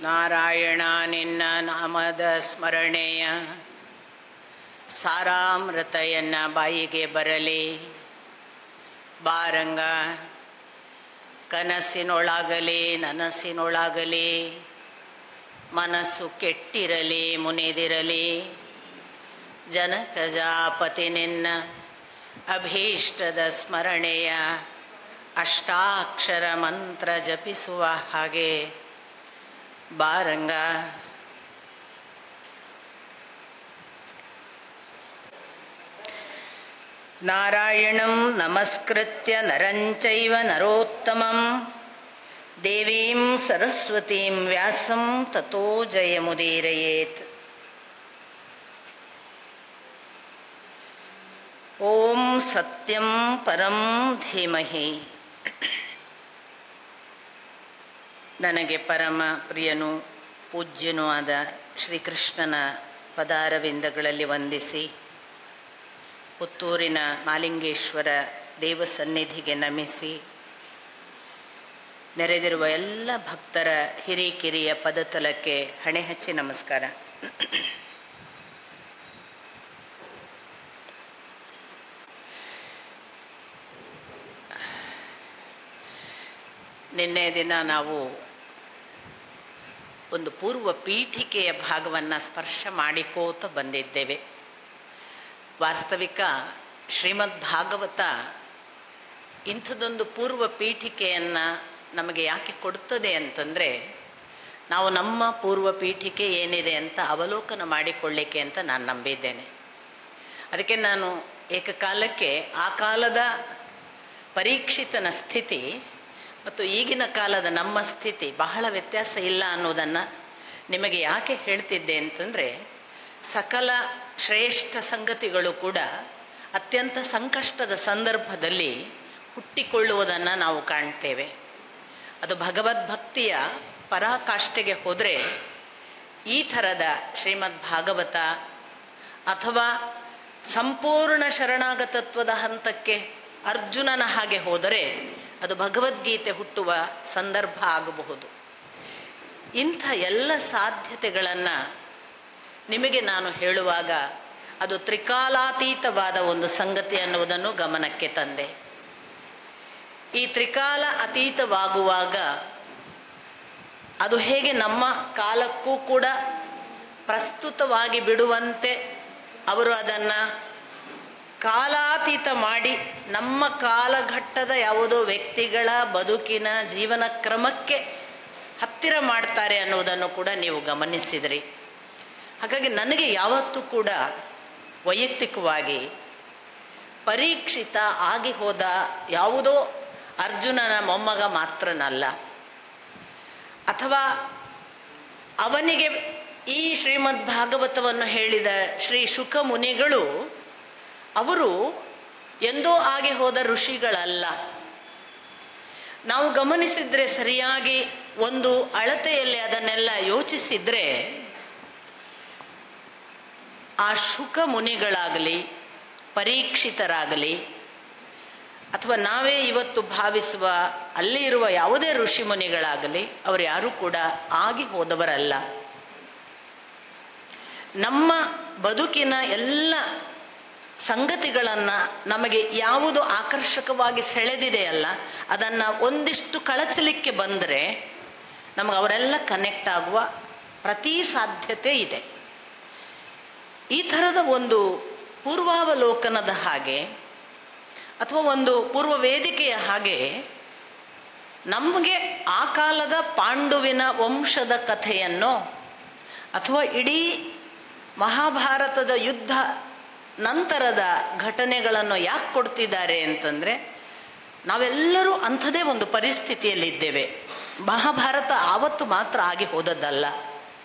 ನಾರಾಯಣ ನಿನ್ನ ನಾಮದ ಸ್ಮರಣೆಯ ಸಾರಾಮೃತ ಎನ್ನ ಬಾಯಿಗೆ ಬರಲಿ. ಬಾರಂಗ ಕನಸಿನೊಳಗಲಿ ನನಸಿನೊಳಗಲಿ ಮನಸ್ಸು ಕೆಟ್ಟಿರಲಿ ಮುನಿದಿರಲಿ. ಜನಕಜಾಪತಿ ನಿನ್ನ ಅಭೀಷ್ಟದ ಸ್ಮರಣೆಯ ಅಷ್ಟಾಕ್ಷರ ಮಂತ್ರ ಜಪಿಸುವ ಹಾಗೆ ಬಾರಂಗ. ನಾರಾಯಣಂ ನಮಸ್ಕೃತ್ಯ ನರಂಚೈವ ನರೋತ್ತಮಂ ದೇವೀಂ ಸರಸ್ವತೀಂ ವ್ಯಾಸಂ ತತೋ ಜಯಮುದೀರಯೇತ್. ಓಂ ಸತ್ಯಂ ಪರಂ ಧೀಮಹಿ. ನನಗೆ ಪರಮ ಪ್ರಿಯನೂ ಪೂಜ್ಯನೂ ಆದ ಶ್ರೀಕೃಷ್ಣನ ಪದಾರವಿಂದಗಳಲ್ಲಿ ವಂದಿಸಿ, ಪುತ್ತೂರಿನ ಮಾಲಿಂಗೇಶ್ವರ ದೇವಸನ್ನಿಧಿಗೆ ನಮಿಸಿ, ನೆರೆದಿರುವ ಎಲ್ಲ ಭಕ್ತರ ಹಿರಿಕಿರಿಯ ಪದತಲಕ್ಕೆ ಹಣೆ ಹಚ್ಚಿ ನಮಸ್ಕಾರ. ನಿನ್ನೆ ದಿನ ನಾವು ಒಂದು ಪೂರ್ವ ಪೀಠಿಕೆಯ ಭಾಗವನ್ನು ಸ್ಪರ್ಶ ಮಾಡಿಕೋತ ಬಂದಿದ್ದೇವೆ. ವಾಸ್ತವಿಕ ಶ್ರೀಮದ್ ಭಾಗವತ ಇಂಥದ್ದೊಂದು ಪೂರ್ವ ಪೀಠಿಕೆಯನ್ನು ನಮಗೆ ಯಾಕೆ ಕೊಡ್ತದೆ ಅಂತಂದರೆ, ನಾವು ನಮ್ಮ ಪೂರ್ವ ಪೀಠಿಕೆ ಏನಿದೆ ಅಂತ ಅವಲೋಕನ ಮಾಡಿಕೊಳ್ಳಿಕ್ಕೆ ಅಂತ ನಾನು ನಂಬಿದ್ದೇನೆ. ಅದಕ್ಕೆ ನಾನು ಏಕಕಾಲಕ್ಕೆ ಆ ಕಾಲದ ಪರೀಕ್ಷಿತನ ಸ್ಥಿತಿ ಮತ್ತು ಈಗಿನ ಕಾಲದ ನಮ್ಮ ಸ್ಥಿತಿ ಬಹಳ ವ್ಯತ್ಯಾಸ ಇಲ್ಲ ಅನ್ನೋದನ್ನು ನಿಮಗೆ ಯಾಕೆ ಹೇಳ್ತಿದ್ದೆ ಅಂತಂದರೆ, ಸಕಲ ಶ್ರೇಷ್ಠ ಸಂಗತಿಗಳು ಕೂಡ ಅತ್ಯಂತ ಸಂಕಷ್ಟದ ಸಂದರ್ಭದಲ್ಲಿ ಹುಟ್ಟಿಕೊಳ್ಳುವುದನ್ನು ನಾವು ಕಾಣ್ತೇವೆ. ಅದು ಭಗವದ್ಭಕ್ತಿಯ ಪರಾಕಾಷ್ಠೆಗೆ ಹೋದರೆ ಈ ಥರದ ಶ್ರೀಮದ್ ಭಾಗವತ ಅಥವಾ ಸಂಪೂರ್ಣ ಶರಣಾಗತತ್ವದ ಹಂತಕ್ಕೆ ಅರ್ಜುನನ ಹಾಗೆ ಹೋದರೆ ಅದು ಭಗವದ್ಗೀತೆ ಹುಟ್ಟುವ ಸಂದರ್ಭ ಆಗಬಹುದು. ಇಂಥ ಎಲ್ಲ ಸಾಧ್ಯತೆಗಳನ್ನು ನಿಮಗೆ ನಾನು ಹೇಳುವಾಗ ಅದು ತ್ರಿಕಾಲಾತೀತವಾದ ಒಂದು ಸಂಗತಿ ಅನ್ನುವುದನ್ನು ಗಮನಕ್ಕೆ ತಂದೆ. ಈ ತ್ರಿಕಾಲ ಅತೀತವಾಗುವಾಗ ಅದು ಹೇಗೆ ನಮ್ಮ ಕಾಲಕ್ಕೂ ಕೂಡ ಪ್ರಸ್ತುತವಾಗಿ ಬಿಡುವಂತೆ ಅವರು ಅದನ್ನು ಕಾಲಾತೀತ ಮಾಡಿ ನಮ್ಮ ಕಾಲಘಟ್ಟದ ಯಾವುದೋ ವ್ಯಕ್ತಿಗಳ ಬದುಕಿನ ಜೀವನ ಕ್ರಮಕ್ಕೆ ಹತ್ತಿರ ಮಾಡ್ತಾರೆ ಅನ್ನೋದನ್ನು ಕೂಡ ನೀವು ಗಮನಿಸಿದ್ರಿ. ಹಾಗಾಗಿ ನನಗೆ ಯಾವತ್ತೂ ಕೂಡ ವೈಯಕ್ತಿಕವಾಗಿ ಪರೀಕ್ಷಿತ ಆಗಿ ಹೋದ ಯಾವುದೋ ಅರ್ಜುನನ ಮೊಮ್ಮಗ ಮಾತ್ರನಲ್ಲ, ಅಥವಾ ಅವನಿಗೆ ಈ ಶ್ರೀಮದ್ ಭಾಗವತವನ್ನು ಹೇಳಿದ ಶ್ರೀ ಶುಕ ಮುನಿಗಳು ಅವರು ಎಂದೋ ಆಗಿ ಹೋದ ಋಷಿಗಳಲ್ಲ. ನಾವು ಗಮನಿಸಿದರೆ, ಸರಿಯಾಗಿ ಒಂದು ಅಳತೆಯಲ್ಲಿ ಅದನ್ನೆಲ್ಲ ಯೋಚಿಸಿದರೆ, ಆ ಶುಕ ಮುನಿಗಳಾಗಲಿ ಪರೀಕ್ಷಿತರಾಗಲಿ ಅಥವಾ ನಾವೇ ಇವತ್ತು ಭಾವಿಸುವ ಅಲ್ಲಿ ಇರುವ ಯಾವುದೇ ಋಷಿ ಮುನಿಗಳಾಗಲಿ ಅವರು ಯಾರೂ ಕೂಡ ಆಗಿ ಹೋದವರಲ್ಲ. ನಮ್ಮ ಬದುಕಿನ ಎಲ್ಲ ಸಂಗತಿಗಳನ್ನು ನಮಗೆ ಯಾವುದು ಆಕರ್ಷಕವಾಗಿ ಸೆಳೆದಿದೆಯಲ್ಲ ಅದನ್ನು ಒಂದಿಷ್ಟು ಕಳಚಲಿಕ್ಕೆ ಬಂದರೆ ನಮಗೆ ಅವರೆಲ್ಲ ಕನೆಕ್ಟ್ ಆಗುವ ಪ್ರತಿ ಸಾಧ್ಯತೆ ಇದೆ. ಈ ಥರದ ಒಂದು ಪೂರ್ವಾವಲೋಕನದ ಹಾಗೆ ಅಥವಾ ಒಂದು ಪೂರ್ವ ವೇದಿಕೆಯ ಹಾಗೆ ನಮಗೆ ಆ ಕಾಲದ ಪಾಂಡುವಿನ ವಂಶದ ಕಥೆಯನ್ನು ಅಥವಾ ಇಡೀ ಮಹಾಭಾರತದ ಯುದ್ಧ ನಂತರದ ಘಟನೆಗಳನ್ನು ಯಾಕೆ ಕೊಡ್ತಿದ್ದಾರೆ ಅಂತಂದರೆ, ನಾವೆಲ್ಲರೂ ಅಂಥದೇ ಒಂದು ಪರಿಸ್ಥಿತಿಯಲ್ಲಿದ್ದೇವೆ. ಮಹಾಭಾರತ ಆವತ್ತು ಮಾತ್ರ ಆಗಿ ಹೋದದ್ದಲ್ಲ,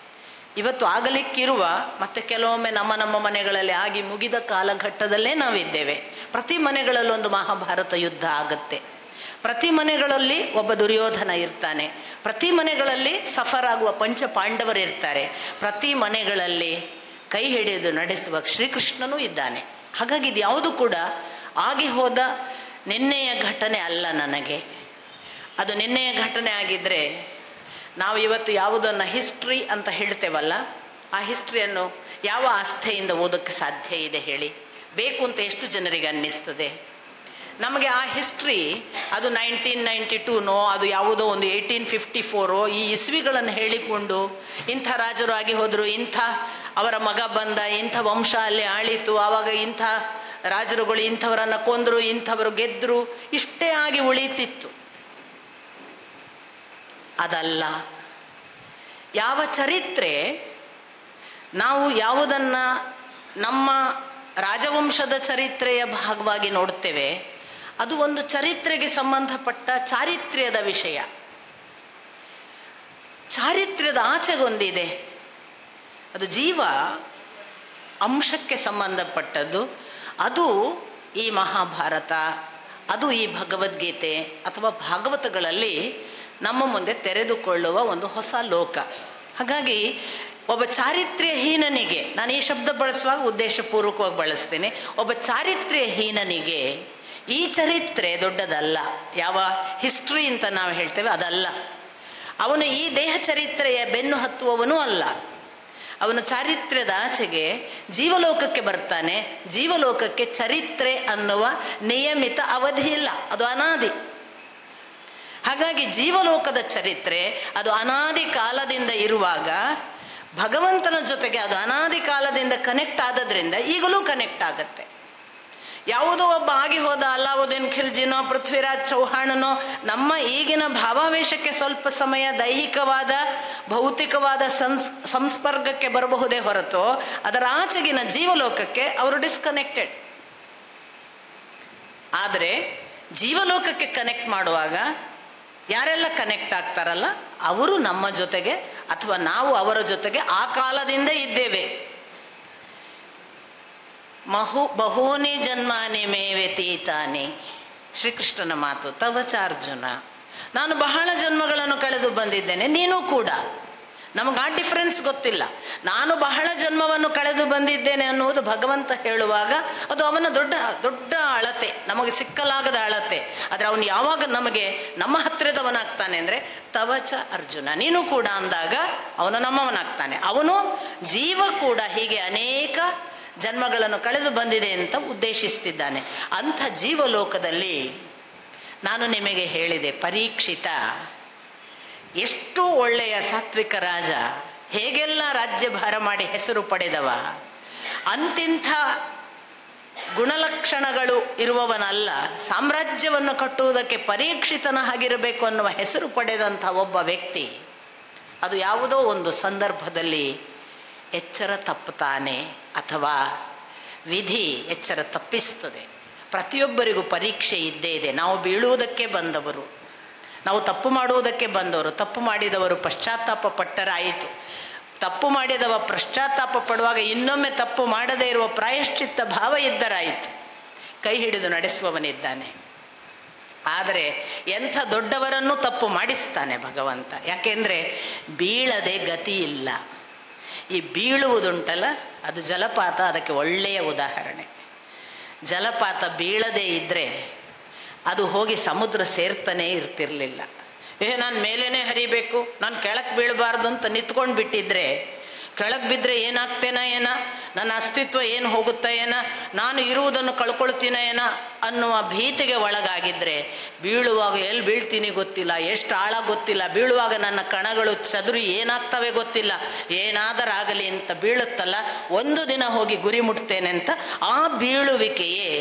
ಇವತ್ತು ಆಗಲಿಕ್ಕಿರುವ ಮತ್ತು ಕೆಲವೊಮ್ಮೆ ನಮ್ಮ ಮನೆಗಳಲ್ಲಿ ಆಗಿ ಮುಗಿದ ಕಾಲಘಟ್ಟದಲ್ಲೇ ನಾವಿದ್ದೇವೆ. ಪ್ರತಿ ಮನೆಗಳಲ್ಲೊಂದು ಮಹಾಭಾರತ ಯುದ್ಧ ಆಗುತ್ತೆ. ಪ್ರತಿ ಮನೆಗಳಲ್ಲಿ ಒಬ್ಬ ದುರ್ಯೋಧನ ಇರ್ತಾನೆ. ಪ್ರತಿ ಮನೆಗಳಲ್ಲಿ ಸಫರ್ ಆಗುವ ಪಂಚ ಪಾಂಡವರು ಇರ್ತಾರೆ. ಪ್ರತಿ ಮನೆಗಳಲ್ಲಿ ಕೈ ಹಿಡಿದು ನಡೆಸುವ ಶ್ರೀಕೃಷ್ಣನೂ ಇದ್ದಾನೆ. ಹಾಗಾಗಿ ಇದು ಯಾವುದು ಕೂಡ ಆಗಿ ಹೋದ ನಿನ್ನೆಯ ಘಟನೆ ಅಲ್ಲ. ನನಗೆ ಅದು ನಿನ್ನೆಯ ಘಟನೆ ಆಗಿದ್ದರೆ ನಾವು ಇವತ್ತು ಯಾವುದನ್ನು ಹಿಸ್ಟ್ರಿ ಅಂತ ಹೇಳ್ತೇವಲ್ಲ, ಆ ಹಿಸ್ಟ್ರಿಯನ್ನು ಯಾವ ಆಸ್ಥೆಯಿಂದ ಓದೋಕ್ಕೆ ಸಾಧ್ಯ ಇದೆ ಹೇಳಿ? ಬೇಕು ಅಂತ ಎಷ್ಟು ಜನರಿಗೆ ಅನ್ನಿಸ್ತದೆ? ನಮಗೆ ಆ ಹಿಸ್ಟ್ರಿ ಅದು 1992ನೋ ಅದು ಯಾವುದೋ ಒಂದು 1854 ಈ ಇಸ್ವಿಗಳನ್ನು ಹೇಳಿಕೊಂಡು ಇಂಥ ರಾಜರು ಆಗಿ ಹೋದರು, ಇಂಥ ಅವರ ಮಗ ಬಂದ, ಇಂಥ ವಂಶ ಅಲ್ಲಿ ಆಳಿತು, ಆವಾಗ ಇಂಥ ರಾಜರುಗಳು ಇಂಥವರನ್ನು ಕೊಂದರು, ಇಂಥವರು ಗೆದ್ದರು, ಇಷ್ಟೇ ಆಗಿ ಉಳಿತಿತ್ತು. ಅದಲ್ಲ. ಯಾವ ಚರಿತ್ರೆ ನಾವು ಯಾವುದನ್ನು ನಮ್ಮ ರಾಜವಂಶದ ಚರಿತ್ರೆಯ ಭಾಗವಾಗಿ ನೋಡ್ತೇವೆ, ಅದು ಒಂದು ಚರಿತ್ರೆಗೆ ಸಂಬಂಧಪಟ್ಟ ಚಾರಿತ್ರ್ಯದ ವಿಷಯ. ಚಾರಿತ್ರ್ಯದ ಆಚೆಗೊಂದಿದೆ, ಅದು ಜೀವ ಅಂಶಕ್ಕೆ ಸಂಬಂಧಪಟ್ಟದ್ದು. ಅದು ಈ ಮಹಾಭಾರತ, ಅದು ಈ ಭಗವದ್ಗೀತೆ ಅಥವಾ ಭಾಗವತಗಳಲ್ಲಿ ನಮ್ಮ ಮುಂದೆ ತೆರೆದುಕೊಳ್ಳುವ ಒಂದು ಹೊಸ ಲೋಕ. ಹಾಗಾಗಿ ಒಬ್ಬ ಚಾರಿತ್ರ್ಯಹೀನನಿಗೆ, ನಾನು ಈ ಶಬ್ದ ಬಳಸುವಾಗ ಉದ್ದೇಶಪೂರ್ವಕವಾಗಿ ಬಳಸ್ತೇನೆ, ಒಬ್ಬ ಚಾರಿತ್ರ್ಯಹೀನನಿಗೆ ಈ ಚರಿತ್ರೆ ದೊಡ್ಡದಲ್ಲ. ಯಾವ ಹಿಸ್ಟ್ರಿ ಅಂತ ನಾವು ಹೇಳ್ತೇವೆ ಅದಲ್ಲ. ಅವನು ಈ ದೇಹ ಚರಿತ್ರೆಯ ಬೆನ್ನು ಹತ್ತುವವನೂ ಅಲ್ಲ. ಅವನು ಚಾರಿತ್ರ್ಯದ ಆಚೆಗೆ ಜೀವಲೋಕಕ್ಕೆ ಬರ್ತಾನೆ. ಜೀವಲೋಕಕ್ಕೆ ಚರಿತ್ರೆ ಅನ್ನುವ ನಿಯಮಿತ ಅವಧಿ ಇಲ್ಲ, ಅದು ಅನಾದಿ. ಹಾಗಾಗಿ ಜೀವಲೋಕದ ಚರಿತ್ರೆ ಅದು ಅನಾದಿ ಕಾಲದಿಂದ ಇರುವಾಗ ಭಗವಂತನ ಜೊತೆಗೆ ಅದು ಅನಾದಿ ಕಾಲದಿಂದ ಕನೆಕ್ಟ್ ಆದದ್ರಿಂದ ಈಗಲೂ ಕನೆಕ್ಟ್ ಆಗತ್ತೆ. ಯಾವುದೋ ಒಬ್ಬ ಆಗಿ ಹೋದ ಅಲಾವುದ್ದೀನ್ ಖಿಲ್ಜಿನೋ ಪೃಥ್ವಿರಾಜ್ ಚೌಹಾಣನೋ ನಮ್ಮ ಈಗಿನ ಭಾವಾವೇಶಕ್ಕೆ ಸ್ವಲ್ಪ ಸಮಯ ದೈಹಿಕವಾದ ಭೌತಿಕವಾದ ಸಂಸ್ಪರ್ಗಕ್ಕೆ ಬರಬಹುದೇ ಹೊರತು ಅದರ ಆಚೆಗಿನ ಜೀವಲೋಕಕ್ಕೆ ಅವರು ಡಿಸ್ಕನೆಕ್ಟೆಡ್. ಆದರೆ ಜೀವಲೋಕಕ್ಕೆ ಕನೆಕ್ಟ್ ಮಾಡುವಾಗ ಯಾರೆಲ್ಲ ಕನೆಕ್ಟ್ ಆಗ್ತಾರಲ್ಲ ಅವರು ನಮ್ಮ ಜೊತೆಗೆ ಅಥವಾ ನಾವು ಅವರ ಜೊತೆಗೆ ಆ ಕಾಲದಿಂದ ಇದ್ದೇವೆ. ಬಹೂನಿ ಜನ್ಮಾನಿ ಮೇ ವ್ಯತೀತಾನಿ, ಶ್ರೀಕೃಷ್ಣನ ಮಾತು. ತವಚ ಅರ್ಜುನ, ನಾನು ಬಹಳ ಜನ್ಮಗಳನ್ನು ಕಳೆದು ಬಂದಿದ್ದೇನೆ, ನೀನು ಕೂಡ. ನಮಗೆ ಆ ಡಿಫ್ರೆನ್ಸ್ ಗೊತ್ತಿಲ್ಲ. ನಾನು ಬಹಳ ಜನ್ಮವನ್ನು ಕಳೆದು ಬಂದಿದ್ದೇನೆ ಅನ್ನುವುದು ಭಗವಂತ ಹೇಳುವಾಗ ಅದು ಅವನ ದೊಡ್ಡ ದೊಡ್ಡ ಅಳತೆ, ನಮಗೆ ಸಿಕ್ಕಲಾಗದ ಅಳತೆ. ಆದರೆ ಅವನು ಯಾವಾಗ ನಮಗೆ ನಮ್ಮ ಹತ್ತಿರದವನಾಗ್ತಾನೆ ಅಂದರೆ ತವಚ ಅರ್ಜುನ, ನೀನು ಕೂಡ ಅಂದಾಗ ಅವನು ನಮ್ಮವನಾಗ್ತಾನೆ. ಅವನು ಜೀವ ಕೂಡ ಹೀಗೆ ಅನೇಕ ಜನ್ಮಗಳನ್ನು ಕಳೆದು ಬಂದಿದೆ ಅಂತ ಉದ್ದೇಶಿಸ್ತಿದ್ದಾನೆ. ಅಂಥ ಜೀವಲೋಕದಲ್ಲಿ ನಾನು ನಿಮಗೆ ಹೇಳಿದೆ, ಪರೀಕ್ಷಿತ ಎಷ್ಟು ಒಳ್ಳೆಯ ಸಾತ್ವಿಕ ರಾಜ, ಹೇಗೆಲ್ಲ ರಾಜ್ಯಭಾರ ಮಾಡಿ ಹೆಸರು ಪಡೆದವ, ಅಂತಿಂಥ ಗುಣಲಕ್ಷಣಗಳು ಇರುವವನಲ್ಲ. ಸಾಮ್ರಾಜ್ಯವನ್ನು ಕಟ್ಟುವುದಕ್ಕೆ ಪರೀಕ್ಷಿತನ ಹಾಗಿರಬೇಕು ಅನ್ನುವ ಹೆಸರು ಪಡೆದಂಥ ಒಬ್ಬ ವ್ಯಕ್ತಿ ಅದು ಯಾವುದೋ ಒಂದು ಸಂದರ್ಭದಲ್ಲಿ ಎಚ್ಚರ ತಪ್ಪುತ್ತಾನೆ ಅಥವಾ ವಿಧಿ ಎಚ್ಚರ ತಪ್ಪಿಸ್ತದೆ. ಪ್ರತಿಯೊಬ್ಬರಿಗೂ ಪರೀಕ್ಷೆ ಇದ್ದೇ ಇದೆ. ನಾವು ಬೀಳುವುದಕ್ಕೆ ಬಂದವರು, ನಾವು ತಪ್ಪು ಮಾಡುವುದಕ್ಕೆ ಬಂದವರು. ತಪ್ಪು ಮಾಡಿದವರು ಪಶ್ಚಾತ್ತಾಪ ಪಟ್ಟರಾಯಿತು. ತಪ್ಪು ಮಾಡಿದವ ಪಶ್ಚಾತ್ತಾಪ ಪಡುವಾಗ ಇನ್ನೊಮ್ಮೆ ತಪ್ಪು ಮಾಡದೇ ಇರುವ ಪ್ರಾಯಶ್ಚಿತ್ತ ಭಾವ ಇದ್ದರಾಯಿತು. ಕೈ ಹಿಡಿದು ನಡೆಸುವವನಿದ್ದಾನೆ. ಆದರೆ ಎಂಥ ದೊಡ್ಡವರನ್ನು ತಪ್ಪು ಮಾಡಿಸ್ತಾನೆ ಭಗವಂತ. ಯಾಕೆಂದರೆ ಬೀಳದೆ ಗತಿ ಇಲ್ಲ. ಈ ಬೀಳುವುದುಂಟಲ್ಲ ಅದು ಜಲಪಾತ, ಅದಕ್ಕೆ ಒಳ್ಳೆಯ ಉದಾಹರಣೆ. ಜಲಪಾತ ಬೀಳದೇ ಇದ್ದರೆ ಅದು ಹೋಗಿ ಸಮುದ್ರ ಸೇರ್ತಾನೆ ಇರ್ತಿರ್ಲಿಲ್ಲ. ನಾನು ಮೇಲೇನೆ ಹರಿಬೇಕು, ನಾನು ಕೆಳಕ್ಕೆ ಬೀಳಬಾರ್ದು ಅಂತ ನಿಂತ್ಕೊಂಡು ಬಿಟ್ಟಿದ್ರೆ ಕೆಳಗೆ ಬಿದ್ದರೆ ಏನಾಗ್ತೇನ ಏನ, ನನ್ನ ಅಸ್ತಿತ್ವ ಏನು ಹೋಗುತ್ತಾ ಏನ, ನಾನು ಇರುವುದನ್ನು ಕಳ್ಕೊಳ್ತೀನ ಏನ ಅನ್ನುವ ಭೀತಿಗೆ ಒಳಗಾಗಿದ್ದರೆ ಬೀಳುವಾಗ ಎಲ್ಲಿ ಬೀಳ್ತೀನಿ ಗೊತ್ತಿಲ್ಲ, ಎಷ್ಟು ಆಳ ಗೊತ್ತಿಲ್ಲ, ಬೀಳುವಾಗ ನನ್ನ ಕಣಗಳು ಚದುರಿ ಏನಾಗ್ತವೆ ಗೊತ್ತಿಲ್ಲ, ಏನಾದರಾಗಲಿ ಅಂತ ಬೀಳುತ್ತಲ್ಲ, ಒಂದು ದಿನ ಹೋಗಿ ಗುರಿ ಮುಟ್ತೇನೆ ಅಂತ ಆ ಬೀಳುವಿಕೆಯೇ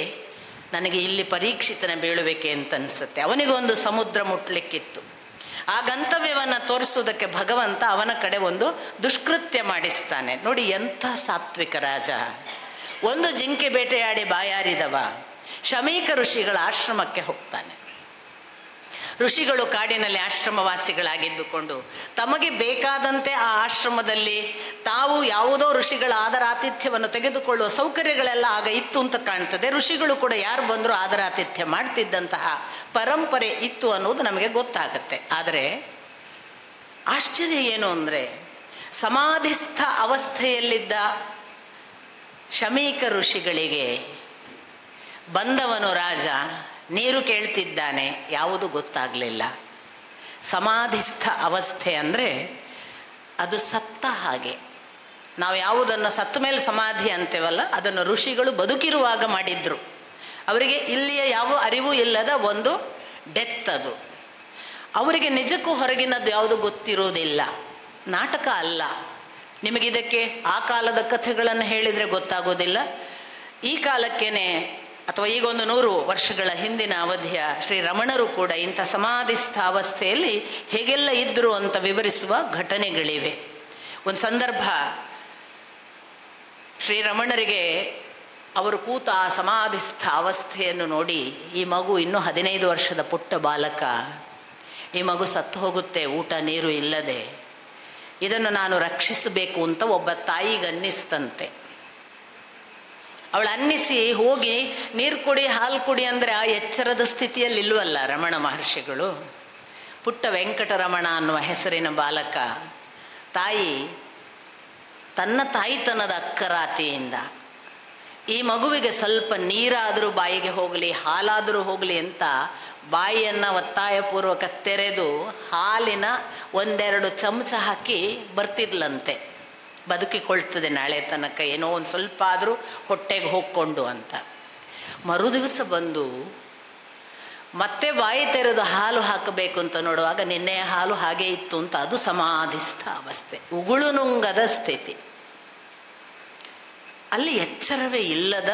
ನನಗೆ ಇಲ್ಲಿ ಪರೀಕ್ಷಿತನ ಬೀಳುವಿಕೆ ಅಂತ ಅನಿಸುತ್ತೆ. ಅವನಿಗೊಂದು ಸಮುದ್ರ ಮುಟ್ಲಿಕ್ಕಿತ್ತು. ಆ ಗಂತವ್ಯವನ್ನು ತೋರಿಸುವುದಕ್ಕೆ ಭಗವಂತ ಅವನ ಕಡೆ ಒಂದು ದುಷ್ಕೃತ್ಯ ಮಾಡಿಸ್ತಾನೆ. ನೋಡಿ ಎಂಥ ಸಾತ್ವಿಕ ರಾಜ. ಒಂದು ಜಿಂಕೆ ಬೇಟೆಯಾಡಿ ಬಾಯಾರಿದವ ಶಮೀಕ ಋಷಿಗಳ ಆಶ್ರಮಕ್ಕೆ ಹೋಗ್ತಾನೆ. ಋಷಿಗಳು ಕಾಡಿನಲ್ಲಿ ಆಶ್ರಮವಾಸಿಗಳಾಗಿದ್ದುಕೊಂಡು ತಮಗೆ ಬೇಕಾದಂತೆ ಆ ಆಶ್ರಮದಲ್ಲಿ ತಾವು ಯಾವುದೋ ಋಷಿಗಳ ಆದರಾತಿಥ್ಯವನ್ನು ತೆಗೆದುಕೊಳ್ಳುವ ಸೌಕರ್ಯಗಳೆಲ್ಲ ಆಗ ಇತ್ತು ಅಂತ ಕಾಣ್ತದೆ. ಋಷಿಗಳು ಕೂಡ ಯಾರು ಬಂದರೂ ಆದರಾತಿಥ್ಯ ಮಾಡ್ತಿದ್ದಂತಹ ಪರಂಪರೆ ಇತ್ತು ಅನ್ನೋದು ನಮಗೆ ಗೊತ್ತಾಗುತ್ತೆ. ಆದರೆ ಆಶ್ಚರ್ಯ ಏನು ಅಂದರೆ ಸಮಾಧಿಸ್ಥ ಅವಸ್ಥೆಯಲ್ಲಿದ್ದ ಶಮೀಕ ಋಷಿಗಳಿಗೆ ಬಂದವನು ರಾಜ ನೀರು ಕೇಳ್ತಿದ್ದಾನೆ, ಯಾವುದು ಗೊತ್ತಾಗಲಿಲ್ಲ. ಸಮಾಧಿಸ್ಥ ಅವಸ್ಥೆ ಅಂದರೆ ಅದು ಸತ್ತ ಹಾಗೆ. ನಾವು ಯಾವುದನ್ನು ಸತ್ತ ಮೇಲೆ ಸಮಾಧಿ ಅಂತೇವಲ್ಲ, ಅದನ್ನು ಋಷಿಗಳು ಬದುಕಿರುವಾಗ ಮಾಡಿದ್ರು. ಅವರಿಗೆ ಇಲ್ಲಿಯ ಯಾವ ಅರಿವು ಇಲ್ಲದ ಒಂದು ಡೆತ್ ಅದು. ಅವರಿಗೆ ನಿಜಕ್ಕೂ ಹೊರಗಿನದ್ದು ಯಾವುದು ಗೊತ್ತಿರೋದಿಲ್ಲ. ನಾಟಕ ಅಲ್ಲ. ನಿಮಗಿದಕ್ಕೆ ಆ ಕಾಲದ ಕಥೆಗಳನ್ನು ಹೇಳಿದರೆ ಗೊತ್ತಾಗೋದಿಲ್ಲ. ಈ ಕಾಲಕ್ಕೇನೆ ಅಥವಾ ಈಗೊಂದು 100 ವರ್ಷಗಳ ಹಿಂದಿನ ಅವಧಿಯ ಶ್ರೀರಮಣರು ಕೂಡ ಇಂಥ ಸಮಾಧಿಸ್ಥ ಅವಸ್ಥೆಯಲ್ಲಿ ಹೇಗೆಲ್ಲ ಇದ್ದರು ಅಂತ ವಿವರಿಸುವ ಘಟನೆಗಳಿವೆ. ಒಂದು ಸಂದರ್ಭ, ಶ್ರೀರಮಣರಿಗೆ ಅವರು ಕೂತ ಆ ಸಮಾಧಿಸ್ಥ ಅವಸ್ಥೆಯನ್ನು ನೋಡಿ, ಈ ಮಗು ಇನ್ನೂ 15 ವರ್ಷದ ಪುಟ್ಟ ಬಾಲಕ, ಈ ಮಗು ಸತ್ತು ಹೋಗುತ್ತೆ ಊಟ ನೀರು ಇಲ್ಲದೆ, ಇದನ್ನು ನಾನು ರಕ್ಷಿಸಬೇಕು ಅಂತ ಒಬ್ಬ ತಾಯಿಗೆ ಅನ್ನಿಸ್ತಂತೆ. ಅವಳು ಅನ್ನಿಸಿ ಹೋಗಿ ನೀರು ಕುಡಿ ಹಾಲು ಕುಡಿ ಅಂದರೆ ಆ ಎಚ್ಚರದ ಸ್ಥಿತಿಯಲ್ಲಿ ಇಲ್ವಲ್ಲ ರಮಣ ಮಹರ್ಷಿಗಳು. ಪುಟ್ಟ ವೆಂಕಟರಮಣ ಅನ್ನುವ ಹೆಸರಿನ ಬಾಲಕ, ತಾಯಿ ತನ್ನ ತಾಯಿತನದ ಅಕ್ಕರಾತಿಯಿಂದ ಈ ಮಗುವಿಗೆ ಸ್ವಲ್ಪ ನೀರಾದರೂ ಬಾಯಿಗೆ ಹೋಗಲಿ, ಹಾಲಾದರೂ ಹೋಗಲಿ ಅಂತ ಬಾಯಿಯನ್ನು ಒತ್ತಾಯಪೂರ್ವಕ ತೆರೆದು ಹಾಲಿನ 1-2 ಚಮಚ ಹಾಕಿ ಬರ್ತಿದ್ಲಂತೆ. ಬದುಕಿಕೊಳ್ತದೆ ನಾಳೆ ತನಕ, ಏನೋ ಒಂದು ಸ್ವಲ್ಪ ಆದರೂ ಹೊಟ್ಟೆಗೆ ಹೋಗ್ಕೊಂಡು ಅಂತ. ಮರುದಿವಸ ಬಂದು ಮತ್ತೆ ಬಾಯಿ ತೆರೆದು ಹಾಲು ಹಾಕಬೇಕು ಅಂತ ನೋಡುವಾಗ ನಿನ್ನೆಯ ಹಾಲು ಹಾಗೆ ಇತ್ತು ಅಂತ. ಅದು ಸಮಾಧಿಸ್ಥ ಅವಸ್ಥೆ, ಉಗುಳು ನುಂಗದ ಸ್ಥಿತಿ. ಅಲ್ಲಿ ಎಚ್ಚರವೇ ಇಲ್ಲದ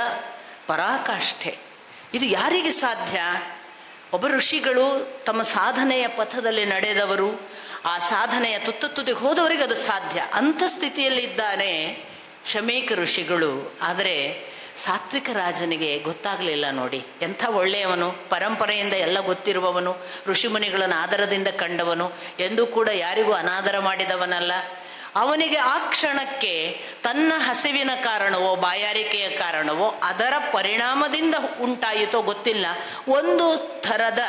ಪರಾಕಾಷ್ಠೆ. ಇದು ಯಾರಿಗೆ ಸಾಧ್ಯ? ಒಬ್ಬ ಋಷಿಗಳು ತಮ್ಮ ಸಾಧನೆಯ ಪಥದಲ್ಲಿ ನಡೆದವರು, ಆ ಸಾಧನೆಯ ತುದಿಗೆ ಹೋದವರಿಗೆ ಅದು ಸಾಧ್ಯ. ಅಂಥ ಸ್ಥಿತಿಯಲ್ಲಿದ್ದಾನೆ ಶಮೀಕ ಋಷಿಗಳು. ಆದರೆ ಸಾತ್ವಿಕ ರಾಜನಿಗೆ ಗೊತ್ತಾಗಲಿಲ್ಲ ನೋಡಿ. ಎಂಥ ಒಳ್ಳೆಯವನು, ಪರಂಪರೆಯಿಂದ ಎಲ್ಲ ಗೊತ್ತಿರುವವನು, ಋಷಿಮುನಿಗಳನ್ನು ಆದರದಿಂದ ಕಂಡವನು, ಎಂದೂ ಕೂಡ ಯಾರಿಗೂ ಅನಾದರ ಮಾಡಿದವನಲ್ಲ. ಅವನಿಗೆ ಆ ಕ್ಷಣಕ್ಕೆ ತನ್ನ ಹಸಿವಿನ ಕಾರಣವೋ ಬಾಯಾರಿಕೆಯ ಕಾರಣವೋ ಅದರ ಪರಿಣಾಮದಿಂದ ಉಂಟಾಯಿತೋ ಗೊತ್ತಿಲ್ಲ, ಒಂದು ಥರದ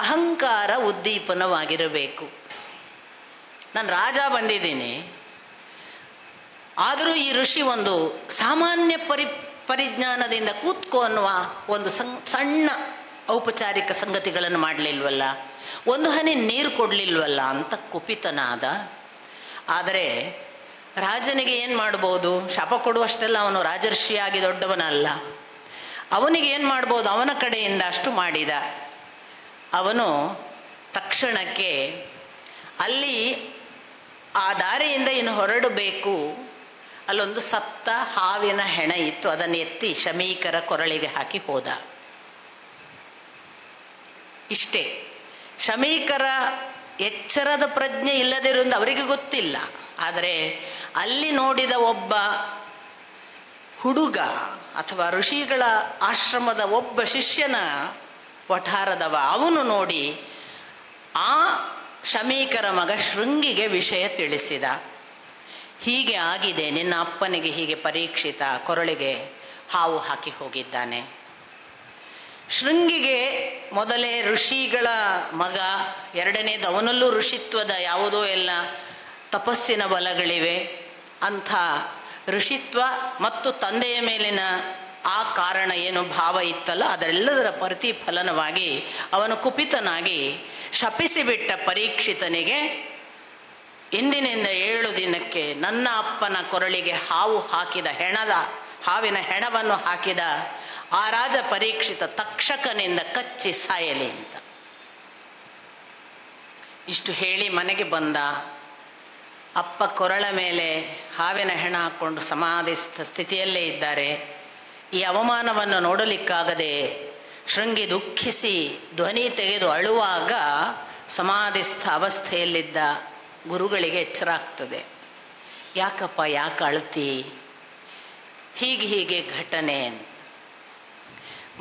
ಅಹಂಕಾರ ಉದ್ದೀಪನವಾಗಿರಬೇಕು. ನಾನು ರಾಜ ಬಂದಿದ್ದೀನಿ, ಆದರೂ ಈ ಋಷಿ ಒಂದು ಸಾಮಾನ್ಯ ಪರಿಜ್ಞಾನದಿಂದ ಕೂತ್ಕೋ ಅನ್ನುವ ಒಂದು ಸಣ್ಣ ಔಪಚಾರಿಕ ಸಂಗತಿಗಳನ್ನು ಮಾಡಲಿಲ್ವಲ್ಲ, ಒಂದು ಹನಿ ನೀರು ಕೊಡಲಿಲ್ವಲ್ಲ ಅಂತ ಕುಪಿತನಾದ. ಆದರೆ ರಾಜನಿಗೆ ಏನು ಮಾಡ್ಬೋದು? ಶಾಪ ಕೊಡುವಷ್ಟೆಲ್ಲ ಅವನು ರಾಜರ್ಷಿಯಾಗಿ ದೊಡ್ಡವನಲ್ಲ. ಅವನಿಗೆ ಏನು ಮಾಡ್ಬೋದು? ಅವನ ಕಡೆಯಿಂದ ಅಷ್ಟು ಮಾಡಿದ. ಅವನು ತಕ್ಷಣಕ್ಕೆ ಅಲ್ಲಿ ಆ ದಾರಿಯಿಂದ ಇನ್ನು ಹೊರಡಬೇಕು. ಅಲ್ಲೊಂದು ಸತ್ತ ಹಾವಿನ ಹೆಣ ಇತ್ತು, ಅದನ್ನು ಎತ್ತಿ ಶಮೀಕರ ಕೊರಳಿಗೆ ಹಾಕಿ ಹೋದ. ಇಷ್ಟೇ. ಶಮೀಕರ ಎಚ್ಚರದ ಪ್ರಜ್ಞೆ ಇಲ್ಲದಿರುವುದು ಅವರಿಗೆ ಗೊತ್ತಿಲ್ಲ. ಆದರೆ ಅಲ್ಲಿ ನೋಡಿದ ಒಬ್ಬ ಹುಡುಗ ಅಥವಾ ಋಷಿಗಳ ಆಶ್ರಮದ ಒಬ್ಬ ಶಿಷ್ಯನ ವಠಾರದವ, ಅವನು ನೋಡಿ ಆ ಶಮೀಕರ ಮಗ ಶೃಂಗಿಗೆ ವಿಷಯ ತಿಳಿಸಿದ. ಹೀಗೆ ಆಗಿದೆ, ನಿನ್ನ ಅಪ್ಪನಿಗೆ ಹೀಗೆ ಪರೀಕ್ಷಿತ ಕೊರಳಿಗೆ ಹಾವು ಹಾಕಿ ಹೋಗಿದ್ದಾನೆ. ಶೃಂಗಿಗೆ ಮೊದಲೇ ಋಷಿಗಳ ಮಗ, ಎರಡನೇದು ಅವನಲ್ಲೂ ಋಷಿತ್ವದ ಯಾವುದೋ ಎಲ್ಲ ತಪಸ್ಸಿನ ಬಲಗಳಿವೆ. ಅಂಥ ಋಷಿತ್ವ ಮತ್ತು ತಂದೆಯ ಮೇಲಿನ ಆ ಕಾರಣ ಏನು ಭಾವ ಇತ್ತಲ್ಲ, ಅದರೆಲ್ಲದರ ಪ್ರತಿಫಲನವಾಗಿ ಅವನು ಕುಪಿತನಾಗಿ ಶಪಿಸಿಬಿಟ್ಟ ಪರೀಕ್ಷಿತನಿಗೆ, ಇಂದಿನಿಂದ 7 ದಿನಕ್ಕೆ ನನ್ನ ಅಪ್ಪನ ಕೊರಳಿಗೆ ಹಾವು ಹಾಕಿದ ಹಾವಿನ ಹೆಣವನ್ನು ಹಾಕಿದ ಆ ರಾಜ ಪರೀಕ್ಷಿತ ತಕ್ಷಕನಿಂದ ಕಚ್ಚಿ ಸಾಯಲಿ ಅಂತ. ಇಷ್ಟು ಹೇಳಿ ಮನೆಗೆ ಬಂದ. ಅಪ್ಪ ಕೊರಳ ಮೇಲೆ ಹಾವಿನ ಹೆಣ ಹಾಕ್ಕೊಂಡು ಸಮಾಧಿಸ್ಥ ಸ್ಥಿತಿಯಲ್ಲೇ ಇದ್ದಾರೆ. ಈ ಅವಮಾನವನ್ನು ನೋಡಲಿಕ್ಕಾಗದೆ ಶೃಂಗಿ ದುಃಖಿಸಿ ಧ್ವನಿ ತೆಗೆದು ಅಳುವಾಗ ಸಮಾಧಿಸ್ಥ ಅವಸ್ಥೆಯಲ್ಲಿದ್ದ ಗುರುಗಳಿಗೆ ಎಚ್ಚರ ಆಗ್ತದೆ. ಯಾಕಪ್ಪ, ಯಾಕೆ ಅಳ್ತಿ? ಹೀಗೆ ಘಟನೆ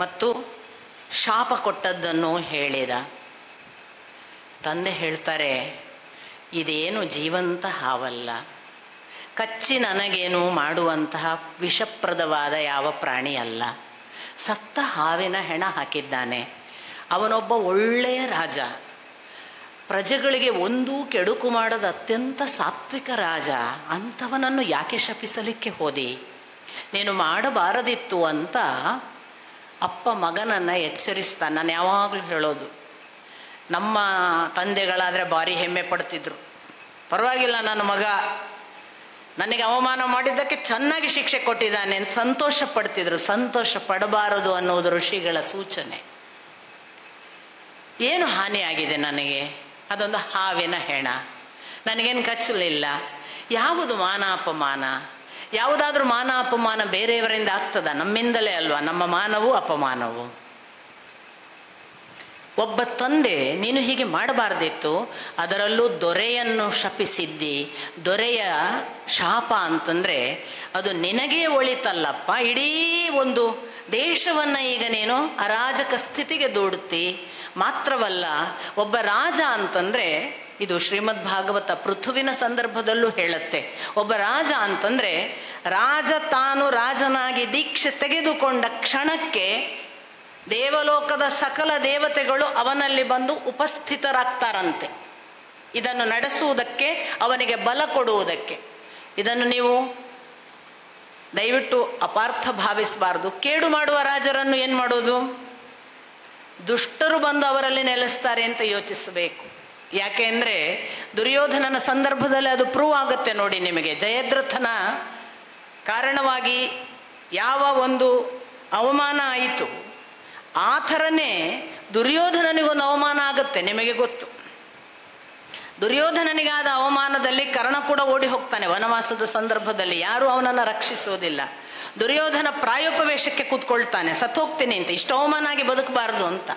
ಮತ್ತು ಶಾಪ ಕೊಟ್ಟದ್ದನ್ನು ಹೇಳಿದ. ತಂದೆ ಹೇಳ್ತಾರೆ, ಇದೇನು ಜೀವಂತ ಹಾವಲ್ಲ, ಕಚ್ಚಿ ನನಗೇನು ಮಾಡುವಂತಹ ವಿಷಪ್ರದವಾದ ಯಾವ ಪ್ರಾಣಿ ಅಲ್ಲ, ಸತ್ತ ಹಾವಿನ ಹೆಣ ಹಾಕಿದ್ದಾನೆ. ಅವನೊಬ್ಬ ಒಳ್ಳೆಯ ರಾಜ, ಪ್ರಜೆಗಳಿಗೆ ಒಂದೂ ಕೆಡುಕು ಮಾಡದ ಅತ್ಯಂತ ಸಾತ್ವಿಕ ರಾಜ. ಅಂಥವನನ್ನು ಯಾಕೆ ಶಪಿಸಲಿಕ್ಕೆ ಹೋದಿ? ನೀನು ಮಾಡಬಾರದಿತ್ತು ಅಂತ ಅಪ್ಪ ಮಗನನ್ನು ಎಚ್ಚರಿಸ್ತಾನೆ. ನಾನು ಯಾವಾಗಲೂ ಹೇಳೋದು, ನಮ್ಮ ತಂದೆಗಳಾದರೆ ಭಾರಿ ಹೆಮ್ಮೆ ಪಡ್ತಿದ್ರು. ಪರವಾಗಿಲ್ಲ, ನನ್ನ ಮಗ ನನಗೆ ಅವಮಾನ ಮಾಡಿದ್ದಕ್ಕೆ ಚೆನ್ನಾಗಿ ಶಿಕ್ಷೆ ಕೊಟ್ಟಿದ್ದಾನೆ ಅಂತ ಸಂತೋಷ ಪಡ್ತಿದ್ರು. ಸಂತೋಷ ಪಡಬಾರದು ಅನ್ನೋದು ಋಷಿಗಳ ಸೂಚನೆ. ಏನು ಹಾನಿಯಾಗಿದೆ ನನಗೆ? ಅದೊಂದು ಹಾವಿನ ಹೆಣ, ನನಗೇನು ಕಚ್ಚಲಿಲ್ಲ. ಯಾವುದು ಮಾನ ಅಪಮಾನ? ಯಾವುದಾದ್ರೂ ಮಾನ ಅಪಮಾನ ಬೇರೆಯವರಿಂದ ಆಗ್ತದ? ನಮ್ಮಿಂದಲೇ ಅಲ್ವಾ ನಮ್ಮ ಮಾನವೂ ಅಪಮಾನವು. ಒಬ್ಬ ತಂದೆ, ನೀನು ಹೀಗೆ ಮಾಡಬಾರ್ದಿತ್ತು, ಅದರಲ್ಲೂ ದೊರೆಯನ್ನು ಶಪಿಸಿದ್ದಿ. ದೊರೆಯ ಶಾಪ ಅಂತಂದರೆ ಅದು ನಿನಗೇ ಒಳಿತಲ್ಲಪ್ಪ, ಇಡೀ ಒಂದು ದೇಶವನ್ನು ಈಗ ನೀನು ಅರಾಜಕ ಸ್ಥಿತಿಗೆ ದೂಡುತ್ತಿ. ಮಾತ್ರವಲ್ಲ, ಒಬ್ಬ ರಾಜ ಅಂತಂದರೆ, ಇದು ಶ್ರೀಮದ್ ಭಾಗವತ ಪೃಥುವಿನ ಸಂದರ್ಭದಲ್ಲೂ ಹೇಳುತ್ತೆ, ಒಬ್ಬ ರಾಜ ಅಂತಂದರೆ ರಾಜ ತಾನು ರಾಜನಾಗಿ ದೀಕ್ಷೆ ತೆಗೆದುಕೊಂಡ ಕ್ಷಣಕ್ಕೆ ದೇವಲೋಕದ ಸಕಲ ದೇವತೆಗಳು ಅವನಲ್ಲಿ ಬಂದು ಉಪಸ್ಥಿತರಾಗ್ತಾರಂತೆ, ಇದನ್ನು ನಡೆಸುವುದಕ್ಕೆ, ಅವನಿಗೆ ಬಲ ಕೊಡುವುದಕ್ಕೆ. ಇದನ್ನು ನೀವು ದಯವಿಟ್ಟು ಅಪಾರ್ಥ ಭಾವಿಸಬಾರ್ದು. ಕೇಡು ಮಾಡುವ ರಾಜರನ್ನು ಏನು ಮಾಡೋದು? ದುಷ್ಟರು ಬಂದು ಅವರಲ್ಲಿ ನೆಲೆಸ್ತಾರೆ ಅಂತ ಯೋಚಿಸಬೇಕು. ಯಾಕೆ ಅಂದರೆ ದುರ್ಯೋಧನನ ಸಂದರ್ಭದಲ್ಲಿ ಅದು ಪ್ರೂವ್ ಆಗುತ್ತೆ ನೋಡಿ ನಿಮಗೆ. ಜಯದ್ರಥನ ಕಾರಣವಾಗಿ ಯಾವ ಒಂದು ಅವಮಾನ ಆಯಿತು, ಆ ಥರನೇ ದುರ್ಯೋಧನನಿಗೊಂದು ಅವಮಾನ ಆಗುತ್ತೆ, ನಿಮಗೆ ಗೊತ್ತು. ದುರ್ಯೋಧನನಿಗಾದ ಅವಮಾನದಲ್ಲಿ ಕರ್ಣ ಕೂಡ ಓಡಿ ಹೋಗ್ತಾನೆ ವನವಾಸದ ಸಂದರ್ಭದಲ್ಲಿ, ಯಾರೂ ಅವನನ್ನು ರಕ್ಷಿಸೋದಿಲ್ಲ. ದುರ್ಯೋಧನ ಪ್ರಾಯೋಪವೇಶಕ್ಕೆ ಕೂತ್ಕೊಳ್ತಾನೆ, ಸತ್ತೋಗ್ತೀನಿ ಅಂತ, ಇಷ್ಟು ಅವಮಾನ ಆಗಿ ಬದುಕಬಾರ್ದು ಅಂತ.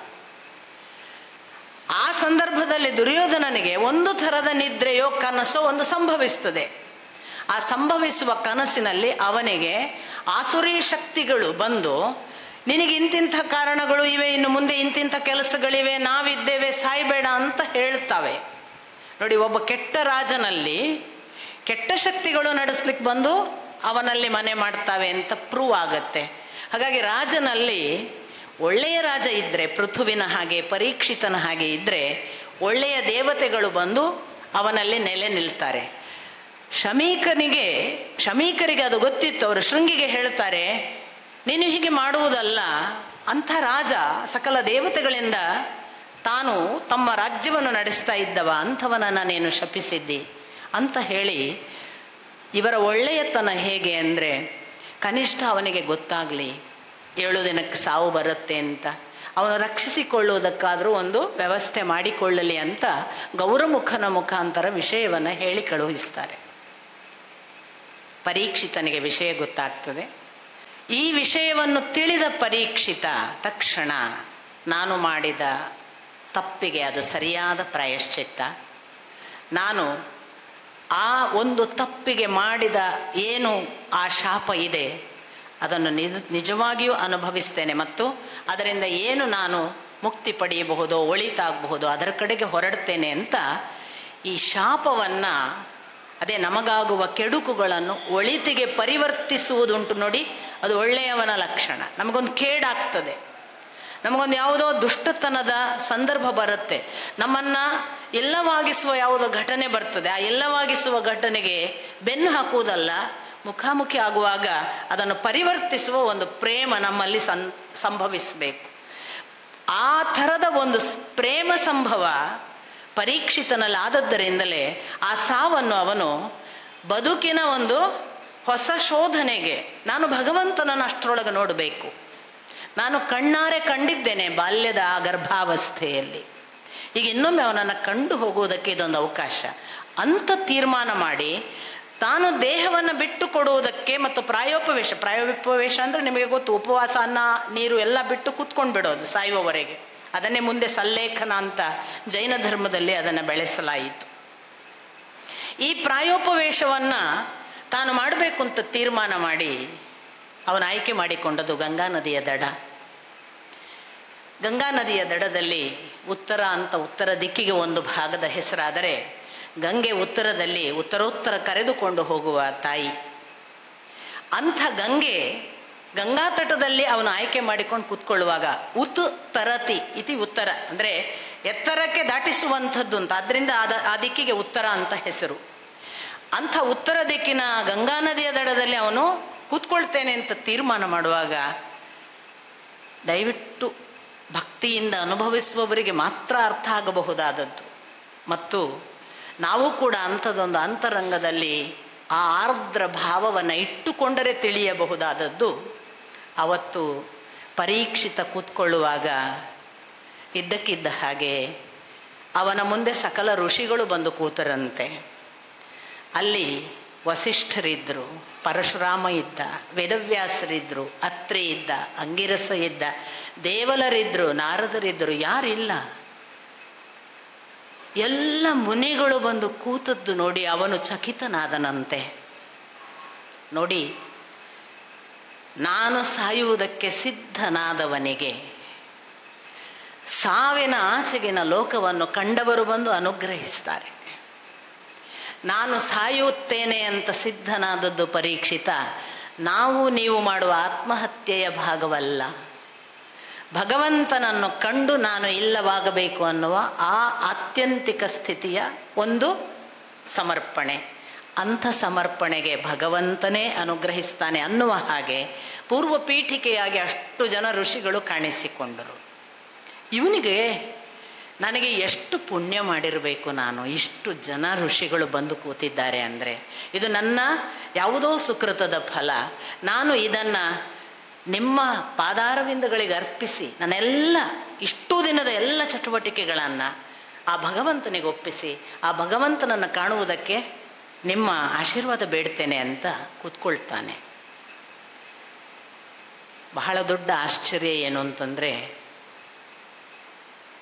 ಆ ಸಂದರ್ಭದಲ್ಲಿ ದುರ್ಯೋಧನನಿಗೆ ಒಂದು ಥರದ ನಿದ್ರೆಯೋ ಕನಸೋ ಒಂದು ಸಂಭವಿಸ್ತದೆ. ಆ ಸಂಭವಿಸುವ ಕನಸಿನಲ್ಲಿ ಅವನಿಗೆ ಆಸುರಿ ಶಕ್ತಿಗಳು ಬಂದು, ನಿನಗೆ ಇಂತಿಂಥ ಕಾರಣಗಳು ಇವೆ, ಇನ್ನು ಮುಂದೆ ಇಂತಿಂಥ ಕೆಲಸಗಳಿವೆ, ನಾವಿದ್ದೇವೆ, ಸಾಯ್ಬೇಡ ಅಂತ ಹೇಳ್ತವೆ. ನೋಡಿ, ಒಬ್ಬ ಕೆಟ್ಟ ರಾಜನಲ್ಲಿ ಕೆಟ್ಟ ಶಕ್ತಿಗಳು ನಡೆಸ್ಲಿಕ್ಕೆ ಬಂದು ಅವನಲ್ಲಿ ಮನೆ ಮಾಡ್ತಾವೆ ಅಂತ ಪ್ರೂವ್ ಆಗತ್ತೆ. ಹಾಗಾಗಿ ರಾಜನಲ್ಲಿ ಒಳ್ಳೆಯ ರಾಜ ಇದ್ದರೆ, ಪೃಥುವಿನ ಹಾಗೆ ಪರೀಕ್ಷಿತನ ಹಾಗೆ ಇದ್ದರೆ, ಒಳ್ಳೆಯ ದೇವತೆಗಳು ಬಂದು ಅವನಲ್ಲಿ ನೆಲೆ ನಿಲ್ತಾರೆ. ಶಮೀಕರಿಗೆ ಅದು ಗೊತ್ತಿತ್ತು. ಅವರು ಶೃಂಗಿಗೆ ಹೇಳ್ತಾರೆ, ನೀನು ಹೀಗೆ ಮಾಡುವುದಲ್ಲ, ಅಂಥ ರಾಜ ಸಕಲ ದೇವತೆಗಳಿಂದ ತಾನು ತಮ್ಮ ರಾಜ್ಯವನ್ನು ನಡೆಸ್ತಾ ಇದ್ದವ, ಅಂಥವನನ್ನು ನೀನು ಶಪಿಸಿದ್ದಿ ಅಂತ ಹೇಳಿ, ಇವರ ಒಳ್ಳೆಯತನ ಹೇಗೆ ಅಂದರೆ, ಕನಿಷ್ಠ ಅವನಿಗೆ ಗೊತ್ತಾಗಲಿ 7 ದಿನಕ್ಕೆ ಸಾವು ಬರುತ್ತೆ ಅಂತ, ಅವನು ರಕ್ಷಿಸಿಕೊಳ್ಳುವುದಕ್ಕಾದರೂ ಒಂದು ವ್ಯವಸ್ಥೆ ಮಾಡಿಕೊಳ್ಳಲಿ ಅಂತ ಗೌರಮುಖನ ಮುಖಾಂತರ ವಿಷಯವನ್ನು ಹೇಳಿ ಕಳುಹಿಸ್ತಾರೆ. ಪರೀಕ್ಷಿತನಿಗೆ ವಿಷಯ ಗೊತ್ತಾಗ್ತದೆ. ಈ ವಿಷಯವನ್ನು ತಿಳಿದ ಪರೀಕ್ಷಿತ ತಕ್ಷಣ, ನಾನು ಮಾಡಿದ ತಪ್ಪಿಗೆ ಅದು ಸರಿಯಾದ ಪ್ರಾಯಶ್ಚಿತ್ತ, ನಾನು ಆ ಒಂದು ತಪ್ಪಿಗೆ ಮಾಡಿದ ಏನು ಆ ಶಾಪ ಇದೆ ಅದನ್ನು ನಿಜವಾಗಿಯೂ ಅನುಭವಿಸ್ತೇನೆ, ಮತ್ತು ಅದರಿಂದ ಏನು ನಾನು ಮುಕ್ತಿ ಪಡೆಯಬಹುದೋ, ಒಳಿತಾಗಬಹುದೋ ಅದರ ಕಡೆಗೆ ಹೊರಡ್ತೇನೆ ಅಂತ ಈ ಶಾಪವನ್ನು, ಅದೇ ನಮಗಾಗುವ ಕೆಡುಕುಗಳನ್ನು ಒಳಿತಿಗೆ ಪರಿವರ್ತಿಸುವುದುಂಟು ನೋಡಿ, ಅದು ಒಳ್ಳೆಯವನ ಲಕ್ಷಣ. ನಮಗೊಂದು ಕೇಡಾಗ್ತದೆ, ನಮಗೊಂದು ಯಾವುದೋ ದುಷ್ಟತನದ ಸಂದರ್ಭ ಬರುತ್ತೆ, ನಮ್ಮನ್ನು ಎಲ್ಲವಾಗಿಸುವ ಯಾವುದೋ ಘಟನೆ ಬರ್ತದೆ. ಆ ಎಲ್ಲವಾಗಿಸುವ ಘಟನೆಗೆ ಬೆನ್ನು ಹಾಕುವುದಲ್ಲ, ಮುಖಾಮುಖಿ ಆಗುವಾಗ ಅದನ್ನು ಪರಿವರ್ತಿಸುವ ಒಂದು ಪ್ರೇಮ ನಮ್ಮಲ್ಲಿ ಸಂಭವಿಸಬೇಕು. ಆ ಥರದ ಒಂದು ಪ್ರೇಮ ಸಂಭವ ಪರೀಕ್ಷಿತನಲ್ಲಿ ಆದದ್ದರಿಂದಲೇ ಆ ಸಾವನ್ನು ಅವನು ಬದುಕಿನ ಒಂದು ಹೊಸ ಶೋಧನೆಗೆ, ನಾನು ಭಗವಂತನನ್ನು ಅಷ್ಟರೊಳಗೆ ನೋಡಬೇಕು, ನಾನು ಕಣ್ಣಾರೆ ಕಂಡಿದ್ದೇನೆ ಬಾಲ್ಯದ ಆ ಗರ್ಭಾವಸ್ಥೆಯಲ್ಲಿ, ಈಗ ಇನ್ನೊಮ್ಮೆ ಅವನನ್ನು ಕಂಡು ಹೋಗುವುದಕ್ಕೆ ಇದೊಂದು ಅವಕಾಶ ಅಂತ ತೀರ್ಮಾನ ಮಾಡಿ, ತಾನು ದೇಹವನ್ನು ಬಿಟ್ಟು ಕೊಡುವುದಕ್ಕೆ ಮತ್ತು ಪ್ರಾಯೋಪವೇಶ ಅಂದರೆ ನಿಮಗೆ ಗೊತ್ತು, ಉಪವಾಸ, ಅನ್ನ ನೀರು ಎಲ್ಲ ಬಿಟ್ಟು ಕೂತ್ಕೊಂಡು ಬಿಡೋದು ಸಾಯುವವರೆಗೆ. ಅದನ್ನೇ ಮುಂದೆ ಸಲ್ಲೇಖನ ಅಂತ ಜೈನ ಧರ್ಮದಲ್ಲಿ ಅದನ್ನು ಬೆಳೆಸಲಾಯಿತು. ಈ ಪ್ರಾಯೋಪವೇಶವನ್ನು ತಾನು ಮಾಡಬೇಕು ಅಂತ ತೀರ್ಮಾನ ಮಾಡಿ ಅವನು ಆಯ್ಕೆ ಮಾಡಿಕೊಂಡದ್ದು ಗಂಗಾ ನದಿಯ ದಡ. ಗಂಗಾ ನದಿಯ ದಡದಲ್ಲಿ ಉತ್ತರ ಅಂತ ಉತ್ತರ ದಿಕ್ಕಿಗೆ ಒಂದು ಭಾಗದ ಹೆಸರಾದರೆ, ಗಂಗೆ ಉತ್ತರದಲ್ಲಿ ಉತ್ತರೋತ್ತರ ಕರೆದುಕೊಂಡು ಹೋಗುವ ತಾಯಿ. ಅಂಥ ಗಂಗಾ ತಟದಲ್ಲಿ ಅವನು ಆಯ್ಕೆ ಮಾಡಿಕೊಂಡು ಕೂತ್ಕೊಳ್ಳುವಾಗ ತರತಿ ಇತಿ ಉತ್ತರ ಅಂದರೆ ಎತ್ತರಕ್ಕೆ ದಾಟಿಸುವಂಥದ್ದು ಅಂತ, ಅದರಿಂದ ಆ ದಿಕ್ಕಿಗೆ ಉತ್ತರ ಅಂತ ಹೆಸರು. ಅಂಥ ಉತ್ತರ ದಿಕ್ಕಿನ ಗಂಗಾ ನದಿಯ ದಡದಲ್ಲಿ ಅವನು ಕೂತ್ಕೊಳ್ತೇನೆ ಅಂತ ತೀರ್ಮಾನ ಮಾಡುವಾಗ, ದಯವಿಟ್ಟು ಭಕ್ತ ಭಕ್ತಿಯಿಂದ ಅನುಭವಿಸುವವರಿಗೆ ಮಾತ್ರ ಅರ್ಥ ಆಗಬಹುದಾದದ್ದು. ಮತ್ತು ನಾವು ಕೂಡ ಅಂಥದ್ದೊಂದು ಅಂತರಂಗದಲ್ಲಿ ಆ ಆರ್ದ್ರ ಭಾವವನ್ನು ಇಟ್ಟುಕೊಂಡರೆ ತಿಳಿಯಬಹುದಾದದ್ದು. ಅವತ್ತು ಪರೀಕ್ಷಿತ ಕೂತ್ಕೊಳ್ಳುವಾಗ ಇದ್ದಕ್ಕಿದ್ದ ಹಾಗೆ ಅವನ ಮುಂದೆ ಸಕಲ ಋಷಿಗಳು ಬಂದು ಕೂತರಂತೆ. ಅಲ್ಲಿ ವಸಿಷ್ಠರಿದ್ದರು, ಪರಶುರಾಮ ಇದ್ದ, ವೇದವ್ಯಾಸರಿದ್ದರು, ಅತ್ರಿ ಇದ್ದ, ಅಂಗಿರಸ ಇದ್ದ, ದೇವಲರಿದ್ದರು, ನಾರದರಿದ್ದರು, ಯಾರಿಲ್ಲ. ಎಲ್ಲ ಮುನಿಗಳು ಬಂದು ಕೂತದ್ದು ನೋಡಿ ಅವನು ಚಕಿತನಾದನಂತೆ. ನೋಡಿ, ನಾನು ಸಾಯುವುದಕ್ಕೆ ಸಿದ್ಧನಾದವನಿಗೆ ಸಾವಿನ ಆಚೆಗಿನ ಲೋಕವನ್ನು ಕಂಡವರು ಬಂದು ಅನುಗ್ರಹಿಸ್ತಾರೆ. ನಾನು ಸಾಯುತ್ತೇನೆ ಅಂತ ಸಿದ್ಧನಾದದ್ದು ಪರೀಕ್ಷಿತ ನಾವು ನೀವು ಮಾಡುವ ಆತ್ಮಹತ್ಯೆಯ ಭಾಗವಲ್ಲ. ಭಗವಂತನನ್ನು ಕಂಡು ನಾನು ಇಲ್ಲವಾಗಬೇಕು ಅನ್ನುವ ಆ ಆತ್ಯಂತಿಕ ಸ್ಥಿತಿಯ ಒಂದು ಸಮರ್ಪಣೆ. ಅಂಥ ಸಮರ್ಪಣೆಗೆ ಭಗವಂತನೇ ಅನುಗ್ರಹಿಸ್ತಾನೆ ಅನ್ನುವ ಹಾಗೆ ಪೂರ್ವ ಪೀಠಿಕೆಯಾಗಿ ಅಷ್ಟು ಜನ ಋಷಿಗಳು ಕಾಣಿಸಿಕೊಂಡರು. ಇವನಿಗೆ ನನಗೆ ಎಷ್ಟು ಪುಣ್ಯ ಮಾಡಿರಬೇಕು, ನಾನು ಇಷ್ಟು ಜನ ಋಷಿಗಳು ಬಂದು ಕೂತಿದ್ದಾರೆ ಅಂದರೆ ಇದು ನನ್ನ ಯಾವುದೋ ಸುಕೃತದ ಫಲ. ನಾನು ಇದನ್ನು ನಿಮ್ಮ ಪಾದಾರವಿಂದಗಳಿಗೆ ಅರ್ಪಿಸಿ ನನ್ನೆಲ್ಲ ಇಷ್ಟೂ ದಿನದ ಎಲ್ಲ ಚಟುವಟಿಕೆಗಳನ್ನು ಆ ಭಗವಂತನಿಗೆ ಒಪ್ಪಿಸಿ ಆ ಭಗವಂತನನ್ನು ಕಾಣುವುದಕ್ಕೆ ನಿಮ್ಮ ಆಶೀರ್ವಾದ ಬೇಡ್ತೇನೆ ಅಂತ ಕೂತ್ಕೊಳ್ತಾನೆ. ಬಹಳ ದೊಡ್ಡ ಆಶ್ಚರ್ಯ ಏನು ಅಂತಂದರೆ,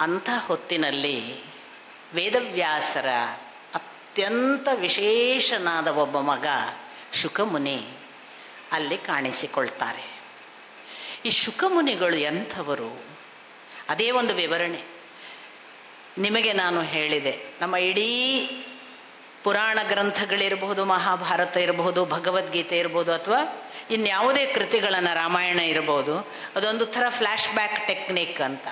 ಅಂಥ ಹೊತ್ತಿನಲ್ಲಿ ವೇದವ್ಯಾಸರ ಅತ್ಯಂತ ವಿಶೇಷನಾದ ಒಬ್ಬ ಮಗ ಶುಕಮುನಿ ಅಲ್ಲಿ ಕಾಣಿಸಿಕೊಳ್ತಾರೆ. ಈ ಶುಕಮುನಿಗಳು ಎಂಥವರು? ಅದೇ ಒಂದು ವಿವರಣೆ ನಿಮಗೆ ನಾನು ಹೇಳಿದೆ. ನಮ್ಮ ಇಡೀ ಪುರಾಣ ಗ್ರಂಥಗಳಿರಬಹುದು, ಮಹಾಭಾರತ ಇರಬಹುದು, ಭಗವದ್ಗೀತೆ ಇರ್ಬೋದು, ಅಥವಾ ಇನ್ಯಾವುದೇ ಕೃತಿಗಳನ್ನು, ರಾಮಾಯಣ ಇರಬಹುದು, ಅದೊಂದು ಥರ ಫ್ಲ್ಯಾಶ್ ಬ್ಯಾಕ್ ಟೆಕ್ನಿಕ್ ಅಂತ.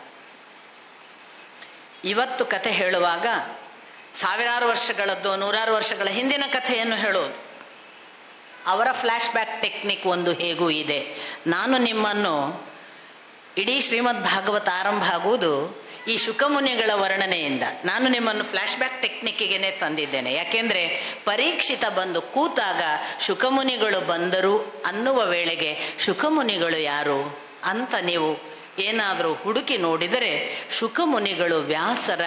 ಇವತ್ತು ಕಥೆ ಹೇಳುವಾಗ ಸಾವಿರಾರು ವರ್ಷಗಳದ್ದು, ನೂರಾರು ವರ್ಷಗಳ ಹಿಂದಿನ ಕಥೆಯನ್ನು ಹೇಳೋದು. ಅವರ ಫ್ಲ್ಯಾಶ್ ಬ್ಯಾಕ್ ಟೆಕ್ನಿಕ್ ಒಂದು ಹೇಗೂ ಇದೆ. ನಾನು ನಿಮ್ಮನ್ನು ಇಡೀ ಶ್ರೀಮದ್ ಭಾಗವತ ಆರಂಭ ಆಗುವುದು ಈ ಶುಕಮುನಿಗಳ ವರ್ಣನೆಯಿಂದ. ನಾನು ನಿಮ್ಮನ್ನು ಫ್ಲ್ಯಾಶ್ ಬ್ಯಾಕ್ ಟೆಕ್ನಿಕ್ಕಿಗೆ ತಂದಿದ್ದೇನೆ. ಯಾಕೆಂದರೆ ಪರೀಕ್ಷಿತ ಬಂದು ಕೂತಾಗ ಶುಕಮುನಿಗಳು ಬಂದರು ಅನ್ನುವ ವೇಳೆಗೆ ಶುಕಮುನಿಗಳು ಯಾರು ಅಂತ ನೀವು ಏನಾದರೂ ಹುಡುಕಿ ನೋಡಿದರೆ ಶುಕಮುನಿಗಳು ವ್ಯಾಸರ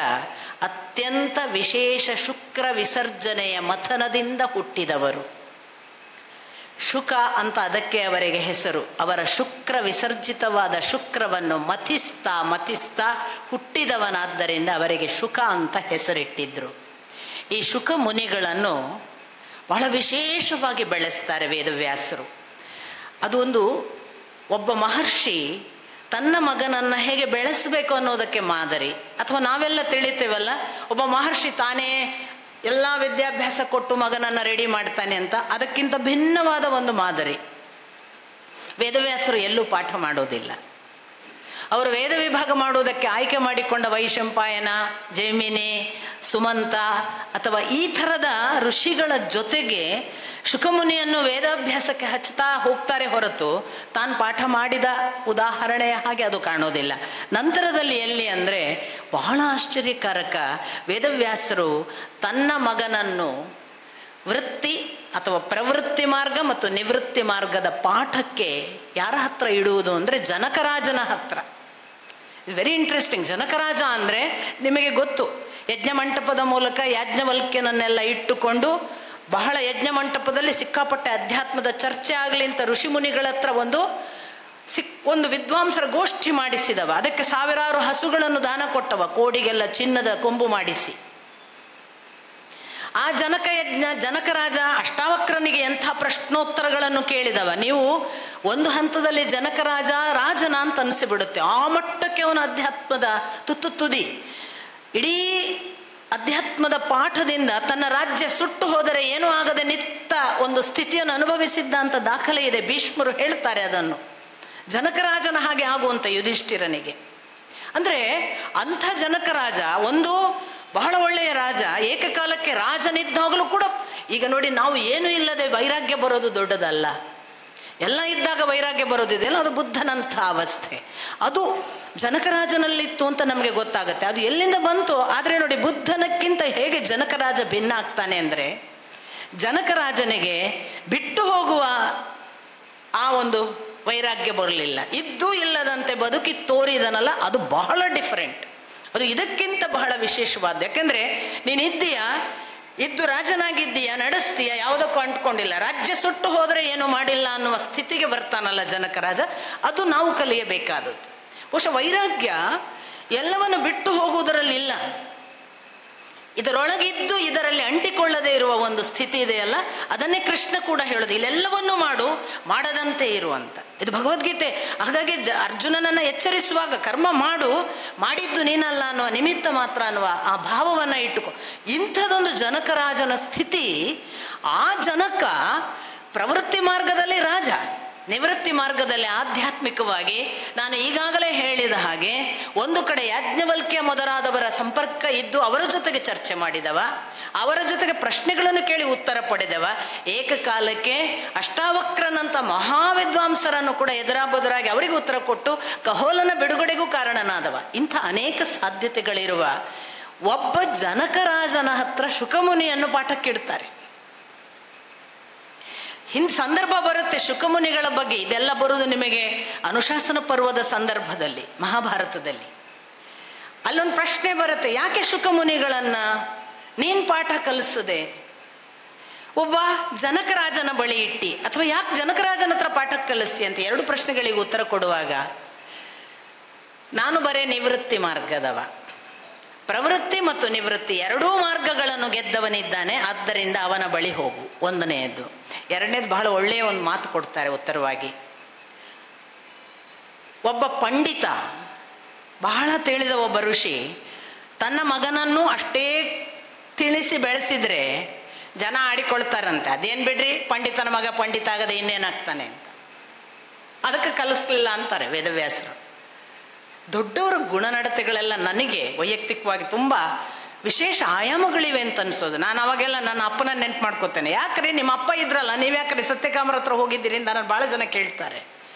ಅತ್ಯಂತ ವಿಶೇಷ ಶುಕ್ರ ವಿಸರ್ಜನೆಯ ಮಥನದಿಂದ ಹುಟ್ಟಿದವರು. ಶುಕ ಅಂತ ಅದಕ್ಕೆ ಅವರಿಗೆ ಹೆಸರು. ಅವರ ಶುಕ್ರ ವಿಸರ್ಜಿತವಾದ ಶುಕ್ರವನ್ನು ಮಥಿಸ್ತಾ ಮಥಿಸ್ತಾ ಹುಟ್ಟಿದವನಾದ್ದರಿಂದ ಅವರಿಗೆ ಶುಕ ಅಂತ ಹೆಸರಿಟ್ಟಿದ್ರು. ಈ ಶುಕ ಮುನಿಗಳನ್ನು ಬಹಳ ವಿಶೇಷವಾಗಿ ಬೆಳೆಸ್ತಾರೆ ವೇದವ್ಯಾಸರು. ಅದು ಒಂದು ಒಬ್ಬ ಮಹರ್ಷಿ ತನ್ನ ಮಗನನ್ನು ಹೇಗೆ ಬೆಳೆಸಬೇಕು ಅನ್ನೋದಕ್ಕೆ ಮಾದರಿ. ಅಥವಾ ನಾವೆಲ್ಲ ತಿಳಿತೇವಲ್ಲ, ಒಬ್ಬ ಮಹರ್ಷಿ ತಾನೇ ಎಲ್ಲ ವಿದ್ಯಾಭ್ಯಾಸ ಕೊಟ್ಟು ಮಗನನ್ನು ರೆಡಿ ಮಾಡ್ತಾನೆ ಅಂತ, ಅದಕ್ಕಿಂತ ಭಿನ್ನವಾದ ಒಂದು ಮಾದರಿ. ವೇದವ್ಯಾಸರು ಎಲ್ಲೂ ಪಾಠ ಮಾಡೋದಿಲ್ಲ. ಅವರು ವೇದ ವಿಭಾಗ ಮಾಡುವುದಕ್ಕೆ ಆಯ್ಕೆ ಮಾಡಿಕೊಂಡ ವೈಶಂಪಾಯನ, ಜೈಮಿನಿ, ಸುಮಂತ ಅಥವಾ ಈ ಥರದ ಋಷಿಗಳ ಜೊತೆಗೆ ಶುಕಮುನಿಯನ್ನು ವೇದಾಭ್ಯಾಸಕ್ಕೆ ಹಚ್ಚುತ್ತಾ ಹೋಗ್ತಾರೆ ಹೊರತು ತಾನು ಪಾಠ ಮಾಡಿದ ಉದಾಹರಣೆಯ ಹಾಗೆ ಅದು ಕಾಣೋದಿಲ್ಲ. ನಂತರದಲ್ಲಿ ಎಲ್ಲಿ ಅಂದರೆ ಬಹಳ ಆಶ್ಚರ್ಯಕಾರಕ, ವೇದವ್ಯಾಸರು ತನ್ನ ಮಗನನ್ನು ವೃತ್ತಿ ಅಥವಾ ಪ್ರವೃತ್ತಿ ಮಾರ್ಗ ಮತ್ತು ನಿವೃತ್ತಿ ಮಾರ್ಗದ ಪಾಠಕ್ಕೆ ಯಾರ ಹತ್ರ ಇಡುವುದು ಅಂದರೆ ಜನಕರಾಜನ ಹತ್ರ. Very interesting. ಜನಕರಾಜ ಅಂದರೆ ನಿಮಗೆ ಗೊತ್ತು, ಯಜ್ಞ ಮಂಟಪದ ಮೂಲಕ ಯಾಜ್ಞವಲ್ಕ್ಯನನ್ನೆಲ್ಲ ಇಟ್ಟುಕೊಂಡು ಬಹಳ ಯಜ್ಞ ಮಂಟಪದಲ್ಲಿ ಸಿಕ್ಕಾಪಟ್ಟೆ ಅಧ್ಯಾತ್ಮದ ಚರ್ಚೆ ಆಗಲಿ ಅಂತ ಋಷಿಮುನಿಗಳ ಹತ್ರ ಒಂದು ವಿದ್ವಾಂಸರ ಗೋಷ್ಠಿ ಮಾಡಿಸಿದವ. ಅದಕ್ಕೆ ಸಾವಿರಾರು ಹಸುಗಳನ್ನು ದಾನ ಕೊಟ್ಟವ, ಕೋಡಿಗೆಲ್ಲ ಚಿನ್ನದ ಕೊಂಬು ಮಾಡಿಸಿ. ಆ ಜನಕರಾಜ ಅಷ್ಟಾವಕ್ರನಿಗೆ ಎಂಥ ಪ್ರಶ್ನೋತ್ತರಗಳನ್ನು ಕೇಳಿದವ. ನೀವು ಒಂದು ಹಂತದಲ್ಲಿ ಜನಕರಾಜ ರಾಜನ ಅಂತ ಅನಿಸಿಬಿಡುತ್ತೆ. ಆ ಮಟ್ಟಕ್ಕೆ ಅವನ ಅಧ್ಯಾತ್ಮದ ತುದಿ. ಇಡೀ ಅಧ್ಯಾತ್ಮದ ಪಾಠದಿಂದ ತನ್ನ ರಾಜ್ಯ ಸುಟ್ಟು ಹೋದರೆ ಏನೂ ಆಗದೆ ನಿತ್ತ ಒಂದು ಸ್ಥಿತಿಯನ್ನು ಅನುಭವಿಸಿದ್ದ ಅಂತ ದಾಖಲೆ ಇದೆ. ಭೀಷ್ಮರು ಹೇಳ್ತಾರೆ ಅದನ್ನು. ಜನಕರಾಜನ ಹಾಗೆ ಆಗುವಂಥ ಯುಧಿಷ್ಠಿರನಿಗೆ. ಅಂದರೆ ಅಂಥ ಜನಕರಾಜ ಒಂದು ಬಹಳ ಒಳ್ಳೆಯ ರಾಜ. ಏಕಕಾಲಕ್ಕೆ ರಾಜನಿದ್ದಾಗಲೂ ಕೂಡ, ಈಗ ನೋಡಿ, ನಾವು ಏನೂ ಇಲ್ಲದೆ ವೈರಾಗ್ಯ ಬರೋದು ದೊಡ್ಡದಲ್ಲ. ಎಲ್ಲ ಇದ್ದಾಗ ವೈರಾಗ್ಯ ಬರೋದಿದೆಯಲ್ಲ, ಅದು ಬುದ್ಧನಂಥ ಅವಸ್ಥೆ. ಅದು ಜನಕರಾಜನಲ್ಲಿತ್ತು ಅಂತ ನಮಗೆ ಗೊತ್ತಾಗುತ್ತೆ. ಅದು ಎಲ್ಲಿಂದ ಬಂತು? ಆದರೆ ನೋಡಿ, ಬುದ್ಧನಕ್ಕಿಂತ ಹೇಗೆ ಜನಕರಾಜ ಭಿನ್ನ ಆಗ್ತಾನೆ ಅಂದರೆ, ಜನಕರಾಜನಿಗೆ ಬಿಟ್ಟು ಹೋಗುವ ಆ ಒಂದು ವೈರಾಗ್ಯ ಬರಲಿಲ್ಲ, ಇದ್ದೂ ಇಲ್ಲದಂತೆ ಬದುಕಿ ತೋರಿದನಲ್ಲ, ಅದು ಬಹಳ ಡಿಫರೆಂಟ್. ಅದು ಇದಕ್ಕಿಂತ ಬಹಳ ವಿಶೇಷವಾದ. ಯಾಕೆಂದರೆ ನೀನು ಇದ್ದು ರಾಜನಾಗಿದ್ದೀಯ, ನಡೆಸ್ತೀಯ, ಯಾವುದಕ್ಕೂ ಅಂಟ್ಕೊಂಡಿಲ್ಲ. ರಾಜ್ಯ ಸುಟ್ಟು ಹೋದರೆ ಏನು ಮಾಡಿಲ್ಲ ಅನ್ನುವ ಸ್ಥಿತಿಗೆ ಬರ್ತಾನಲ್ಲ ಜನಕರಾಜ, ಅದು ನಾವು ಕಲಿಯಬೇಕಾದದ್ದು. ಬಹುಶಃ ವೈರಾಗ್ಯ ಎಲ್ಲವನ್ನು ಬಿಟ್ಟು ಹೋಗುವುದರಲ್ಲಿಲ್ಲ, ಇದರೊಳಗಿದ್ದು ಇದರಲ್ಲಿ ಅಂಟಿಕೊಳ್ಳದೆ ಇರುವ ಒಂದು ಸ್ಥಿತಿ ಇದೆಯಲ್ಲ, ಅದನ್ನೇ ಕೃಷ್ಣ ಕೂಡ ಹೇಳೋದು, ಇಲ್ಲೆಲ್ಲವನ್ನೂ ಮಾಡದಂತೆ ಇರುವಂತ. ಇದು ಭಗವದ್ಗೀತೆ. ಹಾಗಾಗಿ ಅರ್ಜುನನನ್ನು ಎಚ್ಚರಿಸುವಾಗ ಕರ್ಮ ಮಾಡಿದ್ದು ನೀನಲ್ಲ ಅನ್ನುವ ನಿಮಿತ್ತ ಮಾತ್ರ ಅನ್ನುವ ಆ ಭಾವವನ್ನು ಇಟ್ಟುಕೊ. ಇಂಥದೊಂದು ಜನಕರಾಜನ ಸ್ಥಿತಿ. ಆ ಜನಕ ಪ್ರವೃತ್ತಿ ಮಾರ್ಗದಲ್ಲಿ ರಾಜ, ನಿವೃತ್ತಿ ಮಾರ್ಗದಲ್ಲಿ ಆಧ್ಯಾತ್ಮಿಕವಾಗಿ ನಾನು ಈಗಾಗಲೇ ಹೇಳಿದ ಹಾಗೆ ಒಂದು ಕಡೆ ಯಾಜ್ಞವಲ್ಕ್ಯ ಮೊದಲಾದವರ ಸಂಪರ್ಕ ಇದ್ದು ಅವರ ಜೊತೆಗೆ ಚರ್ಚೆ ಮಾಡಿದವ, ಅವರ ಜೊತೆಗೆ ಪ್ರಶ್ನೆಗಳನ್ನು ಕೇಳಿ ಉತ್ತರ ಪಡೆದವ. ಏಕಕಾಲಕ್ಕೆ ಅಷ್ಟಾವಕ್ರನಂಥ ಮಹಾವಿದ್ವಾಂಸರನ್ನು ಕೂಡ ಎದುರಾಬದುರಾಗಿ ಅವರಿಗೆ ಉತ್ತರ ಕೊಟ್ಟು ಕಹೋಲನ ಬಿಡುಗಡೆಗೂ ಕಾರಣನಾದವ. ಇಂಥ ಅನೇಕ ಸಾಧ್ಯತೆಗಳಿರುವ ಒಬ್ಬ ಜನಕರಾಜನ ಹತ್ರ ಶುಕಮುನಿಯನ್ನು ಪಾಠಕ್ಕಿಡ್ತಾರೆ. ಸಂದರ್ಭ ಬರುತ್ತೆ ಶುಕಮುನಿಗಳ ಬಗ್ಗೆ. ಇದೆಲ್ಲ ಬರುವುದು ನಿಮಗೆ ಅನುಶಾಸನ ಪರ್ವದ ಸಂದರ್ಭದಲ್ಲಿ, ಮಹಾಭಾರತದಲ್ಲಿ. ಅಲ್ಲೊಂದು ಪ್ರಶ್ನೆ ಬರುತ್ತೆ, ಯಾಕೆ ಶುಕಮುನಿಗಳನ್ನ ನೀನ್ ಪಾಠ ಕಲಿಸದೆ ಒಬ್ಬ ಜನಕರಾಜನ ಬಳಿ ಇಟ್ಟಿ, ಅಥವಾ ಯಾಕೆ ಜನಕರಾಜನ ಹತ್ರ ಪಾಠ ಕಲಿಸಿ ಅಂತ 2 ಪ್ರಶ್ನೆಗಳಿಗೆ ಉತ್ತರ ಕೊಡುವಾಗ, ನಾನು ಬರೇ ನಿವೃತ್ತಿ ಮಾರ್ಗದವ, ಪ್ರವೃತ್ತಿ ಮತ್ತು ನಿವೃತ್ತಿ ಎರಡೂ ಮಾರ್ಗಗಳನ್ನು ಗೆದ್ದವನಿದ್ದಾನೆ, ಆದ್ದರಿಂದ ಅವನ ಬಳಿ ಹೋಗು, ಒಂದನೆಯದ್ದು. ಎರಡನೇದು ಬಹಳ ಒಳ್ಳೆಯ ಒಂದು ಮಾತು ಕೊಡ್ತಾರೆ ಉತ್ತರವಾಗಿ. ಒಬ್ಬ ಪಂಡಿತ, ಬಹಳ ತಿಳಿದ ಒಬ್ಬ ಋಷಿ ತನ್ನ ಮಗನನ್ನು ಅಷ್ಟೇ ತಿಳಿಸಿ ಬೆಳೆಸಿದ್ರೆ ಜನ ಆಡಿಕೊಳ್ತಾರಂತೆ, ಅದೇನು ಬಿಡ್ರಿ ಪಂಡಿತನ ಮಗ ಪಂಡಿತ ಆಗದೆ ಇನ್ನೇನಾಗ್ತಾನೆ ಅಂತ. ಅದಕ್ಕೆ ಕಲಿಸ್ಲಿಲ್ಲ ಅಂತಾರೆ ವೇದವ್ಯಾಸರು. ದೊಡ್ಡವರ ಗುಣನಡತೆಗಳೆಲ್ಲ ನನಗೆ ವೈಯಕ್ತಿಕವಾಗಿ ತುಂಬ ವಿಶೇಷ ಆಯಾಮಗಳಿವೆ ಅಂತ ಅನ್ಸೋದು. ನಾನು ಅವಾಗೆಲ್ಲ ನನ್ನ ಅಪ್ಪನ ನೆನ್ಪು ಮಾಡ್ಕೋತೇನೆ. ಯಾಕ್ರಿ ನಿಮ್ಮ ಅಪ್ಪ ಇದ್ರಲ್ಲ, ನೀವು ಯಾಕ್ರಿ ಸತ್ಯಕಾಮರ ಹತ್ರ ಹೋಗಿದ್ದೀರಿ ಅಂತ ನಾನು ಭಾಳ ಜನ ಕೇಳ್ತಾರೆ.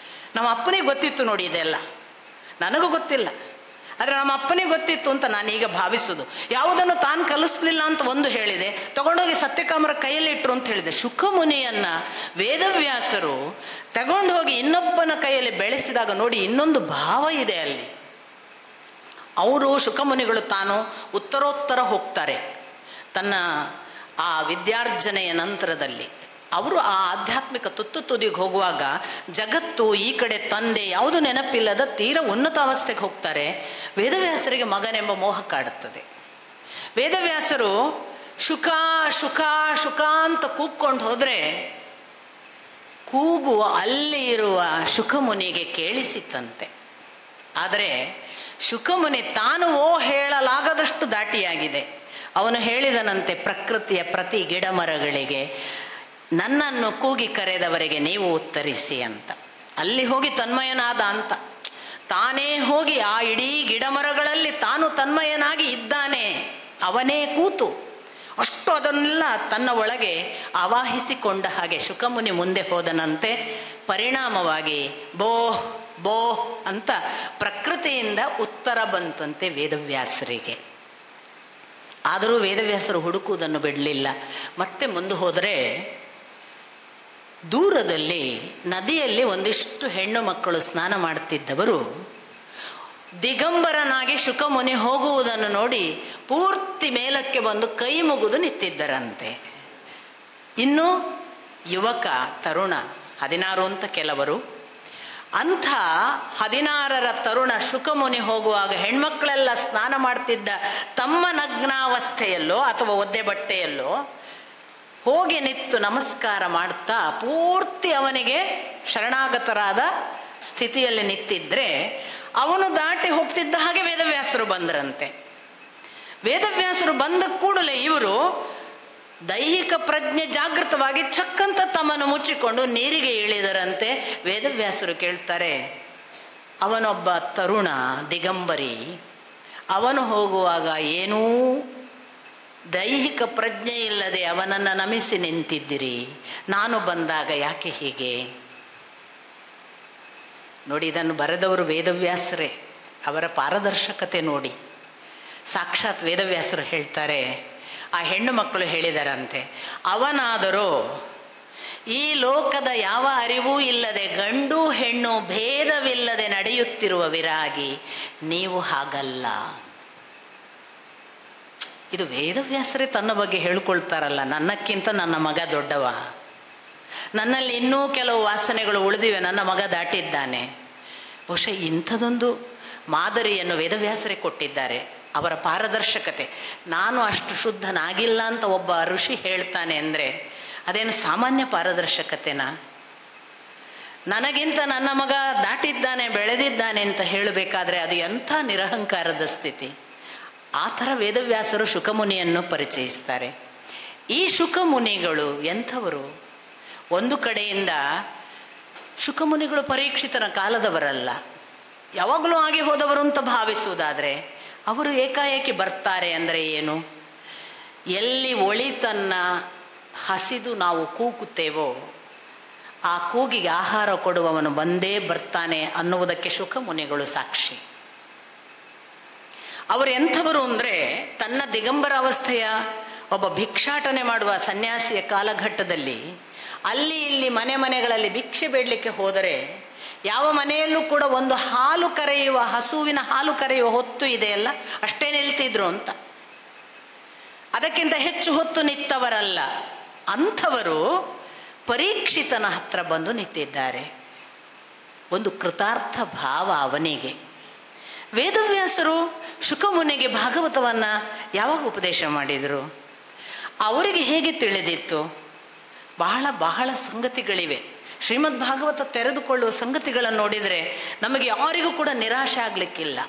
ನಮ್ಮ ಅಪ್ಪನಿಗೆ ಗೊತ್ತಿತ್ತು ನೋಡಿ ಇದೆಲ್ಲ, ನನಗೂ ಗೊತ್ತಿಲ್ಲ, ಆದರೆ ನಮ್ಮ ಅಪ್ಪನಿಗೆ ಗೊತ್ತಿತ್ತು ಅಂತ ನಾನೀಗ ಭಾವಿಸೋದು. ಯಾವುದನ್ನು ತಾನು ಕಲಿಸ್ಲಿಲ್ಲ ಅಂತ ಒಂದು ಹೇಳಿದೆ, ತಗೊಂಡೋಗಿ ಸತ್ಯಕಾಮರ ಕೈಯಲ್ಲಿ ಇಟ್ಟರು ಅಂತ ಹೇಳಿದೆ. ಶುಕಮುನಿಯನ್ನ ವೇದವ್ಯಾಸರು ತಗೊಂಡು ಹೋಗಿ ಇನ್ನೊಬ್ಬನ ಕೈಯಲ್ಲಿ ಬೆಳೆಸಿದಾಗ ನೋಡಿ ಇನ್ನೊಂದು ಭಾವ ಇದೆ ಅಲ್ಲಿ. ಅವರು ಶುಕಮುನಿಗಳು ತಾನು ಉತ್ತರೋತ್ತರ ಹೋಗ್ತಾರೆ ತನ್ನ ಆ ವಿದ್ಯಾರ್ಜನೆಯ ನಂತರದಲ್ಲಿ. ಅವರು ಆ ಆಧ್ಯಾತ್ಮಿಕ ತುದಿಗೆ ಹೋಗುವಾಗ ಜಗತ್ತು ಈ ಕಡೆ ತಂದೆ ಯಾವುದು ನೆನಪಿಲ್ಲದ ತೀರ ಉನ್ನತ ಅವಸ್ಥೆಗೆ ಹೋಗ್ತಾರೆ. ವೇದವ್ಯಾಸರಿಗೆ ಮಗನೆಂಬ ಮೋಹ ಕಾಡುತ್ತದೆ. ವೇದವ್ಯಾಸರು ಶುಕ ಶುಕ ಶುಕ ಅಂತ ಕೂಗ್ಕೊಂಡು ಹೋದರೆ ಕೂಗು ಅಲ್ಲಿ ಇರುವ ಶುಕಮುನಿಗೆ ಕೇಳಿಸಿತ್ತಂತೆ. ಆದರೆ ಶುಕಮುನಿ ತಾನು ಹೇಳಲಾಗದಷ್ಟು ದಾಟಿಯಾಗಿದೆ. ಅವನು ಹೇಳಿದನಂತೆ, ಪ್ರಕೃತಿಯ ಪ್ರತಿ ಗಿಡಮರಗಳಿಗೆ ನನ್ನನ್ನು ಕೂಗಿ ಕರೆದವರಿಗೆ ನೀವು ಉತ್ತರಿಸಿ ಅಂತ. ಅಲ್ಲಿ ಹೋಗಿ ತನ್ಮಯನಾದ ಅಂತ. ತಾನೇ ಹೋಗಿ ಆ ಇಡೀ ಗಿಡಮರಗಳಲ್ಲಿ ತಾನು ತನ್ಮಯನಾಗಿ ಇದ್ದಾನೆ, ಅವನೇ ಕೂತು ಅಷ್ಟು ಅದನ್ನೆಲ್ಲ ತನ್ನ ಒಳಗೆ ಆವಾಹಿಸಿಕೊಂಡ ಹಾಗೆ ಶುಕಮುನಿ ಮುಂದೆ ಹೋದನಂತೆ. ಪರಿಣಾಮವಾಗಿ ಬೋ ಬೋ ಅಂತ ಪ್ರಕೃತಿಯಿಂದ ಉತ್ತರ ಬಂತಂತೆ ವೇದವ್ಯಾಸರಿಗೆ. ಆದರೂ ವೇದವ್ಯಾಸರು ಹುಡುಕುವುದನ್ನು ಬಿಡಲಿಲ್ಲ. ಮತ್ತೆ ಮುಂದೆ ಹೋದರೆ ದೂರದಲ್ಲಿ ನದಿಯಲ್ಲಿ ಒಂದಿಷ್ಟು ಹೆಣ್ಣು ಮಕ್ಕಳು ಸ್ನಾನ ಮಾಡುತ್ತಿದ್ದವರು ದಿಗಂಬರನಾಗಿ ಶುಕಮುನಿ ಹೋಗುವುದನ್ನು ನೋಡಿ ಪೂರ್ತಿ ಮೇಲಕ್ಕೆ ಬಂದು ಕೈ ಮುಗಿದು ನಿಂತಿದ್ದರಂತೆ. ಇನ್ನು ಯುವಕ ತರುಣ 16 ಅಂತ ಕೆಲವರು, ಅಂಥ 16ರ ತರುಣ ಶುಕಮುನಿ ಹೋಗುವಾಗ ಹೆಣ್ಮಕ್ಕಳೆಲ್ಲ ಸ್ನಾನ ಮಾಡ್ತಿದ್ದ ತಮ್ಮ ನಗ್ನಾವಸ್ಥೆಯಲ್ಲೋ ಅಥವಾ ಒದ್ದೆ ಬಟ್ಟೆಯಲ್ಲೋ ಹೋಗಿ ನಿಂತು ನಮಸ್ಕಾರ ಮಾಡ್ತಾ ಪೂರ್ತಿ ಅವನಿಗೆ ಶರಣಾಗತರಾದ ಸ್ಥಿತಿಯಲ್ಲಿ ನಿಂತಿದ್ರೆ ಅವನು ದಾಟಿ ಹೋಗ್ತಿದ್ದ ಹಾಗೆ ವೇದವ್ಯಾಸರು ಬಂದ್ರಂತೆ. ವೇದವ್ಯಾಸರು ಬಂದ ಕೂಡಲೇ ಇವರು ದೈಹಿಕ ಪ್ರಜ್ಞೆ ಜಾಗೃತವಾಗಿ ಚಕ್ಕಂತ ತಮ್ಮನ್ನು ಮುಚ್ಚಿಕೊಂಡು ನೀರಿಗೆ ಇಳಿದರಂತೆ. ವೇದವ್ಯಾಸರು ಕೇಳ್ತಾರೆ, ಅವನೊಬ್ಬ ತರುಣ ದಿಗಂಬರಿ, ಅವನು ಹೋಗುವಾಗ ಏನೂ ದೈಹಿಕ ಪ್ರಜ್ಞೆ ಇಲ್ಲದೆ ಅವನನ್ನು ನಮಿಸಿ ನಿಂತಿದ್ದಿರಿ, ನಾನು ಬಂದಾಗ ಯಾಕೆ ಹೀಗೆ? ನೋಡಿ, ಇದನ್ನು ಬರೆದವರು ವೇದವ್ಯಾಸರೇ. ಅವರ ಪಾರದರ್ಶಕತೆ ನೋಡಿ. ಸಾಕ್ಷಾತ್ ವೇದವ್ಯಾಸರು ಹೇಳ್ತಾರೆ, ಆ ಹೆಣ್ಣು ಮಕ್ಕಳು ಹೇಳಿದಾರಂತೆ, ಅವನಾದರೂ ಈ ಲೋಕದ ಯಾವ ಅರಿವೂ ಇಲ್ಲದೆ ಗಂಡು ಹೆಣ್ಣು ಭೇದವಿಲ್ಲದೆ ನಡೆಯುತ್ತಿರುವ ವಿರಾಗಿ, ನೀವು ಹಾಗಲ್ಲ. ಇದು ವೇದವ್ಯಾಸರೇ ತನ್ನ ಬಗ್ಗೆ ಹೇಳ್ಕೊಳ್ತಾರಲ್ಲ, ನನ್ನಕ್ಕಿಂತ ನನ್ನ ಮಗ ದೊಡ್ಡವ, ನನ್ನಲ್ಲಿ ಇನ್ನೂ ಕೆಲವು ವಾಸನೆಗಳು ಉಳಿದಿವೆ, ನನ್ನ ಮಗ ದಾಟಿದ್ದಾನೆ. ಬಹುಶಃ ಇಂಥದೊಂದು ಮಾದರಿಯನ್ನು ವೇದವ್ಯಾಸರೇ ಕೊಟ್ಟಿದ್ದಾರೆ. ಅವರ ಪಾರದರ್ಶಕತೆ. ನಾನು ಅಷ್ಟು ಶುದ್ಧನಾಗಿಲ್ಲ ಅಂತ ಒಬ್ಬ ಋಷಿ ಹೇಳ್ತಾನೆ ಅಂದರೆ ಅದೇನು ಸಾಮಾನ್ಯ ಪಾರದರ್ಶಕತೆನಾ? ನನಗಿಂತ ನನ್ನ ಮಗ ದಾಟಿದ್ದಾನೆ, ಬೆಳೆದಿದ್ದಾನೆ ಅಂತ ಹೇಳಬೇಕಾದ್ರೆ ಅದು ಎಂಥ ನಿರಹಂಕಾರದ ಸ್ಥಿತಿ. ಆ ಥರ ವೇದವ್ಯಾಸರು ಶುಕಮುನಿಯನ್ನು ಪರಿಚಯಿಸ್ತಾರೆ. ಈ ಶುಕಮುನಿಗಳು ಎಂಥವರು? ಒಂದು ಕಡೆಯಿಂದ ಶುಕಮುನಿಗಳು ಪರೀಕ್ಷಿತನ ಕಾಲದವರಲ್ಲ, ಯಾವಾಗಲೂ ಆಗಿ ಹೋದವರು ಅಂತ ಭಾವಿಸುವುದಾದರೆ ಅವರು ಏಕಾಏಕಿ ಬರ್ತಾರೆ ಅಂದರೆ ಏನು? ಎಲ್ಲಿ ಒಳಿತನ್ನ ಹಸಿದು ನಾವು ಕೂಗುತ್ತೇವೋ ಆ ಕೂಗಿಗೆ ಆಹಾರ ಕೊಡುವವನು ಬಂದೇ ಬರ್ತಾನೆ ಅನ್ನುವುದಕ್ಕೆ ಶುಕಮುನಿಗಳು ಸಾಕ್ಷಿ. ಅವರು ಎಂಥವರು ಅಂದರೆ, ತನ್ನ ದಿಗಂಬರ ಅವಸ್ಥೆಯ ಒಬ್ಬ ಭಿಕ್ಷಾಟನೆ ಮಾಡುವ ಸನ್ಯಾಸಿಯ ಕಾಲಘಟ್ಟದಲ್ಲಿ ಅಲ್ಲಿ ಇಲ್ಲಿ ಮನೆಗಳಲ್ಲಿ ಭಿಕ್ಷೆ ಬೇಡಲಿಕ್ಕೆ ಹೋದರೆ ಯಾವ ಮನೆಯಲ್ಲೂ ಕೂಡ ಒಂದು ಹಾಲು ಕರೆಯುವ, ಹಸುವಿನ ಹಾಲು ಕರೆಯುವ ಹೊತ್ತು ಇದೆಯಲ್ಲ, ಅಷ್ಟೇ ನಿಲ್ತಿದ್ರು ಅಂತ. ಅದಕ್ಕಿಂತ ಹೆಚ್ಚು ಹೊತ್ತು ನಿಂತವರಲ್ಲ. ಅಂಥವರು ಪರೀಕ್ಷಿತನ ಹತ್ರ ಬಂದು ನಿಂತಿದ್ದಾರೆ. ಒಂದು ಕೃತಾರ್ಥ ಭಾವ ಅವನಿಗೆ. ವೇದವ್ಯಾಸರು ಶುಕಮುನಿಗೆ ಭಾಗವತವನ್ನು ಯಾವಾಗ ಉಪದೇಶ ಮಾಡಿದರು? ಅವರಿಗೆ ಹೇಗೆ ತಿಳಿದಿತ್ತು? ಬಹಳ ಸಂಗತಿಗಳಿವೆ. ಶ್ರೀಮದ್ ಭಾಗವತ ತೆರೆದುಕೊಳ್ಳುವ ಸಂಗತಿಗಳನ್ನು ನೋಡಿದರೆ ನಮಗೆ ಯಾರಿಗೂ ಕೂಡ ನಿರಾಶೆ ಆಗಲಿಕ್ಕಿಲ್ಲ.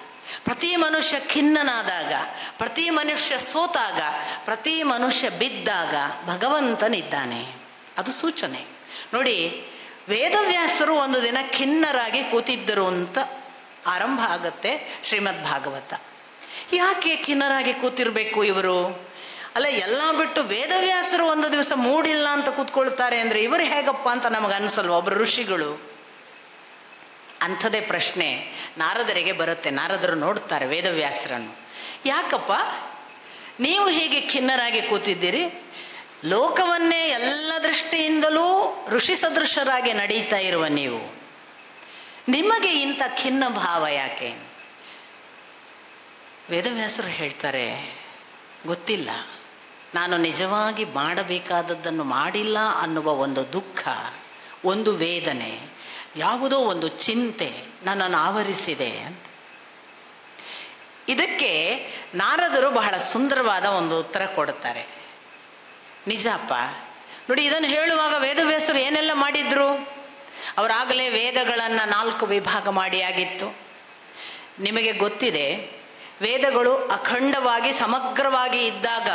ಪ್ರತಿ ಮನುಷ್ಯ ಖಿನ್ನನಾದಾಗ, ಪ್ರತಿ ಮನುಷ್ಯ ಸೋತಾಗ, ಪ್ರತಿ ಮನುಷ್ಯ ಬಿದ್ದಾಗ ಭಗವಂತನಿದ್ದಾನೆ. ಅದು ಸೂಚನೆ. ನೋಡಿ, ವೇದವ್ಯಾಸರು ಒಂದು ದಿನ ಖಿನ್ನರಾಗಿ ಕೂತಿದ್ದರು ಅಂತ ಆರಂಭ ಆಗುತ್ತೆ ಶ್ರೀಮದ್ ಭಾಗವತ. ಯಾಕೆ ಖಿನ್ನರಾಗಿ ಕೂತಿರ್ಬೇಕು ಇವರು? ಅಲ್ಲ, ಎಲ್ಲ ಬಿಟ್ಟು ವೇದವ್ಯಾಸರು ಒಂದು ದಿವಸ ಮೂಡಿಲ್ಲ ಅಂತ ಕೂತ್ಕೊಳ್ತಾರೆ ಅಂದರೆ ಇವರು ಹೇಗಪ್ಪ ಅಂತ ನಮಗೆ ಅನಿಸಲ್ವ? ಒಬ್ಬರು ಋಷಿಗಳು. ಅಂಥದೇ ಪ್ರಶ್ನೆ ನಾರದರಿಗೆ ಬರುತ್ತೆ. ನಾರದರು ನೋಡ್ತಾರೆ ವೇದವ್ಯಾಸರನ್ನು. ಯಾಕಪ್ಪ ನೀವು ಹೀಗೆ ಖಿನ್ನರಾಗಿ ಕೂತಿದ್ದೀರಿ? ಲೋಕವನ್ನೇ ಎಲ್ಲ ದೃಷ್ಟಿಯಿಂದಲೂ ಋಷಿ ಸದೃಶರಾಗಿ ನಡೀತಾ ಇರುವ ನೀವು, ನಿಮಗೆ ಇಂಥ ಖಿನ್ನ ಭಾವ ಯಾಕೆ? ವೇದವ್ಯಾಸರು ಹೇಳ್ತಾರೆ, ಗೊತ್ತಿಲ್ಲ, ನಾನು ನಿಜವಾಗಿ ಮಾಡಬೇಕಾದದ್ದನ್ನು ಮಾಡಿಲ್ಲ ಅನ್ನುವ ಒಂದು ದುಃಖ, ಒಂದು ವೇದನೆ, ಯಾವುದೋ ಒಂದು ಚಿಂತೆ ನನ್ನನ್ನು ಆವರಿಸಿದೆ ಅಂತ. ಇದಕ್ಕೆ ನಾರದರು ಬಹಳ ಸುಂದರವಾದ ಒಂದು ಉತ್ತರ ಕೊಡುತ್ತಾರೆ. ನಿಜಪ್ಪ, ನೋಡಿ, ಇದನ್ನು ಹೇಳುವಾಗ ವೇದವ್ಯಾಸರು ಏನೆಲ್ಲ ಮಾಡಿದ್ರು? ಅವರಾಗಲೇ ವೇದಗಳನ್ನು 4 ವಿಭಾಗ ಮಾಡಿ ಆಗಿತ್ತು. ನಿಮಗೆ ಗೊತ್ತಿದೆ, ವೇದಗಳು ಅಖಂಡವಾಗಿ ಸಮಗ್ರವಾಗಿ ಇದ್ದಾಗ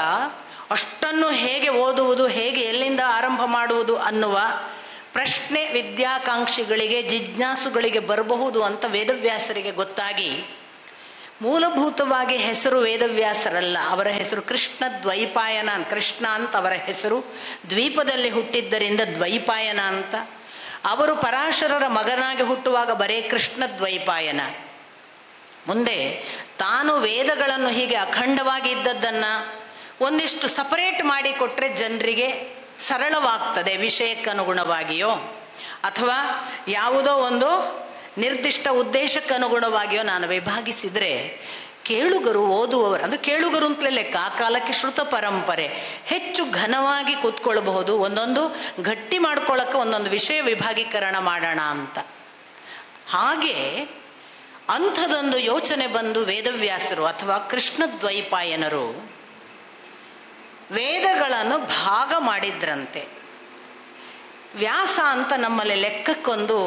ಅಷ್ಟನ್ನು ಹೇಗೆ ಓದುವುದು, ಹೇಗೆ ಎಲ್ಲಿಂದ ಆರಂಭ ಮಾಡುವುದು ಅನ್ನುವ ಪ್ರಶ್ನೆ ವಿದ್ಯಾಕಾಂಕ್ಷಿಗಳಿಗೆ, ಜಿಜ್ಞಾಸುಗಳಿಗೆ ಬರಬಹುದು ಅಂತ ವೇದವ್ಯಾಸರಿಗೆ ಗೊತ್ತಾಗಿ ಮೂಲಭೂತವಾಗಿ ಹೆಸರು ವೇದವ್ಯಾಸರಲ್ಲ, ಅವರ ಹೆಸರು ಕೃಷ್ಣ ದ್ವೈಪಾಯನ. ಕೃಷ್ಣ ಅಂತ ಅವರ ಹೆಸರು. ದ್ವೀಪದಲ್ಲಿ ಹುಟ್ಟಿದ್ದರಿಂದ ದ್ವೈಪಾಯನ ಅಂತ. ಅವರು ಪರಾಶರರ ಮಗನಾಗಿ ಹುಟ್ಟುವಾಗ ಬರೇ ಕೃಷ್ಣ ದ್ವೈಪಾಯನ. ಮುಂದೆ ತಾನು ವೇದಗಳನ್ನು ಹೀಗೆ ಅಖಂಡವಾಗಿ ಇದ್ದದ್ದನ್ನು ಒಂದಿಷ್ಟು ಸಪರೇಟ್ ಮಾಡಿ ಕೊಟ್ಟರೆ ಜನರಿಗೆ ಸರಳವಾಗ್ತದೆ, ವಿಷಯಕ್ಕನುಗುಣವಾಗಿಯೋ ಅಥವಾ ಯಾವುದೋ ಒಂದು ನಿರ್ದಿಷ್ಟ ಉದ್ದೇಶಕ್ಕನುಗುಣವಾಗಿಯೋ ನಾನು ವಿಭಾಗಿಸಿದರೆ ಕೇಳುಗರು, ಓದುವವರು, ಅಂದರೆ ಕೇಳುಗರು ಅಂತಲೇ ಲೆಕ್ಕ, ಆ ಕಾಲಕ್ಕೆ ಶ್ರುತ ಪರಂಪರೆ ಹೆಚ್ಚು ಘನವಾಗಿ ಕೂತ್ಕೊಳ್ಬಹುದು. ಒಂದೊಂದು ಗಟ್ಟಿ ಮಾಡ್ಕೊಳ್ಳೋಕ್ಕೆ ಒಂದೊಂದು ವಿಷಯ ವಿಭಾಗೀಕರಣ ಮಾಡೋಣ ಅಂತ. ಹಾಗೆ ಅಂಥದೊಂದು ಯೋಚನೆ ಬಂದು ವೇದವ್ಯಾಸರು ಅಥವಾ ಕೃಷ್ಣ ದ್ವೈಪಾಯನರು ವೇದಗಳನ್ನು ಭಾಗ ಮಾಡಿದ್ರಂತೆ. ವ್ಯಾಸ ಅಂತ ನಮ್ಮಲ್ಲಿ ಲೆಕ್ಕಕ್ಕೊಂದು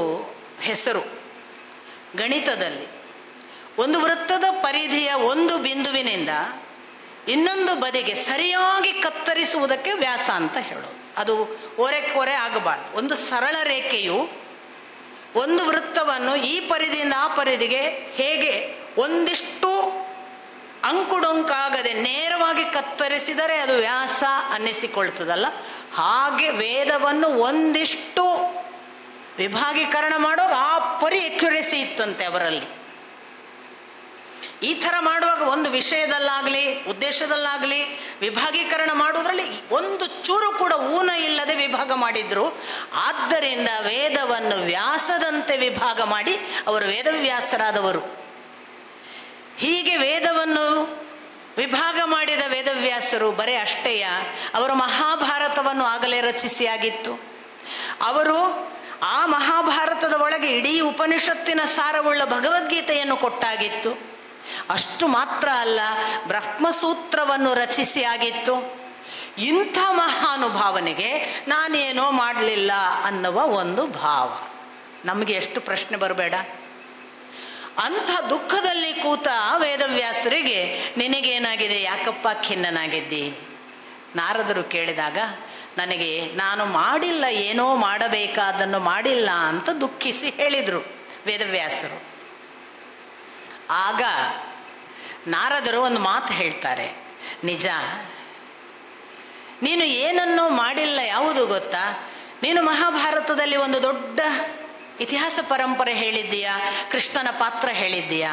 ಹೆಸರು. ಗಣಿತದಲ್ಲಿ ಒಂದು ವೃತ್ತದ ಪರಿಧಿಯ ಒಂದು ಬಿಂದುವಿನಿಂದ ಇನ್ನೊಂದು ಬದಿಗೆ ಸರಿಯಾಗಿ ಕತ್ತರಿಸುವುದಕ್ಕೆ ವ್ಯಾಸ ಅಂತ ಹೇಳೋದು. ಅದು ಓರೆಕೊರೆ ಆಗಬಾರ್ದು. ಒಂದು ಸರಳ ರೇಖೆಯು ಒಂದು ವೃತ್ತವನ್ನು ಈ ಪರಿಧಿಯಿಂದ ಆ ಪರಿಧಿಗೆ ಹೇಗೆ ಒಂದಿಷ್ಟು ಅಂಕುಡೊಂಕಾಗದೆ ನೇರವಾಗಿ ಕತ್ತರಿಸಿದರೆ ಅದು ವ್ಯಾಸ ಅನ್ನಿಸಿಕೊಳ್ತದಲ್ಲ, ಹಾಗೆ ವೇದವನ್ನು ಒಂದಿಷ್ಟು ವಿಭಾಗೀಕರಣ ಮಾಡೋದು ಆ ಪರಿ ಎಕ್ಯುರೇಸಿ ಇತ್ತಂತೆ ಅವರಲ್ಲಿ. ಈ ಥರ ಮಾಡುವಾಗ ಒಂದು ವಿಷಯದಲ್ಲಾಗಲಿ ಉದ್ದೇಶದಲ್ಲಾಗಲಿ ವಿಭಾಗೀಕರಣ ಮಾಡುವುದರಲ್ಲಿ ಒಂದು ಚೂರು ಕೂಡ ಊನ ಇಲ್ಲದೆ ವಿಭಾಗ ಮಾಡಿದ್ರು. ಆದ್ದರಿಂದ ವೇದವನ್ನು ವ್ಯಾಸದಂತೆ ವಿಭಾಗ ಮಾಡಿ ಅವರು ವೇದವ್ಯಾಸರಾದವರು. ಹೀಗೆ ವೇದವನ್ನು ವಿಭಾಗ ಮಾಡಿದ ವೇದವ್ಯಾಸರು ಬರೇ ಅಷ್ಟೇಯ, ಅವರು ಮಹಾಭಾರತವನ್ನು ಆಗಲೇ ರಚಿಸಿಯಾಗಿತ್ತು. ಅವರು ಆ ಮಹಾಭಾರತದ ಒಳಗೆ ಇಡೀ ಉಪನಿಷತ್ತಿನ ಸಾರವುಳ್ಳ ಭಗವದ್ಗೀತೆಯನ್ನು ಕೊಟ್ಟಾಗಿತ್ತು. ಅಷ್ಟು ಮಾತ್ರ ಅಲ್ಲ, ಬ್ರಹ್ಮಸೂತ್ರವನ್ನು ರಚಿಸಿ ಆಗಿತ್ತು. ಇಂಥ ಮಹಾನುಭಾವನೆಗೆ ನಾನೇನೋ ಮಾಡಲಿಲ್ಲ ಅನ್ನುವ ಒಂದು ಭಾವ ನಮಗೆ ಎಷ್ಟು ಪ್ರಶ್ನೆ ಬರಬೇಡ. ಅಂಥ ದುಃಖದಲ್ಲಿ ಕೂತ ವೇದವ್ಯಾಸರಿಗೆ ನಿನಗೇನಾಗಿದೆ, ಯಾಕಪ್ಪ ಖಿನ್ನನಾಗಿದ್ದಿ? ನಾರದರು ಕೇಳಿದಾಗ ನನಗೆ ನಾನು ಮಾಡಿಲ್ಲ, ಏನೋ ಮಾಡಬೇಕಾದನ್ನು ಮಾಡಿಲ್ಲ ಅಂತ ದುಃಖಿಸಿ ಹೇಳಿದರು ವೇದವ್ಯಾಸರು. ಆಗ ನಾರದರು ಒಂದು ಮಾತು ಹೇಳ್ತಾರೆ, ನಿಜ, ನೀನು ಏನನ್ನೋ ಮಾಡಿಲ್ಲ. ಯಾವುದು ಗೊತ್ತಾ? ನೀನು ಮಹಾಭಾರತದಲ್ಲಿ ಒಂದು ದೊಡ್ಡ ಇತಿಹಾಸ ಪರಂಪರೆ ಹೇಳಿದ್ದೀಯಾ, ಕೃಷ್ಣನ ಪಾತ್ರ ಹೇಳಿದ್ದೀಯಾ,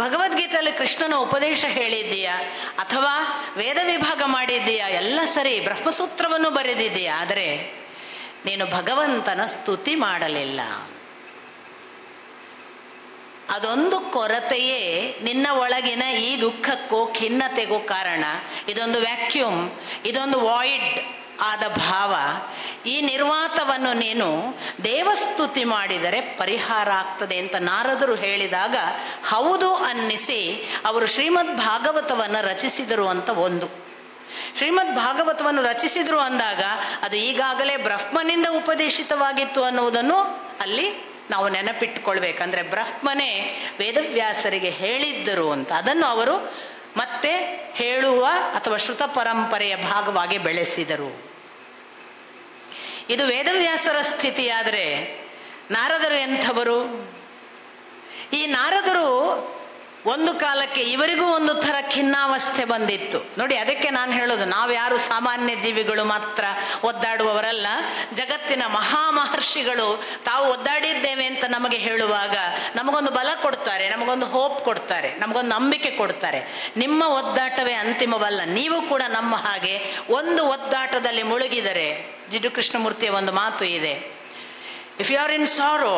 ಭಗವದ್ಗೀತೆಯಲ್ಲಿ ಕೃಷ್ಣನ ಉಪದೇಶ ಹೇಳಿದ್ದೀಯಾ, ಅಥವಾ ವೇದ ವಿಭಾಗ ಮಾಡಿದ್ದೀಯಾ, ಎಲ್ಲ ಸರಿ, ಬ್ರಹ್ಮಸೂತ್ರವನ್ನು ಬರೆದಿದ್ದೀಯಾ. ಆದರೆ ನೀನು ಭಗವಂತನ ಸ್ತುತಿ ಮಾಡಲಿಲ್ಲ. ಅದೊಂದು ಕೊರತೆಯೇ ನಿನ್ನ ಒಳಗಿನ ಈ ದುಃಖಕ್ಕೂ ಖಿನ್ನತೆಗೂ ಕಾರಣ. ಇದೊಂದು ವ್ಯಾಕ್ಯೂಮ್, ಇದೊಂದು ವಾಯ್ಡ್ ಆದ ಭಾವ. ಈ ನಿರ್ವಾತವನ್ನು ನೀನು ದೇವಸ್ತುತಿ ಮಾಡಿದರೆ ಪರಿಹಾರ ಆಗ್ತದೆ ಅಂತ ನಾರದರು ಹೇಳಿದಾಗ ಹೌದು ಅನ್ನಿಸಿ ಅವರು ಶ್ರೀಮದ್ ಭಾಗವತವನ್ನು ರಚಿಸಿದರು ಅಂತ ಒಂದು. ಶ್ರೀಮದ್ ಭಾಗವತವನ್ನು ರಚಿಸಿದರು ಅಂದಾಗ ಅದು ಈಗಾಗಲೇ ಬ್ರಹ್ಮನಿಂದ ಉಪದೇಶಿತವಾಗಿತ್ತು ಅನ್ನುವುದನ್ನು ಅಲ್ಲಿ ನಾವು ನೆನಪಿಟ್ಟುಕೊಳ್ಬೇಕಂದ್ರೆ ಬ್ರಹ್ಮನೇ ವೇದವ್ಯಾಸರಿಗೆ ಹೇಳಿದ್ದರು ಅಂತ. ಅದನ್ನು ಅವರು ಮತ್ತೆ ಹೇಳುವ ಅಥವಾ ಶ್ರುತ ಪರಂಪರೆಯ ಭಾಗವಾಗಿ ಬೆಳೆಸಿದರು. ಇದು ವೇದವ್ಯಾಸರ ಸ್ಥಿತಿಯಾದರೆ ನಾರದರು ಎಂಥವರು? ಈ ನಾರದರು ಒಂದು ಕಾಲಕ್ಕೆ ಇವರಿಗೂ ಒಂದು ಥರ ಖಿನ್ನಾವಸ್ಥೆ ಬಂದಿತ್ತು ನೋಡಿ. ಅದಕ್ಕೆ ನಾನು ಹೇಳೋದು, ನಾವು ಯಾರು ಸಾಮಾನ್ಯ ಜೀವಿಗಳು ಮಾತ್ರ ಒದ್ದಾಡುವವರಲ್ಲ. ಜಗತ್ತಿನ ಮಹಾಮಹರ್ಷಿಗಳು ತಾವು ಒದ್ದಾಡಿದ್ದೇವೆ ಅಂತ ನಮಗೆ ಹೇಳುವಾಗ ನಮಗೊಂದು ಬಲ ಕೊಡ್ತಾರೆ, ನಮಗೊಂದು ಹೋಪ್ ಕೊಡ್ತಾರೆ, ನಮಗೊಂದು ನಂಬಿಕೆ ಕೊಡ್ತಾರೆ. ನಿಮ್ಮ ಒದ್ದಾಟವೇ ಅಂತಿಮವಲ್ಲ, ನೀವು ಕೂಡ ನಮ್ಮ ಹಾಗೆ ಒಂದು ಒದ್ದಾಟದಲ್ಲಿ ಮುಳುಗಿದರೆ. ಜಿಡ್ಡು ಕೃಷ್ಣಮೂರ್ತಿಯ ಒಂದು ಮಾತು ಇದೆ, if you are in sorrow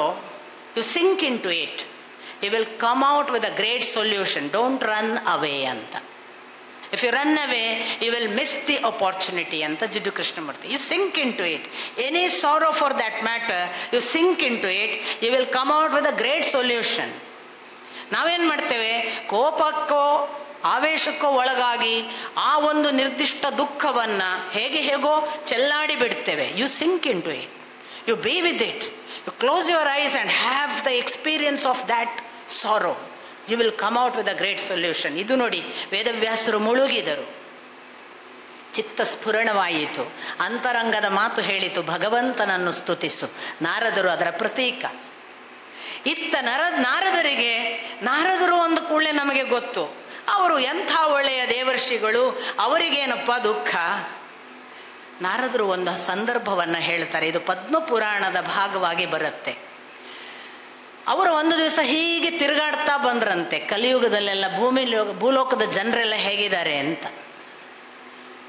you sink into it, you will come out with a great solution. Don't run away ಅಂತ. If you run away, you will miss the opportunity ಅಂತ ಜಿಡ್ಡು Krishnamurthy. You sink into it. Any sorrow for that matter, you sink into it, you will come out with a great solution. ನಾವೇನು ಮಾಡ್ತೇವೆ, ಕೋಪಕ್ಕೋ ಆವೇಶಕ್ಕೋ ಒಳಗಾಗಿ ಆ ಒಂದು ನಿರ್ದಿಷ್ಟ ದುಃಖವನ್ನು ಹೇಗೋ ಚೆಲ್ಲಾಡಿ ಬಿಡ್ತೇವೆ. You sink into it. You be with it. You close your eyes and have the experience of that sorrow. You will come out with a great solution. ಇದು ನೋಡಿ, ವೇದವ್ಯಾಸರು ಮುಳುಗಿದರು, ಚಿತ್ತ ಸ್ಫುರಣವಾಯಿತು, ಅಂತರಂಗದ ಮಾತು ಹೇಳಿತು, ಭಗವಂತನನ್ನು ಸ್ತುತಿಸು. ನಾರದರು ಅದರ ಪ್ರತೀಕ. ಇತ್ತ ನಾರದರು ಒಂದು ಕೂಡಲೇ ನಮಗೆ ಗೊತ್ತು, ಅವರು ಎಂಥ ಒಳ್ಳೆಯ ದೇವರ್ಷಿಗಳು, ಅವರಿಗೇನಪ್ಪ ದುಃಖ. ನಾರದರು ಒಂದು ಸಂದರ್ಭವನ್ನು ಹೇಳ್ತಾರೆ, ಇದು ಪದ್ಮಪುರಾಣದ ಭಾಗವಾಗಿ ಬರುತ್ತೆ. ಅವರು ಒಂದು ದಿವಸ ಹೀಗೆ ತಿರುಗಾಡ್ತಾ ಬಂದ್ರಂತೆ, ಕಲಿಯುಗದಲ್ಲೆಲ್ಲ ಭೂಲೋಕದ ಜನರೆಲ್ಲ ಹೇಗಿದ್ದಾರೆ ಅಂತ,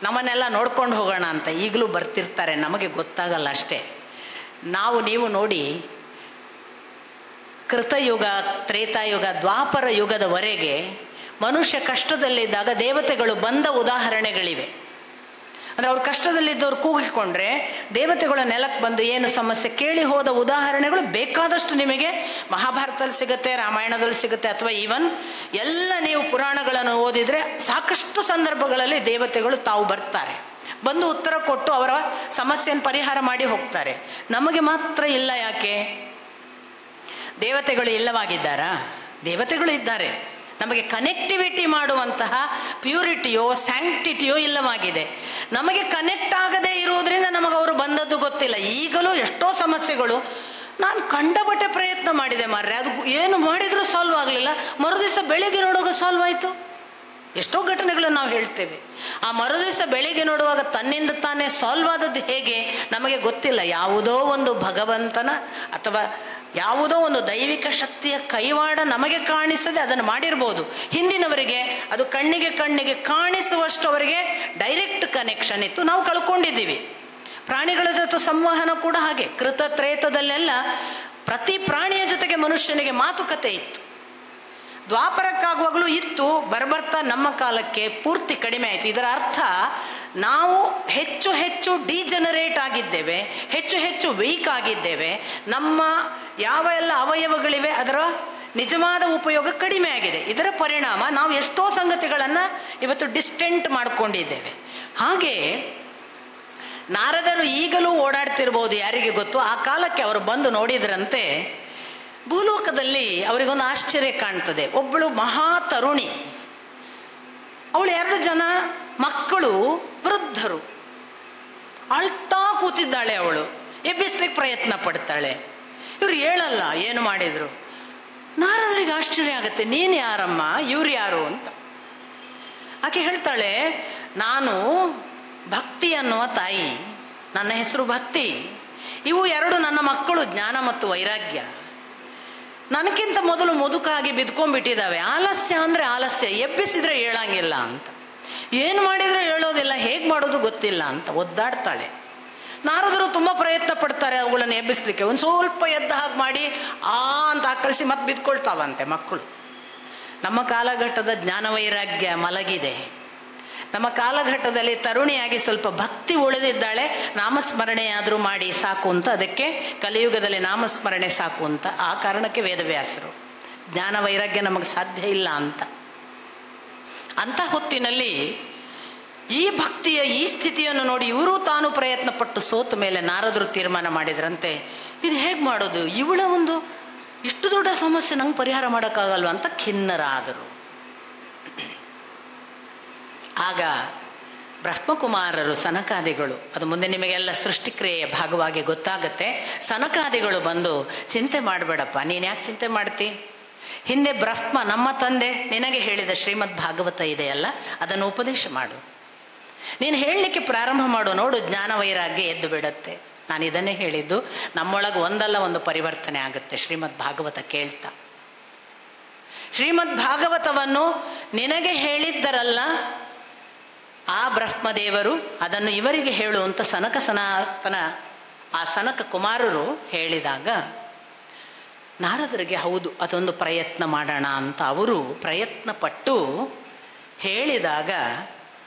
ನಮ್ಮನ್ನೆಲ್ಲ ನೋಡ್ಕೊಂಡು ಹೋಗೋಣ ಅಂತ. ಈಗಲೂ ಬರ್ತಿರ್ತಾರೆ, ನಮಗೆ ಗೊತ್ತಾಗಲ್ಲ ಅಷ್ಟೇ. ನೀವು ನೋಡಿ, ಕೃತಯುಗ, ತ್ರೇತಾಯುಗ, ದ್ವಾಪರ ಯುಗದವರೆಗೆ ಮನುಷ್ಯ ಕಷ್ಟದಲ್ಲಿದ್ದಾಗ ದೇವತೆಗಳು ಬಂದ ಉದಾಹರಣೆಗಳಿವೆ. ಅಂದರೆ ಅವ್ರು ಕಷ್ಟದಲ್ಲಿದ್ದವ್ರು ಕೂಗಿಕೊಂಡ್ರೆ ದೇವತೆಗಳು ನೆಲಕ್ಕೆ ಬಂದು ಏನು ಸಮಸ್ಯೆ ಕೇಳಿ ಹೋದ ಉದಾಹರಣೆಗಳು ಬೇಕಾದಷ್ಟು ನಿಮಗೆ ಮಹಾಭಾರತದಲ್ಲಿ ಸಿಗುತ್ತೆ, ರಾಮಾಯಣದಲ್ಲಿ ಸಿಗುತ್ತೆ, ಅಥವಾ ಈವನ್ ಎಲ್ಲ ನೀವು ಪುರಾಣಗಳನ್ನು ಓದಿದರೆ ಸಾಕಷ್ಟು ಸಂದರ್ಭಗಳಲ್ಲಿ ದೇವತೆಗಳು ತಾವು ಬರ್ತಾರೆ, ಬಂದು ಉತ್ತರ ಕೊಟ್ಟು ಅವರ ಸಮಸ್ಯೆಯನ್ನು ಪರಿಹಾರ ಮಾಡಿ ಹೋಗ್ತಾರೆ. ನಮಗೆ ಮಾತ್ರ ಇಲ್ಲ. ಯಾಕೆ? ದೇವತೆಗಳು ಇಲ್ಲವಾಗಿದ್ದಾರಾ? ದೇವತೆಗಳು ಇದ್ದಾರೆ. ನಮಗೆ ಕನೆಕ್ಟಿವಿಟಿ ಮಾಡುವಂತಹ ಪ್ಯೂರಿಟಿಯೋ ಸ್ಯಾಂಕ್ಟಿಟಿಯೋ ಇಲ್ಲವಾಗಿದೆ. ನಮಗೆ ಕನೆಕ್ಟ್ ಆಗದೇ ಇರುವುದರಿಂದ ನಮಗೆ ಅವರು ಬಂದದ್ದು ಗೊತ್ತಿಲ್ಲ. ಈಗಲೂ ಎಷ್ಟೋ ಸಮಸ್ಯೆಗಳು ನಾನು ಕಂಡಬಟ್ಟೆ ಪ್ರಯತ್ನ ಮಾಡಿದೆ ಮಾರ್ರೆ, ಅದು ಏನು ಮಾಡಿದರೂ ಸಾಲ್ವ್ ಆಗಲಿಲ್ಲ. ಮರುದಿವಸ ಬೆಳಿಗ್ಗೆ ನೋಡುವಾಗ ಸಾಲ್ವ್ ಆಯಿತು. ಎಷ್ಟೋ ಘಟನೆಗಳನ್ನು ನಾವು ಹೇಳ್ತೇವೆ. ಆ ಮರುದಿವಸ ಬೆಳಿಗ್ಗೆ ನೋಡುವಾಗ ತನ್ನಿಂದ ತಾನೇ ಸಾಲ್ವ್ ಆದದ್ದು ಹೇಗೆ ನಮಗೆ ಗೊತ್ತಿಲ್ಲ. ಯಾವುದೋ ಒಂದು ಭಗವಂತನ ಅಥವಾ ಯಾವುದೋ ಒಂದು ದೈವಿಕ ಶಕ್ತಿಯ ಕೈವಾಡ ನಮಗೆ ಕಾಣಿಸದೆ ಅದನ್ನು ಮಾಡಿರ್ಬೋದು. ಹಿಂದಿನವರಿಗೆ ಅದು ಕಣ್ಣಿಗೆ ಕಾಣಿಸುವಷ್ಟು ಅವರಿಗೆ ಡೈರೆಕ್ಟ್ ಕನೆಕ್ಷನ್ ಇತ್ತು, ನಾವು ಕಳ್ಕೊಂಡಿದ್ದೀವಿ. ಪ್ರಾಣಿಗಳ ಜೊತೆ ಸಂವಹನ ಕೂಡ ಹಾಗೆ. ಕೃತ ತ್ರೇತದಲ್ಲೆಲ್ಲ ಪ್ರತಿ ಪ್ರಾಣಿಯ ಜೊತೆಗೆ ಮನುಷ್ಯನಿಗೆ ಮಾತುಕತೆ ಇತ್ತು. ದ್ವಾಪರಕ್ಕಾಗುವಾಗಲೂ ಇತ್ತು, ಬರ್ಬರ್ತಾ ನಮ್ಮ ಕಾಲಕ್ಕೆ ಪೂರ್ತಿ ಕಡಿಮೆ ಆಯಿತು. ಇದರ ಅರ್ಥ ನಾವು ಹೆಚ್ಚು ಹೆಚ್ಚು ಡಿಜನರೇಟ್ ಆಗಿದ್ದೇವೆ, ಹೆಚ್ಚು ಹೆಚ್ಚು ವೀಕ್ ಆಗಿದ್ದೇವೆ. ನಮ್ಮ ಯಾವ ಎಲ್ಲ ಅವಯವಗಳಿವೆ ಅದರ ನಿಜವಾದ ಉಪಯೋಗ ಕಡಿಮೆ ಆಗಿದೆ. ಇದರ ಪರಿಣಾಮ ನಾವು ಎಷ್ಟೋ ಸಂಗತಿಗಳನ್ನು ಇವತ್ತು ಡಿಸ್ಟೆಂಟ್ ಮಾಡಿಕೊಂಡಿದ್ದೇವೆ. ಹಾಗೆ ನಾರದರು ಈಗಲೂ ಓಡಾಡ್ತಿರ್ಬೋದು, ಯಾರಿಗೆ ಗೊತ್ತು. ಆ ಕಾಲಕ್ಕೆ ಅವರು ಬಂದು ನೋಡಿದ್ರಂತೆ, ಭೂಲೋಕದಲ್ಲಿ ಅವರಿಗೊಂದು ಆಶ್ಚರ್ಯ ಕಾಣ್ತದೆ. ಒಬ್ಬಳು ಮಹಾ ತರುಣಿ, ಅವಳು 2 ಜನ ಮಕ್ಕಳು, ವೃದ್ಧರು, ಅಳ್ತಾ ಕೂತಿದ್ದಾಳೆ. ಅವಳು ಎಬ್ಬಿಸ್ಲಿಕ್ಕೆ ಪ್ರಯತ್ನ ಪಡ್ತಾಳೆ. ಇವ್ರು ಹೇಳಲ್ಲ, ಏನು ಮಾಡಿದ್ರು. ನಾರದರಿಗೆ ಆಶ್ಚರ್ಯ ಆಗುತ್ತೆ, ನೀನು ಯಾರಮ್ಮ, ಇವ್ರು ಯಾರು ಅಂತ. ಆಕೆ ಹೇಳ್ತಾಳೆ, ನಾನು ಭಕ್ತಿ ಅನ್ನುವ ತಾಯಿ, ನನ್ನ ಹೆಸರು ಭಕ್ತಿ. ಇವು 2 ನನ್ನ ಮಕ್ಕಳು, ಜ್ಞಾನ ಮತ್ತು ವೈರಾಗ್ಯ. ನನಗಿಂತ ಮೊದಲು ಮುದುಕಾಗಿ ಬಿದ್ಕೊಂಡ್ಬಿಟ್ಟಿದ್ದಾವೆ. ಆಲಸ್ಯ ಅಂದರೆ ಆಲಸ್ಯ, ಎಬ್ಬಿಸಿದ್ರೆ ಹೇಳಂಗಿಲ್ಲ ಅಂತ, ಏನು ಮಾಡಿದ್ರೆ ಹೇಳೋದಿಲ್ಲ, ಹೇಗೆ ಮಾಡೋದು ಗೊತ್ತಿಲ್ಲ ಅಂತ ಒದ್ದಾಡ್ತಾಳೆ. ನಾರದರು ತುಂಬ ಪ್ರಯತ್ನ ಪಡ್ತಾರೆ ಅವುಗಳನ್ನು ಎಬ್ಬಿಸ್ಲಿಕ್ಕೆ. ಒಂದು ಸ್ವಲ್ಪ ಎದ್ದ ಹಾಗೆ ಮಾಡಿ ಅಂತ ಕಳಿಸಿ ಮತ್ತೆ ಬಿದ್ಕೊಳ್ತಾವಂತೆ ಮಕ್ಕಳು. ನಮ್ಮ ಕಾಲಘಟ್ಟದ ಜ್ಞಾನ ವೈರಾಗ್ಯ ಮಲಗಿದೆ. ನಮ್ಮ ಕಾಲಘಟ್ಟದಲ್ಲಿ ತರುಣಿಯಾಗಿ ಸ್ವಲ್ಪ ಭಕ್ತಿ ಉಳಿದಿದ್ದಾಳೆ. ನಾಮಸ್ಮರಣೆಯಾದರೂ ಮಾಡಿ ಸಾಕು ಅಂತ, ಅದಕ್ಕೆ ಕಲಿಯುಗದಲ್ಲಿ ನಾಮಸ್ಮರಣೆ ಸಾಕು ಅಂತ. ಆ ಕಾರಣಕ್ಕೆ ವೇದವ್ಯಾಸರು ಜ್ಞಾನ ವೈರಾಗ್ಯ ನಮಗೆ ಸಾಧ್ಯ ಇಲ್ಲ ಅಂತ ಹೊತ್ತಿನಲ್ಲಿ ಈ ಭಕ್ತಿಯ ಈ ಸ್ಥಿತಿಯನ್ನು ನೋಡಿ ಇವರು ತಾನು ಪ್ರಯತ್ನ ಪಟ್ಟು ಸೋತ ಮೇಲೆ ನಾರದರು ತೀರ್ಮಾನ ಮಾಡಿದ್ರಂತೆ, ಇದು ಹೇಗೆ ಮಾಡೋದು, ಇವಳ ಒಂದು ಇಷ್ಟು ದೊಡ್ಡ ಸಮಸ್ಯೆ ನಂಗೆ ಪರಿಹಾರ ಮಾಡೋಕ್ಕಾಗಲ್ವ ಅಂತ ಖಿನ್ನರಾದರು. ಆಗ ಬ್ರಹ್ಮಕುಮಾರರು, ಸನಕಾದಿಗಳು, ಅದು ಮುಂದೆ ನಿಮಗೆಲ್ಲ ಸೃಷ್ಟಿಕ್ರಿಯೆಯ ಭಾಗವಾಗಿ ಗೊತ್ತಾಗತ್ತೆ. ಸನಕಾದಿಗಳು ಬಂದು, ಚಿಂತೆ ಮಾಡಬೇಡಪ್ಪ, ನೀನು ಯಾಕೆ ಚಿಂತೆ ಮಾಡ್ತಿ, ಹಿಂದೆ ಬ್ರಹ್ಮ ನಮ್ಮ ತಂದೆ ನಿನಗೆ ಹೇಳಿದ ಶ್ರೀಮದ್ ಭಾಗವತ ಇದೆಯಲ್ಲ, ಅದನ್ನು ಉಪದೇಶ ಮಾಡು, ನೀನು ಹೇಳಲಿಕ್ಕೆ ಪ್ರಾರಂಭ ಮಾಡು, ನೋಡು ಜ್ಞಾನ ವೈರಾಗ್ಯ ಎದ್ದು ಬಿಡತ್ತೆ. ನಾನು ಇದನ್ನೇ ಹೇಳಿದ್ದು, ನಮ್ಮೊಳಗೆ ಒಂದಲ್ಲ ಒಂದು ಪರಿವರ್ತನೆ ಆಗುತ್ತೆ ಶ್ರೀಮದ್ ಭಾಗವತ ಕೇಳ್ತಾ. ಶ್ರೀಮದ್ ಭಾಗವತವನ್ನು ನಿನಗೆ ಹೇಳಿದ್ದರಲ್ಲ ಆ ಬ್ರಹ್ಮದೇವರು, ಅದನ್ನು ಇವರಿಗೆ ಹೇಳು ಅಂತ ಸನಕ ಸನಾತನ ಆ ಸನಕ ಕುಮಾರರು ಹೇಳಿದಾಗ ನಾರದರಿಗೆ ಹೌದು ಅದೊಂದು ಪ್ರಯತ್ನ ಮಾಡೋಣ ಅಂತ ಅವರು ಪ್ರಯತ್ನ ಪಟ್ಟು ಹೇಳಿದಾಗ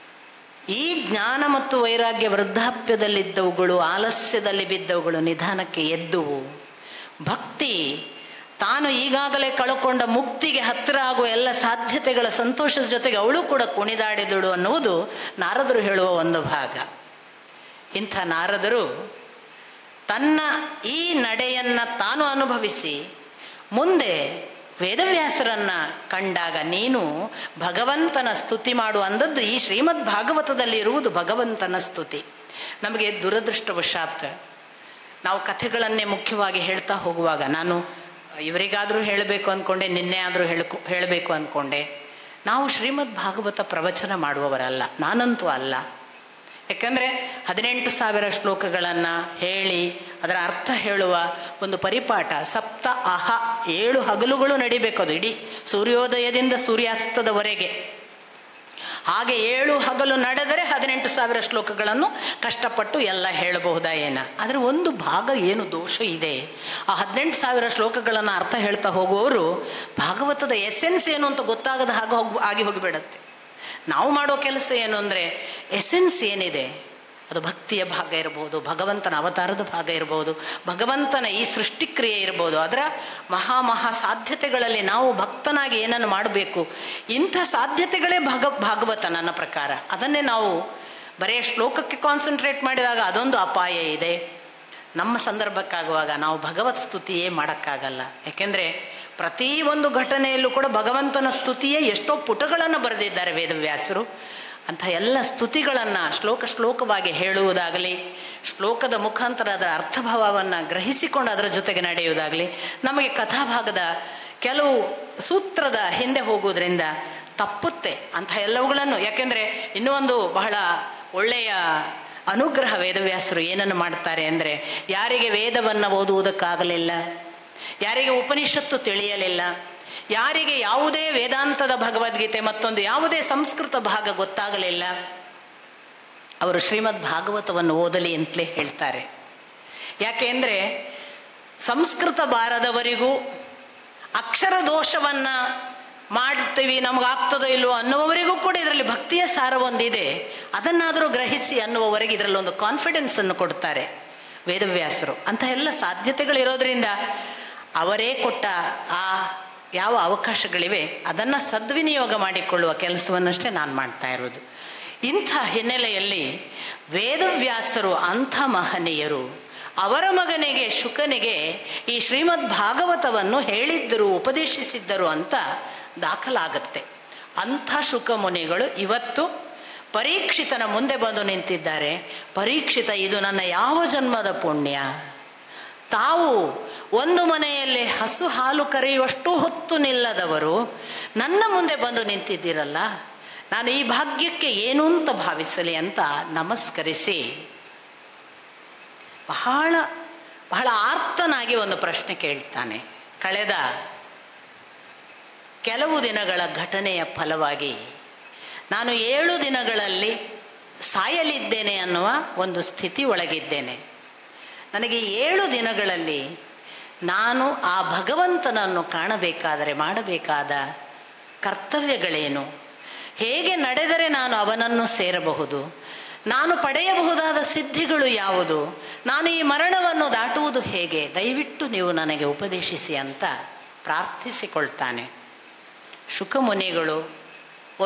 ಈ ಜ್ಞಾನ ಮತ್ತು ವೈರಾಗ್ಯ ವೃದ್ಧಾಪ್ಯದಲ್ಲಿದ್ದವುಗಳು, ಆಲಸ್ಯದಲ್ಲಿ ಬಿದ್ದವುಗಳು ನಿಧಾನಕ್ಕೆ ಎದ್ದುವು. ಭಕ್ತಿ ತಾನು ಈಗಾಗಲೇ ಕಳ್ಕೊಂಡ ಮುಕ್ತಿಗೆ ಹತ್ತಿರ ಆಗುವ ಎಲ್ಲ ಸಾಧ್ಯತೆಗಳ ಸಂತೋಷದ ಜೊತೆಗೆ ಅವಳು ಕೂಡ ಕುಣಿದಾಡಿದಳು ಅನ್ನುವುದು ನಾರದರು ಹೇಳುವ ಒಂದು ಭಾಗ. ಇಂಥ ನಾರದರು ತನ್ನ ಈ ನಡೆಯನ್ನು ತಾನು ಅನುಭವಿಸಿ ಮುಂದೆ ವೇದವ್ಯಾಸರನ್ನ ಕಂಡಾಗ ನೀನು ಭಗವಂತನ ಸ್ತುತಿ ಮಾಡು ಅಂದದ್ದು ಈ ಶ್ರೀಮದ್ ಭಾಗವತದಲ್ಲಿ ಇರುವುದು ಭಗವಂತನ ಸ್ತುತಿ. ನಮಗೆ ದುರದೃಷ್ಟವಶಾತ್ ನಾವು ಕಥೆಗಳನ್ನೇ ಮುಖ್ಯವಾಗಿ ಹೇಳ್ತಾ ಹೋಗುವಾಗ, ನಾನು ಇವರಿಗಾದರೂ ಹೇಳಬೇಕು ಅಂದ್ಕೊಂಡೆ, ನಿನ್ನೆ ಆದರೂ ಹೇಳಬೇಕು ಅಂದ್ಕೊಂಡೆ, ನಾವು ಶ್ರೀಮದ್ ಭಾಗವತ ಪ್ರವಚನ ಮಾಡುವವರಲ್ಲ, ನಾನಂತೂ ಅಲ್ಲ. ಯಾಕಂದರೆ 18,000 ಶ್ಲೋಕಗಳನ್ನು ಹೇಳಿ ಅದರ ಅರ್ಥ ಹೇಳುವ ಒಂದು ಪರಿಪಾಠ, ಸಪ್ತ ಅಹ 7 ಹಗಲುಗಳು ನಡಿಬೇಕು. ಅದು ಇಡೀ ಸೂರ್ಯೋದಯದಿಂದ ಸೂರ್ಯಾಸ್ತದವರೆಗೆ. ಹಾಗೆ 7 ಹಗಲು ನಡೆದರೆ 18,000 ಶ್ಲೋಕಗಳನ್ನು ಕಷ್ಟಪಟ್ಟು ಎಲ್ಲ ಹೇಳಬಹುದಾ ಏನ. ಆದರೆ ಒಂದು ಭಾಗ ಏನು ದೋಷ ಇದೆ, ಆ 18,000 ಶ್ಲೋಕಗಳನ್ನು ಅರ್ಥ ಹೇಳ್ತಾ ಹೋಗುವವರು ಭಾಗವತದ ಎಸೆನ್ಸ್ ಏನು ಅಂತ ಗೊತ್ತಾಗದ ಆಗಿ ಹೋಗಿಬಿಡತ್ತೆ. ನಾವು ಮಾಡೋ ಕೆಲಸ ಏನು ಅಂದರೆ, ಎಸೆನ್ಸ್ ಏನಿದೆ ಅದು ಭಕ್ತಿಯ ಭಾಗ ಇರ್ಬೋದು, ಭಗವಂತನ ಅವತಾರದ ಭಾಗ ಇರ್ಬೋದು, ಭಗವಂತನ ಈ ಸೃಷ್ಟಿಕ್ರಿಯೆ ಇರ್ಬೋದು, ಅದರ ಮಹಾ ಸಾಧ್ಯತೆಗಳಲ್ಲಿ ನಾವು ಭಕ್ತನಾಗಿ ಏನನ್ನು ಮಾಡಬೇಕು, ಇಂಥ ಸಾಧ್ಯತೆಗಳೇ ಭಾಗವತ ನನ್ನ ಪ್ರಕಾರ. ಅದನ್ನೇ ನಾವು ಬರೀ ಶ್ಲೋಕಕ್ಕೆ ಕಾನ್ಸಂಟ್ರೇಟ್ ಮಾಡಿದಾಗ ಅದೊಂದು ಅಪಾಯ ಇದೆ. ನಮ್ಮ ಸಂದರ್ಭಕ್ಕಾಗುವಾಗ ನಾವು ಭಗವತ್ ಸ್ತುತಿಯೇ ಮಾಡೋಕ್ಕಾಗಲ್ಲ. ಯಾಕೆಂದರೆ ಪ್ರತಿ ಒಂದು ಘಟನೆಯಲ್ಲೂ ಕೂಡ ಭಗವಂತನ ಸ್ತುತಿಯೇ ಎಷ್ಟೋ ಪುಟಗಳನ್ನು ಬರೆದಿದ್ದಾರೆ ವೇದವ್ಯಾಸರು. ಅಂಥ ಎಲ್ಲ ಸ್ತುತಿಗಳನ್ನು ಶ್ಲೋಕವಾಗಿ ಹೇಳುವುದಾಗಲಿ, ಶ್ಲೋಕದ ಮುಖಾಂತರ ಅದರ ಅರ್ಥಭಾವವನ್ನು ಗ್ರಹಿಸಿಕೊಂಡು ಅದರ ಜೊತೆಗೆ ನಡೆಯುವುದಾಗಲಿ, ನಮಗೆ ಕಥಾಭಾಗದ ಕೆಲವು ಸೂತ್ರದ ಹಿಂದೆ ಹೋಗುವುದರಿಂದ ತಪ್ಪುತ್ತೆ ಅಂಥ ಎಲ್ಲವುಗಳನ್ನು. ಯಾಕೆಂದರೆ ಇನ್ನೂ ಒಂದು ಬಹಳ ಒಳ್ಳೆಯ ಅನುಗ್ರಹ ವೇದವ್ಯಾಸರು ಏನನ್ನು ಮಾಡ್ತಾರೆ ಅಂದರೆ, ಯಾರಿಗೆ ವೇದವನ್ನು ಓದುವುದಕ್ಕಾಗಲಿಲ್ಲ, ಯಾರಿಗೆ ಉಪನಿಷತ್ತು ತಿಳಿಯಲಿಲ್ಲ, ಯಾರಿಗೆ ಯಾವುದೇ ವೇದಾಂತದ ಭಗವದ್ಗೀತೆ ಮತ್ತೊಂದು ಯಾವುದೇ ಸಂಸ್ಕೃತ ಭಾಗ ಗೊತ್ತಾಗಲಿಲ್ಲ, ಅವರು ಶ್ರೀಮದ್ ಭಾಗವತವನ್ನು ಓದಲಿ ಅಂತಲೇ ಹೇಳ್ತಾರೆ. ಯಾಕೆ ಅಂದರೆ ಸಂಸ್ಕೃತ ಬಾರದವರಿಗೂ ಅಕ್ಷರ ದೋಷವನ್ನು ಮಾಡ್ತೀವಿ, ನಮಗಾಗ್ತದೋ ಇಲ್ವೋ ಅನ್ನುವವರಿಗೂ ಕೂಡ ಇದರಲ್ಲಿ ಭಕ್ತಿಯ ಸಾರ ಒಂದಿದೆ, ಅದನ್ನಾದರೂ ಗ್ರಹಿಸಿ ಅನ್ನುವವರೆಗೆ ಇದರಲ್ಲಿ ಒಂದು ಕಾನ್ಫಿಡೆನ್ಸನ್ನು ಕೊಡ್ತಾರೆ ವೇದವ್ಯಾಸರು. ಅಂಥ ಎಲ್ಲ ಸಾಧ್ಯತೆಗಳಿರೋದ್ರಿಂದ ಅವರೇ ಕೊಟ್ಟ ಆ ಯಾವ ಅವಕಾಶಗಳಿವೆ ಅದನ್ನು ಸದ್ವಿನಿಯೋಗ ಮಾಡಿಕೊಳ್ಳುವ ಕೆಲಸವನ್ನಷ್ಟೇ ನಾನು ಮಾಡ್ತಾ ಇರೋದು. ಇಂಥ ಹಿನ್ನೆಲೆಯಲ್ಲಿ ವೇದವ್ಯಾಸರು ಅಂಥ ಮಹನೀಯರು ಅವರ ಮಗನಿಗೆ ಶುಕನಿಗೆ ಈ ಶ್ರೀಮದ್ ಭಾಗವತವನ್ನು ಹೇಳಿದ್ದರು, ಉಪದೇಶಿಸಿದ್ದರು ಅಂತ ದಾಖಲಾಗತ್ತೆ. ಅಂಥ ಶುಕ ಮುನಿಗಳು ಇವತ್ತು ಪರೀಕ್ಷಿತನ ಮುಂದೆ ಬಂದು ನಿಂತಿದ್ದಾರೆ. ಪರೀಕ್ಷಿತ, ಇದು ನನ್ನ ಯಾವ ಜನ್ಮದ ಪುಣ್ಯ, ತಾವು ಒಂದು ಮನೆಯಲ್ಲಿ ಹಸು ಹಾಲು ಕರೆಯುವಷ್ಟು ಹೊತ್ತು ನಿಲ್ಲದವರು ನನ್ನ ಮುಂದೆ ಬಂದು ನಿಂತಿದ್ದೀರಲ್ಲ, ನಾನು ಈ ಭಾಗ್ಯಕ್ಕೆ ಏನು ಅಂತ ಭಾವಿಸಲಿ ಅಂತ ನಮಸ್ಕರಿಸಿ ಬಹಳ ಬಹಳ ಆರ್ತನಾಗಿ ಒಂದು ಪ್ರಶ್ನೆ ಕೇಳ್ತಾನೆ. ಕಳೆದ ಕೆಲವು ದಿನಗಳ ಘಟನೆಯ ಫಲವಾಗಿ ನಾನು 7 ದಿನಗಳಲ್ಲಿ ಸಾಯಲಿದ್ದೇನೆ ಅನ್ನುವ ಒಂದು ಸ್ಥಿತಿ ಒಳಗಿದ್ದೇನೆ. ನನಗೆ 7 ದಿನಗಳಲ್ಲಿ ನಾನು ಆ ಭಗವಂತನನ್ನು ಕಾಣಬೇಕಾದರೆ ಮಾಡಬೇಕಾದ ಕರ್ತವ್ಯಗಳೇನು, ಹೇಗೆ ನಡೆದರೆ ನಾನು ಅವನನ್ನು ಸೇರಬಹುದು, ನಾನು ಪಡೆಯಬಹುದಾದ ಸಿದ್ಧಿಗಳು ಯಾವುದು, ನಾನು ಈ ಮರಣವನ್ನು ದಾಟುವುದು ಹೇಗೆ, ದಯವಿಟ್ಟು ನೀವು ನನಗೆ ಉಪದೇಶಿಸಿ ಅಂತ ಪ್ರಾರ್ಥಿಸಿಕೊಳ್ತಾನೆ. ಶುಕಮುನಿಗಳು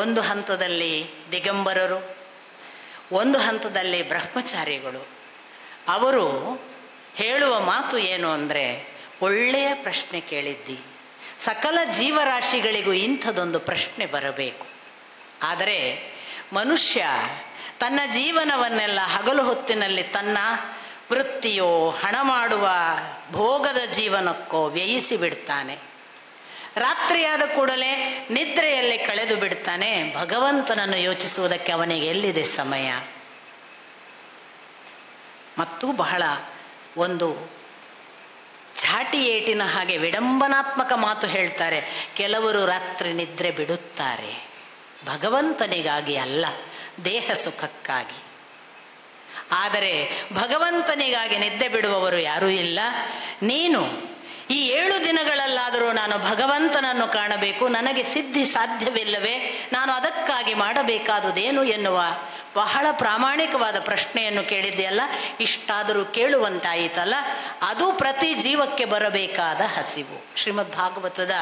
ಒಂದು ಹಂತದಲ್ಲಿ ದಿಗಂಬರರು, ಒಂದು ಹಂತದಲ್ಲಿ ಬ್ರಹ್ಮಚಾರಿಗಳು. ಅವರು ಹೇಳುವ ಮಾತು ಏನು ಅಂದರೆ, ಒಳ್ಳೆಯ ಪ್ರಶ್ನೆ ಕೇಳಿದ್ದಿ, ಸಕಲ ಜೀವರಾಶಿಗಳಿಗೂ ಇಂಥದೊಂದು ಪ್ರಶ್ನೆ ಬರಬೇಕು. ಆದರೆ ಮನುಷ್ಯ ತನ್ನ ಜೀವನವನ್ನೆಲ್ಲ ಹಗಲು ಹೊತ್ತಿನಲ್ಲಿ ತನ್ನ ವೃತ್ತಿಯೋ ಹಣ ಮಾಡುವ ಭೋಗದ ಜೀವನಕ್ಕೋ ವ್ಯಯಿಸಿ ಬಿಡ್ತಾನೆ. ರಾತ್ರಿಯಾದ ಕೂಡಲೇ ನಿದ್ರೆಯಲ್ಲಿ ಕಳೆದು ಬಿಡ್ತಾನೆ. ಭಗವಂತನನ್ನು ಯೋಚಿಸುವುದಕ್ಕೆ ಅವನಿಗೆ ಎಲ್ಲಿದೆ ಸಮಯ? ಮತ್ತು ಬಹಳ ಒಂದು ಚಾಟಿ ಏಟಿನ ಹಾಗೆ ವಿಡಂಬನಾತ್ಮಕ ಮಾತು ಹೇಳ್ತಾರೆ. ಕೆಲವರು ರಾತ್ರಿ ನಿದ್ರೆ ಬಿಡುತ್ತಾರೆ, ಭಗವಂತನಿಗಾಗಿ ಅಲ್ಲ, ದೇಹ ಸುಖಕ್ಕಾಗಿ. ಆದರೆ ಭಗವಂತನಿಗಾಗಿ ನಿದ್ದೆ ಬಿಡುವವರು ಯಾರೂ ಇಲ್ಲ. ನೀನು ಈ 7 ದಿನಗಳಲ್ಲಾದರೂ ನಾನು ಭಗವಂತನನ್ನು ಕಾಣಬೇಕು, ನನಗೆ ಸಿದ್ಧಿ ಸಾಧ್ಯವಿಲ್ಲವೇ, ನಾನು ಅದಕ್ಕಾಗಿ ಮಾಡಬೇಕಾದುದೇನು ಎನ್ನುವ ಬಹಳ ಪ್ರಾಮಾಣಿಕವಾದ ಪ್ರಶ್ನೆಯನ್ನು ಕೇಳಿದೆಯಲ್ಲ, ಇಷ್ಟಾದರೂ ಕೇಳುವಂತಾಯಿತಲ್ಲ. ಅದು ಪ್ರತಿ ಜೀವಕ್ಕೆ ಬರಬೇಕಾದ ಹಸಿವು. ಶ್ರೀಮದ್ ಭಾಗವತದ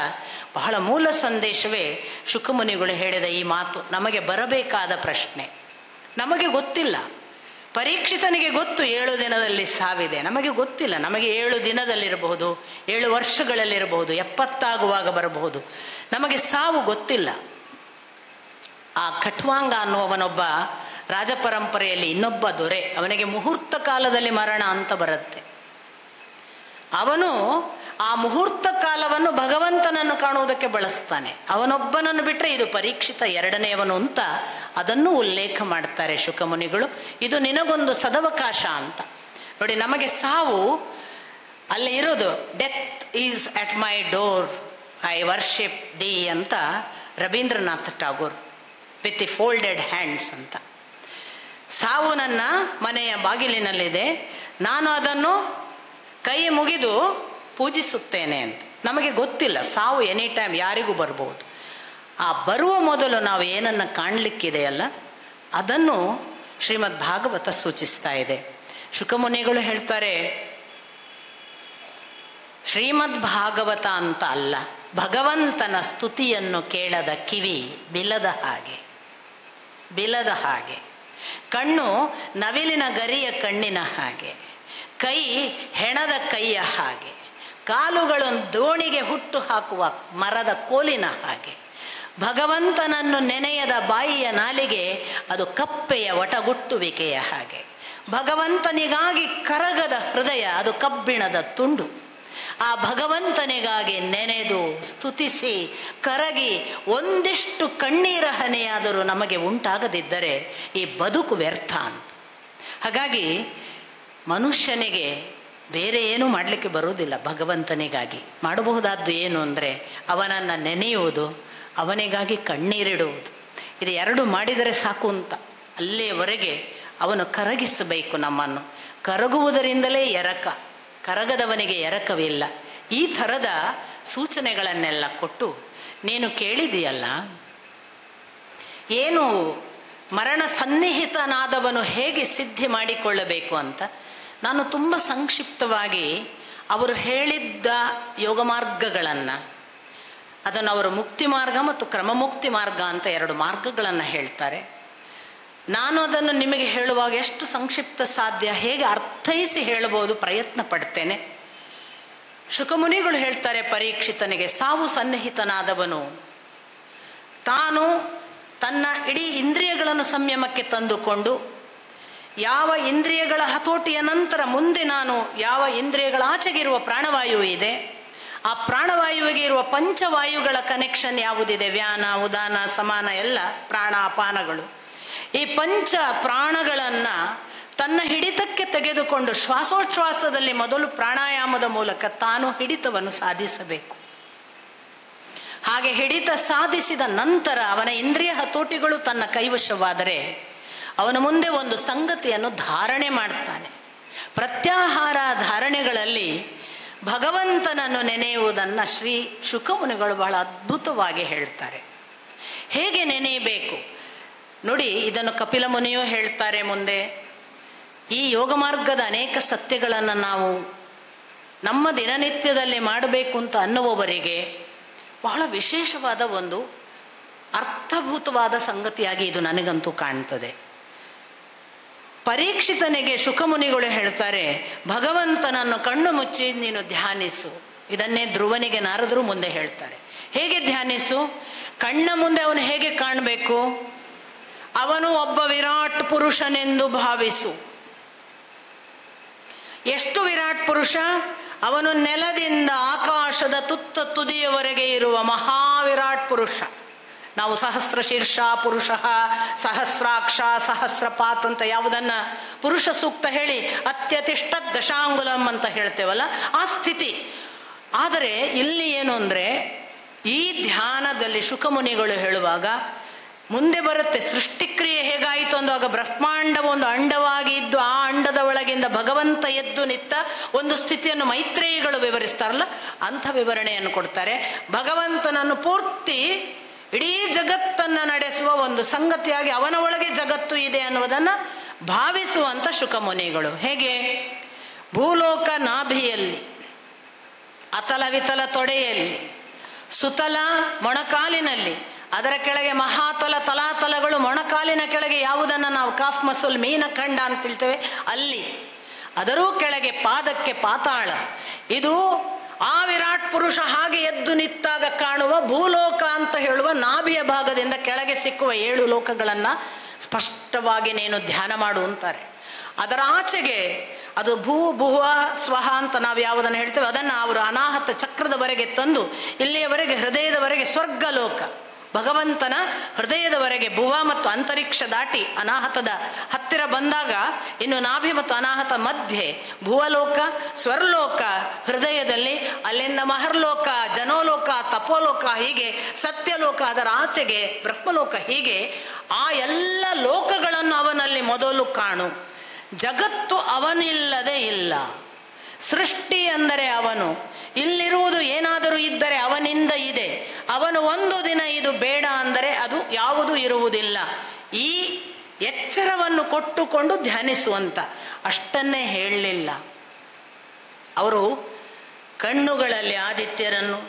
ಬಹಳ ಮೂಲ ಸಂದೇಶವೇ ಶುಕಮುನಿಗಳು ಹೇಳಿದ ಈ ಮಾತು. ನಮಗೆ ಬರಬೇಕಾದ ಪ್ರಶ್ನೆ. ನಮಗೆ ಗೊತ್ತಿಲ್ಲ, ಪರೀಕ್ಷಿತನಿಗೆ ಗೊತ್ತು 7 ದಿನದಲ್ಲಿ ಸಾವಿದೆ, ನಮಗೆ ಗೊತ್ತಿಲ್ಲ. ನಮಗೆ 7 ದಿನದಲ್ಲಿರಬಹುದು, 7 ವರ್ಷಗಳಲ್ಲಿರಬಹುದು, 70 ಆಗುವಾಗ ಬರಬಹುದು, ನಮಗೆ ಸಾವು ಗೊತ್ತಿಲ್ಲ. ಆ ಖಟ್ವಾಂಗ ಅನ್ನುವವನೊಬ್ಬ ರಾಜಪರಂಪರೆಯಲ್ಲಿ ಇನ್ನೊಬ್ಬ ದೊರೆ, ಅವನಿಗೆ ಮುಹೂರ್ತ ಕಾಲದಲ್ಲಿ ಮರಣ ಅಂತ ಬರುತ್ತೆ. ಅವನು ಆ ಮುಹೂರ್ತ ಕಾಲವನ್ನು ಭಗವಂತನನ್ನು ಕಾಣುವುದಕ್ಕೆ ಬಳಸ್ತಾನೆ. ಅವನೊಬ್ಬನನ್ನು ಬಿಟ್ಟರೆ ಇದು ಪರೀಕ್ಷಿತ 2ನೇಯವನು ಅಂತ ಅದನ್ನು ಉಲ್ಲೇಖ ಮಾಡ್ತಾರೆ ಶುಕಮುನಿಗಳು. ಇದು ನಿನಗೊಂದು ಸದವಕಾಶ ಅಂತ. ನೋಡಿ, ನಮಗೆ ಸಾವು ಅಲ್ಲಿ ಇರೋದು. Death is at my door, I worship the ಅಂತ Rabindranath Tagore, with the folded hands ಅಂತ. ಸಾವು ನನ್ನ ಮನೆಯ ಬಾಗಿಲಿನಲ್ಲಿದೆ, ನಾನು ಅದನ್ನು ಕೈ ಮುಗಿದು ಪೂಜಿಸುತ್ತೇನೆ ಅಂತ. ನಮಗೆ ಗೊತ್ತಿಲ್ಲ, ಸಾವು ಎನಿ ಟೈಮ್ ಯಾರಿಗೂ ಬರ್ಬೋದು. ಆ ಬರುವ ಮೊದಲು ನಾವು ಏನನ್ನು ಕಾಣಲಿಕ್ಕಿದೆಯಲ್ಲ ಅದನ್ನು ಶ್ರೀಮದ್ ಭಾಗವತ ಸೂಚಿಸ್ತಾ ಇದೆ. ಶುಕಮುನಿಗಳು ಹೇಳ್ತಾರೆ, ಶ್ರೀಮದ್ ಭಾಗವತ ಅಂತ ಅಲ್ಲ, ಭಗವಂತನ ಸ್ತುತಿಯನ್ನು ಕೇಳದ ಕಿವಿ ಬಿಲದ ಹಾಗೆ, ಬಿಲದ ಹಾಗೆ, ಕಣ್ಣು ನವಿಲಿನ ಗರಿಯ ಕಣ್ಣಿನ ಹಾಗೆ, ಕೈ ಹೆಣದ ಕೈಯ ಹಾಗೆ, ಕಾಲುಗಳು ದೋಣಿಗೆ ಹುಟ್ಟು ಹಾಕುವ ಮರದ ಕೋಲಿನ ಹಾಗೆ, ಭಗವಂತನನ್ನು ನೆನೆಯದ ಬಾಯಿಯ ನಾಲಿಗೆ ಅದು ಕಪ್ಪೆಯ ಒಟಗುಟ್ಟುವಿಕೆಯ ಹಾಗೆ, ಭಗವಂತನಿಗಾಗಿ ಕರಗದ ಹೃದಯ ಅದು ಕಬ್ಬಿಣದ ತುಂಡು. ಆ ಭಗವಂತನಿಗಾಗಿ ನೆನೆದು ಸ್ತುತಿಸಿ ಕರಗಿ ಒಂದಿಷ್ಟು ಕಣ್ಣೀರ ಹನಿಯಾದರೂ ನಮಗೆ ಉಂಟಾಗದಿದ್ದರೆ ಈ ಬದುಕು ವ್ಯರ್ಥ ಅಂತ. ಹಾಗಾಗಿ ಮನುಷ್ಯನಿಗೆ ಬೇರೆ ಏನೂ ಮಾಡಲಿಕ್ಕೆ ಬರುವುದಿಲ್ಲ. ಭಗವಂತನಿಗಾಗಿ ಮಾಡಬಹುದಾದ್ದು ಏನು ಅಂದರೆ ಅವನನ್ನು ನೆನೆಯುವುದು, ಅವನಿಗಾಗಿ ಕಣ್ಣೀರಿಡುವುದು. ಇದು ಎರಡು ಮಾಡಿದರೆ ಸಾಕು ಅಂತ. ಅಲ್ಲಿಯವರೆಗೆ ಅವನು ಕರಗಿಸಬೇಕು ನಮ್ಮನ್ನು. ಕರಗುವುದರಿಂದಲೇ ಎರಕ, ಕರಗದವನಿಗೆ ಎರಕವಿಲ್ಲ. ಈ ಥರದ ಸೂಚನೆಗಳನ್ನೆಲ್ಲ ಕೊಟ್ಟು ನೀನು ಕೇಳಿದೆಯಲ್ಲ, ಏನು ಮರಣ ಸನ್ನಿಹಿತನಾದವನು ಹೇಗೆ ಸಿದ್ಧಿ ಮಾಡಿಕೊಳ್ಳಬೇಕು ಅಂತ. ನಾನು ತುಂಬ ಸಂಕ್ಷಿಪ್ತವಾಗಿ ಅವರು ಹೇಳಿದ್ದ ಯೋಗ ಮಾರ್ಗಗಳನ್ನು, ಅದನ್ನು ಅವರು ಮುಕ್ತಿ ಮಾರ್ಗ ಮತ್ತು ಕ್ರಮಮುಕ್ತಿ ಮಾರ್ಗ ಅಂತ ಎರಡು ಮಾರ್ಗಗಳನ್ನು ಹೇಳ್ತಾರೆ. ನಾನು ಅದನ್ನು ನಿಮಗೆ ಹೇಳುವಾಗ ಎಷ್ಟು ಸಂಕ್ಷಿಪ್ತ ಸಾಧ್ಯ, ಹೇಗೆ ಅರ್ಥೈಸಿ ಹೇಳಬಹುದು ಪ್ರಯತ್ನ ಪಡ್ತೇನೆ. ಶುಕಮುನಿಗಳು ಹೇಳ್ತಾರೆ ಪರೀಕ್ಷಿತನಿಗೆ, ಸಾವು ಸನ್ನಿಹಿತನಾದವನು ತಾನು ತನ್ನ ಇಡೀ ಇಂದ್ರಿಯಗಳನ್ನು ಸಂಯಮಕ್ಕೆ ತಂದುಕೊಂಡು, ಯಾವ ಇಂದ್ರಿಯಗಳ ಹತೋಟಿಯ ನಂತರ ಮುಂದೆ ನಾನು ಯಾವ ಇಂದ್ರಿಯಗಳ ಆಚೆಗಿರುವ ಪ್ರಾಣವಾಯು ಇದೆ, ಆ ಪ್ರಾಣವಾಯುವಿಗೆ ಇರುವ ಪಂಚವಾಯುಗಳ ಕನೆಕ್ಷನ್ ಯಾವುದಿದೆ, ವ್ಯಾನ ಉದಾನ ಸಮಾನ ಎಲ್ಲ ಪ್ರಾಣ ಅಪಾನಗಳು, ಈ ಪಂಚ ಪ್ರಾಣಗಳನ್ನು ತನ್ನ ಹಿಡಿತಕ್ಕೆ ತೆಗೆದುಕೊಂಡು ಶ್ವಾಸೋಚ್ಛ್ವಾಸದಲ್ಲಿ ಮೊದಲು ಪ್ರಾಣಾಯಾಮದ ಮೂಲಕ ತಾನು ಹಿಡಿತವನ್ನು ಸಾಧಿಸಬೇಕು. ಹಾಗೆ ಹಿಡಿತ ಸಾಧಿಸಿದ ನಂತರ ಅವನ ಇಂದ್ರಿಯ ಹತೋಟಿಗಳು ತನ್ನ ಕೈವಶವಾದರೆ ಅವನ ಮುಂದೆ ಒಂದು ಸಂಗತಿಯನ್ನು ಧಾರಣೆ ಮಾಡ್ತಾನೆ. ಪ್ರತ್ಯಾಹಾರ ಧಾರಣೆಗಳಲ್ಲಿ ಭಗವಂತನನ್ನು ನೆನೆಯುವುದನ್ನು ಶ್ರೀ ಶುಕಮುನಿಗಳು ಬಹಳ ಅದ್ಭುತವಾಗಿ ಹೇಳ್ತಾರೆ. ಹೇಗೆ ನೆನೆಯಬೇಕು ನೋಡಿ, ಇದನ್ನು ಕಪಿಲ ಮುನಿಯೂ ಹೇಳ್ತಾರೆ ಮುಂದೆ. ಈ ಯೋಗ ಮಾರ್ಗದ ಅನೇಕ ಸತ್ಯಗಳನ್ನು ನಾವು ನಮ್ಮ ದಿನನಿತ್ಯದಲ್ಲಿ ಮಾಡಬೇಕು ಅಂತ ಅನ್ನುವವರಿಗೆ ಬಹಳ ವಿಶೇಷವಾದ ಒಂದು ಅರ್ಥಭೂತವಾದ ಸಂಗತಿಯಾಗಿ ಇದು ನನಗಂತೂ ಕಾಣ್ತದೆ. ಪರೀಕ್ಷಿತನಿಗೆ ಶುಕಮುನಿಗಳು ಹೇಳ್ತಾರೆ, ಭಗವಂತನನ್ನು ಕಣ್ಣು ಮುಚ್ಚಿ ನೀನು ಧ್ಯಾನಿಸು. ಇದನ್ನೇ ಧ್ರುವನಿಗೆ ನಾರದರು ಮುಂದೆ ಹೇಳ್ತಾರೆ. ಹೇಗೆ ಧ್ಯಾನಿಸು? ಕಣ್ಣ ಮುಂದೆ ಅವನು ಹೇಗೆ ಕಾಣಬೇಕು? ಅವನು ಒಬ್ಬ ವಿರಾಟ್ ಪುರುಷನೆಂದು ಭಾವಿಸು. ಎಷ್ಟು ವಿರಾಟ್ ಪುರುಷ? ಅವನು ನೆಲದಿಂದ ಆಕಾಶದ ತುತ್ತ ತುದಿಯವರೆಗೆ ಇರುವ ಮಹಾವಿರಾಟ್ ಪುರುಷ. ನಾವು ಸಹಸ್ರ ಶೀರ್ಷ ಪುರುಷ, ಸಹಸ್ರಾಕ್ಷ, ಸಹಸ್ರಪಾತ್ ಅಂತ ಯಾವುದನ್ನ ಪುರುಷ ಸೂಕ್ತ ಹೇಳಿ ಅತ್ಯತಿಷ್ಠ ದಶಾಂಗುಲಂ ಅಂತ ಹೇಳ್ತೇವಲ್ಲ, ಆ ಸ್ಥಿತಿ. ಆದರೆ ಇಲ್ಲಿ ಏನು ಅಂದರೆ, ಈ ಧ್ಯಾನದಲ್ಲಿ ಶುಕಮುನಿಗಳು ಹೇಳುವಾಗ ಮುಂದೆ ಬರುತ್ತೆ ಸೃಷ್ಟಿಕ್ರಿಯೆ ಹೇಗಾಯಿತು ಅಂದಾಗ ಬ್ರಹ್ಮಾಂಡ ಒಂದು ಅಂಡವಾಗಿ ಇದ್ದು ಆ ಅಂಡದ ಒಳಗಿಂದ ಭಗವಂತ ಎದ್ದು ನಿಂತ ಒಂದು ಸ್ಥಿತಿಯನ್ನು ಮೈತ್ರೇಯಿಗಳು ವಿವರಿಸ್ತಾರಲ್ಲ, ಅಂಥ ವಿವರಣೆಯನ್ನು ಕೊಡ್ತಾರೆ. ಭಗವಂತನನ್ನು ಪೂರ್ತಿ ಇಡೀ ಜಗತ್ತನ್ನು ನಡೆಸುವ ಒಂದು ಸಂಗತಿಯಾಗಿ ಅವನ ಒಳಗೆ ಜಗತ್ತು ಇದೆ ಅನ್ನುವುದನ್ನು ಭಾವಿಸುವಂಥ ಶುಕಮುನಿಗಳು. ಹೇಗೆ? ಭೂಲೋಕ ನಾಭಿಯಲ್ಲಿ, ಅತಲ ವಿತಲ ತೊಡೆಯಲ್ಲಿ, ಸುತಲ ಮೊಣಕಾಲಿನಲ್ಲಿ, ಅದರ ಕೆಳಗೆ ಮಹಾತಲ ತಲಾತಲಗಳು, ಮೊಣಕಾಲಿನ ಕೆಳಗೆ ಯಾವುದನ್ನು ನಾವು ಕಾಫ್ ಮಸಲ್ ಮೀನಖಂಡ ಅಂತ ಹೇಳ್ತೇವೆ ಅಲ್ಲಿ, ಅದರೂ ಕೆಳಗೆ ಪಾದಕ್ಕೆ ಪಾತಾಳ. ಇದು ಆ ವಿರಾಟ್ ಪುರುಷ ಹಾಗೆ ಎದ್ದು ನಿಂತಾಗ ಕಾಣುವ ಭೂಲೋಕ ಅಂತ ಹೇಳುವ ನಾಭಿಯ ಭಾಗದಿಂದ ಕೆಳಗೆ ಸಿಕ್ಕುವ 7 ಲೋಕಗಳನ್ನು ಸ್ಪಷ್ಟವಾಗಿ ನೀನು ಧ್ಯಾನ ಮಾಡು ಅಂತಾರೆ. ಅದರ ಆಚೆಗೆ ಅದು ಭುವ ಸ್ವಹ ಅಂತ ನಾವು ಯಾವುದನ್ನು ಹೇಳ್ತೇವೆ ಅದನ್ನು ಅವರು ಅನಾಹತ ಚಕ್ರದವರೆಗೆ ತಂದು ಇಲ್ಲಿಯವರೆಗೆ ಹೃದಯದವರೆಗೆ ಸ್ವರ್ಗಲೋಕ, ಭಗವಂತನ ಹೃದಯದವರೆಗೆ ಭುವ ಮತ್ತು ಅಂತರಿಕ್ಷ ದಾಟಿ ಅನಾಹತದ ಹತ್ತಿರ ಬಂದಾಗ ಇನ್ನು ನಾಭಿ ಮತ್ತು ಅನಾಹತ ಮಧ್ಯೆ ಭುವಲೋಕ, ಸ್ವರ್ಲೋಕ ಹೃದಯದಲ್ಲಿ, ಅಲ್ಲಿಂದ ಮಹರ್ಲೋಕ, ಜನೋಲೋಕ, ತಪೋಲೋಕ, ಹೀಗೆ ಸತ್ಯಲೋಕ, ಅದರ ಆಚೆಗೆ ಬ್ರಹ್ಮಲೋಕ, ಹೀಗೆ ಆ ಎಲ್ಲ ಲೋಕಗಳನ್ನು ಅವನಲ್ಲಿ ಮೊದಲು ಕಾಣು. ಜಗತ್ತು ಅವನಿಲ್ಲದೆ ಇಲ್ಲ. ಸೃಷ್ಟಿ ಅಂದರೆ ಅವನು. ಇಲ್ಲಿರುವುದು ಏನಾದರೂ ಇದ್ದರೆ ಅವನಿಂದ ಇದೆ. ಅವನು ಒಂದು ದಿನ ಇದು ಬೇಡ ಅಂದರೆ ಅದು ಯಾವುದೂ ಇರುವುದಿಲ್ಲ. ಈ ಎಚ್ಚರವನ್ನು ಕೊಟ್ಟುಕೊಂಡು ಧ್ಯಾನಿಸುವಂತ ಅಷ್ಟನ್ನೇ ಹೇಳಲಿಲ್ಲ ಅವರು. ಕಣ್ಣುಗಳಲ್ಲಿ ಆದಿತ್ಯರನ್ನು,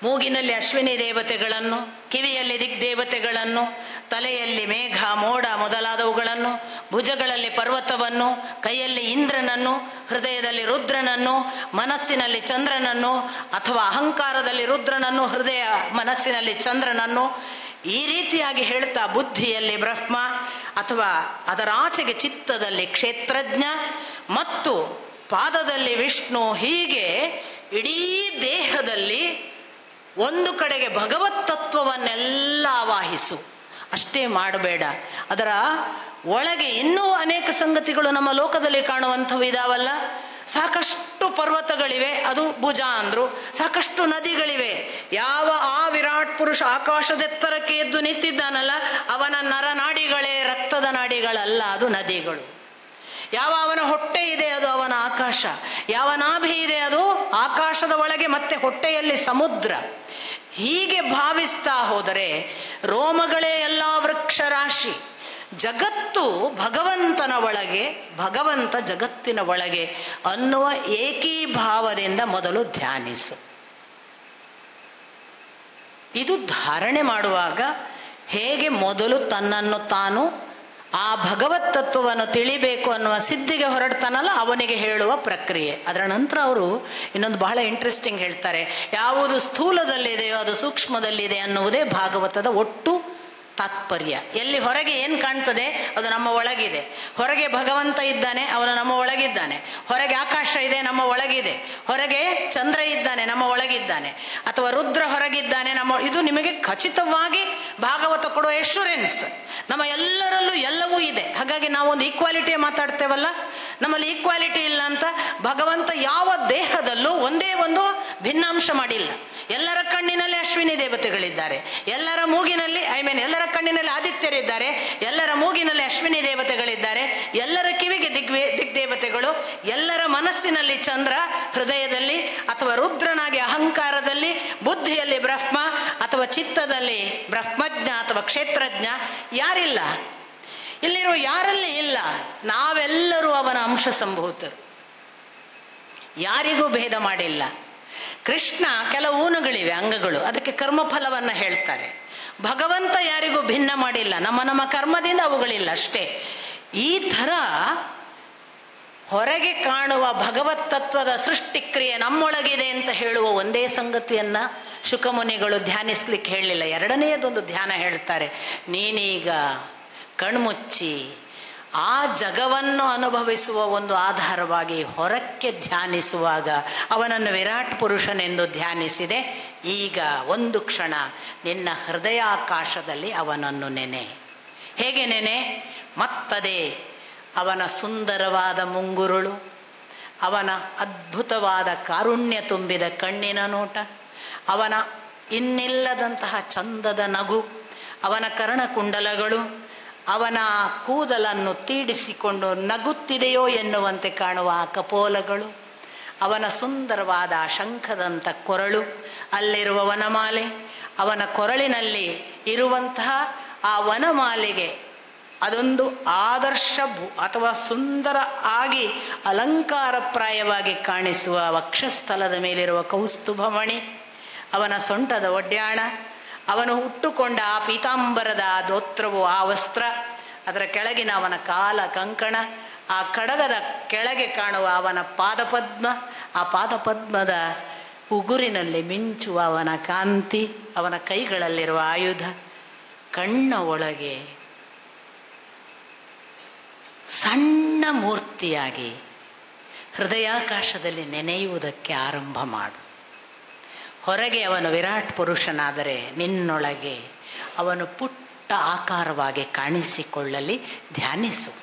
ಮೂಗಿನಲ್ಲಿ ಅಶ್ವಿನಿ ದೇವತೆಗಳನ್ನು, ಕಿವಿಯಲ್ಲಿ ದಿಗ್ದೇವತೆಗಳನ್ನು, ತಲೆಯಲ್ಲಿ ಮೇಘ ಮೋಡ ಮೊದಲಾದವುಗಳನ್ನು, ಭುಜಗಳಲ್ಲಿ ಪರ್ವತವನ್ನು, ಕೈಯಲ್ಲಿ ಇಂದ್ರನನ್ನು, ಹೃದಯದಲ್ಲಿ ರುದ್ರನನ್ನು, ಮನಸ್ಸಿನಲ್ಲಿ ಚಂದ್ರನನ್ನು, ಅಥವಾ ಅಹಂಕಾರದಲ್ಲಿ ರುದ್ರನನ್ನು, ಹೃದಯ ಮನಸ್ಸಿನಲ್ಲಿ ಚಂದ್ರನನ್ನು, ಈ ರೀತಿಯಾಗಿ ಹೇಳ್ತಾ ಬುದ್ಧಿಯಲ್ಲಿ ಬ್ರಹ್ಮ ಅಥವಾ ಅದರ ಆಚೆಗೆ ಚಿತ್ತದಲ್ಲಿ ಕ್ಷೇತ್ರಜ್ಞ ಮತ್ತು ಪಾದದಲ್ಲಿ ವಿಷ್ಣು, ಹೀಗೆ ಇಡೀ ದೇಹದಲ್ಲಿ ಒಂದು ಕಡೆಗೆ ಭಗವತ್ ತತ್ವವನ್ನೆಲ್ಲ ಆವಾಹಿಸು. ಅಷ್ಟೇ ಮಾಡಬೇಡ, ಅದರ ಒಳಗೆ ಇನ್ನೂ ಅನೇಕ ಸಂಗತಿಗಳು ನಮ್ಮ ಲೋಕದಲ್ಲಿ ಕಾಣುವಂಥವು ಇದಾವಲ್ಲ. ಸಾಕಷ್ಟು ಪರ್ವತಗಳಿವೆ, ಅದು ಭುಜ ಅಂದ್ರು. ಸಾಕಷ್ಟು ನದಿಗಳಿವೆ. ಯಾವ ಆ ವಿರಾಟ್ ಪುರುಷ ಆಕಾಶದೆತ್ತರಕ್ಕೆ ಎದ್ದು ನಿಂತಿದ್ದಾನಲ್ಲ, ಅವನ ನರನಾಡಿಗಳೇ ರಕ್ತದ ನಾಡಿಗಳಲ್ಲ, ಅದು ನದಿಗಳು. ಯಾವ ಅವನ ಹೊಟ್ಟೆ ಇದೆ ಅದು ಅವನ ಆಕಾಶ. ಯಾವ ನಾಭಿ ಇದೆ ಅದು ಆಕಾಶದ ಒಳಗೆ, ಮತ್ತೆ ಹೊಟ್ಟೆಯಲ್ಲಿ ಸಮುದ್ರ. ಹೀಗೆ ಭಾವಿಸ್ತಾ ಹೋದರೆ ರೋಮಗಳೇ ಎಲ್ಲ ವೃಕ್ಷರಾಶಿ. ಜಗತ್ತು ಭಗವಂತನ ಒಳಗೆ, ಭಗವಂತ ಜಗತ್ತಿನ ಒಳಗೆ ಅನ್ನುವ ಏಕೀಭಾವದಿಂದ ಮೊದಲು ಧ್ಯಾನಿಸು. ಇದು ಧಾರಣೆ ಮಾಡುವಾಗ ಹೇಗೆ ಮೊದಲು ತನ್ನನ್ನು ತಾನು ಆ ಭಗವತ್ ತತ್ವವನ್ನು ತಿಳಿಬೇಕು ಅನ್ನುವ ಸಿದ್ಧಿಗೆ ಹೊರಡ್ತಾನಲ್ಲ, ಅವನಿಗೆ ಹೇಳುವ ಪ್ರಕ್ರಿಯೆ. ಅದರ ನಂತರ ಅವರು ಇನ್ನೊಂದು ಬಹಳ ಇಂಟ್ರೆಸ್ಟಿಂಗ್ ಹೇಳ್ತಾರೆ. ಯಾವುದು ಸ್ಥೂಲದಲ್ಲಿದೆಯೋ ಅದು ಸೂಕ್ಷ್ಮದಲ್ಲಿದೆ ಅನ್ನುವುದೇ ಭಾಗವತದ ಒಟ್ಟು ತಾತ್ಪರ್ಯ. ಎಲ್ಲಿ ಹೊರಗೆ ಏನು ಕಾಣ್ತದೆ ಅದು ನಮ್ಮ ಒಳಗಿದೆ. ಹೊರಗೆ ಭಗವಂತ ಇದ್ದಾನೆ, ಅವನು ನಮ್ಮ ಒಳಗಿದ್ದಾನೆ. ಹೊರಗೆ ಆಕಾಶ ಇದೆ, ನಮ್ಮ ಒಳಗಿದೆ. ಹೊರಗೆ ಚಂದ್ರ ಇದ್ದಾನೆ, ನಮ್ಮ ಒಳಗಿದ್ದಾನೆ. ಅಥವಾ ರುದ್ರ ಹೊರಗಿದ್ದಾನೆ, ನಮ್ಮ ಇದು ನಿಮಗೆ ಖಚಿತವಾಗಿ ಭಾಗವತ ಕೊಡುವ ಎಶ್ಯೂರೆನ್ಸ್. ನಮ್ಮ ಎಲ್ಲರಲ್ಲೂ ಎಲ್ಲವೂ ಇದೆ. ಹಾಗಾಗಿ ನಾವೊಂದು ಈಕ್ವಾಲಿಟಿ ಮಾತಾಡ್ತೇವಲ್ಲ, ನಮ್ಮಲ್ಲಿ ಈಕ್ವಾಲಿಟಿ ಇಲ್ಲ ಅಂತ ಭಗವಂತ ಯಾವ ದೇಹದಲ್ಲೂ ಒಂದೇ ಒಂದು ಭಿನ್ನಾಂಶ ಮಾಡಿಲ್ಲ. ಎಲ್ಲರ ಕಣ್ಣಿನಲ್ಲಿ ಅಶ್ವಿನಿ ದೇವತೆಗಳಿದ್ದಾರೆ, ಎಲ್ಲರ ಮೂಗಿನಲ್ಲಿ ಎಲ್ಲರ ಕಣ್ಣಿನಲ್ಲಿ ಆದಿತ್ಯರಿದ್ದಾರೆ, ಎಲ್ಲರ ಮೂಗಿನಲ್ಲಿ ಅಶ್ವಿನಿ ದೇವತೆಗಳಿದ್ದಾರೆ, ಎಲ್ಲರ ಕಿವಿಗೆ ದಿಗ್ದೇವತೆಗಳು, ಎಲ್ಲರ ಮನಸ್ಸಿನಲ್ಲಿ ಚಂದ್ರ, ಹೃದಯದಲ್ಲಿ ಅಥವಾ ರುದ್ರನಾಗಿ ಅಹಂಕಾರದಲ್ಲಿ, ಬುದ್ಧಿಯಲ್ಲಿ ಬ್ರಹ್ಮ ಅಥವಾ ಚಿತ್ತದಲ್ಲಿ ಬ್ರಹ್ಮಜ್ಞ ಅಥವಾ ಕ್ಷೇತ್ರಜ್ಞ. ಯಾರಿಲ್ಲ? ಇಲ್ಲಿರುವ ಯಾರಲ್ಲಿ ಇಲ್ಲ? ನಾವೆಲ್ಲರೂ ಅವನ ಅಂಶ ಸಂಭೂತರು. ಯಾರಿಗೂ ಭೇದ ಮಾಡಿಲ್ಲ. ಕೃಷ್ಣ ಕೆಲವು ಊನುಗಳಿವೆ, ಅಂಗಗಳು, ಅದಕ್ಕೆ ಕರ್ಮಫಲವನ್ನು ಹೇಳ್ತಾರೆ. ಭಗವಂತ ಯಾರಿಗೂ ಭಿನ್ನ ಮಾಡಿಲ್ಲ. ನಮ್ಮ ಕರ್ಮದಿಂದ ಅವುಗಳಿಲ್ಲ ಅಷ್ಟೇ. ಈ ಥರ ಹೊರಗೆ ಕಾಣುವ ಭಗವತ್ ತತ್ವದ ಸೃಷ್ಟಿಕ್ರಿಯೆ ನಮ್ಮೊಳಗಿದೆ ಅಂತ ಹೇಳುವ ಒಂದೇ ಸಂಗತಿಯನ್ನ ಶುಕಮುನಿಗಳು ಧ್ಯಾನಿಸ್ಲಿಕ್ಕೆ ಹೇಳಲಿಲ್ಲ. ಎರಡನೆಯದೊಂದು ಧ್ಯಾನ ಹೇಳ್ತಾರೆ. ನೀನೀಗ ಕಣ್ಮುಚ್ಚಿ ಆ ಜಗವನ್ನು ಅನುಭವಿಸುವ ಒಂದು ಆಧಾರವಾಗಿ ಹೊರಕ್ಕೆ ಧ್ಯಾನಿಸುವಾಗ ಅವನನ್ನು ವಿರಾಟ್ ಪುರುಷನೆಂದು ಧ್ಯಾನಿಸಿದೆ. ಈಗ ಒಂದು ಕ್ಷಣ ನಿನ್ನ ಹೃದಯಾಕಾಶದಲ್ಲಿ ಅವನನ್ನು ನೆನೆ. ಹೇಗೆ ನೆನೆ? ಮತ್ತದೇ ಅವನ ಸುಂದರವಾದ ಮುಂಗುರುಳು, ಅವನ ಅದ್ಭುತವಾದ ಕಾರುಣ್ಯ ತುಂಬಿದ ಕಣ್ಣಿನ ನೋಟ, ಅವನ ಇನ್ನಿಲ್ಲದಂತಹ ಚಂದದ ನಗು, ಅವನ ಕರ್ಣಕುಂಡಲಗಳು, ಅವನ ಕೂದಲನ್ನು ತೀಡಿಸಿಕೊಂಡು ನಗುತ್ತಿದೆಯೋ ಎನ್ನುವಂತೆ ಕಾಣುವ ಆ ಕಪೋಲಗಳು, ಅವನ ಸುಂದರವಾದ ಶಂಖದಂಥ ಕೊರಳು, ಅಲ್ಲಿರುವ ವನಮಾಲೆ, ಅವನ ಕೊರಳಿನಲ್ಲಿ ಇರುವಂತಹ ಆ ವನಮಾಲೆಗೆ ಅದೊಂದು ಆದರ್ಶ ಅಥವಾ ಸುಂದರ ಆಗಿ ಅಲಂಕಾರಪ್ರಾಯವಾಗಿ ಕಾಣಿಸುವ ವಕ್ಷಸ್ಥಲದ ಮೇಲಿರುವ ಕೌಸ್ತುಭಮಣಿ, ಅವನ ಸೊಂಟದ ಒಡ್ಯಾಣ, ಅವನು ಹುಟ್ಟುಕೊಂಡ ಆ ಪೀತಾಂಬರದ ಆ ದೋತ್ರವು, ಆ ವಸ್ತ್ರ, ಅದರ ಕೆಳಗಿನ ಅವನ ಕಾಲ ಕಂಕಣ, ಆ ಕಡಗದ ಕೆಳಗೆ ಕಾಣುವ ಅವನ ಪಾದಪದ್ಮ, ಆ ಪಾದಪದ್ಮದ ಉಗುರಿನಲ್ಲಿ ಮಿಂಚುವ ಅವನ ಕಾಂತಿ, ಅವನ ಕೈಗಳಲ್ಲಿರುವ ಆಯುಧ, ಕಣ್ಣ ಒಳಗೆ ಸಣ್ಣ ಮೂರ್ತಿಯಾಗಿ ಹೃದಯಾಕಾಶದಲ್ಲಿ ನೆನೆಯುವುದಕ್ಕೆ ಆರಂಭ ಮಾಡು. ಹೊರಗೆ ಅವನು ವಿರಾಟ್ ಪುರುಷನಾದರೆ ನಿನ್ನೊಳಗೆ ಅವನು ಪುಟ್ಟ ಆಕಾರವಾಗಿ ಕಾಣಿಸಿಕೊಳ್ಳಲಿ ಧ್ಯಾನಿಸು.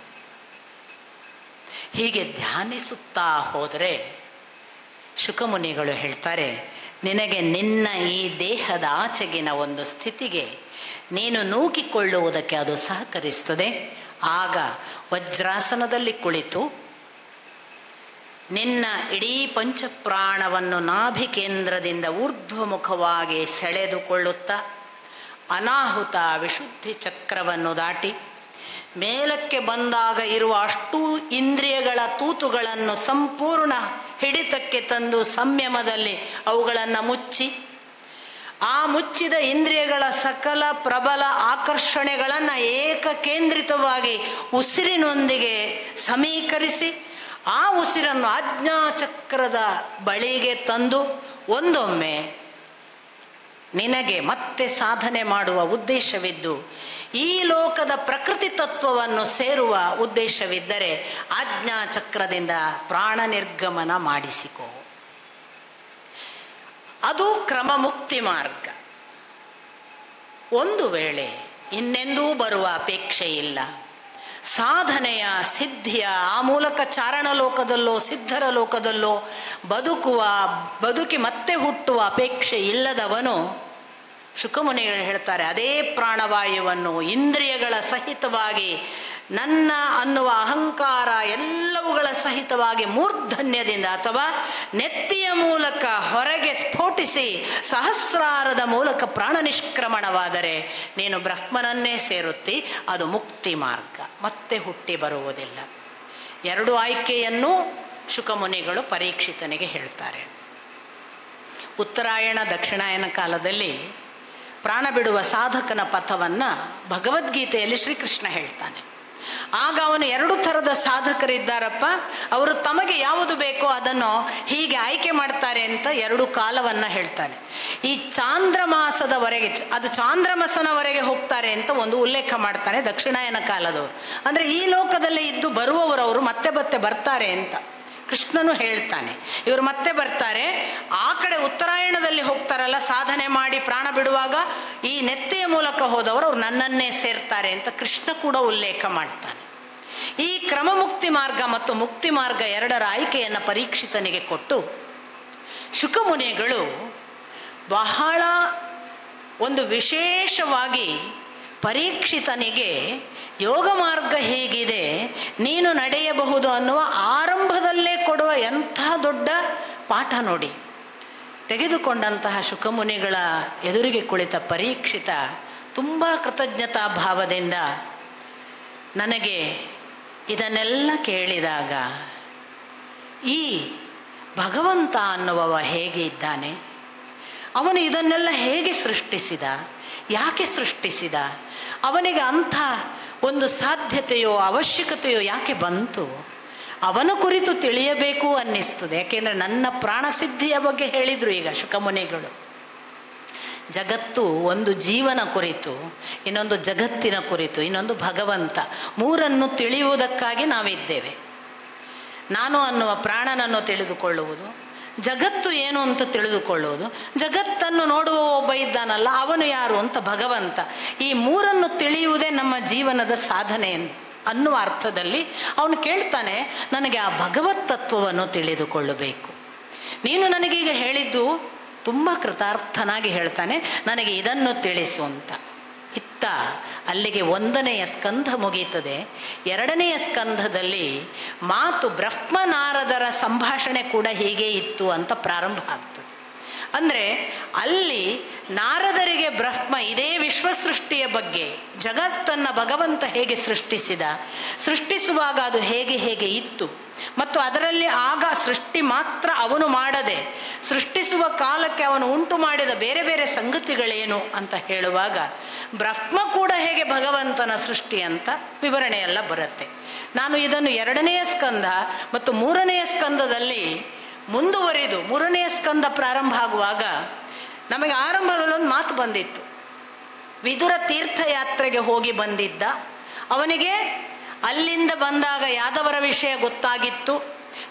ಹೀಗೆ ಧ್ಯಾನಿಸುತ್ತಾ ಹೋದರೆ ಶುಕಮುನಿಗಳು ಹೇಳ್ತಾರೆ, ನಿನಗೆ ನಿನ್ನ ಈ ದೇಹದ ಆಚೆಗಿನ ಒಂದು ಸ್ಥಿತಿಗೆ ನೀನು ನೂಕಿಕೊಳ್ಳುವುದಕ್ಕೆ ಅದು ಸಹಕರಿಸ್ತದೆ. ಆಗ ವಜ್ರಾಸನದಲ್ಲಿ ಕುಳಿತು ನಿನ್ನ ಇಡೀ ಪಂಚಪ್ರಾಣವನ್ನು ನಾಭಿ ಕೇಂದ್ರದಿಂದ ಊರ್ಧ್ವಮುಖವಾಗಿ ಸೆಳೆದುಕೊಳ್ಳುತ್ತಾ ಅನಾಹುತ ವಿಶುದ್ಧಿ ಚಕ್ರವನ್ನು ದಾಟಿ ಮೇಲಕ್ಕೆ ಬಂದಾಗ ಇರುವ ಅಷ್ಟೂ ಇಂದ್ರಿಯಗಳ ತೂತುಗಳನ್ನು ಸಂಪೂರ್ಣ ಹಿಡಿತಕ್ಕೆ ತಂದು ಸಂಯಮದಲ್ಲಿ ಅವುಗಳನ್ನು ಮುಚ್ಚಿ, ಆ ಮುಚ್ಚಿದ ಇಂದ್ರಿಯಗಳ ಸಕಲ ಪ್ರಬಲ ಆಕರ್ಷಣೆಗಳನ್ನು ಏಕಕೇಂದ್ರಿತವಾಗಿ ಉಸಿರಿನೊಂದಿಗೆ ಸಮೀಕರಿಸಿ ಆ ಉಸಿರನ್ನು ಆಜ್ಞಾಚಕ್ರದ ಬಳಿಗೆ ತಂದು ಒಂದೊಮ್ಮೆ ನಿನಗೆ ಮತ್ತೆ ಸಾಧನೆ ಮಾಡುವ ಉದ್ದೇಶವಿದ್ದು ಈ ಲೋಕದ ಪ್ರಕೃತಿ ತತ್ವವನ್ನು ಸೇರುವ ಉದ್ದೇಶವಿದ್ದರೆ ಆಜ್ಞಾಚಕ್ರದಿಂದ ಪ್ರಾಣ ನಿರ್ಗಮನ ಮಾಡಿಸಿಕೋ. ಅದು ಕ್ರಮ ಮುಕ್ತಿ ಮಾರ್ಗ. ಒಂದು ವೇಳೆ ಇನ್ನೆಂದೂ ಬರುವ ಅಪೇಕ್ಷೆ ಇಲ್ಲ, ಸಾಧನೆಯ ಸಿದ್ಧಿಯ ಆ ಮೂಲಕ ಚಾರಣ ಲೋಕದಲ್ಲೋ ಸಿದ್ಧರ ಲೋಕದಲ್ಲೋ ಬದುಕಿ ಮತ್ತೆ ಹುಟ್ಟುವ ಅಪೇಕ್ಷೆ ಇಲ್ಲದವನು, ಶುಕಮುನಿಗಳು ಹೇಳ್ತಾರೆ, ಅದೇ ಪ್ರಾಣವಾಯುವನ್ನು ಇಂದ್ರಿಯಗಳ ಸಹಿತವಾಗಿ, ನನ್ನ ಅನ್ನುವ ಅಹಂಕಾರ ಎಲ್ಲವುಗಳ ಸಹಿತವಾಗಿ ಮೂರ್ಧನ್ಯದಿಂದ ಅಥವಾ ನೆತ್ತಿಯ ಮೂಲಕ ಹೊರಗೆ ಸ್ಫೋಟಿಸಿ ಸಹಸ್ರಾರದ ಮೂಲಕ ಪ್ರಾಣ ನಿಷ್ಕ್ರಮಣವಾದರೆ ನೀನು ಬ್ರಹ್ಮನನ್ನೇ ಸೇರುತ್ತಿ. ಅದು ಮುಕ್ತಿ ಮಾರ್ಗ, ಮತ್ತೆ ಹುಟ್ಟಿ ಬರುವುದಿಲ್ಲ. ಎರಡು ಆಯ್ಕೆಯನ್ನು ಶುಕಮುನಿಗಳು ಪರೀಕ್ಷಿತನಿಗೆ ಹೇಳ್ತಾರೆ. ಉತ್ತರಾಯಣ ದಕ್ಷಿಣಾಯನ ಕಾಲದಲ್ಲಿ ಪ್ರಾಣ ಬಿಡುವ ಸಾಧಕನ ಪಥವನ್ನು ಭಗವದ್ಗೀತೆಯಲ್ಲಿ ಶ್ರೀಕೃಷ್ಣ ಹೇಳ್ತಾನೆ. ಆಗ ಅವನು ಎರಡು ಥರದ ಸಾಧಕರಿದ್ದಾರಪ್ಪ, ಅವರು ತಮಗೆ ಯಾವುದು ಬೇಕೋ ಅದನ್ನು ಹೀಗೆ ಆಯ್ಕೆ ಮಾಡ್ತಾರೆ ಅಂತ ಎರಡು ಕಾಲವನ್ನು ಹೇಳ್ತಾನೆ. ಈ ಚಾಂದ್ರಮಾಸದವರೆಗೆ, ಅದು ಚಾಂದ್ರಮಾಸನವರೆಗೆ ಹೋಗ್ತಾರೆ ಅಂತ ಒಂದು ಉಲ್ಲೇಖ ಮಾಡ್ತಾನೆ ದಕ್ಷಿಣಾಯನ ಕಾಲದವರು. ಅಂದರೆ ಈ ಲೋಕದಲ್ಲಿ ಇದ್ದು ಬರುವವರವರು ಮತ್ತೆ ಮತ್ತೆ ಬರ್ತಾರೆ ಅಂತ ಕೃಷ್ಣನು ಹೇಳ್ತಾನೆ. ಇವರು ಮತ್ತೆ ಬರ್ತಾರೆ, ಆ ಕಡೆ ಉತ್ತರಾಯಣದಲ್ಲಿ ಹೋಗ್ತಾರಲ್ಲ ಸಾಧನೆ ಮಾಡಿ ಪ್ರಾಣ ಬಿಡುವಾಗ, ಈ ನೆತ್ತೆಯ ಮೂಲಕ ಹೋದವರು ಅವ್ರು ನನ್ನನ್ನೇ ಸೇರ್ತಾರೆ ಅಂತ ಕೃಷ್ಣ ಕೂಡ ಉಲ್ಲೇಖ ಮಾಡ್ತಾನೆ. ಈ ಕ್ರಮ ಮುಕ್ತಿ ಮಾರ್ಗ ಮತ್ತು ಮುಕ್ತಿ ಮಾರ್ಗ ಎರಡರ ಆಯ್ಕೆಯನ್ನು ಪರೀಕ್ಷಿತನಿಗೆ ಕೊಟ್ಟು ಶುಕಮುನಿಗಳು ಬಹಳ ಒಂದು ವಿಶೇಷವಾಗಿ ಪರೀಕ್ಷಿತನಿಗೆ ಯೋಗ ಮಾರ್ಗ ಹೀಗಿದೆ, ನೀನು ನಡೆಯಬಹುದು ಅನ್ನುವ ಆರಂಭದಲ್ಲೇ ಕೊಡುವ ಎಂಥ ದೊಡ್ಡ ಪಾಠ ನೋಡಿ. ತೆಗೆದುಕೊಂಡಂತಹ ಶುಕಮುನಿಗಳ ಎದುರಿಗೆ ಕುಳಿತ ಪರೀಕ್ಷಿತ ತುಂಬ ಕೃತಜ್ಞತಾ ಭಾವದಿಂದ, ನನಗೆ ಇದನ್ನೆಲ್ಲ ಕೇಳಿದಾಗ ಈ ಭಗವಂತ ಅನ್ನುವವ ಹೇಗೆ ಇದ್ದಾನೆ, ಅವನು ಇದನ್ನೆಲ್ಲ ಹೇಗೆ ಸೃಷ್ಟಿಸಿದ, ಯಾಕೆ ಸೃಷ್ಟಿಸಿದ, ಅವನಿಗೆ ಅಂಥ ಒಂದು ಸಾಧ್ಯತೆಯೋ ಅವಶ್ಯಕತೆಯೋ ಯಾಕೆ ಬಂತು, ಅವನ ಕುರಿತು ತಿಳಿಯಬೇಕು ಅನ್ನಿಸ್ತದೆ. ಯಾಕೆಂದರೆ ನನ್ನ ಪ್ರಾಣಸಿದ್ಧಿಯ ಬಗ್ಗೆ ಹೇಳಿದರು ಈಗ ಶುಕಮುನಿಗಳು. ಜಗತ್ತು ಒಂದು ಜೀವನ ಕುರಿತು, ಇನ್ನೊಂದು ಜಗತ್ತಿನ ಕುರಿತು, ಇನ್ನೊಂದು ಭಗವಂತ, ಮೂರನ್ನು ತಿಳಿಯುವುದಕ್ಕಾಗಿ ನಾವಿದ್ದೇವೆ. ನಾನು ಅನ್ನುವ ಪ್ರಾಣನನ್ನು ತಿಳಿದುಕೊಳ್ಳುವುದು, ಜಗತ್ತು ಏನು ಅಂತ ತಿಳಿದುಕೊಳ್ಳುವುದು, ಜಗತ್ತನ್ನು ನೋಡುವ ಒಬ್ಬ ಇದ್ದಾನಲ್ಲ ಅವನು ಯಾರು ಅಂತ ಭಗವಂತ. ಈ ಮೂರನ್ನು ತಿಳಿಯುವುದೇ ನಮ್ಮ ಜೀವನದ ಸಾಧನೆ ಅನ್ನುವ ಅರ್ಥದಲ್ಲಿ ಅವನು ಕೇಳ್ತಾನೆ, ನನಗೆ ಆ ಭಗವತ್ ತತ್ವವನ್ನು ತಿಳಿದುಕೊಳ್ಳಬೇಕು. ನೀನು ನನಗೀಗ ಹೇಳಿದ್ದು ತುಂಬ ಕೃತಾರ್ಥನಾಗಿ ಹೇಳ್ತಾನೆ, ನನಗೆ ಇದನ್ನು ತಿಳಿಸು ಅಂತ. ಇತ್ತ ಅಲ್ಲಿಗೆ 1ನೆಯ ಸ್ಕಂಧ ಮುಗೀತದೆ. 2ನೆಯ ಸ್ಕಂಧದಲ್ಲಿ ಮಾತು ಬ್ರಹ್ಮನಾರದರ ಸಂಭಾಷಣೆ ಕೂಡ ಹೀಗೆ ಇತ್ತು ಅಂತ ಪ್ರಾರಂಭ ಆಗ್ತದೆ. ಅಂದರೆ ಅಲ್ಲಿ ನಾರದರಿಗೆ ಬ್ರಹ್ಮ ಇದೇ ವಿಶ್ವಸೃಷ್ಟಿಯ ಬಗ್ಗೆ, ಜಗತ್ತನ್ನು ಭಗವಂತ ಹೇಗೆ ಸೃಷ್ಟಿಸುವಾಗ ಅದು ಹೇಗೆ ಇತ್ತು, ಮತ್ತು ಅದರಲ್ಲಿ ಆಗ ಸೃಷ್ಟಿ ಮಾತ್ರ ಅವನು ಮಾಡದೆ ಸೃಷ್ಟಿಸುವ ಕಾಲಕ್ಕೆ ಅವನು ಉಂಟು ಮಾಡಿದ ಬೇರೆ ಬೇರೆ ಸಂಗತಿಗಳೇನು ಅಂತ ಹೇಳುವಾಗ ಬ್ರಹ್ಮ ಕೂಡ ಹೇಗೆ ಭಗವಂತನ ಸೃಷ್ಟಿ ಅಂತ ವಿವರಣೆಯೆಲ್ಲ ಬರುತ್ತೆ. ನಾನು ಇದನ್ನು 2ನೆಯ ಸ್ಕಂಧ ಮತ್ತು 3ನೆಯ ಸ್ಕಂದದಲ್ಲಿ ಮುಂದುವರಿದು 3ನೆಯ ಸ್ಕಂದ ಪ್ರಾರಂಭ ಆಗುವಾಗ ನಮಗೆ ಆರಂಭದಲ್ಲೊಂದು ಮಾತು ಬಂದಿತ್ತು. ವಿದುರ ತೀರ್ಥಯಾತ್ರೆಗೆ ಹೋಗಿ ಬಂದಿದ್ದ, ಅವನಿಗೆ ಅಲ್ಲಿಂದ ಬಂದಾಗ ಯಾದವರ ವಿಷಯ ಗೊತ್ತಾಗಿತ್ತು,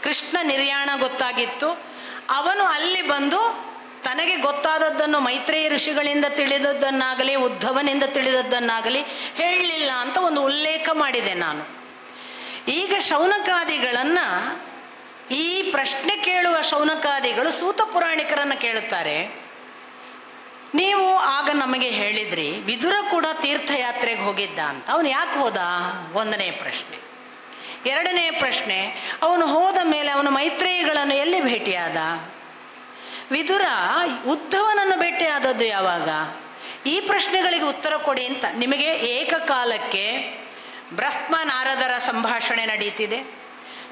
ಕೃಷ್ಣ ನಿರ್ಯಾಣ ಗೊತ್ತಾಗಿತ್ತು. ಅವನು ಅಲ್ಲಿ ಬಂದು ತನಗೆ ಗೊತ್ತಾದದ್ದನ್ನು ಮೈತ್ರೇಯ ಋಷಿಗಳಿಂದ ತಿಳಿದದ್ದನ್ನಾಗಲಿ ಉದ್ಧವನಿಂದ ತಿಳಿದದ್ದನ್ನಾಗಲಿ ಹೇಳಲಿಲ್ಲ ಅಂತ ಒಂದು ಉಲ್ಲೇಖ ಮಾಡಿದೆ ನಾನು. ಈಗ ಶೌನಕಾದಿಗಳನ್ನು, ಈ ಪ್ರಶ್ನೆ ಕೇಳುವ ಶೌನಕಾದಿಗಳು ಸೂತ ಪುರಾಣಿಕರನ್ನು ಕೇಳುತ್ತಾರೆ, ನೀವು ಆಗ ನಮಗೆ ಹೇಳಿದ್ರಿ ವಿದುರ ಕೂಡ ತೀರ್ಥಯಾತ್ರೆಗೆ ಹೋಗಿದ್ದ ಅಂತ, ಅವನು ಯಾಕೆ ಹೋದ? 1ನೇ ಪ್ರಶ್ನೆ. 2ನೇ ಪ್ರಶ್ನೆ, ಅವನು ಹೋದ ಮೇಲೆ ಅವನು ಮೈತ್ರೇಯಿಗಳನ್ನು ಎಲ್ಲಿ ಭೇಟಿಯಾದ? ವಿದುರ ಉದ್ಧವನನ್ನು ಭೇಟಿಯಾದದ್ದು ಯಾವಾಗ? ಈ ಪ್ರಶ್ನೆಗಳಿಗೆ ಉತ್ತರ ಕೊಡಿ ಅಂತ ನಿಮಗೆ ಏಕಕಾಲಕ್ಕೆ ಬ್ರಹ್ಮ ನಾರದರ ಸಂಭಾಷಣೆ ನಡೀತಿದೆ,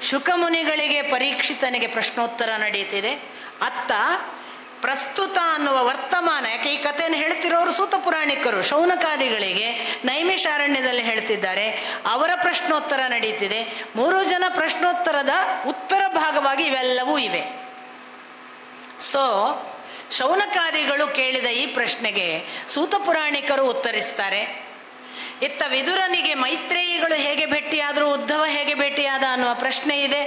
ಶುಕಮುನಿಗಳಿಗೆ ಪರೀಕ್ಷಿತನಿಗೆ ಪ್ರಶ್ನೋತ್ತರ ನಡೀತಿದೆ, ಅತ್ತ ಪ್ರಸ್ತುತ ಅನ್ನುವ ವರ್ತಮಾನ, ಯಾಕೆ ಈ ಕಥೆಯನ್ನು ಹೇಳ್ತಿರೋರು ಸೂತ ಪುರಾಣಿಕರು, ಶೌನಕಾದಿಗಳಿಗೆ ನೈಮಿಷಾರಣ್ಯದಲ್ಲಿ ಹೇಳ್ತಿದ್ದಾರೆ, ಅವರ ಪ್ರಶ್ನೋತ್ತರ ನಡೀತಿದೆ. 3 ಜನ ಪ್ರಶ್ನೋತ್ತರದ ಉತ್ತರ ಭಾಗವಾಗಿ ಇವೆಲ್ಲವೂ ಇವೆ. ಸೊ ಶೌನಕಾದಿಗಳು ಕೇಳಿದ ಈ ಪ್ರಶ್ನೆಗೆ ಸೂತ ಪುರಾಣಿಕರು ಉತ್ತರಿಸ್ತಾರೆ. ಇತ್ತ ವಿದುರನಿಗೆ ಮೈತ್ರೇಯಿಗಳು ಹೇಗೆ ಭೇಟಿಯಾದರೂ ಉದ್ಧವ ಹೇಗೆ ಭೇಟಿಯಾದ ಅನ್ನುವ ಪ್ರಶ್ನೆ ಇದೆ.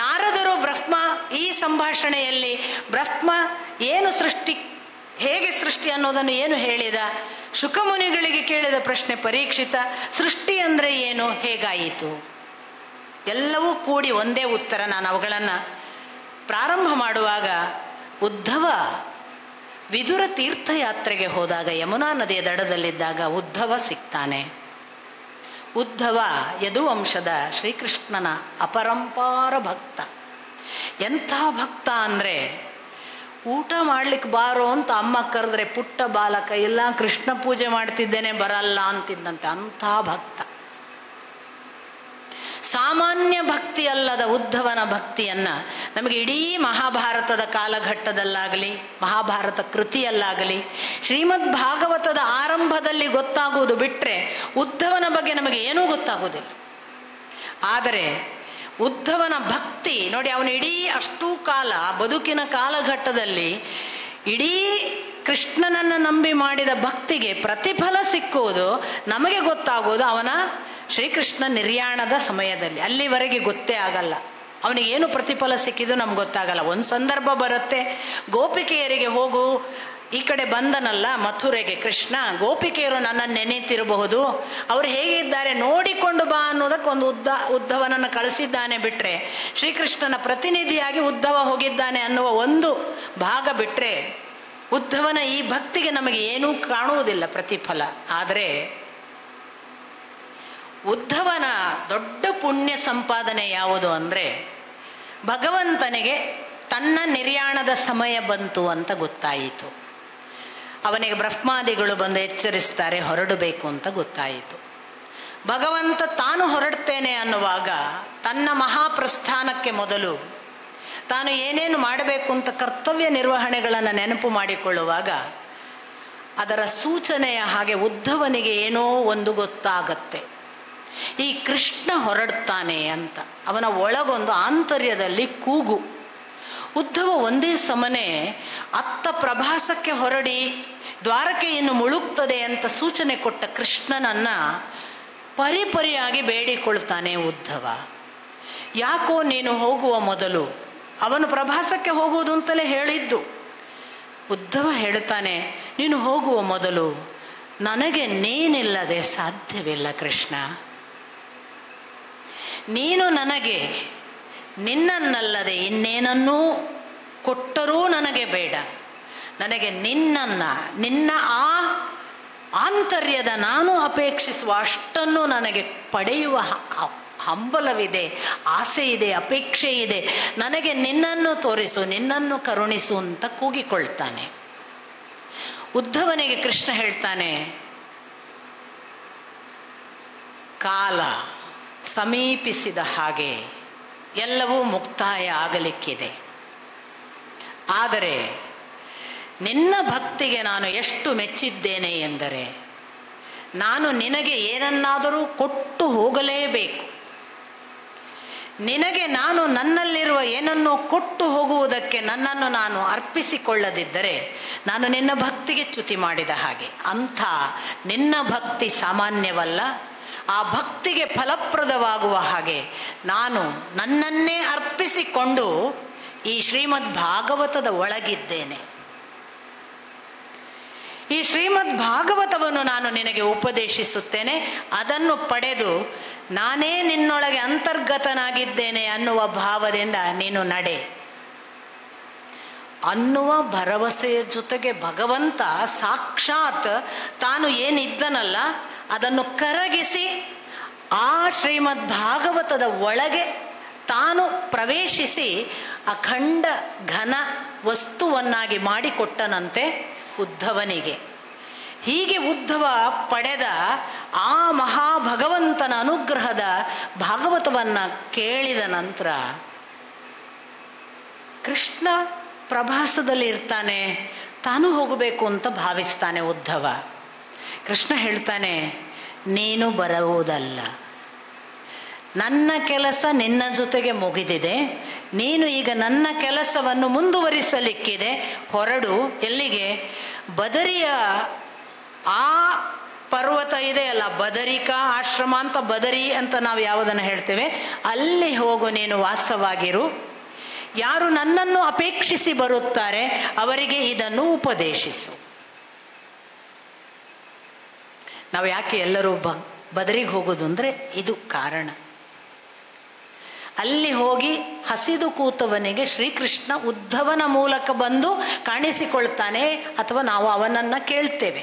ನಾರದರು ಬ್ರಹ್ಮ ಈ ಸಂಭಾಷಣೆಯಲ್ಲಿ ಬ್ರಹ್ಮ ಏನು ಸೃಷ್ಟಿ, ಹೇಗೆ ಸೃಷ್ಟಿ ಅನ್ನೋದನ್ನು ಏನು ಹೇಳಿದ. ಶುಕಮುನಿಗಳಿಗೆ ಕೇಳಿದ ಪ್ರಶ್ನೆ ಪರೀಕ್ಷಿತ, ಸೃಷ್ಟಿ ಅಂದರೆ ಏನು, ಹೇಗಾಯಿತು, ಎಲ್ಲವೂ ಕೂಡಿ ಒಂದೇ ಉತ್ತರ. ನಾನು ಅವುಗಳನ್ನು ಪ್ರಾರಂಭ ಮಾಡುವಾಗ, ಉದ್ಧವ ವಿದುರ ತೀರ್ಥಯಾತ್ರೆಗೆ ಹೋದಾಗ ಯಮುನಾ ನದಿಯ ದಡದಲ್ಲಿದ್ದಾಗ ಉದ್ಧವ ಸಿಗ್ತಾನೆ. ಉದ್ಧವ ಯದುವಂಶದ ಶ್ರೀಕೃಷ್ಣನ ಅಪರಂಪಾರ ಭಕ್ತ. ಎಂಥ ಭಕ್ತ ಅಂದರೆ, ಊಟ ಮಾಡ್ಲಿಕ್ಕೆ ಬಾರೋ ಅಂತ ಅಮ್ಮ ಕರೆದ್ರೆ ಪುಟ್ಟ ಬಾಲಕ ಇಲ್ಲ, ಕೃಷ್ಣ ಪೂಜೆ ಮಾಡ್ತಿದ್ದೇನೆ ಬರಲ್ಲ ಅಂತಿದ್ದಂತೆ. ಅಂಥ ಭಕ್ತ. ಸಾಮಾನ್ಯ ಭಕ್ತಿ ಅಲ್ಲದ ಉದ್ಧವನ ಭಕ್ತಿಯನ್ನು ನಮಗೆ ಇಡೀ ಮಹಾಭಾರತದ ಕಾಲಘಟ್ಟದಲ್ಲಾಗಲಿ, ಮಹಾಭಾರತ ಕೃತಿಯಲ್ಲಾಗಲಿ, ಶ್ರೀಮದ್ ಭಾಗವತದ ಆರಂಭದಲ್ಲಿ ಗೊತ್ತಾಗುವುದು ಬಿಟ್ಟರೆ ಉದ್ಧವನ ಬಗ್ಗೆ ನಮಗೆ ಏನೂ ಗೊತ್ತಾಗುವುದಿಲ್ಲ. ಆದರೆ ಉದ್ಧವನ ಭಕ್ತಿ ನೋಡಿ, ಅವನು ಇಡೀ ಅಷ್ಟೂ ಕಾಲ ಬದುಕಿನ ಕಾಲಘಟ್ಟದಲ್ಲಿ ಇಡೀ ಕೃಷ್ಣನನ್ನು ನಂಬಿ ಮಾಡಿದ ಭಕ್ತಿಗೆ ಪ್ರತಿಫಲ ಸಿಕ್ಕುವುದು ನಮಗೆ ಗೊತ್ತಾಗೋದು ಅವನ ಶ್ರೀಕೃಷ್ಣ ನಿರ್ಯಾಣದ ಸಮಯದಲ್ಲಿ. ಅಲ್ಲಿವರೆಗೆ ಗೊತ್ತೇ ಆಗಲ್ಲ ಅವನಿಗೇನು ಪ್ರತಿಫಲ ಸಿಕ್ಕಿದ್ದು ನಮ್ಗೆ ಗೊತ್ತಾಗಲ್ಲ. ಒಂದು ಸಂದರ್ಭ ಬರುತ್ತೆ, ಗೋಪಿಕೆಯರಿಗೆ ಹೋಗು, ಈ ಕಡೆ ಬಂದನಲ್ಲ ಮಥುರೆಗೆ ಕೃಷ್ಣ, ಗೋಪಿಕೆಯರು ನನ್ನನ್ನು ನೆನೆತಿರಬಹುದು, ಅವರು ಹೇಗಿದ್ದಾರೆ ನೋಡಿಕೊಂಡು ಬಾ ಅನ್ನೋದಕ್ಕೊಂದು ಉದ್ಧವನನ್ನು ಕಳಿಸಿದ್ದಾನೆ. ಬಿಟ್ಟರೆ ಶ್ರೀಕೃಷ್ಣನ ಪ್ರತಿನಿಧಿಯಾಗಿ ಉದ್ಧವ ಹೋಗಿದ್ದಾನೆ ಅನ್ನುವ ಒಂದು ಭಾಗ ಬಿಟ್ಟರೆ ಉದ್ಧವನ ಈ ಭಕ್ತಿಗೆ ನಮಗೆ ಏನೂ ಕಾಣುವುದಿಲ್ಲ ಪ್ರತಿಫಲ. ಆದರೆ ಉದ್ಧವನ ದೊಡ್ಡ ಪುಣ್ಯ ಸಂಪಾದನೆ ಯಾವುದು ಅಂದರೆ, ಭಗವಂತನಿಗೆ ತನ್ನ ನಿರ್ಯಾಣದ ಸಮಯ ಬಂತು ಅಂತ ಗೊತ್ತಾಯಿತು. ಅವನಿಗೆ ಬ್ರಹ್ಮಾದಿಗಳು ಬಂದು ಎಚ್ಚರಿಸ್ತಾರೆ, ಹೊರಡಬೇಕು ಅಂತ ಗೊತ್ತಾಯಿತು. ಭಗವಂತ ತಾನು ಹೊರಡ್ತೇನೆ ಅನ್ನುವಾಗ ತನ್ನ ಮಹಾಪ್ರಸ್ಥಾನಕ್ಕೆ ಮೊದಲು ತಾನು ಏನೇನು ಮಾಡಬೇಕು ಅಂತ ಕರ್ತವ್ಯ ನಿರ್ವಹಣೆಗಳನ್ನು ನೆನಪು ಮಾಡಿಕೊಳ್ಳುವಾಗ ಅದರ ಸೂಚನೆಯ ಹಾಗೆ ಉದ್ಧವನಿಗೆ ಏನೋ ಒಂದು ಗೊತ್ತಾಗತ್ತೆ. ಈ ಕೃಷ್ಣ ಹೊರಡ್ತಾನೆ ಅಂತ ಅವನ ಒಳಗೊಂದು ಆಂತರ್ಯದಲ್ಲಿ ಕೂಗು. ಉದ್ಧವ ಒಂದೇ ಸಮನೆ ಅತ್ತ ಪ್ರಭಾಸಕ್ಕೆ ಹೊರಡಿ ದ್ವಾರಕೆ ಇನ್ನು ಮುಳುಗ್ತದೆ ಅಂತ ಸೂಚನೆ ಕೊಟ್ಟ ಕೃಷ್ಣನನ್ನು ಪರಿಪರಿಯಾಗಿ ಬೇಡಿಕೊಳ್ತಾನೆ ಉದ್ಧವ. ಯಾಕೋ ನೀನು ಹೋಗುವ ಮೊದಲು, ಅವನು ಪ್ರಭಾಸಕ್ಕೆ ಹೋಗುವುದು ಅಂತಲೇ ಹೇಳಿದ್ದು. ಉದ್ಧವ ಹೇಳ್ತಾನೆ, ನೀನು ಹೋಗುವ ಮೊದಲು ನನಗೆ ನೀನಿಲ್ಲದೆ ಸಾಧ್ಯವಿಲ್ಲ ಕೃಷ್ಣ. ನೀನು ನನಗೆ ನಿನ್ನನ್ನಲ್ಲದೆ ಇನ್ನೇನನ್ನೂ ಕೊಟ್ಟರೂ ನನಗೆ ಬೇಡ. ನನಗೆ ನಿನ್ನ ಆ ಆಂತರ್ಯದ ನಾನು ಅಪೇಕ್ಷಿಸುವ ಅಷ್ಟನ್ನು ನನಗೆ ಪಡೆಯುವ ಹಂಬಲವಿದೆ, ಆಸೆ ಇದೆ, ಅಪೇಕ್ಷೆ ಇದೆ. ನನಗೆ ನಿನ್ನನ್ನು ತೋರಿಸು, ನಿನ್ನನ್ನು ಕರುಣಿಸು ಅಂತ ಕೂಗಿಕೊಳ್ತಾನೆ. ಉದ್ಧವನಿಗೆ ಕೃಷ್ಣ ಹೇಳ್ತಾನೆ, ಕಾಲ ಸಮೀಪಿಸಿದ ಹಾಗೆ ಎಲ್ಲವೂ ಮುಕ್ತಾಯ ಆಗಲಿಕ್ಕಿದೆ. ಆದರೆ ನಿನ್ನ ಭಕ್ತಿಗೆ ನಾನು ಎಷ್ಟು ಮೆಚ್ಚಿದ್ದೇನೆ ಎಂದರೆ, ನಾನು ನಿನಗೆ ಏನನ್ನಾದರೂ ಕೊಟ್ಟು ಹೋಗಲೇಬೇಕು. ನಿನಗೆ ನಾನು ನನ್ನಲ್ಲಿರುವ ಏನನ್ನೋ ಕೊಟ್ಟು ಹೋಗುವುದಕ್ಕೆ ನನ್ನನ್ನು ನಾನು ಅರ್ಪಿಸಿಕೊಳ್ಳದಿದ್ದರೆ ನಾನು ನಿನ್ನ ಭಕ್ತಿಗೆ ಚ್ಯುತಿ ಮಾಡಿದ ಹಾಗೆ. ಅಂಥ ನಿನ್ನ ಭಕ್ತಿ ಸಾಮಾನ್ಯವಲ್ಲ. ಆ ಭಕ್ತಿಗೆ ಫಲಪ್ರದವಾಗುವ ಹಾಗೆ ನಾನು ನನ್ನನ್ನೇ ಅರ್ಪಿಸಿಕೊಂಡು ಈ ಶ್ರೀಮದ್ ಭಾಗವತದ ಒಳಗಿದ್ದೇನೆ. ಈ ಶ್ರೀಮದ್ ಭಾಗವತವನ್ನು ನಾನು ನಿನಗೆ ಉಪದೇಶಿಸುತ್ತೇನೆ. ಅದನ್ನು ಪಡೆದು ನಾನೇ ನಿನ್ನೊಳಗೆ ಅಂತರ್ಗತನಾಗಿದ್ದೇನೆ ಅನ್ನುವ ಭಾವದಿಂದ ನೀನು ನಡೆ ಅನ್ನುವ ಭರವಸೆಯ ಜೊತೆಗೆ ಭಗವಂತ ಸಾಕ್ಷಾತ್ ತಾನು ಏನಿದ್ದನಲ್ಲ ಅದನ್ನು ಕರಗಿಸಿ ಆ ಶ್ರೀಮದ್ ಭಾಗವತದ ಒಳಗೆ ತಾನು ಪ್ರವೇಶಿಸಿ ಅಖಂಡ ಘನ ವಸ್ತುವನ್ನಾಗಿ ಮಾಡಿಕೊಟ್ಟನಂತೆ ಉದ್ಧವನಿಗೆ. ಹೀಗೆ ಉದ್ಧವ ಪಡೆದ ಆ ಮಹಾಭಗವಂತನ ಅನುಗ್ರಹದ ಭಾಗವತವನ್ನು ಕೇಳಿದ ನಂತರ ಕೃಷ್ಣ ಪ್ರಭಾಸದಲ್ಲಿ ಇರ್ತಾನೆ, ತಾನು ಹೋಗಬೇಕು ಅಂತ ಭಾವಿಸ್ತಾನೆ ಉದ್ಧವ. ಕೃಷ್ಣ ಹೇಳ್ತಾನೆ, ನೀನು ಬರುವುದಲ್ಲ, ನನ್ನ ಕೆಲಸ ನಿನ್ನ ಜೊತೆಗೆ ಮುಗಿದಿದೆ, ನೀನು ಈಗ ನನ್ನ ಕೆಲಸವನ್ನು ಮುಂದುವರಿಸಲಿಕ್ಕಿದೆ. ಹೊರಡು. ಎಲ್ಲಿಗೆ? ಬದರಿಯ ಆ ಪರ್ವತ ಇದೆ ಅಲ್ಲ, ಬದರಿಕಾ ಆಶ್ರಮ ಅಂತ, ಬದರಿ ಅಂತ ನಾವು ಯಾವುದನ್ನು ಹೇಳ್ತೇವೆ, ಅಲ್ಲಿ ಹೋಗು ನೀನು ವಾಸವಾಗಿರು. ಯಾರು ನನ್ನನ್ನು ಅಪೇಕ್ಷಿಸಿ ಬರುತ್ತಾರೆ ಅವರಿಗೆ ಇದನ್ನು ಉಪದೇಶಿಸು. ನಾವು ಯಾಕೆ ಎಲ್ಲರೂ ಬದರಿಗೆ ಹೋಗೋದು ಅಂದರೆ ಇದು ಕಾರಣ. ಅಲ್ಲಿ ಹೋಗಿ ಹಸಿದು ಕೂತವನಿಗೆ ಶ್ರೀಕೃಷ್ಣ ಉದ್ಧವನ ಮೂಲಕ ಬಂದು ಕಾಣಿಸಿಕೊಳ್ತಾನೆ, ಅಥವಾ ನಾವು ಅವನನ್ನು ಕೇಳ್ತೇವೆ.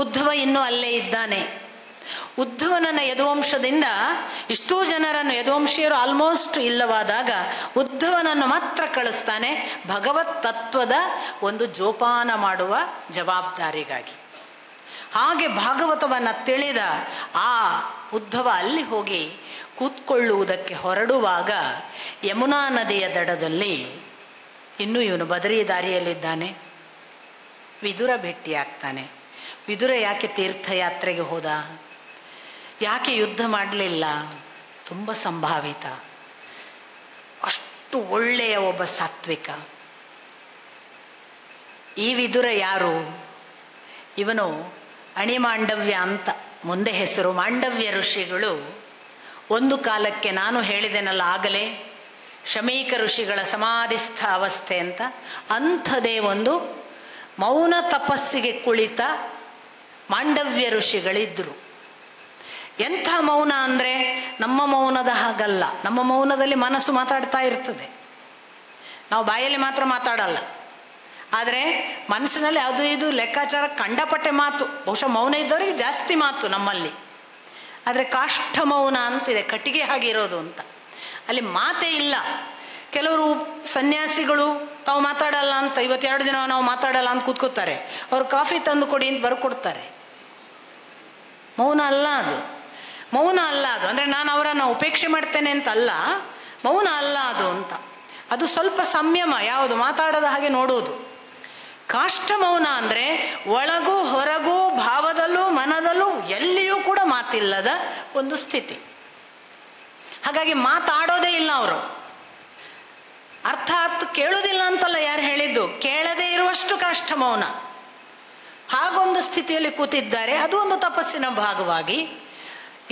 ಉದ್ಧವ ಇನ್ನೂ ಅಲ್ಲೇ ಇದ್ದಾನೆ. ಉದ್ಧವನನ್ನ ಯದುವಂಶದಿಂದ ಇಷ್ಟೂ ಜನರನ್ನು, ಯದುವಂಶೀಯರು ಆಲ್ಮೋಸ್ಟ್ ಇಲ್ಲವಾದಾಗ ಉದ್ಧವನನ್ನು ಮಾತ್ರ ಕಳಿಸ್ತಾನೆ ಭಗವತ್ ತತ್ವದ ಒಂದು ಜೋಪಾನ ಮಾಡುವ ಜವಾಬ್ದಾರಿಗಾಗಿ. ಹಾಗೆ ಭಾಗವತವನ್ನು ತಿಳಿದ ಆ ಉದ್ಧವ ಅಲ್ಲಿ ಹೋಗಿ ಕೂತ್ಕೊಳ್ಳುವುದಕ್ಕೆ ಹೊರಡುವಾಗ ಯಮುನಾ ನದಿಯ ದಡದಲ್ಲಿ ಇನ್ನೂ ಇವನು ಬದರಿ ದಾರಿಯಲ್ಲಿದ್ದಾನೆ. ವಿದುರ ಭೇಟಿಯಾಗ್ತಾನೆ. ವಿದುರ ಯಾಕೆ ತೀರ್ಥಯಾತ್ರೆಗೆ ಹೋದ, ಯಾಕೆ ಯುದ್ಧ ಮಾಡಲಿಲ್ಲ? ತುಂಬ ಸಂಭಾವಿತ. ಅಷ್ಟು ಒಳ್ಳೆಯ ಒಬ್ಬ ಸಾತ್ವಿಕ. ಈ ವಿದುರ ಯಾರು? ಇವನು ಅಣಿಮಾಂಡವ್ಯ ಅಂತ ಮುಂದೆ ಹೆಸರು. ಮಾಂಡವ್ಯ ಋಷಿಗಳು ಒಂದು ಕಾಲಕ್ಕೆ, ನಾನು ಹೇಳಿದೆನಲ್ಲ ಆಗಲೇ, ಶಮೀಕ ಋಷಿಗಳ ಸಮಾಧಿಸ್ಥ ಅವಸ್ಥೆ ಅಂತ, ಅಂಥದೇ ಒಂದು ಮೌನ ತಪಸ್ಸಿಗೆ ಕುಳಿತ ಮಾಂಡವ್ಯ ಋಷಿಗಳಿದ್ದರು. ಎಂಥ ಮೌನ ಅಂದರೆ ನಮ್ಮ ಮೌನದ ಹಾಗಲ್ಲ. ನಮ್ಮ ಮೌನದಲ್ಲಿ ಮನಸ್ಸು ಮಾತಾಡ್ತಾ ಇರ್ತದೆ, ನಾವು ಬಾಯಲ್ಲಿ ಮಾತ್ರ ಮಾತಾಡಲ್ಲ. ಆದರೆ ಮನಸ್ಸಿನಲ್ಲಿ ಅದು ಇದು ಲೆಕ್ಕಾಚಾರ ಕಂಡಪಟ್ಟೆ ಮಾತು. ಬಹುಶಃ ಮೌನ ಇದ್ದವರಿಗೆ ಜಾಸ್ತಿ ಮಾತು ನಮ್ಮಲ್ಲಿ. ಆದರೆ ಕಾಷ್ಠ ಮೌನ ಅಂತಿದೆ, ಕಟ್ಟಿಗೆ ಹಾಗಿರೋದು ಅಂತ. ಅಲ್ಲಿ ಮಾತೇ ಇಲ್ಲ. ಕೆಲವರು ಸನ್ಯಾಸಿಗಳು ತಾವು ಮಾತಾಡಲ್ಲ ಅಂತ, 22 ದಿನ ನಾವು ಮಾತಾಡಲ್ಲ ಅಂತ ಕೂತ್ಕೋತಾರೆ. ಅವ್ರು ಕಾಫಿ ತಂದು ಕೊಡಿ ಅಂತ ಬರ್ಕೊಡ್ತಾರೆ. ಮೌನ ಅಲ್ಲ ಅದು, ಮೌನ ಅಲ್ಲ ಅದು. ಅಂದರೆ ನಾನು ಅವರನ್ನು ಉಪೇಕ್ಷೆ ಮಾಡ್ತೇನೆ ಅಂತ ಅಲ್ಲ, ಮೌನ ಅಲ್ಲ ಅದು ಅಂತ. ಅದು ಸ್ವಲ್ಪ ಸಂಯಮ, ಯಾವುದು ಮಾತಾಡದ ಹಾಗೆ ನೋಡುವುದು. ಕಾಷ್ಠ ಮೌನ ಅಂದರೆ ಒಳಗೂ ಹೊರಗೂ ಭಾವದಲ್ಲೂ ಮನದಲ್ಲೂ ಎಲ್ಲಿಯೂ ಕೂಡ ಮಾತಿಲ್ಲದ ಒಂದು ಸ್ಥಿತಿ. ಹಾಗಾಗಿ ಮಾತಾಡೋದೇ ಇಲ್ಲ ಅವರು. ಅರ್ಥಾತ್ ಕೇಳೋದಿಲ್ಲ ಅಂತಲ್ಲ ಯಾರು ಹೇಳಿದ್ದು, ಕೇಳದೇ ಇರುವಷ್ಟು ಕಾಷ್ಠ ಮೌನ. ಹಾಗೊಂದು ಸ್ಥಿತಿಯಲ್ಲಿ ಕೂತಿದ್ದಾರೆ. ಅದು ಒಂದು ತಪಸ್ಸಿನ ಭಾಗವಾಗಿ.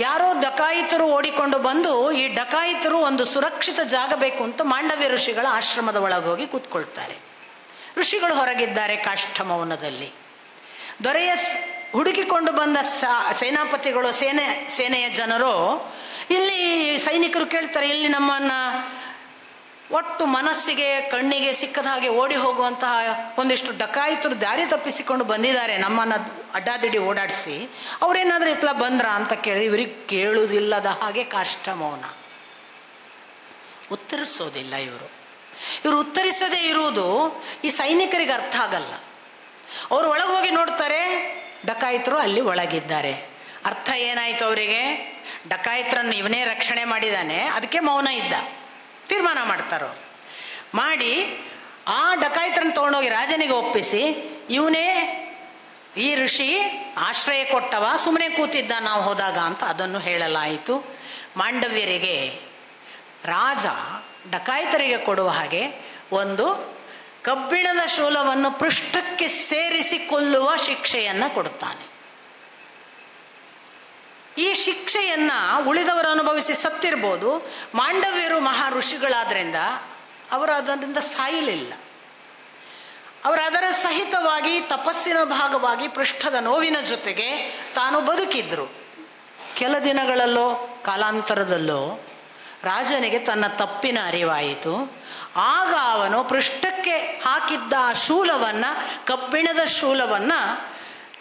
ಯಾರೋ ಡಕಾಯಿತರು ಓಡಿಕೊಂಡು ಬಂದು, ಈ ಡಕಾಯಿತರು ಒಂದು ಸುರಕ್ಷಿತ ಜಾಗ ಬೇಕು ಅಂತ ಮಾಂಡವ್ಯ ಋಷಿಗಳ ಆಶ್ರಮದ ಒಳಗೋಗಿ ಕೂತ್ಕೊಳ್ತಾರೆ. ಋಷಿಗಳು ಹೊರಗಿದ್ದಾರೆ ಕಾಷ್ಠ ಮೌನದಲ್ಲಿ. ದೊರೆಯ ಹುಡುಕಿಕೊಂಡು ಬಂದ ಸೇನಾಪತಿಗಳು, ಸೇನೆಯ ಜನರು, ಇಲ್ಲಿ ಸೈನಿಕರು ಕೇಳ್ತಾರೆ, ಇಲ್ಲಿ ನಮ್ಮನ್ನ ಒಟ್ಟು ಮನಸ್ಸಿಗೆ ಕಣ್ಣಿಗೆ ಸಿಕ್ಕದ ಹಾಗೆ ಓಡಿ ಹೋಗುವಂತಹ ಒಂದಿಷ್ಟು ಡಕಾಯಿತರು ದಾರಿ ತಪ್ಪಿಸಿಕೊಂಡು ಬಂದಿದ್ದಾರೆ, ನಮ್ಮನ್ನು ಅಡ್ಡಾದಿಡ್ಡಿ ಓಡಾಡಿಸಿ. ಅವರೇನಾದ್ರೂ ಇತ್ಲ ಬಂದ್ರ ಅಂತ ಕೇಳಿ ಇವರಿಗೆ ಕೇಳುವುದಿಲ್ಲದ ಹಾಗೆ ಕಾಷ್ಠ ಮೌನ. ಉತ್ತರಿಸೋದಿಲ್ಲ ಇವರು ಉತ್ತರಿಸದೇ ಇರುವುದು ಈ ಸೈನಿಕರಿಗೆ ಅರ್ಥ ಆಗಲ್ಲ. ಅವರು ಒಳಗೆ ಹೋಗಿ ನೋಡ್ತಾರೆ, ಡಕಾಯಿತರು ಅಲ್ಲಿ ಒಳಗಿದ್ದಾರೆ. ಅರ್ಥ ಏನಾಯ್ತು ಅವರಿಗೆ? ಡಕಾಯಿತರನ್ನು ಇವನೇ ರಕ್ಷಣೆ ಮಾಡಿದ್ದಾನೆ, ಅದಕ್ಕೆ ಮೌನ ಇದ್ದ. ತೀರ್ಮಾನ ಮಾಡ್ತಾರೋ ಮಾಡಿ ಆ ಡಕಾಯಿತರನ್ನು ತೊಗೊಂಡೋಗಿ ರಾಜನಿಗೆ ಒಪ್ಪಿಸಿ, ಇವನೇ ಈ ಋಷಿ ಆಶ್ರಯ ಕೊಟ್ಟವ, ಸುಮ್ಮನೆ ಕೂತಿದ್ದ ನಾವು ಹೋದಾಗ ಅಂತ ಅದನ್ನು ಹೇಳಲಾಯಿತು. ಮಾಂಡವ್ಯರಿಗೆ ರಾಜ ಡಕಾಯಿತರಿಗೆ ಕೊಡುವ ಹಾಗೆ ಒಂದು ಕಬ್ಬಿಣದ ಶೂಲವನ್ನು ಪೃಷ್ಠಕ್ಕೆ ಸೇರಿಸಿ ಕೊಲ್ಲುವ ಶಿಕ್ಷೆಯನ್ನು ಕೊಡುತ್ತಾನೆ. ಈ ಶಿಕ್ಷೆಯನ್ನ ಉಳಿದವರು ಅನುಭವಿಸಿ ಸತ್ತಿರ್ಬೋದು. ಮಾಂಡವ್ಯರು ಮಹಾ ಋಷಿಗಳಾದ್ರಿಂದ ಅವರು ಅದರಿಂದ ಸಾಯಲಿಲ್ಲ. ಅವರು ಅದರ ಸಹಿತವಾಗಿ ತಪಸ್ಸಿನ ಭಾಗವಾಗಿ ಪೃಷ್ಠದ ನೋವಿನ ಜೊತೆಗೆ ತಾನು ಬದುಕಿದ್ರು. ಕೆಲ ದಿನಗಳಲ್ಲೋ ಕಾಲಾಂತರದಲ್ಲೋ ರಾಜನಿಗೆ ತನ್ನ ತಪ್ಪಿನ ಅರಿವಾಯಿತು. ಆಗ ಅವನು ಪೃಷ್ಠಕ್ಕೆ ಹಾಕಿದ್ದ ಆ ಶೂಲವನ್ನು, ಕಬ್ಬಿಣದ ಶೂಲವನ್ನು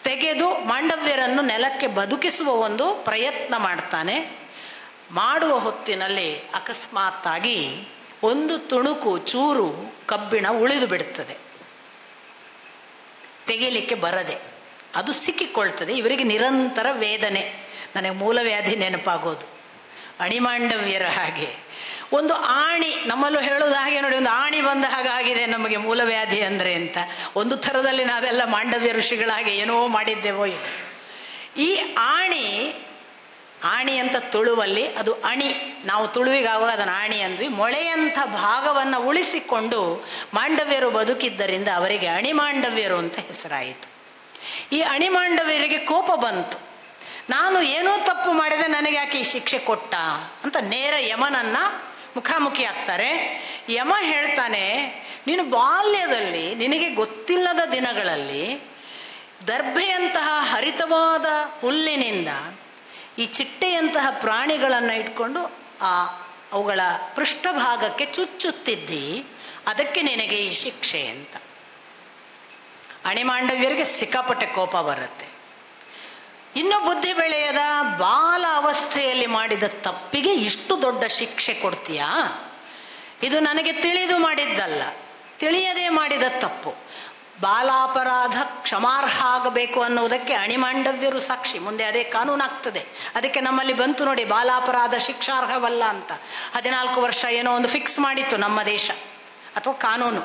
ತೆಗೆದು ಮಾಂಡವ್ಯರನ್ನು ನೆಲಕ್ಕೆ ಬದುಕಿಸುವ ಒಂದು ಪ್ರಯತ್ನ ಮಾಡ್ತಾನೆ. ಮಾಡುವ ಹೊತ್ತಿನಲ್ಲಿ ಅಕಸ್ಮಾತ್ತಾಗಿ ಒಂದು ತುಣುಕು ಚೂರು ಕಬ್ಬಿಣ ಉಳಿದು ಬಿಡುತ್ತದೆ, ತೆಗಿಲಿಕ್ಕೆ ಬರದೆ ಅದು ಸಿಕ್ಕಿಕೊಳ್ತದೆ. ಇವರಿಗೆ ನಿರಂತರ ವೇದನೆ. ನನಗೆ ಮೂಲವ್ಯಾಧಿ ನೆನಪಾಗೋದು, ಅಣಿಮಾಂಡವ್ಯರ ಹಾಗೆ. ಒಂದು ಆಣಿ, ನಮ್ಮಲ್ಲೂ ಹೇಳೋದು ಹಾಗೆ ನೋಡಿ, ಒಂದು ಆಣಿ ಬಂದ ಹಾಗಾಗಿದೆ ನಮಗೆ ಮೂಲವ್ಯಾಧಿ ಅಂದರೆ ಅಂತ. ಒಂದು ಥರದಲ್ಲಿ ನಾವೆಲ್ಲ ಮಾಂಡವ್ಯ ಋಷಿಗಳಾಗೆ ಏನೋ ಮಾಡಿದ್ದೇವೋ. ಈ ಆಣಿ ಅಂತ ತುಳುವಲ್ಲಿ ಅದು ಅಣಿ, ನಾವು ತುಳುವಿಗಾವಾಗ ಅದನ್ನು ಆಣಿ ಅಂದ್ವಿ. ಮೊಳೆಯಂಥ ಭಾಗವನ್ನು ಉಳಿಸಿಕೊಂಡು ಮಾಂಡವ್ಯರು ಬದುಕಿದ್ದರಿಂದ ಅವರಿಗೆ ಅಣಿಮಾಂಡವ್ಯರು ಅಂತ ಹೆಸರಾಯಿತು. ಈ ಅಣಿಮಾಂಡವರಿಗೆ ಕೋಪ ಬಂತು. ನಾನು ಏನೋ ತಪ್ಪು ಮಾಡಿದೆ, ನನಗೆ ಯಾಕೆ ಈ ಶಿಕ್ಷೆ ಕೊಟ್ಟ ಅಂತ ನೇರ ಯಮನನ್ನು ಮುಖಾಮುಖಿ ಆಗ್ತಾರೆ. ಯಮ ಹೇಳ್ತಾನೆ, ನೀನು ಬಾಲ್ಯದಲ್ಲಿ ನಿನಗೆ ಗೊತ್ತಿಲ್ಲದ ದಿನಗಳಲ್ಲಿ ದರ್ಭೆಯಂತಹ ಹರಿತವಾದ ಹುಲ್ಲಿನಿಂದ ಈ ಚಿಟ್ಟೆಯಂತಹ ಪ್ರಾಣಿಗಳನ್ನು ಇಟ್ಕೊಂಡು ಅವುಗಳ ಪೃಷ್ಠಭಾಗಕ್ಕೆ ಚುಚ್ಚುತ್ತಿದ್ದಿ, ಅದಕ್ಕೆ ನಿನಗೆ ಈ ಶಿಕ್ಷೆ ಅಂತ. ಅಣಿಮಾಂಡವ್ಯರಿಗೆ ಸಿಕ್ಕಾಪಟ್ಟೆ ಕೋಪ ಬರುತ್ತೆ. ಇನ್ನೂ ಬುದ್ಧಿ ಬೆಳೆಯದ ಬಾಲ ಅವಸ್ಥೆಯಲ್ಲಿ ಮಾಡಿದ ತಪ್ಪಿಗೆ ಇಷ್ಟು ದೊಡ್ಡ ಶಿಕ್ಷೆ ಕೊಡ್ತೀಯಾ? ಇದು ನನಗೆ ತಿಳಿದು ಮಾಡಿದ್ದಲ್ಲ, ತಿಳಿಯದೆ ಮಾಡಿದ ತಪ್ಪು. ಬಾಲಾಪರಾಧ ಕ್ಷಮಾರ್ಹ ಆಗಬೇಕು ಅನ್ನುವುದಕ್ಕೆ ಅಣಿಮಾಂಡವ್ಯರು ಸಾಕ್ಷಿ. ಮುಂದೆ ಅದೇ ಕಾನೂನಾಗ್ತದೆ. ಅದಕ್ಕೆ ನಮ್ಮಲ್ಲಿ ಬಂತು ನೋಡಿ, ಬಾಲಾಪರಾಧ ಶಿಕ್ಷಾರ್ಹವಲ್ಲ ಅಂತ. 14 ವರ್ಷ ಏನೋ ಒಂದು ಫಿಕ್ಸ್ ಮಾಡಿತ್ತು ನಮ್ಮ ದೇಶ ಅಥವಾ ಕಾನೂನು.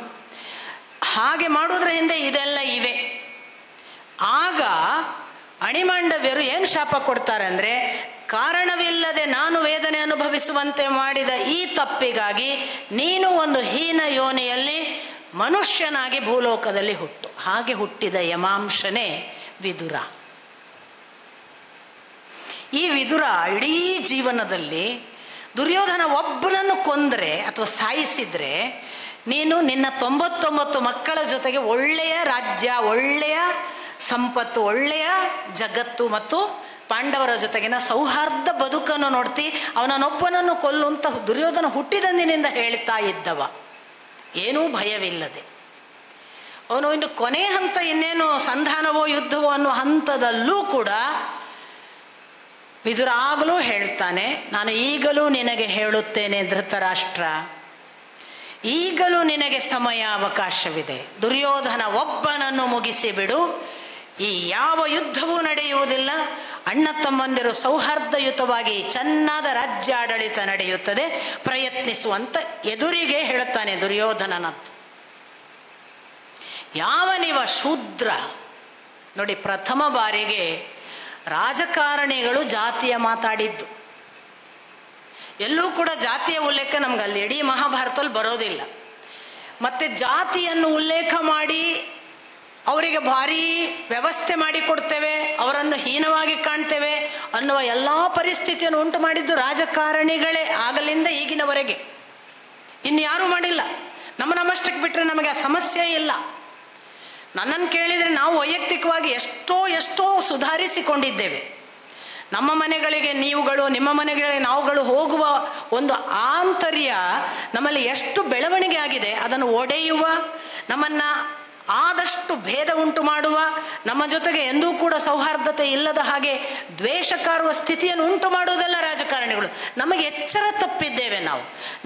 ಹಾಗೆ ಮಾಡುವುದರ ಹಿಂದೆ ಇದೆಲ್ಲ ಇವೆ. ಆಗ ಅಣಿಮಾಂಡವ್ಯರು ಏನು ಶಾಪ ಕೊಡ್ತಾರೆ ಅಂದರೆ, ಕಾರಣವಿಲ್ಲದೆ ನಾನು ವೇದನೆ ಅನುಭವಿಸುವಂತೆ ಮಾಡಿದ ಈ ತಪ್ಪಿಗಾಗಿ ನೀನು ಒಂದು ಹೀನ ಯೋನಿಯಲ್ಲಿ ಮನುಷ್ಯನಾಗಿ ಭೂಲೋಕದಲ್ಲಿ ಹುಟ್ಟು. ಹಾಗೆ ಹುಟ್ಟಿದ ಯಮಾಂಶನೇ ವಿದುರ. ಈ ವಿದುರ ಇಡೀ ಜೀವನದಲ್ಲಿ ದುರ್ಯೋಧನ ಒಬ್ಬನನ್ನು ಕೊಂದರೆ ಅಥವಾ ಸಾಯಿಸಿದ್ರೆ, ನೀನು ನಿನ್ನ 99 ಮಕ್ಕಳ ಜೊತೆಗೆ ಒಳ್ಳೆಯ ರಾಜ್ಯ, ಒಳ್ಳೆಯ ಸಂಪತ್ತು, ಒಳ್ಳೆಯ ಜಗತ್ತು ಮತ್ತು ಪಾಂಡವರ ಜೊತೆಗಿನ ಸೌಹಾರ್ದ ಬದುಕನ್ನು ನೋಡ್ತಿ. ಅವನನ್ನೊಬ್ಬನನ್ನು ಕೊಲ್ಲುವಂತ ದುರ್ಯೋಧನ ಹುಟ್ಟಿದಂದಿನಿಂದ ಹೇಳ್ತಾ ಇದ್ದವ, ಏನೂ ಭಯವಿಲ್ಲದೆ. ಅವನು ಇನ್ನು ಕೊನೆ ಹಂತ, ಇನ್ನೇನು ಸಂಧಾನವೋ ಯುದ್ಧವೋ ಅನ್ನೋ ಹಂತದಲ್ಲೂ ಕೂಡ ವಿದುರ ಆಗಲೂ ಹೇಳ್ತಾನೆ, ನಾನು ಈಗಲೂ ನಿನಗೆ ಹೇಳುತ್ತೇನೆ ಧೃತರಾಷ್ಟ್ರ, ಈಗಲೂ ನಿನಗೆ ಸಮಯ ಅವಕಾಶವಿದೆ. ದುರ್ಯೋಧನ ಒಬ್ಬನನ್ನು ಮುಗಿಸಿಬಿಡು, ಈ ಯಾವ ಯುದ್ಧವೂ ನಡೆಯುವುದಿಲ್ಲ. ಅಣ್ಣ ತಮ್ಮಂದಿರು ಸೌಹಾರ್ದಯುತವಾಗಿ ಚೆನ್ನಾದ ರಾಜ್ಯಾಡಳಿತ ನಡೆಯುತ್ತದೆ, ಪ್ರಯತ್ನಿಸುವಂತ ಎದುರಿಗೆ ಹೇಳುತ್ತಾನೆ ದುರ್ಯೋಧನನದ್ದು. ಯಾವನಿವ ಶೂದ್ರ ನೋಡಿ, ಪ್ರಥಮ ಬಾರಿಗೆ ರಾಜಕಾರಣಿಗಳು ಜಾತಿಯ ಮಾತಾಡಿದ್ದು. ಎಲ್ಲೂ ಕೂಡ ಜಾತಿಯ ಉಲ್ಲೇಖ ನಮ್ಗೆ ಅಲ್ಲಿ ಇಡೀ ಮಹಾಭಾರತದಲ್ಲಿ ಬರೋದಿಲ್ಲ. ಮತ್ತೆ ಜಾತಿಯನ್ನು ಉಲ್ಲೇಖ ಮಾಡಿ ಅವರಿಗೆ ಭಾರೀ ವ್ಯವಸ್ಥೆ ಮಾಡಿಕೊಡ್ತೇವೆ, ಅವರನ್ನು ಹೀನವಾಗಿ ಕಾಣ್ತೇವೆ ಅನ್ನುವ ಎಲ್ಲ ಪರಿಸ್ಥಿತಿಯನ್ನು ಉಂಟು ಮಾಡಿದ್ದು ರಾಜಕಾರಣಿಗಳೇ ಆಗಲಿಂದ ಈಗಿನವರೆಗೆ. ಇನ್ಯಾರೂ ಮಾಡಿಲ್ಲ. ನಮ್ಮಷ್ಟಕ್ಕೆ ಬಿಟ್ಟರೆ ನಮಗೆ ಆ ಸಮಸ್ಯೆ ಇಲ್ಲ. ನನ್ನನ್ನು ಕೇಳಿದರೆ ನಾವು ವೈಯಕ್ತಿಕವಾಗಿ ಎಷ್ಟೋ ಸುಧಾರಿಸಿಕೊಂಡಿದ್ದೇವೆ. ನಮ್ಮ ಮನೆಗಳಿಗೆ ನೀವುಗಳು, ನಿಮ್ಮ ಮನೆಗಳಿಗೆ ನಾವುಗಳು ಹೋಗುವ ಒಂದು ಆಂತರ್ಯ ನಮ್ಮಲ್ಲಿ ಎಷ್ಟು ಬೆಳವಣಿಗೆ ಆಗಿದೆ. ಅದನ್ನು ಒಡೆಯುವ, ನಮ್ಮನ್ನು ಆದಷ್ಟು ಭೇದ ಉಂಟು ಮಾಡುವ, ನಮ್ಮ ಜೊತೆಗೆ ಎಂದೂ ಕೂಡ ಸೌಹಾರ್ದತೆ ಇಲ್ಲದ ಹಾಗೆ ದ್ವೇಷಕಾರುವ ಸ್ಥಿತಿಯನ್ನು ಉಂಟು ಮಾಡುವುದೆಲ್ಲ ರಾಜಕಾರಣಿಗಳು. ನಮಗೆ ಎಚ್ಚರ ತಪ್ಪಿದ್ದೇವೆ.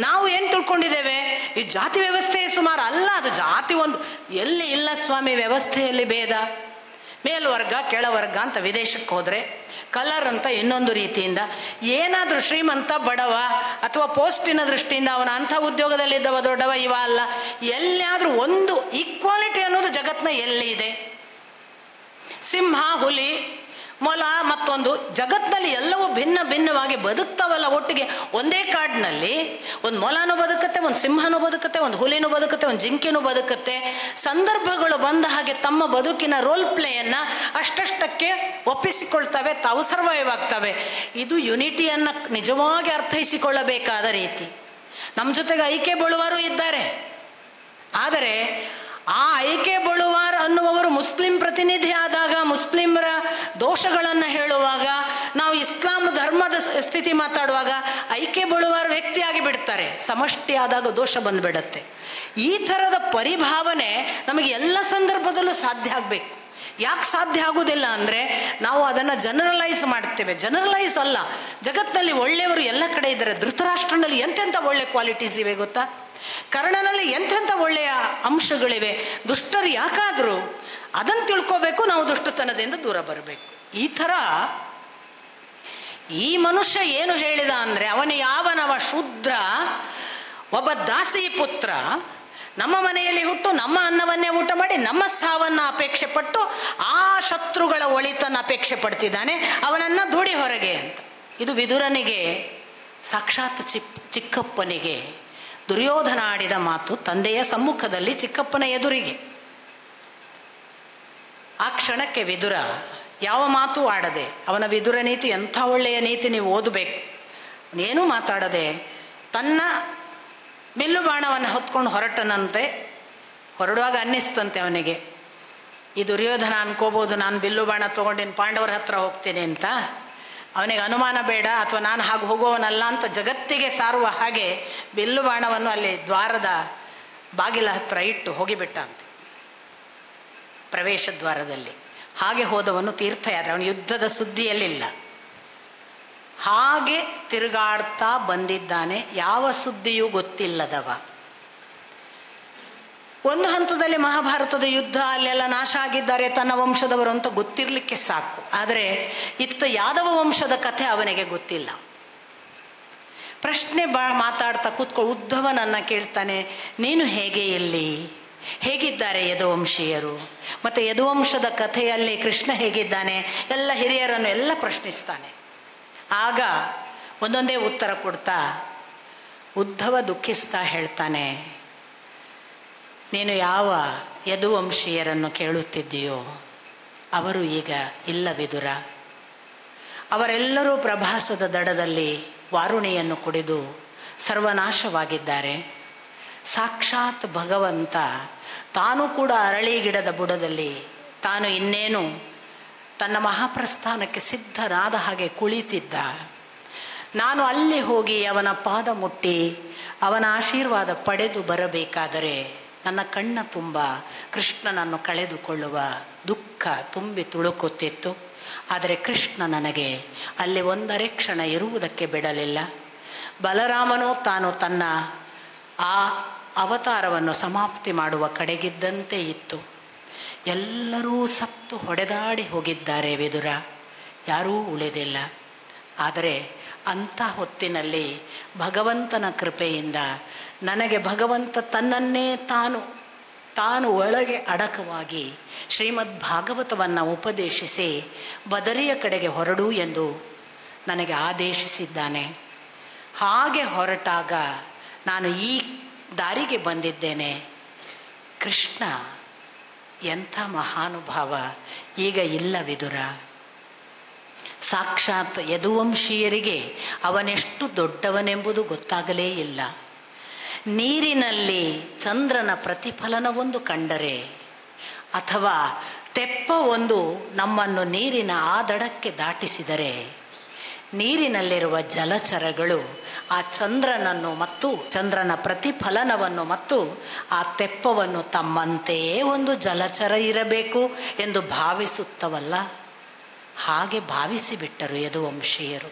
ನಾವು ಏನು ತಿಳ್ಕೊಂಡಿದ್ದೇವೆ, ಈ ಜಾತಿ ವ್ಯವಸ್ಥೆಯೇ ಸುಮಾರು ಅಲ್ಲ. ಅದು ಜಾತಿ ಒಂದು ಎಲ್ಲಿ ಇಲ್ಲ ಸ್ವಾಮಿ, ವ್ಯವಸ್ಥೆಯಲ್ಲಿ ಭೇದ, ಮೇಲ್ವರ್ಗ ಕೆಳವರ್ಗ ಅಂತ ವಿದೇಶಕ್ಕೆ ಹೋದರೆ, ಕಲರ್ ಅಂತ ಇನ್ನೊಂದು ರೀತಿಯಿಂದ, ಏನಾದರೂ ಶ್ರೀಮಂತ ಬಡವ ಅಥವಾ ಪೋಸ್ಟಿನ ದೃಷ್ಟಿಯಿಂದ ಅವನ ಅಂಥ ಉದ್ಯೋಗದಲ್ಲಿದ್ದವ ದೊಡ್ಡವ ಇವ ಅಲ್ಲ, ಎಲ್ಲಿಯಾದರೂ ಒಂದು ಈಕ್ವಾಲಿಟಿ ಅನ್ನೋದು ಜಗತ್ತಿನ ಎಲ್ಲಿ ಇದೆ? ಸಿಂಹ, ಹುಲಿ, ಮೊಲ ಮತ್ತೊಂದು, ಜಗತ್ತಿನಲ್ಲಿ ಎಲ್ಲವೂ ಭಿನ್ನ ಭಿನ್ನವಾಗಿ ಬದುಕ್ತಾವಲ್ಲ ಒಟ್ಟಿಗೆ. ಒಂದೇ ಕಾಡಿನಲ್ಲಿ ಒಂದು ಮೊಲನೂ ಬದುಕುತ್ತೆ, ಒಂದು ಸಿಂಹನೂ ಬದುಕುತ್ತೆ, ಒಂದು ಹುಲಿನೂ ಬದುಕುತ್ತೆ, ಒಂದು ಜಿಂಕೆನೂ ಬದುಕುತ್ತೆ. ಸಂದರ್ಭಗಳು ಬಂದ ಹಾಗೆ ತಮ್ಮ ಬದುಕಿನ ರೋಲ್ ಪ್ಲೇಯನ್ನು ಅಷ್ಟಕ್ಕೆ ಒಪ್ಪಿಸಿಕೊಳ್ತವೆ, ತಾವು ಸರ್ವೈವ್ ಆಗ್ತವೆ. ಇದು ಯುನಿಟಿಯನ್ನು ನಿಜವಾಗಿ ಅರ್ಥೈಸಿಕೊಳ್ಳಬೇಕಾದ ರೀತಿ. ನಮ್ಮ ಜೊತೆಗೆ ಐಕ್ಯ ಬಳುವರು ಇದ್ದಾರೆ. ಆದರೆ ಆ ಐಕೆ ಬಳುವಾರ್ ಅನ್ನುವರು ಮುಸ್ಲಿಂ ಪ್ರತಿನಿಧಿ ಆದಾಗ, ಮುಸ್ಲಿಮರ ದೋಷಗಳನ್ನು ಹೇಳುವಾಗ, ನಾವು ಇಸ್ಲಾಂ ಧರ್ಮದ ಸ್ಥಿತಿ ಮಾತಾಡುವಾಗ ಐಕೆ ಬಳುವಾರ್ ವ್ಯಕ್ತಿಯಾಗಿ ಬಿಡ್ತಾರೆ. ಸಮಷ್ಟಿ ಆದಾಗ ದೋಷ ಬಂದುಬಿಡುತ್ತೆ. ಈ ಥರದ ಪರಿಭಾವನೆ ನಮಗೆ ಎಲ್ಲ ಸಂದರ್ಭದಲ್ಲೂ ಸಾಧ್ಯ ಆಗಬೇಕು. ಯಾಕೆ ಸಾಧ್ಯ ಆಗುವುದಿಲ್ಲ ಅಂದರೆ, ನಾವು ಅದನ್ನು ಜನರಲೈಸ್ ಮಾಡ್ತೇವೆ. ಜನರಲೈಸ್ ಅಲ್ಲ, ಜಗತ್ತಿನಲ್ಲಿ ಒಳ್ಳೆಯವರು ಎಲ್ಲ ಕಡೆ ಇದ್ದಾರೆ. ಧೃತರಾಷ್ಟ್ರನಲ್ಲಿ ಎಂತೆಂಥ ಒಳ್ಳೆ ಕ್ವಾಲಿಟೀಸ್ ಇವೆ ಗೊತ್ತಾ? ಕರ್ಣನಲ್ಲಿ ಎಂತೆಂಥ ಒಳ್ಳೆಯ ಅಂಶಗಳಿವೆ. ದುಷ್ಟರು ಯಾಕಾದರೂ ಅದನ್ನು ತಿಳ್ಕೋಬೇಕು, ನಾವು ದುಷ್ಟತನದಿಂದ ದೂರ ಬರಬೇಕು. ಈ ಥರ ಈ ಮನುಷ್ಯ ಏನು ಹೇಳಿದ ಅಂದರೆ, ಅವನು ಯಾವನವ ಶೂದ್ರ, ಒಬ್ಬ ದಾಸಿ ಪುತ್ರ, ನಮ್ಮ ಮನೆಯಲ್ಲಿ ಹುಟ್ಟು ನಮ್ಮ ಅನ್ನವನ್ನೇ ಊಟ ಮಾಡಿ ನಮ್ಮ ಸಾವನ್ನು ಅಪೇಕ್ಷೆ ಪಟ್ಟು ಆ ಶತ್ರುಗಳ ಒಳಿತನ್ನು ಅಪೇಕ್ಷೆ ಪಡ್ತಿದ್ದಾನೆ, ಅವನನ್ನು ದೂಡಿ ಹೊರಗೆ ಅಂತ. ಇದು ವಿದುರನಿಗೆ, ಸಾಕ್ಷಾತ್ ಚಿಕ್ಕಪ್ಪನಿಗೆ ದುರ್ಯೋಧನ ಆಡಿದ ಮಾತು, ತಂದೆಯ ಸಮ್ಮುಖದಲ್ಲಿ ಚಿಕ್ಕಪ್ಪನ ಎದುರಿಗೆ. ಆ ಕ್ಷಣಕ್ಕೆ ವಿದುರ ಯಾವ ಮಾತು ಆಡದೆ, ಅವನ ವಿದುರ ನೀತಿ ಎಂಥ ಒಳ್ಳೆಯ ನೀತಿ, ನೀವು ಓದಬೇಕು, ಏನೂ ಮಾತಾಡದೆ ತನ್ನ ಬಿಲ್ಲು ಬಾಣವನ್ನು ಹೊತ್ಕೊಂಡು ಹೊರಟನಂತೆ. ಹೊರಡುವಾಗ ಅನ್ನಿಸ್ತಂತೆ ಅವನಿಗೆ, ಈ ದುರ್ಯೋಧನ ಅನ್ಕೋಬೋದು ನಾನು ಬಿಲ್ಲು ಬಾಣ ತೊಗೊಂಡಿನ ಪಾಂಡವರ ಹತ್ರ ಹೋಗ್ತೇನೆ ಅಂತ. ಅವನಿಗೆ ಅನುಮಾನ ಬೇಡ, ಅಥವಾ ನಾನು ಹಾಗೆ ಹೋಗುವವನಲ್ಲ ಅಂತ ಜಗತ್ತಿಗೆ ಸಾರುವ ಹಾಗೆ ಬಿಲ್ಲು ಬಾಣವನ್ನು ಅಲ್ಲಿ ದ್ವಾರದ ಬಾಗಿಲ ಹತ್ರ ಇಟ್ಟು ಹೋಗಿಬಿಟ್ಟ ಅಂತ, ಪ್ರವೇಶ ದ್ವಾರದಲ್ಲಿ. ಹಾಗೆ ಹೋದವನು ತೀರ್ಥಯಾತ್ರೆ, ಅವನು ಯುದ್ಧದ ಸುದ್ದಿಯಲ್ಲಿಲ್ಲ, ಹಾಗೆ ತಿರುಗಾಡ್ತಾ ಬಂದಿದ್ದಾನೆ, ಯಾವ ಸುದ್ದಿಯೂ ಗೊತ್ತಿಲ್ಲದವ. ಒಂದು ಹಂತದಲ್ಲಿ ಮಹಾಭಾರತದ ಯುದ್ಧ ಅಲ್ಲೆಲ್ಲ ನಾಶ ಆಗಿದ್ದಾರೆ ತನ್ನ ವಂಶದವರು ಅಂತ ಗೊತ್ತಿರಲಿಕ್ಕೆ ಸಾಕು. ಆದರೆ ಇತ್ತ ಯಾದವ ವಂಶದ ಕಥೆ ಅವನಿಗೆ ಗೊತ್ತಿಲ್ಲ. ಪ್ರಶ್ನೆ ಮಾತಾಡ್ತಾ ಕೂತ್ಕೊಂಡು ಉದ್ಧವನನ್ನು ಕೇಳ್ತಾನೆ, ನೀನು ಹೇಗೆ ಇಲ್ಲಿ, ಹೇಗಿದ್ದಾರೆ ಯದುವಂಶೀಯರು, ಮತ್ತು ಯದುವಂಶದ ಕಥೆಯಲ್ಲಿ ಕೃಷ್ಣ ಹೇಗಿದ್ದಾನೆ, ಎಲ್ಲ ಹಿರಿಯರನ್ನು ಎಲ್ಲ ಪ್ರಶ್ನಿಸ್ತಾನೆ. ಆಗ ಒಂದೊಂದೇ ಉತ್ತರ ಕೊಡ್ತಾ ಉದ್ಧವ ದುಃಖಿಸ್ತಾ ಹೇಳ್ತಾನೆ, ನೀನು ಯಾವ ಯದುವಂಶೀಯರನ್ನು ಕೇಳುತ್ತಿದ್ದೀಯೋ ಅವರು ಈಗ ಇಲ್ಲ ವಿದುರ. ಅವರೆಲ್ಲರೂ ಪ್ರಭಾಸದ ದಡದಲ್ಲಿ ವಾರುಣಿಯನ್ನು ಕುಡಿದು ಸರ್ವನಾಶವಾಗಿದ್ದಾರೆ. ಸಾಕ್ಷಾತ್ ಭಗವಂತ ತಾನು ಕೂಡ ಅರಳಿ ಗಿಡದ ಬುಡದಲ್ಲಿ ತಾನು ಇನ್ನೇನು ತನ್ನ ಮಹಾಪ್ರಸ್ಥಾನಕ್ಕೆ ಸಿದ್ಧನಾದ ಹಾಗೆ ಕುಳಿತಿದ್ದ. ನಾನು ಅಲ್ಲಿ ಹೋಗಿ ಅವನ ಪಾದ ಮುಟ್ಟಿ ಅವನ ಆಶೀರ್ವಾದ ಪಡೆದು ಬರಬೇಕಾದರೆ ನನ್ನ ಕಣ್ಣ ತುಂಬ ಕೃಷ್ಣನನ್ನು ಕಳೆದುಕೊಳ್ಳುವ ದುಃಖ ತುಂಬಿ ತುಳುಕುತ್ತಿತ್ತು. ಆದರೆ ಕೃಷ್ಣ ನನಗೆ ಅಲ್ಲಿ ಒಂದರೆ ಕ್ಷಣ ಇರುವುದಕ್ಕೆ ಬಿಡಲಿಲ್ಲ. ಬಲರಾಮನು ತಾನು ತನ್ನ ಆ ಅವತಾರವನ್ನು ಸಮಾಪ್ತಿ ಮಾಡುವ ಕಡೆಗಿದ್ದಂತೆ ಇತ್ತು. ಎಲ್ಲರೂ ಸತ್ತು ಹೊಡೆದಾಡಿ ಹೋಗಿದ್ದಾರೆ ವಿದುರ, ಯಾರೂ ಉಳಿದಿಲ್ಲ. ಆದರೆ ಅಂಥ ಹೊತ್ತಿನಲ್ಲಿ ಭಗವಂತನ ಕೃಪೆಯಿಂದ ನನಗೆ ಭಗವಂತ ತನ್ನನ್ನೇ ತಾನು ಒಳಗೆ ಅಡಕವಾಗಿ ಶ್ರೀಮದ್ ಭಾಗವತವನ್ನು ಉಪದೇಶಿಸಿ ಬದರಿಯ ಕಡೆಗೆ ಹೊರಡು ಎಂದು ನನಗೆ ಆದೇಶಿಸಿದ್ದಾನೆ. ಹಾಗೆ ಹೊರಟಾಗ ನಾನು ಈ ದಾರಿಗೆ ಬಂದಿದ್ದೇನೆ. ಕೃಷ್ಣ ಎಂಥ ಮಹಾನುಭಾವ, ಈಗ ಇಲ್ಲ ವಿದುರ. ಸಾಕ್ಷಾತ್ ಯದುವಂಶೀಯರಿಗೆ ಅವನೆಷ್ಟು ದೊಡ್ಡವನೆಂಬುದು ಗೊತ್ತಾಗಲೇ ಇಲ್ಲ. ನೀರಿನಲ್ಲಿ ಚಂದ್ರನ ಪ್ರತಿಫಲನವೊಂದು ಕಂಡರೆ, ಅಥವಾ ತೆಪ್ಪ ಒಂದು ನಮ್ಮನ್ನು ನೀರಿನ ಆ ದಡಕ್ಕೆ ದಾಟಿಸಿದರೆ, ನೀರಿನಲ್ಲಿರುವ ಜಲಚರಗಳು ಆ ಚಂದ್ರನನ್ನು ಮತ್ತು ಚಂದ್ರನ ಪ್ರತಿಫಲನವನ್ನು ಮತ್ತು ಆ ತೆಪ್ಪವನ್ನು ತಮ್ಮಂತೆಯೇ ಒಂದು ಜಲಚರ ಇರಬೇಕು ಎಂದು ಭಾವಿಸುತ್ತವಲ್ಲ, ಹಾಗೆ ಭಾವಿಸಿಬಿಟ್ಟರು ಯದುವಂಶೀಯರು.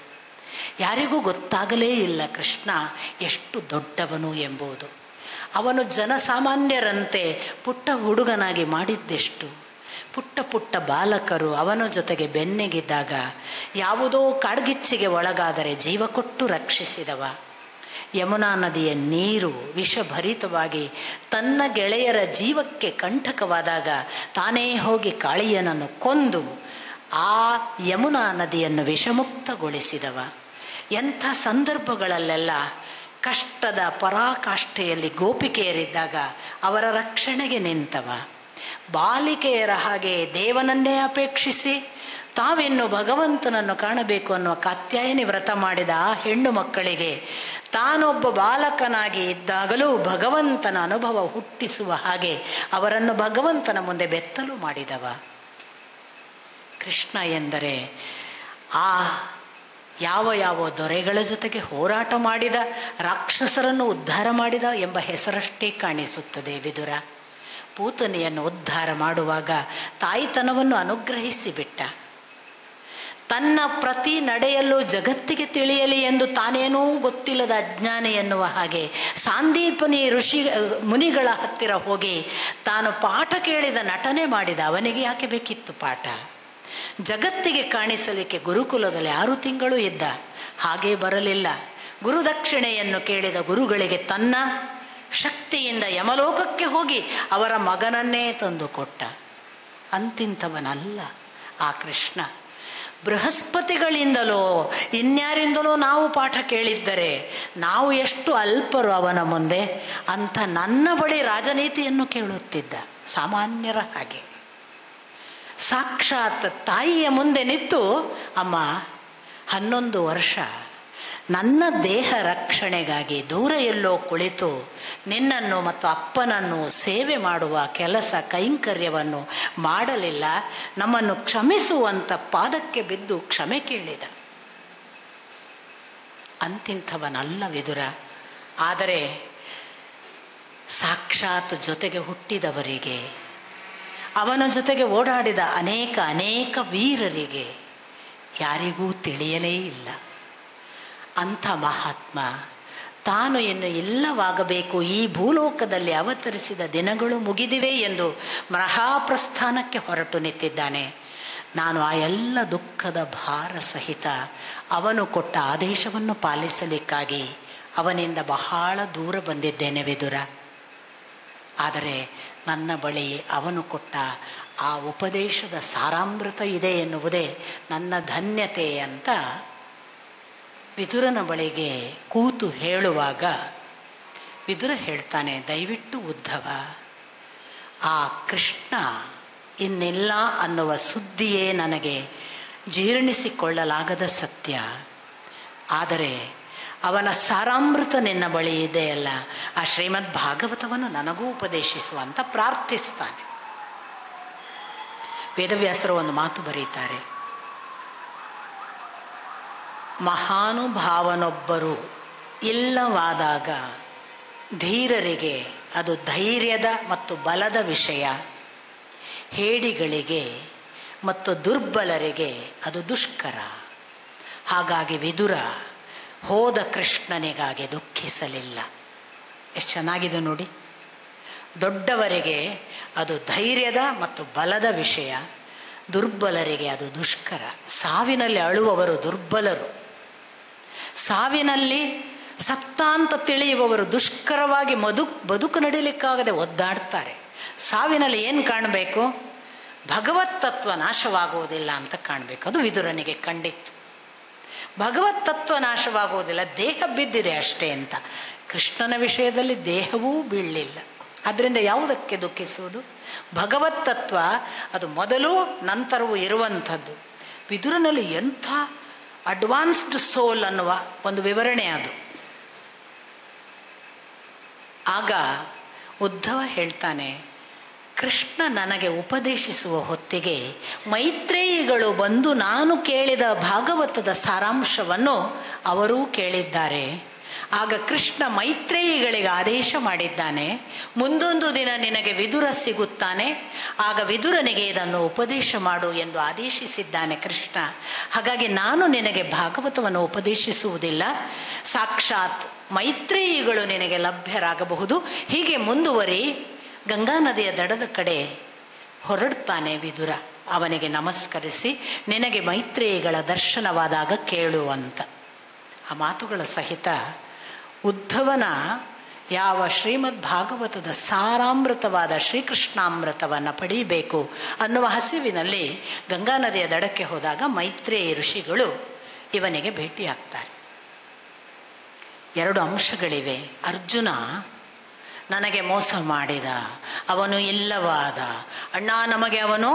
ಯಾರಿಗೂ ಗೊತ್ತಾಗಲೇ ಇಲ್ಲ ಕೃಷ್ಣ ಎಷ್ಟು ದೊಡ್ಡವನು ಎಂಬುದು. ಅವನು ಜನಸಾಮಾನ್ಯರಂತೆ ಪುಟ್ಟ ಹುಡುಗನಾಗಿ ಮಾಡಿದ್ದೆಷ್ಟು. ಪುಟ್ಟ ಪುಟ್ಟ ಬಾಲಕರು ಅವನ ಜೊತೆಗೆ ಬೆನ್ನಿಗಿದ್ದಾಗ ಯಾವುದೋ ಕಾಡ್ಗಿಚ್ಚಿಗೆ ಒಳಗಾದರೆ ಜೀವ ಕೊಟ್ಟು ರಕ್ಷಿಸಿದವ. ಯಮುನಾ ನದಿಯ ನೀರು ವಿಷಭರಿತವಾಗಿ ತನ್ನ ಗೆಳೆಯರ ಜೀವಕ್ಕೆ ಕಂಟಕವಾದಾಗ ತಾನೇ ಹೋಗಿ ಕಾಳಿಯನನ್ನು ಕೊಂದು ಆ ಯಮುನಾ ನದಿಯನ್ನು ವಿಷಮುಕ್ತಗೊಳಿಸಿದವ. ಎಂಥ ಸಂದರ್ಭಗಳಲ್ಲೆಲ್ಲ ಕಷ್ಟದ ಪರಾಕಾಷ್ಠೆಯಲ್ಲಿ ಗೋಪಿಕೆಯರಿದ್ದಾಗ ಅವರ ರಕ್ಷಣೆಗೆ ನಿಂತವ. ಬಾಲಿಕೆಯರ ಹಾಗೆ ದೇವನನ್ನೇ ಅಪೇಕ್ಷಿಸಿ ತಾವಿನ್ನು ಭಗವಂತನನ್ನು ಕಾಣಬೇಕು ಅನ್ನುವ ಕಾತ್ಯಾಯನಿ ವ್ರತ ಮಾಡಿದ ಆ ಹೆಣ್ಣು ಮಕ್ಕಳಿಗೆ ತಾನೊಬ್ಬ ಬಾಲಕನಾಗಿ ಇದ್ದಾಗಲೂ ಭಗವಂತನ ಅನುಭವ ಹುಟ್ಟಿಸುವ ಹಾಗೆ ಅವರನ್ನು ಭಗವಂತನ ಮುಂದೆ ಬೆತ್ತಲು ಮಾಡಿದವ. ಕೃಷ್ಣ ಎಂದರೆ ಆ ಯಾವ ದೊರೆಗಳ ಜೊತೆಗೆ ಹೋರಾಟ ಮಾಡಿದ, ರಾಕ್ಷಸರನ್ನು ಉದ್ಧಾರ ಮಾಡಿದ ಎಂಬ ಹೆಸರಷ್ಟೇ ಕಾಣಿಸುತ್ತದೆ ವಿದುರ. ಪೂತನಿಯನ್ನು ಉದ್ಧಾರ ಮಾಡುವಾಗ ತಾಯಿತನವನ್ನು ಅನುಗ್ರಹಿಸಿ ಬಿಟ್ಟ. ತನ್ನ ಪ್ರತಿ ನಡೆಯಲ್ಲೂ ಜಗತ್ತಿಗೆ ತಿಳಿಯಲಿ ಎಂದು ತಾನೇನೂ ಗೊತ್ತಿಲ್ಲದ ಅಜ್ಞಾನಿ ಎನ್ನುವ ಹಾಗೆ ಸಾಂದೀಪನಿ ಮುನಿಗಳ ಹತ್ತಿರ ಹೋಗಿ ತಾನು ಪಾಠ ಕೇಳಿದ ನಟನೆ ಮಾಡಿದ. ಅವನಿಗೆ ಯಾಕೆ ಬೇಕಿತ್ತು ಪಾಠ? ಜಗತ್ತಿಗೆ ಕಾಣಿಸಲಿಕ್ಕೆ ಗುರುಕುಲದಲ್ಲಿ 6 ತಿಂಗಳು ಇದ್ದ. ಹಾಗೇ ಬರಲಿಲ್ಲ. ಗುರುದಕ್ಷಿಣೆಯನ್ನು ಕೇಳಿದ ಗುರುಗಳಿಗೆ ತನ್ನ ಶಕ್ತಿಯಿಂದ ಯಮಲೋಕಕ್ಕೆ ಹೋಗಿ ಅವರ ಮಗನನ್ನೇ ತಂದು ಕೊಟ್ಟ. ಅಂತಿಂಥವನಲ್ಲ ಆ ಕೃಷ್ಣ. ಬೃಹಸ್ಪತಿಗಳಿಂದಲೋ ಇನ್ಯಾರಿಂದಲೋ ನಾವು ಪಾಠ ಕೇಳಿದ್ದರೆ ನಾವು ಎಷ್ಟು ಅಲ್ಪರು ಅವನ ಮುಂದೆ ಅಂತ ನನ್ನ ಬಳಿ ರಾಜನೀತಿಯನ್ನು ಕೇಳುತ್ತಿದ್ದ, ಸಾಮಾನ್ಯರ ಹಾಗೆ. ಸಾಕ್ಷಾತ್ ತಾಯಿಯ ಮುಂದೆ ನಿಂತು, ಅಮ್ಮ 11 ವರ್ಷ ನನ್ನ ದೇಹ ರಕ್ಷಣೆಗಾಗಿ ದೂರ ಎಲ್ಲೋ ಕುಳಿತು ನಿನ್ನನ್ನು ಮತ್ತು ಅಪ್ಪನನ್ನು ಸೇವೆ ಮಾಡುವ ಕೆಲಸ ಕೈಂಕರ್ಯವನ್ನು ಮಾಡಲಿಲ್ಲ, ನಮ್ಮನ್ನು ಕ್ಷಮಿಸುವಂತ ಪಾದಕ್ಕೆ ಬಿದ್ದು ಕ್ಷಮೆ ಕೇಳಿದ. ಅಂತಿಂಥವನಲ್ಲ ವಿದುರ. ಆದರೆ ಸಾಕ್ಷಾತ್ ಜೊತೆಗೆ ಹುಟ್ಟಿದವರಿಗೆ, ಅವನ ಜೊತೆಗೆ ಓಡಾಡಿದ ಅನೇಕ ವೀರರಿಗೆ ಯಾರಿಗೂ ತಿಳಿಯಲೇ ಇಲ್ಲ. ಅಂಥ ಮಹಾತ್ಮ ತಾನು ಇನ್ನು ಇಲ್ಲವಾಗಬೇಕು, ಈ ಭೂಲೋಕದಲ್ಲಿ ಅವತರಿಸಿದ ದಿನಗಳು ಮುಗಿದಿವೆ ಎಂದು ಮಹಾಪ್ರಸ್ಥಾನಕ್ಕೆ ಹೊರಟು ನಿಂತಿದ್ದಾನೆ. ನಾನು ಆ ಎಲ್ಲ ದುಃಖದ ಭಾರ ಸಹಿತ ಅವನು ಕೊಟ್ಟ ಆದೇಶವನ್ನು ಪಾಲಿಸಲಿಕ್ಕಾಗಿ ಅವನಿಂದ ಬಹಳ ದೂರ ಬಂದಿದ್ದೇನೆ ವಿದುರ. ಆದರೆ ನನ್ನ ಬಳಿ ಅವನು ಕೊಟ್ಟ ಆ ಉಪದೇಶದ ಸಾರಾಮೃತ ಇದೆ ಎನ್ನುವುದೇ ನನ್ನ ಧನ್ಯತೆ ಅಂತ ವಿದುರನ ಬಳಿಗೆ ಕೂತು ಹೇಳುವಾಗ ವಿದುರ ಹೇಳ್ತಾನೆ, ದಯವಿಟ್ಟು ಉದ್ಧವ, ಆ ಕೃಷ್ಣ ಇನ್ನಿಲ್ಲ ಅನ್ನುವ ಸುದ್ದಿಯೇ ನನಗೆ ಜೀರ್ಣಿಸಿಕೊಳ್ಳಲಾಗದ ಸತ್ಯ. ಆದರೆ ಅವನ ಸಾರಾಮೃತ ನಿನ್ನ ಬಳಿ ಇದೆಯಲ್ಲ, ಆ ಶ್ರೀಮದ್ ಭಾಗವತವನ್ನು ನನಗೂ ಉಪದೇಶಿಸು ಅಂತ ಪ್ರಾರ್ಥಿಸ್ತಾನೆ. ವೇದವ್ಯಾಸರು ಒಂದು ಮಾತು ಬರೀತಾರೆ, ಮಹಾನುಭಾವನೊಬ್ಬರು ಇಲ್ಲವಾದಾಗ ಧೀರರಿಗೆ ಅದು ಧೈರ್ಯದ ಮತ್ತು ಬಲದ ವಿಷಯ, ಹೇಡಿಗಳಿಗೆ ಮತ್ತು ದುರ್ಬಲರಿಗೆ ಅದು ದುಷ್ಕರ. ಹಾಗಾಗಿ ವಿದುರ ಹೋದ ಕೃಷ್ಣನಿಗಾಗಿ ದುಃಖಿಸಲಿಲ್ಲ. ಎಷ್ಟು ಚೆನ್ನಾಗಿದೆ ನೋಡಿ. ದೊಡ್ಡವರಿಗೆ ಅದು ಧೈರ್ಯದ ಮತ್ತು ಬಲದ ವಿಷಯ, ದುರ್ಬಲರಿಗೆ ಅದು ದುಷ್ಕರ. ಸಾವಿನಲ್ಲಿ ಅಳುವವರು ದುರ್ಬಲರು, ಸಾವಿನಲ್ಲಿ ಸತ್ತ ಅಂತ ತಿಳಿಯುವವರು ದುಷ್ಕರವಾಗಿ ಬದುಕು ನಡೀಲಿಕ್ಕಾಗದೆ ಒದ್ದಾಡ್ತಾರೆ. ಸಾವಿನಲ್ಲಿ ಏನು ಕಾಣಬೇಕು? ಭಗವತ್ ತತ್ವ ನಾಶವಾಗುವುದಿಲ್ಲ ಅಂತ ಕಾಣಬೇಕು. ಅದು ವಿದುರನಿಗೆ ಕಂಡಿತ್ತು. ಭಗವತ್ ತತ್ವ ನಾಶವಾಗುವುದಿಲ್ಲ, ದೇಹ ಬಿದ್ದಿದೆ ಅಷ್ಟೇ ಅಂತ. ಕೃಷ್ಣನ ವಿಷಯದಲ್ಲಿ ದೇಹವೂ ಬೀಳಲಿಲ್ಲ. ಅದರಿಂದ ಯಾವುದಕ್ಕೆ ದುಃಖಿಸುವುದು? ಭಗವತ್ ತತ್ವ ಅದು ಮೊದಲು ನಂತರವೂ ಇರುವಂಥದ್ದು. ವಿದುರನಲ್ಲಿ ಎಂಥ ಅಡ್ವಾನ್ಸ್ಡ್ ಸೋಲ್ ಅನ್ನುವ ಒಂದು ವಿವರಣೆ ಅದು. ಆಗ ಉದ್ಧವ ಹೇಳ್ತಾನೆ, ಕೃಷ್ಣ ನನಗೆ ಉಪದೇಶಿಸುವ ಹೊತ್ತಿಗೆ ಮೈತ್ರೇಯಿಗಳು ಬಂದು ನಾನು ಕೇಳಿದ ಭಾಗವತದ ಸಾರಾಂಶವನ್ನು ಅವರೂ ಕೇಳಿದ್ದಾರೆ. ಆಗ ಕೃಷ್ಣ ಮೈತ್ರೇಯಿಗಳಿಗೆ ಆದೇಶ ಮಾಡಿದ್ದಾನೆ, ಮುಂದೊಂದು ದಿನ ನಿನಗೆ ವಿದುರ ಸಿಗುತ್ತಾನೆ, ಆಗ ವಿದುರನಿಗೆ ಇದನ್ನು ಉಪದೇಶ ಮಾಡು ಎಂದು ಆದೇಶಿಸಿದ್ದಾನೆ ಕೃಷ್ಣ. ಹಾಗಾಗಿ ನಾನು ನಿನಗೆ ಭಾಗವತವನ್ನು ಉಪದೇಶಿಸುವುದಿಲ್ಲ, ಸಾಕ್ಷಾತ್ ಮೈತ್ರೇಯಿಗಳು ನಿನಗೆ ಲಭ್ಯರಾಗಬಹುದು. ಹೀಗೆ ಮುಂದುವರಿ ಗಂಗಾ ನದಿಯ ದಡದ ಕಡೆ ಹೊರಡ್ತಾನೆ ವಿದುರ. ಅವನಿಗೆ ನಮಸ್ಕರಿಸಿ, ನಿನಗೆ ಮೈತ್ರೇಯಿಗಳ ದರ್ಶನವಾದಾಗ ಕೇಳು ಅಂತ. ಆ ಮಾತುಗಳ ಸಹಿತ ಉದ್ಧವನ ಯಾವ ಶ್ರೀಮದ್ ಭಾಗವತದ ಸಾರಾಮೃತವಾದ ಶ್ರೀಕೃಷ್ಣಾಮೃತವನ್ನು ಪಡೀಬೇಕು ಅನ್ನುವ ಹಸಿವಿನಲ್ಲಿ ಗಂಗಾ ನದಿಯ ದಡಕ್ಕೆ ಹೋದಾಗ ಮೈತ್ರೇಯಿ ಋಷಿಗಳು ಇವನಿಗೆ ಭೇಟಿಯಾಗ್ತಾರೆ. 2 ಅಂಶಗಳಿವೆ. ಅರ್ಜುನ ನನಗೆ ಮೋಸ ಮಾಡಿದ, ಅವನು ಇಲ್ಲವಾದ, ಅಣ್ಣ ನಮಗೆ ಅವನು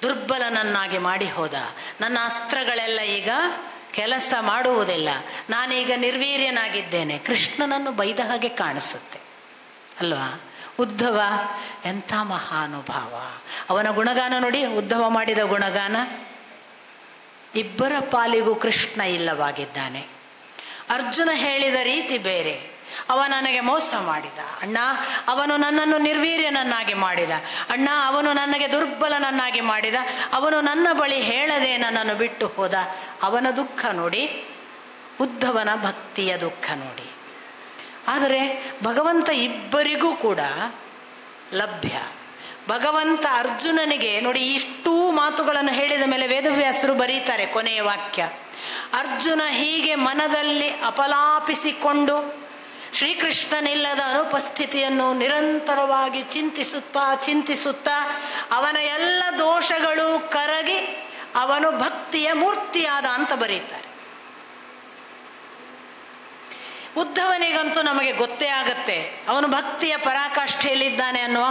ದುರ್ಬಲನನ್ನಾಗಿ ಮಾಡಿ ಹೋದ, ನನ್ನ ಅಸ್ತ್ರಗಳೆಲ್ಲ ಈಗ ಕೆಲಸ ಮಾಡುವುದಿಲ್ಲ, ನಾನೀಗ ನಿರ್ವೀರ್ಯನಾಗಿದ್ದೇನೆ. ಕೃಷ್ಣನನ್ನು ಬೈದ ಹಾಗೆ ಕಾಣಿಸುತ್ತೆ ಅಲ್ವಾ? ಉದ್ಧವ ಎಂಥ ಮಹಾನುಭಾವ. ಅವನ ಗುಣಗಾನ ನೋಡಿ, ಉದ್ಧವ ಮಾಡಿದ ಗುಣಗಾನ. ಇಬ್ಬರ ಪಾಲಿಗೂ ಕೃಷ್ಣ ಇಲ್ಲವಾಗಿದ್ದಾನೆ. ಅರ್ಜುನ ಹೇಳಿದ ರೀತಿ ಬೇರೆ. ಅವ ನನಗೆ ಮೋಸ ಮಾಡಿದ ಅಣ್ಣ, ಅವನು ನನ್ನನ್ನು ನಿರ್ವೀರ್ಯನನ್ನಾಗಿ ಮಾಡಿದ ಅಣ್ಣ, ಅವನು ನನಗೆ ದುರ್ಬಲನನ್ನಾಗಿ ಮಾಡಿದ, ಅವನು ನನ್ನ ಬಳಿ ಹೇಳದೆ ನನ್ನನ್ನು ಬಿಟ್ಟು ಹೋದ. ಅವನ ದುಃಖ ನೋಡಿ, ಉದ್ಧವನ ಭಕ್ತಿಯ ದುಃಖ ನೋಡಿ. ಆದರೆ ಭಗವಂತ ಇಬ್ಬರಿಗೂ ಕೂಡ ಲಭ್ಯ. ಭಗವಂತ ಅರ್ಜುನನಿಗೆ ನೋಡಿ, ಇಷ್ಟೂ ಮಾತುಗಳನ್ನು ಹೇಳಿದ ಮೇಲೆ ವೇದವ್ಯಾಸರು ಬರೀತಾರೆ ಕೊನೆಯ ವಾಕ್ಯ, ಅರ್ಜುನ ಹೀಗೆ ಮನದಲ್ಲಿ ಅಪಲಾಪಿಸಿಕೊಂಡು ಶ್ರೀಕೃಷ್ಣನಿಲ್ಲದ ಅನುಪಸ್ಥಿತಿಯನ್ನು ನಿರಂತರವಾಗಿ ಚಿಂತಿಸುತ್ತಾ ಅವನ ಎಲ್ಲ ದೋಷಗಳು ಕರಗಿ ಅವನು ಭಕ್ತಿಯ ಮೂರ್ತಿಯಾದ ಅಂತ ಬರೀತಾರೆ. ಉದ್ಧವನಿಗಂತೂ ನಮಗೆ ಗೊತ್ತೇ ಆಗತ್ತೆ ಅವನು ಭಕ್ತಿಯ ಪರಾಕಾಷ್ಠೆಯಲ್ಲಿದ್ದಾನೆ ಅನ್ನುವ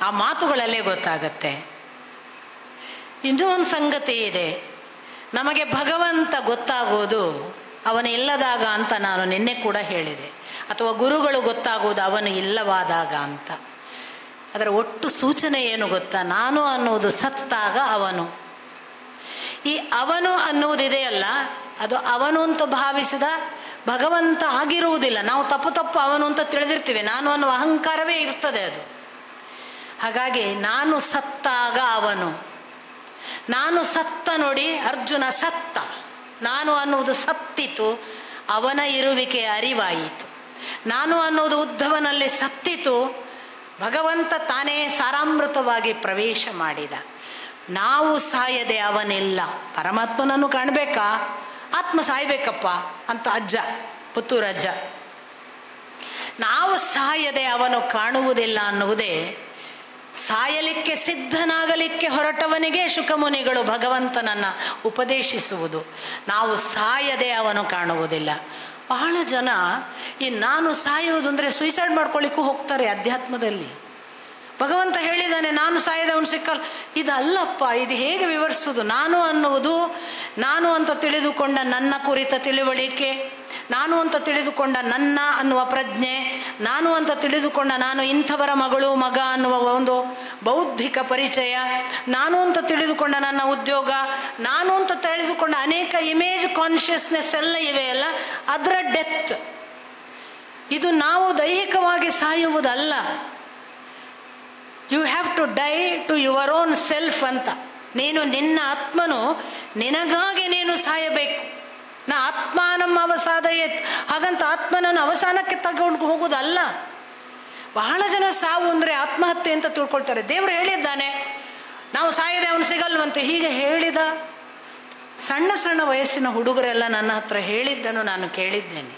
ಆ ಮಾತುಗಳಲ್ಲೇ ಗೊತ್ತಾಗತ್ತೆ. ಇನ್ನೂ ಒಂದು ಸಂಗತಿ ಇದೆ, ನಮಗೆ ಭಗವಂತ ಗೊತ್ತಾಗೋದು ಅವನು ಇಲ್ಲದಾಗ ಅಂತ ನಾನು ನಿನ್ನೆ ಕೂಡ ಹೇಳಿದೆ, ಅಥವಾ ಗುರುಗಳು ಗೊತ್ತಾಗೋದು ಅವನು ಇಲ್ಲವಾದಾಗ ಅಂತ. ಅದರ ಒಟ್ಟು ಸೂಚನೆ ಏನು ಗೊತ್ತಾ? ನಾನು ಅನ್ನೋದು ಸತ್ತಾಗ ಅವನು, ಈ ಅವನು ಅನ್ನುವುದಿದೆಯಲ್ಲ, ಅದು ಅವನು ಅಂತ ಭಾವಿಸಿದ ಭಗವಂತ ಆಗಿರುವುದಿಲ್ಲ. ನಾವು ತಪ್ಪು ಅವನು ಅಂತ ತಿಳಿದಿರ್ತೀವಿ, ನಾನು ಅನ್ನುವ ಅಹಂಕಾರವೇ ಇರ್ತದೆ ಅದು. ಹಾಗಾಗಿ ನಾನು ಸತ್ತಾಗ ಅವನು, ನಾನು ಸತ್ತ ನೋಡಿ, ಅರ್ಜುನ ಸತ್ತ, ನಾನು ಅನ್ನುವುದು ಸತ್ತಿತು, ಅವನ ಇರುವಿಕೆ ಅರಿವಾಯಿತು. ನಾನು ಅನ್ನೋದು ಉದ್ಧವನಲ್ಲಿ ಸತ್ತಿತು, ಭಗವಂತ ತಾನೇ ಸಾರಾಮೃತವಾಗಿ ಪ್ರವೇಶ ಮಾಡಿದ. ನಾವು ಸಾಯದೆ ಅವನಿಲ್ಲ. ಪರಮಾತ್ಮನನ್ನು ಕಾಣಬೇಕಾ? ಆತ್ಮ ಸಾಯ್ಬೇಕಪ್ಪ ಅಂತ ಅಜ್ಜ, ಪುತ್ತೂರು ಅಜ್ಜ. ನಾವು ಸಾಯದೆ ಅವನು ಕಾಣುವುದಿಲ್ಲ ಅನ್ನುವುದೇ ಸಾಯಲಿಕ್ಕೆ ಸಿದ್ಧನಾಗಲಿಕ್ಕೆ ಹೊರಟವನಿಗೆ ಶುಕಮುನಿಗಳು ಭಗವಂತನನ್ನು ಉಪದೇಶಿಸುವುದು. ನಾವು ಸಾಯದೆ ಅವನು ಕಾಣುವುದಿಲ್ಲ. ಬಹಳ ಜನ ಈ ನಾನು ಸಾಯುವುದು ಅಂದರೆ ಸುಯಿಸೈಡ್ ಮಾಡ್ಕೊಳ್ಳಿಕ್ಕೂ ಹೋಗ್ತಾರೆ ಅಧ್ಯಾತ್ಮದಲ್ಲಿ. ಭಗವಂತ ಹೇಳಿದ್ದಾನೆ ನಾನು ಸಾಯದವನು ಸಿಕ್ಕಲ್ಲ. ಇದಲ್ಲಪ್ಪ, ಇದು ಹೇಗೆ ವಿವರಿಸುವುದು? ನಾನು ಅನ್ನುವುದು ನಾನು ಅಂತ ತಿಳಿದುಕೊಂಡ ನನ್ನ ಕುರಿತ ತಿಳುವಳಿಕೆ, ನಾನು ಅಂತ ತಿಳಿದುಕೊಂಡ ನನ್ನ ಅನ್ನುವ ಪ್ರಜ್ಞೆ, ನಾನು ಅಂತ ತಿಳಿದುಕೊಂಡ ನಾನು ಇಂಥವರ ಮಗಳು ಮಗ ಅನ್ನುವ ಒಂದು ಬೌದ್ಧಿಕ ಪರಿಚಯ, ನಾನು ಅಂತ ತಿಳಿದುಕೊಂಡ ನನ್ನ ಉದ್ಯೋಗ, ನಾನು ಅಂತ ತಿಳಿದುಕೊಂಡ ಅನೇಕ ಇಮೇಜ್ ಕಾನ್ಷಿಯಸ್ನೆಸ್ ಎಲ್ಲ ಇವೆಯಲ್ಲ, ಅದರ ಡೆತ್. ಇದು ನಾವು ದೈಹಿಕವಾಗಿ ಸಾಯುವುದಲ್ಲ. You have to die to your own self ಅಂತ. ನೀನು ನಿನ್ನ ಆತ್ಮನು ನಿನಗಾಗಿ ನೀನು ಸಾಯಬೇಕು. ನಾ ಆತ್ಮಾನಂ ಅವಸಾದಯೇತ್, ಹಾಗಂತ ಆತ್ಮನನ್ನು ಅವಸಾನಕ್ಕೆ ತಗೊಂಡು ಹೋಗುವುದಲ್ಲ. ಬಹಳ ಜನ ಸಾವು ಅಂದರೆ ಆತ್ಮಹತ್ಯೆ ಅಂತ ತಿಳ್ಕೊಳ್ತಾರೆ. ದೇವರು ಹೇಳಿದ್ದಾನೆ ನಾವು ಸಾಯದೆ ಅವನು ಸಿಗಲ್ವಂತೆ, ಹೀಗೆ ಹೇಳಿದ ಸಣ್ಣ ಸಣ್ಣ ವಯಸ್ಸಿನ ಹುಡುಗರೆಲ್ಲ ನನ್ನ ಹತ್ರ ಹೇಳಿದ್ದನ್ನು ನಾನು ಕೇಳಿದ್ದೇನೆ.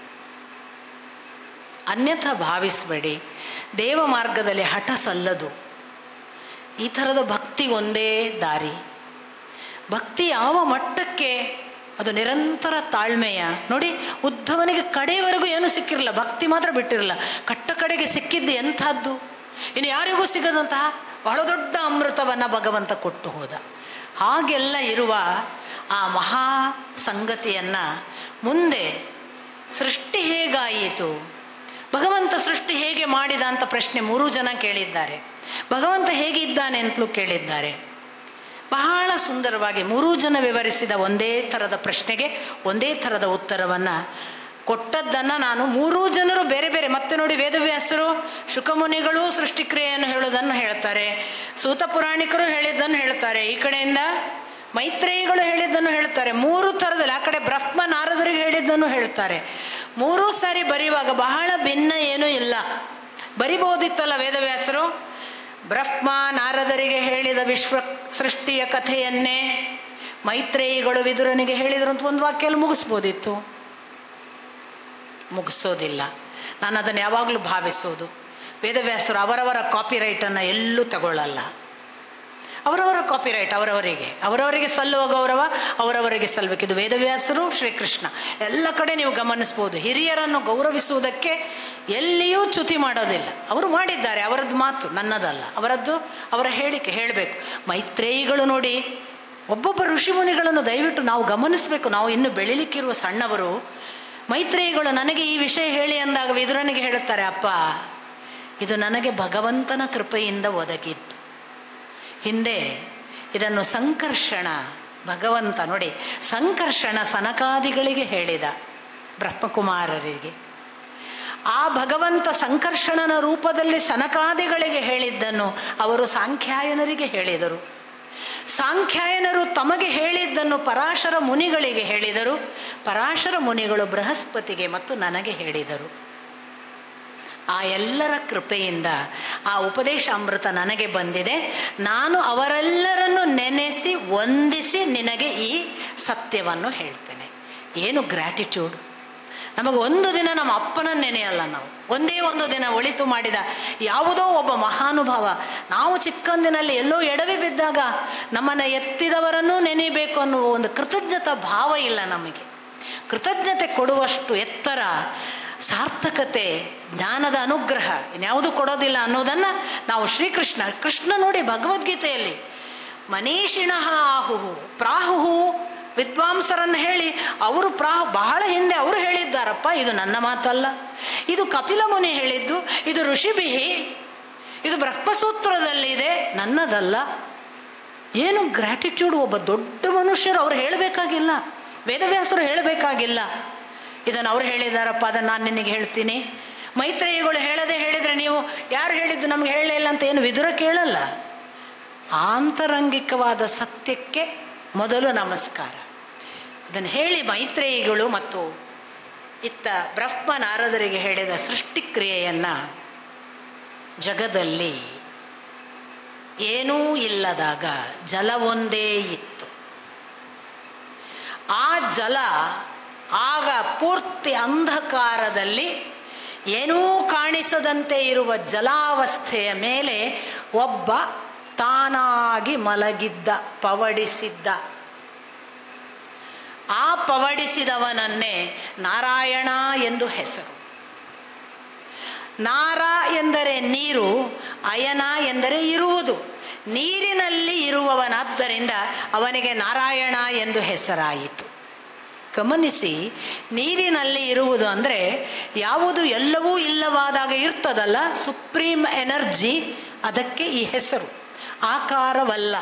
ಅನ್ಯಥಾ ಭಾವಿಸಬೇಡಿ. ದೇವ ಮಾರ್ಗದಲ್ಲಿ ಹಠ ಸಲ್ಲದು. ಈ ಥರದ ಭಕ್ತಿ ಒಂದೇ ದಾರಿ. ಭಕ್ತಿ ಯಾವ ಮಟ್ಟಕ್ಕೆ? ಅದು ನಿರಂತರ ತಾಳ್ಮೆಯ. ನೋಡಿ, ಉದ್ಧವನಿಗೆ ಕಡೆಯವರೆಗೂ ಏನೂ ಸಿಕ್ಕಿರಲಿಲ್ಲ, ಭಕ್ತಿ ಮಾತ್ರ ಬಿಟ್ಟಿರಲಿಲ್ಲ. ಕಡೆಗೆ ಸಿಕ್ಕಿದ್ದು ಎಂಥದ್ದು? ಇನ್ನು ಯಾರಿಗೂ ಸಿಗದಂತಹ ಬಹಳ ದೊಡ್ಡ ಅಮೃತವನ್ನು ಭಗವಂತ ಕೊಟ್ಟು ಹೋದ. ಹಾಗೆಲ್ಲ ಇರುವ ಆ ಮಹಾ ಸಂಗತಿಯನ್ನು ಮುಂದೆ ಸೃಷ್ಟಿ ಹೇಗಾಯಿತು, ಭಗವಂತ ಸೃಷ್ಟಿ ಹೇಗೆ ಮಾಡಿದ ಅಂತ ಪ್ರಶ್ನೆ 3 ಜನ ಕೇಳಿದ್ದಾರೆ. ಭಗವಂತ ಹೇಗಿದ್ದಾನೆ ಅಂತಲೂ ಕೇಳಿದ್ದಾರೆ. ಬಹಳ ಸುಂದರವಾಗಿ 3 ಜನ ವಿವರಿಸಿದ ಒಂದೇ ಥರದ ಪ್ರಶ್ನೆಗೆ ಒಂದೇ ಥರದ ಉತ್ತರವನ್ನು ಕೊಟ್ಟದ್ದನ್ನು ನಾನು 3 ಜನರು ಬೇರೆ ಬೇರೆ. ಮತ್ತೆ ನೋಡಿ, ವೇದವ್ಯಾಸರು ಶುಕಮುನಿಗಳು ಸೃಷ್ಟಿಕ್ರಿಯೆಯನ್ನು ಹೇಳೋದನ್ನು ಹೇಳ್ತಾರೆ, ಸೂತ ಪುರಾಣಿಕರು ಹೇಳಿದ್ದನ್ನು ಹೇಳ್ತಾರೆ, ಈ ಕಡೆಯಿಂದ ಮೈತ್ರೇಯಿಗಳು ಹೇಳಿದ್ದನ್ನು ಹೇಳ್ತಾರೆ. 3 ಥರದಲ್ಲಿ, ಆ ಕಡೆ ಬ್ರಹ್ಮ ನಾರದರಿಗೆ ಹೇಳಿದ್ದನ್ನು ಹೇಳ್ತಾರೆ. 3 ಸಾರಿ ಬರೆಯುವಾಗ ಬಹಳ ಭಿನ್ನ ಏನೂ ಇಲ್ಲ. ಬರಿಬಹುದಿತ್ತಲ್ಲ ವೇದವ್ಯಾಸರು, ಬ್ರಹ್ಮ ನಾರದರಿಗೆ ಹೇಳಿದ ವಿಶ್ವ ಸೃಷ್ಟಿಯ ಕಥೆಯನ್ನೇ ಮೈತ್ರೇಯಿಗಳು ವಿದುರನಿಗೆ ಹೇಳಿದರು ಅಂತ ಒಂದು ವಾಕ್ಯಲ್ಲಿ ಮುಗಿಸ್ಬೋದಿತ್ತು. ಮುಗಿಸೋದಿಲ್ಲ. ನಾನು ಅದನ್ನು ಯಾವಾಗಲೂ ಭಾವಿಸೋದು, ವೇದವ್ಯಾಸರು ಅವರವರ ಕಾಪಿರೈಟನ್ನು ಎಲ್ಲೂ ತಗೊಳ್ಳಲ್ಲ. ಅವರವರ ಕಾಪಿರೈಟ್ ಅವರವರಿಗೆ ಸಲ್ಲುವ ಗೌರವ ಅವರವರಿಗೆ ಸಲ್ಲಬೇಕು. ಇದು ವೇದವ್ಯಾಸರು, ಶ್ರೀಕೃಷ್ಣ ಎಲ್ಲ ಕಡೆ ನೀವು ಗಮನಿಸ್ಬೋದು. ಹಿರಿಯರನ್ನು ಗೌರವಿಸುವುದಕ್ಕೆ ಎಲ್ಲಿಯೂ ಚ್ಯುತಿ ಮಾಡೋದಿಲ್ಲ. ಅವರು ಮಾಡಿದ್ದಾರೆ, ಅವರದ್ದು ಮಾತು, ನನ್ನದಲ್ಲ, ಅವರದ್ದು ಅವರ ಹೇಳಿಕೆ ಹೇಳಬೇಕು. ಮೈತ್ರೇಯಿಗಳು ನೋಡಿ, ಒಬ್ಬೊಬ್ಬ ಋಷಿಮುನಿಗಳನ್ನು ದಯವಿಟ್ಟು ನಾವು ಗಮನಿಸಬೇಕು. ನಾವು ಇನ್ನು ಬೆಳಿಲಿಕ್ಕಿರುವ ಸಣ್ಣವರು. ಮೈತ್ರೇಯಿಗಳು ನನಗೆ ಈ ವಿಷಯ ಹೇಳಿ ಅಂದಾಗ ವಿದುರನಿಗೆ ಹೇಳುತ್ತಾರೆ, ಅಪ್ಪ ಇದು ನನಗೆ ಭಗವಂತನ ಕೃಪೆಯಿಂದ ಒದಗಿತ್ತು. ಹಿಂದೆ ಇದನ್ನು ಸಂಕರ್ಷಣ, ಭಗವಂತ ನೋಡಿ ಸಂಕರ್ಷಣ ಸನಕಾದಿಗಳಿಗೆ ಹೇಳಿದ, ಬ್ರಹ್ಮಕುಮಾರರಿಗೆ. ಆ ಭಗವಂತ ಸಂಕರ್ಷಣನ ರೂಪದಲ್ಲಿ ಸನಕಾದಿಗಳಿಗೆ ಹೇಳಿದ್ದನ್ನು ಅವರು ಸಾಂಖ್ಯಾಯನರಿಗೆ ಹೇಳಿದರು. ಸಾಂಖ್ಯಾಯನರು ತಮಗೆ ಹೇಳಿದ್ದನ್ನು ಪರಾಶರ ಮುನಿಗಳಿಗೆ ಹೇಳಿದರು. ಪರಾಶರ ಮುನಿಗಳು ಬೃಹಸ್ಪತಿಗೆ ಮತ್ತು ನನಗೆ ಹೇಳಿದರು. ಆ ಎಲ್ಲರ ಕೃಪೆಯಿಂದ ಆ ಉಪದೇಶ ಅಮೃತ ನನಗೆ ಬಂದಿದೆ. ನಾನು ಅವರೆಲ್ಲರನ್ನು ನೆನೆಸಿ ವಂದಿಸಿ ನಿನಗೆ ಈ ಸತ್ಯವನ್ನು ಹೇಳ್ತೇನೆ. ಏನು ಗ್ರ್ಯಾಟಿಟ್ಯೂಡ್! ನಮಗೆ ಒಂದು ದಿನ ನಮ್ಮ ಅಪ್ಪನ ನೆನೆಯಲ್ಲ, ನಾವು ಒಂದೇ ಒಂದು ದಿನ ಒಳಿತು ಮಾಡಿದ ಯಾವುದೋ ಒಬ್ಬ ಮಹಾನುಭಾವ, ನಾವು ಚಿಕ್ಕಂದಿನಲ್ಲಿ ಎಲ್ಲೋ ಎಡವಿ ಬಿದ್ದಾಗ ನಮ್ಮನ್ನು ಎತ್ತಿದವರನ್ನೂ ನೆನೆಯಬೇಕು ಅನ್ನುವ ಒಂದು ಕೃತಜ್ಞತಾ ಭಾವ ಇಲ್ಲ ನಮಗೆ. ಕೃತಜ್ಞತೆ ಕೊಡುವಷ್ಟು ಎತ್ತರ, ಸಾರ್ಥಕತೆ, ಜ್ಞಾನದ ಅನುಗ್ರಹ ಇನ್ಯಾವುದು ಕೊಡೋದಿಲ್ಲ ಅನ್ನೋದನ್ನು ನಾವು ಕೃಷ್ಣ ನೋಡಿ ಭಗವದ್ಗೀತೆಯಲ್ಲಿ ಮನೀಷಿಣಃ ಆಹುಹು. ಪ್ರಾಹುಹು ವಿದ್ವಾಂಸರನ್ನು ಹೇಳಿ ಅವರು ಬಹಳ ಹಿಂದೆ ಅವರು ಹೇಳಿದ್ದಾರಪ್ಪ, ಇದು ನನ್ನ ಮಾತಲ್ಲ, ಇದು ಕಪಿಲ ಮುನಿ ಹೇಳಿದ್ದು, ಇದು ಋಷಿಭಿಹಿ, ಇದು ಬ್ರಹ್ಮಸೂತ್ರದಲ್ಲಿದೆ, ನನ್ನದಲ್ಲ. ಏನು ಗ್ರ್ಯಾಟಿಟ್ಯೂಡ್! ಒಬ್ಬ ದೊಡ್ಡ ಮನುಷ್ಯರು ಅವ್ರು ಹೇಳಬೇಕಾಗಿಲ್ಲ, ವೇದವ್ಯಾಸರು ಹೇಳಬೇಕಾಗಿಲ್ಲ. ಇದನ್ನು ಅವ್ರು ಹೇಳಿದಾರಪ್ಪ, ಅದನ್ನು ನಾನು ನಿನಗೆ ಹೇಳ್ತೀನಿ. ಮೈತ್ರೇಯಿಗಳು ಹೇಳದೆ ಹೇಳಿದರೆ ನೀವು ಯಾರು ಹೇಳಿದ್ದು ನಮ್ಗೆ ಹೇಳಲೇ ಇಲ್ಲ ಅಂತ ಏನು ವಿದುರ ಕೇಳಲ್ಲ. ಆಂತರಂಗಿಕವಾದ ಸತ್ಯಕ್ಕೆ ಮೊದಲು ನಮಸ್ಕಾರ. ಇದನ್ನು ಹೇಳಿ ಮೈತ್ರೇಯಿಗಳು ಮತ್ತು ಇತ್ತ ಬ್ರಹ್ಮ ನಾರದರಿಗೆ ಹೇಳಿದ ಸೃಷ್ಟಿಕ್ರಿಯೆಯನ್ನು, ಜಗದಲ್ಲಿ ಏನೂ ಇಲ್ಲದಾಗ ಜಲವೊಂದೇ ಇತ್ತು. ಆ ಜಲ ಆಗ ಪೂರ್ತಿ ಅಂಧಕಾರದಲ್ಲಿ ಏನೂ ಕಾಣಿಸದಂತೆ ಇರುವ ಜಲಾವಸ್ಥೆಯ ಮೇಲೆ ಒಬ್ಬ ತಾನಾಗಿ ಮಲಗಿದ್ದ, ಪವಡಿಸಿದ್ದ. ಆ ಪವಡಿಸಿದವನನ್ನೇ ನಾರಾಯಣ ಎಂದು ಹೆಸರು. ನಾರ ಎಂದರೆ ನೀರು, ಅಯನ ಎಂದರೆ ಇರುವುದು. ನೀರಿನಲ್ಲಿ ಇರುವವನಾದ್ದರಿಂದ ಅವನಿಗೆ ನಾರಾಯಣ ಎಂದು ಹೆಸರಾಯಿತು. ಗಮನಿಸಿ, ನೀರಿನಲ್ಲಿ ಇರುವುದು ಅಂದರೆ ಯಾವುದು ಎಲ್ಲವೂ ಇಲ್ಲವಾದಾಗ ಇರ್ತದಲ್ಲ, ಸುಪ್ರೀಂ ಎನರ್ಜಿ, ಅದಕ್ಕೆ ಈ ಹೆಸರು. ಆಕಾರವಲ್ಲ.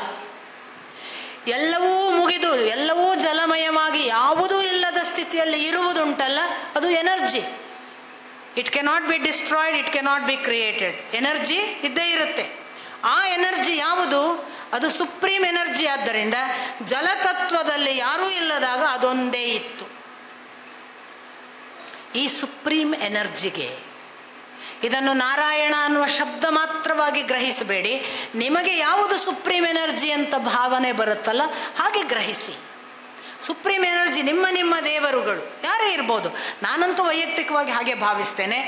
ಎಲ್ಲವೂ ಮುಗಿದು ಎಲ್ಲವೂ ಜಲಮಯವಾಗಿ ಯಾವುದೂ ಇಲ್ಲದ ಸ್ಥಿತಿಯಲ್ಲಿ ಇರುವುದುಂಟಲ್ಲ, ಅದು energy. It cannot be destroyed, it cannot be created. Energy ಇದ್ದೇ ಇರುತ್ತೆ. ಆ ಎನರ್ಜಿ ಯಾವುದು? ಅದು ಸುಪ್ರೀಂ ಎನರ್ಜಿ. ಆದ್ದರಿಂದ ಜಲತತ್ವದಲ್ಲಿ ಯಾರೂ ಇಲ್ಲದಾಗ ಅದೊಂದೇ ಇತ್ತು. ಈ ಸುಪ್ರೀಂ ಎನರ್ಜಿಗೆ ಇದನ್ನು ನಾರಾಯಣ ಅನ್ನುವ ಶಬ್ದ ಮಾತ್ರವಾಗಿ ಗ್ರಹಿಸಬೇಡಿ. ನಿಮಗೆ ಯಾವುದು ಸುಪ್ರೀಂ ಎನರ್ಜಿ ಅಂತ ಭಾವನೆ ಬರುತ್ತಲ್ಲ, ಹಾಗೆ ಗ್ರಹಿಸಿ. ಸುಪ್ರೀಂ ಎನರ್ಜಿ ನಿಮ್ಮ ನಿಮ್ಮ ದೇವರುಗಳು ಯಾರೇ ಇರ್ಬೋದು. ನಾನಂತೂ ವೈಯಕ್ತಿಕವಾಗಿ ಹಾಗೆ ಭಾವಿಸ್ತೇನೆ.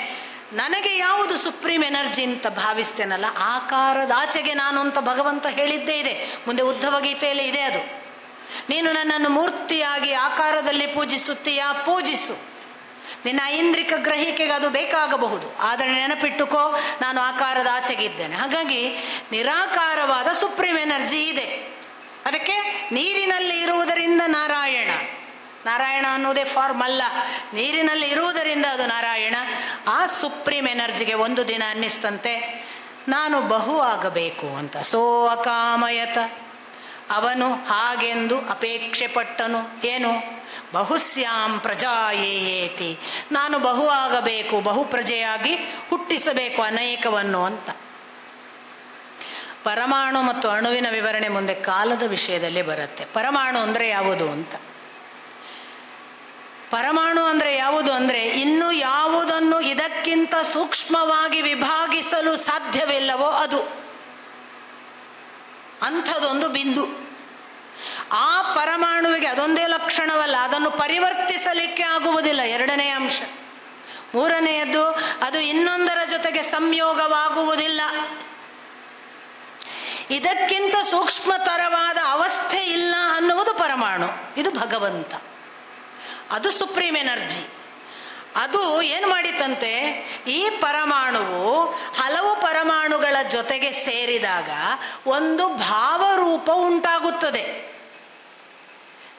ನನಗೆ ಯಾವುದು ಸುಪ್ರೀಂ ಎನರ್ಜಿ ಅಂತ ಭಾವಿಸ್ತೇನಲ್ಲ, ಆಕಾರದಾಚೆಗೆ ನಾನು ಅಂತ ಭಗವಂತ ಹೇಳಿದ್ದೇ ಇದೆ. ಮುಂದೆ ಉದ್ಧವ ಗೀತೆಯಲ್ಲಿ ಇದೆ ಅದು. ನೀನು ನನ್ನನ್ನು ಮೂರ್ತಿಯಾಗಿ ಆಕಾರದಲ್ಲಿ ಪೂಜಿಸುತ್ತೀಯಾ, ಪೂಜಿಸು. ನಿನ್ನ ಐಂದ್ರಿಕ ಗ್ರಹಿಕೆಗೆ ಅದು ಬೇಕಾಗಬಹುದು, ಆದರೆ ನೆನಪಿಟ್ಟುಕೋ, ನಾನು ಆಕಾರದ ಆಚೆಗಿದ್ದೇನೆ. ಹಾಗಾಗಿ ನಿರಾಕಾರವಾದ ಸುಪ್ರೀಂ ಎನರ್ಜಿ ಇದೆ. ಅದಕ್ಕೆ ನೀರಿನಲ್ಲಿ ಇರುವುದರಿಂದ ನಾರಾಯಣ. ನಾರಾಯಣ ಅನ್ನೋದೇ ಫಾರ್ಮ್ ಅಲ್ಲ, ನೀರಿನಲ್ಲಿ ಇರುವುದರಿಂದ ಅದು ನಾರಾಯಣ. ಆ ಸುಪ್ರೀಂ ಎನರ್ಜಿಗೆ ಒಂದು ದಿನ ಅನ್ನಿಸ್ತಂತೆ, ನಾನು ಬಹು ಆಗಬೇಕು ಅಂತ. ಸೋ ಅಕಾಮಯತ, ಅವನು ಹಾಗೆಂದು ಅಪೇಕ್ಷೆ ಪಟ್ಟನು. ಏನು? ಬಹುಸ್ಯಾಂ ಪ್ರಜಾಯೇತಿ, ನಾನು ಬಹು ಆಗಬೇಕು, ಬಹು ಪ್ರಜೆಯಾಗಿ ಹುಟ್ಟಿಸಬೇಕು ಅನೇಕವನ್ನು ಅಂತ. ಪರಮಾಣು ಮತ್ತು ಅಣುವಿನ ವಿವರಣೆ ಮುಂದೆ ಕಾಲದ ವಿಷಯದಲ್ಲಿ ಬರುತ್ತೆ. ಪರಮಾಣು ಅಂದರೆ ಯಾವುದು ಅಂತ. ಪರಮಾಣು ಅಂದರೆ ಯಾವುದು ಅಂದರೆ, ಇನ್ನು ಯಾವುದನ್ನು ಇದಕ್ಕಿಂತ ಸೂಕ್ಷ್ಮವಾಗಿ ವಿಭಾಗಿಸಲು ಸಾಧ್ಯವಿಲ್ಲವೋ ಅದು, ಅಂಥದೊಂದು ಬಿಂದು. ಆ ಪರಮಾಣುವಿಗೆ ಅದೊಂದೇ ಲಕ್ಷಣವಲ್ಲ, ಅದನ್ನು ಪರಿವರ್ತಿಸಲಿಕ್ಕೆ ಆಗುವುದಿಲ್ಲ. ಎರಡನೇ ಅಂಶ. ಮೂರನೆಯದ್ದು, ಅದು ಇನ್ನೊಂದರ ಜೊತೆಗೆ ಸಂಯೋಗವಾಗುವುದಿಲ್ಲ. ಇದಕ್ಕಿಂತ ಸೂಕ್ಷ್ಮತರವಾದ ಅವಸ್ಥೆ ಇಲ್ಲ ಅನ್ನುವುದು ಪರಮಾಣು. ಇದು ಭಗವಂತ, ಅದು ಸುಪ್ರೀಂ ಎನರ್ಜಿ. ಅದು ಏನು ಮಾಡಿತಂತೆ, ಈ ಪರಮಾಣುವು ಹಲವು ಪರಮಾಣುಗಳ ಜೊತೆಗೆ ಸೇರಿದಾಗ ಒಂದು ಭಾವರೂಪ ಉಂಟಾಗುತ್ತದೆ.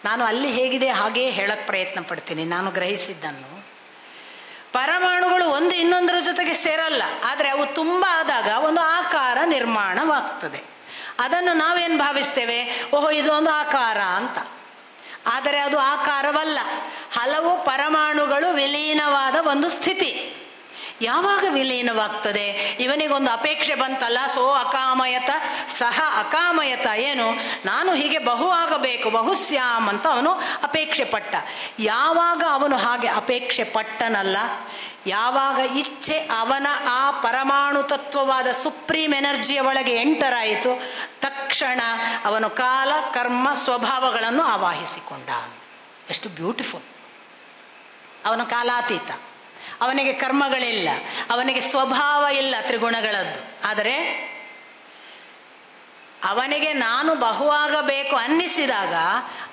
ನಾನು ಅಲ್ಲಿ ಹೇಗಿದೆ ಹಾಗೆಯೇ ಹೇಳಕ್ಕೆ ಪ್ರಯತ್ನ ಪಡ್ತೀನಿ. ನಾನು ಗ್ರಹಿಸಿದ್ದನ್ನು, ಪರಮಾಣುಗಳು ಒಂದು ಇನ್ನೊಂದರ ಜೊತೆಗೆ ಸೇರಲ್ಲ, ಆದರೆ ಅವು ತುಂಬ ಆದಾಗ ಒಂದು ಆಕಾರ ನಿರ್ಮಾಣವಾಗ್ತದೆ. ಅದನ್ನು ನಾವೇನು ಭಾವಿಸ್ತೇವೆ, ಓಹೋ ಇದು ಒಂದು ಆಕಾರ ಅಂತ. ಆದರೆ ಅದು ಆಕಾರವಲ್ಲ, ಹಲವು ಪರಮಾಣುಗಳು ವಿಲೀನವಾದ ಒಂದು ಸ್ಥಿತಿ. ಯಾವಾಗ ವಿಲೀನವಾಗ್ತದೆ? ಇವನಿಗೊಂದು ಅಪೇಕ್ಷೆ ಬಂತಲ್ಲ, ಸೋ ಅಕಾಮಯತ ಸಹ ಅಕಾಮಯತ. ಏನು? ನಾನು ಹೀಗೆ ಬಹು ಆಗಬೇಕು, ಬಹುಸ್ಯಾಮ್ ಅಂತ ಅವನು ಅಪೇಕ್ಷೆ ಪಟ್ಟ. ಯಾವಾಗ ಅವನು ಹಾಗೆ ಅಪೇಕ್ಷೆ ಪಟ್ಟನಲ್ಲ, ಯಾವಾಗ ಇಚ್ಛೆ ಅವನ ಆ ಪರಮಾಣು ತತ್ವವಾದ ಸುಪ್ರೀಂ ಎನರ್ಜಿಯ ಒಳಗೆ ಎಂಟರ್ ಆಯಿತು, ತಕ್ಷಣ ಅವನು ಕಾಲ ಕರ್ಮ ಸ್ವಭಾವಗಳನ್ನು ಆವಾಹಿಸಿಕೊಂಡ. ಎಷ್ಟು ಬ್ಯೂಟಿಫುಲ್! ಅವನ ಕಾಲಾತೀತ, ಅವನಿಗೆ ಕರ್ಮಗಳಿಲ್ಲ, ಅವನಿಗೆ ಸ್ವಭಾವ ಇಲ್ಲ ತ್ರಿಗುಣಗಳದ್ದು. ಆದರೆ ಅವನಿಗೆ ನಾನು ಬಹುವಾಗಬೇಕು ಅನ್ನಿಸಿದಾಗ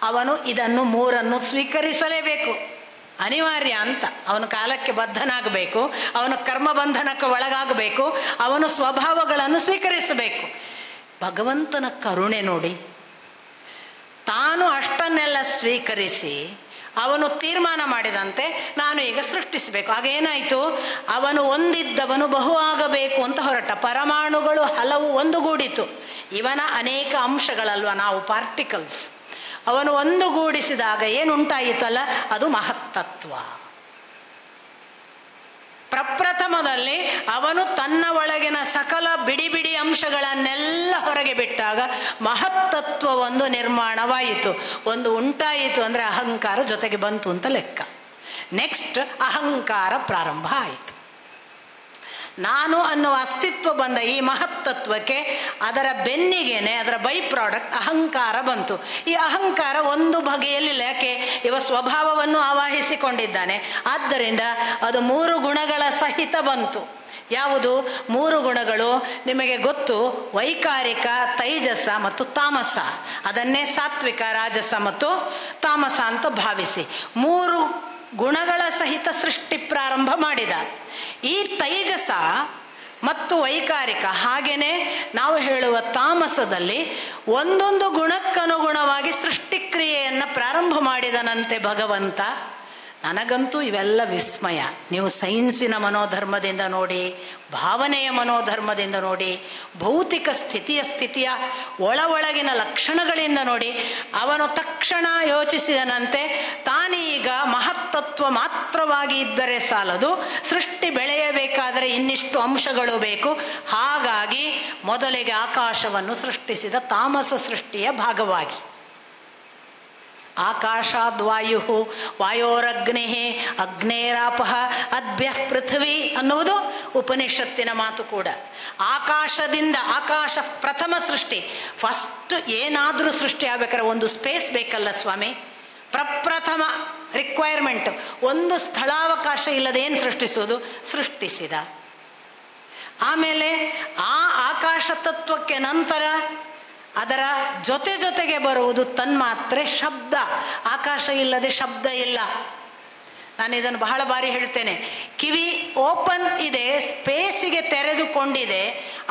ಅವನು ಇದನ್ನು ಮೂರನ್ನು ಸ್ವೀಕರಿಸಲೇಬೇಕು, ಅನಿವಾರ್ಯ ಅಂತ. ಅವನು ಕಾಲಕ್ಕೆ ಬದ್ಧನಾಗಬೇಕು, ಅವನು ಕರ್ಮಬಂಧನಕ್ಕೆ ಒಳಗಾಗಬೇಕು, ಅವನು ಸ್ವಭಾವಗಳನ್ನು ಸ್ವೀಕರಿಸಬೇಕು. ಭಗವಂತನ ಕರುಣೆ ನೋಡಿ. ನಾನು ಅಷ್ಟನ್ನೆಲ್ಲ ಸ್ವೀಕರಿಸಿ ಅವನು ತೀರ್ಮಾನ ಮಾಡಿದಂತೆ ನಾನು ಈಗ ಸೃಷ್ಟಿಸಬೇಕು. ಆಗ ಏನಾಯಿತು, ಅವನು ಒಂದಿದ್ದವನು ಬಹು ಆಗಬೇಕು ಅಂತ ಹೊರಟ. ಪರಮಾಣುಗಳು ಹಲವು ಒಂದುಗೂಡಿತು. ಇವನ ಅನೇಕ ಅಂಶಗಳಲ್ವ ನಾವು, ಪಾರ್ಟಿಕಲ್ಸ್. ಅವನು ಒಂದುಗೂಡಿಸಿದಾಗ ಏನುಂಟಾಯಿತಲ್ಲ, ಅದು ಮಹತ್ತತ್ವ. ಪ್ರಪ್ರಥಮದಲ್ಲಿ ಅವನು ತನ್ನ ಒಳಗಿನ ಸಕಲ ಬಿಡಿ ಬಿಡಿ ಅಂಶಗಳನ್ನೆಲ್ಲ ಹೊರಗೆ ಬಿಟ್ಟಾಗ ಮಹತ್ತತ್ವ ಒಂದು ನಿರ್ಮಾಣವಾಯಿತು. ಒಂದು ಉಂಟಾಯಿತು ಅಂದರೆ ಅಹಂಕಾರ ಜೊತೆಗೆ ಬಂತು ಅಂತ ಲೆಕ್ಕ. ನೆಕ್ಸ್ಟ್ ಅಹಂಕಾರ ಪ್ರಾರಂಭ ಆಯಿತು. ನಾನು ಅನ್ನುವ ಅಸ್ತಿತ್ವ ಬಂದ ಈ ಮಹತ್ತತ್ವಕ್ಕೆ ಅದರ ಬೆನ್ನಿಗೇನೆ ಅದರ ಬೈ ಪ್ರಾಡಕ್ಟ್ ಅಹಂಕಾರ ಬಂತು. ಈ ಅಹಂಕಾರ ಒಂದು ಬಗೆಯಲ್ಲಿಲ್ಲ, ಯಾಕೆ, ಇವ ಸ್ವಭಾವವನ್ನು ಆವಾಹಿಸಿಕೊಂಡಿದ್ದಾನೆ. ಆದ್ದರಿಂದ ಅದು 3 ಗುಣಗಳ ಸಹಿತ ಬಂತು. ಯಾವುದು 3 ಗುಣಗಳು ನಿಮಗೆ ಗೊತ್ತು, ವೈಕಾರಿಕ, ತೈಜಸ ಮತ್ತು ತಾಮಸ. ಅದನ್ನೇ ಸಾತ್ವಿಕ, ರಾಜಸ ಮತ್ತು ತಾಮಸ ಅಂತ ಭಾವಿಸಿ 3 ಗುಣಗಳ ಸಹಿತ ಸೃಷ್ಟಿ ಪ್ರಾರಂಭ ಮಾಡಿದ. ಈ ತೈಜಸ ಮತ್ತು ವೈಕಾರಿಕ, ಹಾಗೇನೆ ನಾವು ಹೇಳುವ ತಾಮಸದಲ್ಲಿ ಒಂದೊಂದು ಗುಣಕ್ಕನುಗುಣವಾಗಿ ಸೃಷ್ಟಿಕ್ರಿಯೆಯನ್ನು ಪ್ರಾರಂಭ ಮಾಡಿದನಂತೆ ಭಗವಂತ. ನನಗಂತೂ ಇವೆಲ್ಲ ವಿಸ್ಮಯ. ನೀವು ಸೈನ್ಸಿನ ಮನೋಧರ್ಮದಿಂದ ನೋಡಿ, ಭಾವನೆಯ ಮನೋಧರ್ಮದಿಂದ ನೋಡಿ, ಭೌತಿಕ ಸ್ಥಿತಿಯ ಒಳಗಿನ ಲಕ್ಷಣಗಳಿಂದ ನೋಡಿ, ಅವನು ತಕ್ಷಣ ಯೋಚಿಸಿದನಂತೆ, ತಾನೀಗ ಮಹತ್ತತ್ವ ಮಾತ್ರವಾಗಿ ಇದ್ದರೆ ಸಾಲದು, ಸೃಷ್ಟಿ ಬೆಳೆಯಬೇಕಾದರೆ ಇನ್ನಿಷ್ಟು ಅಂಶಗಳು ಬೇಕು. ಹಾಗಾಗಿ ಮೊದಲಿಗೆ ಆಕಾಶವನ್ನು ಸೃಷ್ಟಿಸಿದ, ತಾಮಸ ಸೃಷ್ಟಿಯ ಭಾಗವಾಗಿ. ಆಕಾಶಾದ್ವಾಯು ವಾಯೋರಗ್ನಿ ಅಗ್ನೇರಾಪಃ ಅದ್ಭ್ಯ ಪೃಥ್ವಿ ಅನ್ನುವುದು ಉಪನಿಷತ್ತಿನ ಮಾತು ಕೂಡ. ಆಕಾಶದಿಂದ, ಆಕಾಶ ಪ್ರಥಮ ಸೃಷ್ಟಿ. ಫಸ್ಟ್ ಏನಾದರೂ ಸೃಷ್ಟಿ ಆಗ್ಬೇಕಾದ್ರೆ ಒಂದು ಸ್ಪೇಸ್ ಬೇಕಲ್ಲ ಸ್ವಾಮಿ. ಪ್ರಪ್ರಥಮ ರಿಕ್ವೈರ್ಮೆಂಟ್ ಒಂದು ಸ್ಥಳಾವಕಾಶ ಇಲ್ಲದೇನು ಸೃಷ್ಟಿಸೋದು, ಸೃಷ್ಟಿಸಿದ. ಆಮೇಲೆ ಆ ಆಕಾಶ ತತ್ವಕ್ಕೆ ನಂತರ ಅದರ ಜೊತೆಗೆ ಬರುವುದು ತನ್ಮಾತ್ರೆ ಶಬ್ದ. ಆಕಾಶ ಇಲ್ಲದೆ ಶಬ್ದ ಇಲ್ಲ. ನಾನು ಇದನ್ನು ಬಹಳ ಬಾರಿ ಹೇಳ್ತೇನೆ. ಕಿವಿ ಓಪನ್ ಇದೆ, ಸ್ಪೇಸಿಗೆ ತೆರೆದುಕೊಂಡಿದೆ.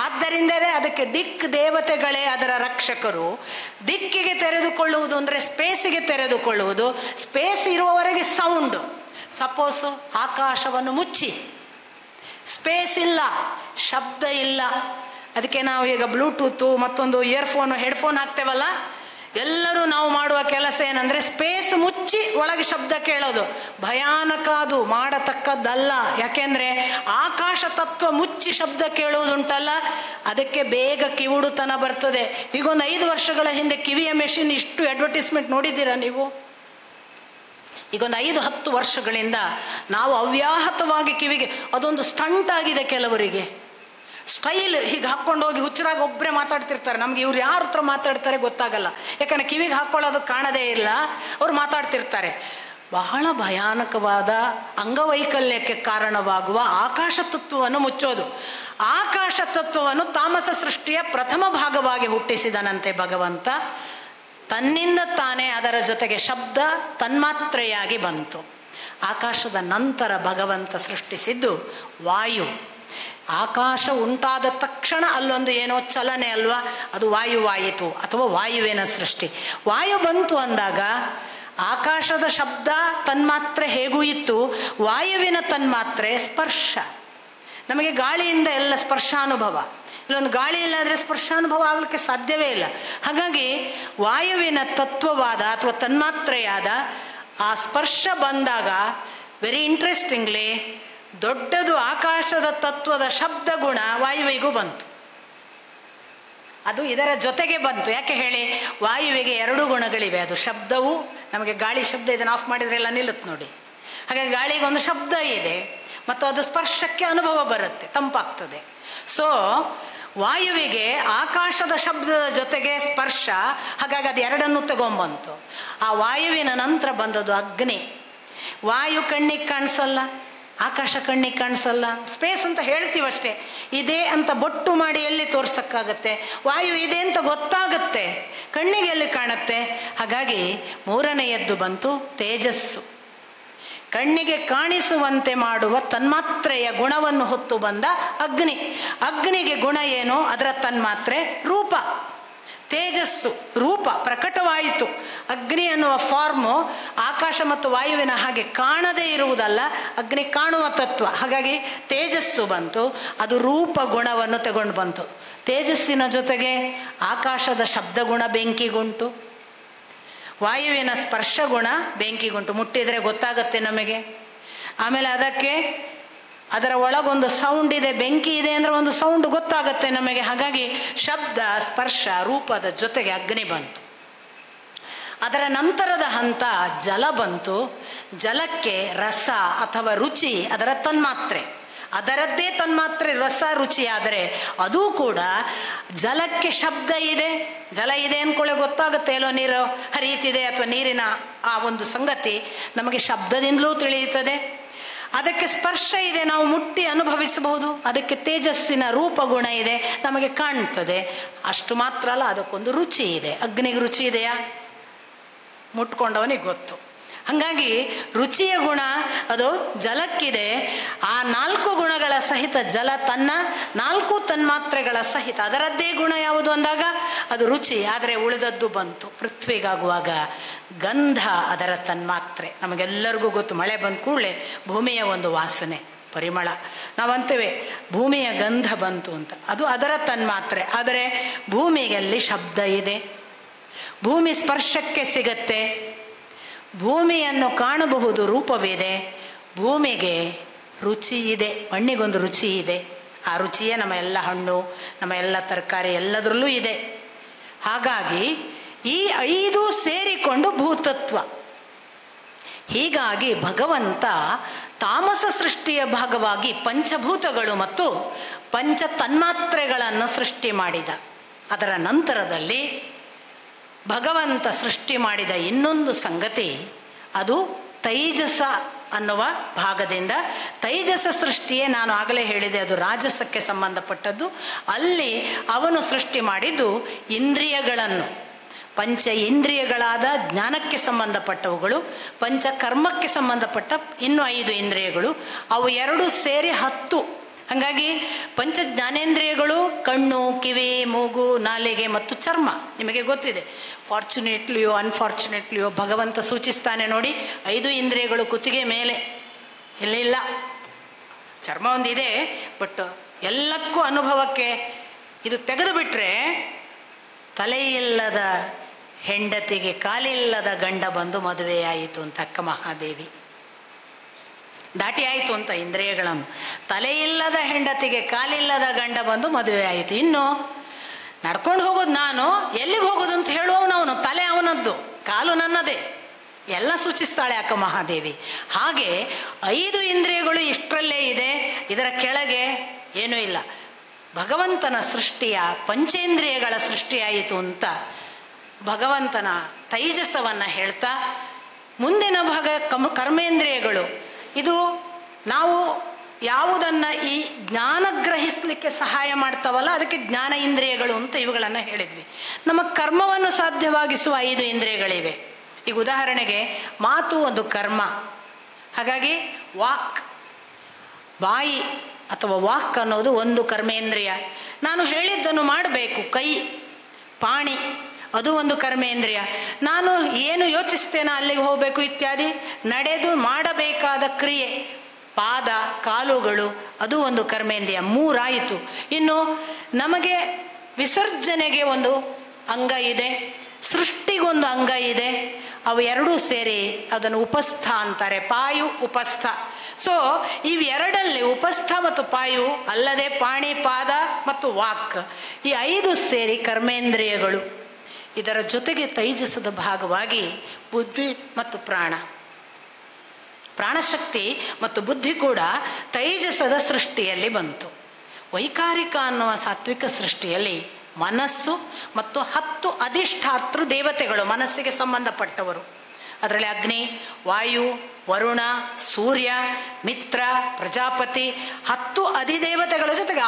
ಆದ್ದರಿಂದಲೇ ಅದಕ್ಕೆ ದಿಕ್ ದೇವತೆಗಳೇ ಅದರ ರಕ್ಷಕರು. ದಿಕ್ಕಿಗೆ ತೆರೆದುಕೊಳ್ಳುವುದು ಅಂದರೆ ಸ್ಪೇಸಿಗೆ ತೆರೆದುಕೊಳ್ಳುವುದು. ಸ್ಪೇಸ್ ಇರುವವರೆಗೆ ಸೌಂಡು. ಸಪೋಸು ಆಕಾಶವನ್ನು ಮುಚ್ಚಿ, ಸ್ಪೇಸ್ ಇಲ್ಲ, ಶಬ್ದ ಇಲ್ಲ. ಅದಕ್ಕೆ ನಾವು ಈಗ ಬ್ಲೂಟೂತು ಮತ್ತೊಂದು ಇಯರ್ಫೋನು ಹೆಡ್ಫೋನ್ ಹಾಕ್ತೇವಲ್ಲ, ಎಲ್ಲರೂ ನಾವು ಮಾಡುವ ಕೆಲಸ ಏನಂದರೆ ಸ್ಪೇಸ್ ಮುಚ್ಚಿ ಒಳಗೆ ಶಬ್ದ ಕೇಳೋದು. ಭಯಾನಕ, ಅದು ಮಾಡತಕ್ಕದ್ದಲ್ಲ. ಯಾಕೆಂದರೆ ಆಕಾಶ ತತ್ವ ಮುಚ್ಚಿ ಶಬ್ದ ಕೇಳುವುದುಂಟಲ್ಲ, ಅದಕ್ಕೆ ಬೇಗ ಕಿವುಡುತನ ಬರ್ತದೆ. ಈಗೊಂದು 5 ವರ್ಷಗಳ ಹಿಂದೆ ಕಿವಿಯ ಮೆಷಿನ್ ಇಷ್ಟು ಅಡ್ವರ್ಟೈಸ್ಮೆಂಟ್ ನೋಡಿದ್ದೀರಾ ನೀವು? ಈಗೊಂದು 5-10 ವರ್ಷಗಳಿಂದ ನಾವು ಅವ್ಯಾಹತವಾಗಿ ಕಿವಿಗೆ, ಅದೊಂದು ಸ್ಟಂಟ್ ಆಗಿದೆ ಕೆಲವರಿಗೆ. ಸ್ಟೈಲ್ ಹೀಗೆ ಹಾಕ್ಕೊಂಡು ಹೋಗಿ ಹುಚ್ಚರಾಗಿ ಒಬ್ಬರೇ ಮಾತಾಡ್ತಿರ್ತಾರೆ. ನಮ್ಗೆ ಇವ್ರು ಯಾರ ಹತ್ರ ಮಾತಾಡ್ತಾರೆ ಗೊತ್ತಾಗಲ್ಲ, ಯಾಕಂದರೆ ಕಿವಿಗೆ ಹಾಕ್ಕೊಳ್ಳೋದು ಕಾಣದೇ ಇಲ್ಲ, ಅವ್ರು ಮಾತಾಡ್ತಿರ್ತಾರೆ. ಬಹಳ ಭಯಾನಕವಾದ ಅಂಗವೈಕಲ್ಯಕ್ಕೆ ಕಾರಣವಾಗುವ ಆಕಾಶ ತತ್ವವನ್ನು ಮುಚ್ಚೋದು. ಆಕಾಶ ತತ್ವವನ್ನು ತಾಮಸ ಸೃಷ್ಟಿಯ ಪ್ರಥಮ ಭಾಗವಾಗಿ ಹುಟ್ಟಿಸಿದನಂತೆ ಭಗವಂತ. ತನ್ನಿಂದ ತಾನೇ ಅದರ ಜೊತೆಗೆ ಶಬ್ದ ತನ್ಮಾತ್ರೆಯಾಗಿ ಬಂತು. ಆಕಾಶದ ನಂತರ ಭಗವಂತ ಸೃಷ್ಟಿಸಿದ್ದು ವಾಯು. ಆಕಾಶ ಉಂಟಾದ ತಕ್ಷಣ ಅಲ್ಲೊಂದು ಏನೋ ಚಲನೆ ಅಲ್ವಾ, ಅದು ವಾಯುವಾಯಿತು ಅಥವಾ ವಾಯುವಿನ ಸೃಷ್ಟಿ. ವಾಯು ಬಂತು ಅಂದಾಗ ಆಕಾಶದ ಶಬ್ದ ತನ್ಮಾತ್ರೆ ಹೇಗೂ ಇತ್ತು, ವಾಯುವಿನ ತನ್ಮಾತ್ರೆ ಸ್ಪರ್ಶ. ನಮಗೆ ಗಾಳಿಯಿಂದ ಎಲ್ಲ ಸ್ಪರ್ಶಾನುಭವ. ಇಲ್ಲೊಂದು ಗಾಳಿ ಇಲ್ಲಾದರೆ ಸ್ಪರ್ಶಾನುಭವ ಆಗಲಿಕ್ಕೆ ಸಾಧ್ಯವೇ ಇಲ್ಲ. ಹಾಗಾಗಿ ವಾಯುವಿನ ತತ್ವವಾದ ಅಥವಾ ತನ್ಮಾತ್ರೆಯಾದ ಆ ಸ್ಪರ್ಶ ಬಂದಾಗ ವೆರಿ ಇಂಟ್ರೆಸ್ಟಿಂಗ್ಲಿ ದೊಡ್ಡದು ಆಕಾಶದ ತತ್ವದ ಶಬ್ದ ಗುಣ ವಾಯುವಿಗೂ ಬಂತು. ಅದು ಇದರ ಜೊತೆಗೆ ಬಂತು. ಯಾಕೆ ಹೇಳಿ, ವಾಯುವಿಗೆ 2 ಗುಣಗಳಿವೆ. ಅದು ಶಬ್ದವು, ನಮಗೆ ಗಾಳಿ ಶಬ್ದ ಇದನ್ನು ಆಫ್ ಮಾಡಿದರೆ ಎಲ್ಲ ನಿಲ್ಲುತ್ತೆ ನೋಡಿ. ಹಾಗಾಗಿ ಗಾಳಿಗೆ ಒಂದು ಶಬ್ದ ಇದೆ ಮತ್ತು ಅದು ಸ್ಪರ್ಶಕ್ಕೆ ಅನುಭವ ಬರುತ್ತೆ, ತಂಪಾಗ್ತದೆ. ಸೊ ವಾಯುವಿಗೆ ಆಕಾಶದ ಶಬ್ದದ ಜೊತೆಗೆ ಸ್ಪರ್ಶ, ಹಾಗಾಗಿ ಅದು 2 ತಗೊಂಬಂತು. ಆ ವಾಯುವಿನ ನಂತರ ಬಂದದ್ದು ಅಗ್ನಿ. ವಾಯು ಕಣ್ಣಿಗೆ ಕಾಣಿಸಲ್ಲ, ಆಕಾಶ ಕಣ್ಣಿಗೆ ಕಾಣಿಸಲ್ಲ. ಸ್ಪೇಸ್ ಅಂತ ಹೇಳ್ತೀವಷ್ಟೇ, ಇದೆ ಅಂತ ಬೊಟ್ಟು ಮಾಡಿ ಎಲ್ಲಿ ತೋರ್ಸಕ್ಕಾಗತ್ತೆ? ವಾಯು ಇದೆ ಅಂತ ಗೊತ್ತಾಗತ್ತೆ, ಕಣ್ಣಿಗೆ ಎಲ್ಲಿ ಕಾಣುತ್ತೆ? ಹಾಗಾಗಿ 3ನೆಯದ್ದು ಬಂತು ತೇಜಸ್ಸು. ಕಣ್ಣಿಗೆ ಕಾಣಿಸುವಂತೆ ಮಾಡುವ ತನ್ಮಾತ್ರೆಯ ಗುಣವನ್ನು ಹೊತ್ತು ಬಂದ ಅಗ್ನಿ. ಅಗ್ನಿಗೆ ಗುಣ ಏನು? ಅದರ ತನ್ಮಾತ್ರೆ ರೂಪ. ತೇಜಸ್ಸು ರೂಪ ಪ್ರಕಟವಾಯಿತು. ಅಗ್ನಿ ಅನ್ನುವ ಫಾರ್ಮು ಆಕಾಶ ಮತ್ತು ವಾಯುವಿನ ಹಾಗೆ ಕಾಣದೇ ಇರುವುದಲ್ಲ, ಅಗ್ನಿ ಕಾಣುವ ತತ್ವ. ಹಾಗಾಗಿ ತೇಜಸ್ಸು ಬಂತು, ಅದು ರೂಪ ಗುಣವನ್ನು ತಗೊಂಡು ಬಂತು. ತೇಜಸ್ಸಿನ ಜೊತೆಗೆ ಆಕಾಶದ ಶಬ್ದಗುಣ ಬೆಂಕಿಗುಂಟು, ವಾಯುವಿನ ಸ್ಪರ್ಶ ಗುಣ ಬೆಂಕಿಗುಂಟು, ಮುಟ್ಟಿದರೆ ಗೊತ್ತಾಗತ್ತೆ ನಮಗೆ. ಆಮೇಲೆ ಅದರ ಒಳಗೊಂದು ಸೌಂಡ್ ಇದೆ, ಬೆಂಕಿ ಇದೆ ಅಂದರೆ ಒಂದು ಸೌಂಡ್ ಗೊತ್ತಾಗತ್ತೆ ನಮಗೆ. ಹಾಗಾಗಿ ಶಬ್ದ ಸ್ಪರ್ಶ ರೂಪದ ಜೊತೆಗೆ ಅಗ್ನಿ ಬಂತು. ಅದರ ನಂತರದ ಹಂತ ಜಲ ಬಂತು. ಜಲಕ್ಕೆ ರಸ ಅಥವಾ ರುಚಿ ಅದರ ತನ್ಮಾತ್ರೆ, ಅದರದ್ದೇ ತನ್ಮಾತ್ರೆ ರಸ ರುಚಿ. ಆದರೆ ಅದೂ ಕೂಡ ಜಲಕ್ಕೆ ಶಬ್ದ ಇದೆ. ಜಲ ಇದೆ ಅಂದ್ಕೊಳ್ಳೆ ಗೊತ್ತಾಗುತ್ತೆ, ಎಲ್ಲೋ ನೀರು ಹರಿಯುತ್ತಿದೆ ಅಥವಾ ನೀರಿನ ಆ ಒಂದು ಸಂಗತಿ ನಮಗೆ ಶಬ್ದದಿಂದಲೂ ತಿಳಿಯುತ್ತದೆ. ಅದಕ್ಕೆ ಸ್ಪರ್ಶ ಇದೆ, ನಾವು ಮುಟ್ಟಿ ಅನುಭವಿಸಬಹುದು. ಅದಕ್ಕೆ ತೇಜಸ್ಸಿನ ರೂಪಗುಣ ಇದೆ, ನಮಗೆ ಕಾಣ್ತದೆ. ಅಷ್ಟು ಮಾತ್ರ ಅಲ್ಲ, ಅದಕ್ಕೊಂದು ರುಚಿ ಇದೆ. ಅಗ್ನಿಗೆ ರುಚಿ ಇದೆಯಾ? ಮುಟ್ಕೊಂಡವನಿಗೆ ಗೊತ್ತು. ಹಾಗಾಗಿ ರುಚಿಯ ಗುಣ ಅದು ಜಲಕ್ಕಿದೆ. ಆ 4 ಗುಣಗಳ ಸಹಿತ ಜಲ ತನ್ನ 4 ತನ್ಮಾತ್ರೆಗಳ ಸಹಿತ ಅದರದ್ದೇ ಗುಣ ಯಾವುದು ಅಂದಾಗ ಅದು ರುಚಿ. ಆದರೆ ಉಳಿದದ್ದು ಬಂತು. ಪೃಥ್ವಿಗಾಗುವಾಗ ಗಂಧ ಅದರ ತನ್ಮಾತ್ರೆ. ನಮಗೆಲ್ಲರಿಗೂ ಗೊತ್ತು, ಮಳೆ ಬಂದ ಕೂಡಲೇ ಭೂಮಿಯ ಒಂದು ವಾಸನೆ, ಪರಿಮಳ. ನಾವಂತೇವೆ ಭೂಮಿಯ ಗಂಧ ಬಂತು ಅಂತ, ಅದು ಅದರ ತನ್ಮಾತ್ರೆ. ಆದರೆ ಭೂಮಿಯಲ್ಲಿ ಶಬ್ದ ಇದೆ, ಭೂಮಿ ಸ್ಪರ್ಶಕ್ಕೆ ಸಿಗತ್ತೆ, ಭೂಮಿಯನ್ನು ಕಾಣಬಹುದು, ರೂಪವಿದೆ. ಭೂಮಿಗೆ ರುಚಿ ಇದೆ, ಮಣ್ಣಿಗೊಂದು ರುಚಿ ಇದೆ. ಆ ರುಚಿಯೇ ನಮ್ಮ ಎಲ್ಲ ಹಣ್ಣು, ನಮ್ಮ ಎಲ್ಲ ತರಕಾರಿ ಎಲ್ಲದರಲ್ಲೂ ಇದೆ. ಹಾಗಾಗಿ ಈ 5 ಸೇರಿಕೊಂಡು ಭೂತತ್ವ. ಹೀಗಾಗಿ ಭಗವಂತ ತಾಮಸ ಸೃಷ್ಟಿಯ ಭಾಗವಾಗಿ ಪಂಚಭೂತಗಳು ಮತ್ತು ಪಂಚ ತನ್ಮಾತ್ರೆಗಳನ್ನು ಸೃಷ್ಟಿ ಮಾಡಿದ. ಅದರ ನಂತರದಲ್ಲಿ ಭಗವಂತ ಸೃಷ್ಟಿ ಮಾಡಿದ ಇನ್ನೊಂದು ಸಂಗತಿ, ಅದು ತೈಜಸ ಅನ್ನುವ ಭಾಗದಿಂದ. ತೈಜಸ ಸೃಷ್ಟಿಯೇ ನಾನು ಆಗಲೇ ಹೇಳಿದೆ, ಅದು ರಾಜಸಕ್ಕೆ ಸಂಬಂಧಪಟ್ಟದ್ದು. ಅಲ್ಲಿ ಅವನು ಸೃಷ್ಟಿ ಮಾಡಿದ್ದು ಇಂದ್ರಿಯಗಳನ್ನು, ಪಂಚ ಇಂದ್ರಿಯಗಳಾದ ಜ್ಞಾನಕ್ಕೆ ಸಂಬಂಧಪಟ್ಟವುಗಳು, ಪಂಚಕರ್ಮಕ್ಕೆ ಸಂಬಂಧಪಟ್ಟ ಇನ್ನು 5 ಇಂದ್ರಿಯಗಳು, ಅವು 2 ಸೇರಿ 10. ಹಾಗಾಗಿ ಪಂಚ ಜ್ಞಾನೇಂದ್ರಿಯಗಳು ಕಣ್ಣು, ಕಿವಿ, ಮೂಗು, ನಾಲಿಗೆ ಮತ್ತು ಚರ್ಮ. ನಿಮಗೆ ಗೊತ್ತಿದೆ, ಫಾರ್ಚುನೇಟ್ಲಿಯೋ ಅನ್ಫಾರ್ಚುನೇಟ್ಲಿಯೋ ಭಗವಂತ ಸೂಚಿಸ್ತಾನೆ ನೋಡಿ, 5 ಇಂದ್ರಿಯಗಳು ಕುತ್ತಿಗೆ ಮೇಲೆ, ಇಲ್ಲ ಚರ್ಮ ಒಂದಿದೆ, ಬಟ್ ಎಲ್ಲಕ್ಕೂ ಅನುಭವಕ್ಕೆ ಇದು ತೆಗೆದು ಬಿಟ್ರೆ ತಲೆಯಿಲ್ಲದ ಹೆಂಡತಿಗೆ ಕಾಲಿಲ್ಲದ ಗಂಡ ಬಂದು ಮದುವೆಯಾಯಿತು ಅಂತ ಅಕ್ಕ ಮಹಾದೇವಿ. ದಾಟಿ ಆಯಿತು ಅಂತ ಇಂದ್ರಿಯಗಳನ್ನು. ತಲೆಯಿಲ್ಲದ ಹೆಂಡತಿಗೆ ಕಾಲಿಲ್ಲದ ಗಂಡ ಬಂದು ಮದುವೆ ಆಯಿತು. ಇನ್ನು ನಡ್ಕೊಂಡು ಹೋಗೋದು ನಾನು, ಎಲ್ಲಿಗೆ ಹೋಗೋದು ಅಂತ ಹೇಳುವವನವನು, ತಲೆ ಅವನದ್ದು, ಕಾಲು ನನ್ನದೇ, ಎಲ್ಲ ಸೂಚಿಸ್ತಾಳೆ ಅಕ್ಕ ಮಹಾದೇವಿ. ಹಾಗೆ 5 ಇಂದ್ರಿಯಗಳು ಇಷ್ಟರಲ್ಲೇ ಇದೆ, ಇದರ ಕೆಳಗೆ ಏನೂ ಇಲ್ಲ. ಭಗವಂತನ ಸೃಷ್ಟಿಯ ಪಂಚೇಂದ್ರಿಯಗಳ ಸೃಷ್ಟಿಯಾಯಿತು ಅಂತ ಭಗವಂತನ ತೈಜಸವನ್ನು ಹೇಳ್ತಾ, ಮುಂದಿನ ಭಾಗ ಕರ್ಮೇಂದ್ರಿಯಗಳು. ಇದು ನಾವು ಯಾವುದನ್ನು ಈ ಜ್ಞಾನ ಗ್ರಹಿಸಲಿಕ್ಕೆ ಸಹಾಯ ಮಾಡ್ತಾವಲ್ಲ, ಅದಕ್ಕೆ ಜ್ಞಾನ ಇಂದ್ರಿಯಗಳು ಅಂತ ಇವುಗಳನ್ನು ಹೇಳಿದ್ವಿ. ನಮ್ಮ ಕರ್ಮವನ್ನು ಸಾಧ್ಯವಾಗಿಸುವ 5 ಇಂದ್ರಿಯಗಳಿವೆ. ಈಗ ಉದಾಹರಣೆಗೆ ಮಾತು ಒಂದು ಕರ್ಮ. ಹಾಗಾಗಿ ವಾಕ್, ಬಾಯಿ ಅಥವಾ ವಾಕ್ ಅನ್ನೋದು ಒಂದು ಕರ್ಮೇಂದ್ರಿಯ. ನಾನು ಹೇಳಿದ್ದನ್ನು ಮಾಡಬೇಕು. ಕೈ, ಪಾಣಿ ಅದು ಒಂದು ಕರ್ಮೇಂದ್ರಿಯ. ನಾನು ಏನು ಯೋಚಿಸ್ತೇನೋ ಅಲ್ಲಿಗೆ ಹೋಗಬೇಕು ಇತ್ಯಾದಿ ನಡೆದು ಮಾಡಬೇಕಾದ ಕ್ರಿಯೆ, ಪಾದ, ಕಾಲುಗಳು ಅದು ಒಂದು ಕರ್ಮೇಂದ್ರಿಯ. 3 ಆಯಿತು. ಇನ್ನು ನಮಗೆ ವಿಸರ್ಜನೆಗೆ ಒಂದು ಅಂಗ ಇದೆ, ಸೃಷ್ಟಿಗೊಂದು ಅಂಗ ಇದೆ. ಅವು 2 ಸೇರಿ ಅದನ್ನು ಉಪಸ್ಥ ಅಂತಾರೆ, ಪಾಯು ಉಪಸ್ಥ. ಸೊ ಇವೆರಡಲ್ಲಿ ಉಪಸ್ಥ ಮತ್ತು ಪಾಯು ಅಲ್ಲದೆ ಪಾಣಿ, ಪಾದ ಮತ್ತು ವಾಕ್, ಈ 5 ಸೇರಿ ಕರ್ಮೇಂದ್ರಿಯಗಳು. ಇದರ ಜೊತೆಗೆ ತೈಜಸದ ಭಾಗವಾಗಿ ಬುದ್ಧಿ ಮತ್ತು ಪ್ರಾಣಶಕ್ತಿ ಮತ್ತು ಬುದ್ಧಿ ಕೂಡ ತೈಜಸದ ಸೃಷ್ಟಿಯಲ್ಲಿ ಬಂತು. ವೈಕಾರಿಕ ಅನ್ನುವ ಸಾತ್ವಿಕ ಸೃಷ್ಟಿಯಲ್ಲಿ ಮನಸ್ಸು ಮತ್ತು 10 ಅಧಿಷ್ಠಾತೃ ದೇವತೆಗಳು, ಮನಸ್ಸಿಗೆ ಸಂಬಂಧಪಟ್ಟವರು. ಅದರಲ್ಲಿ ಅಗ್ನಿ, ವಾಯು, ವರುಣ, ಸೂರ್ಯ, ಮಿತ್ರ, ಪ್ರಜಾಪತಿ 10 ಅಧಿದೇವತೆಗಳ ಜೊತೆಗೆ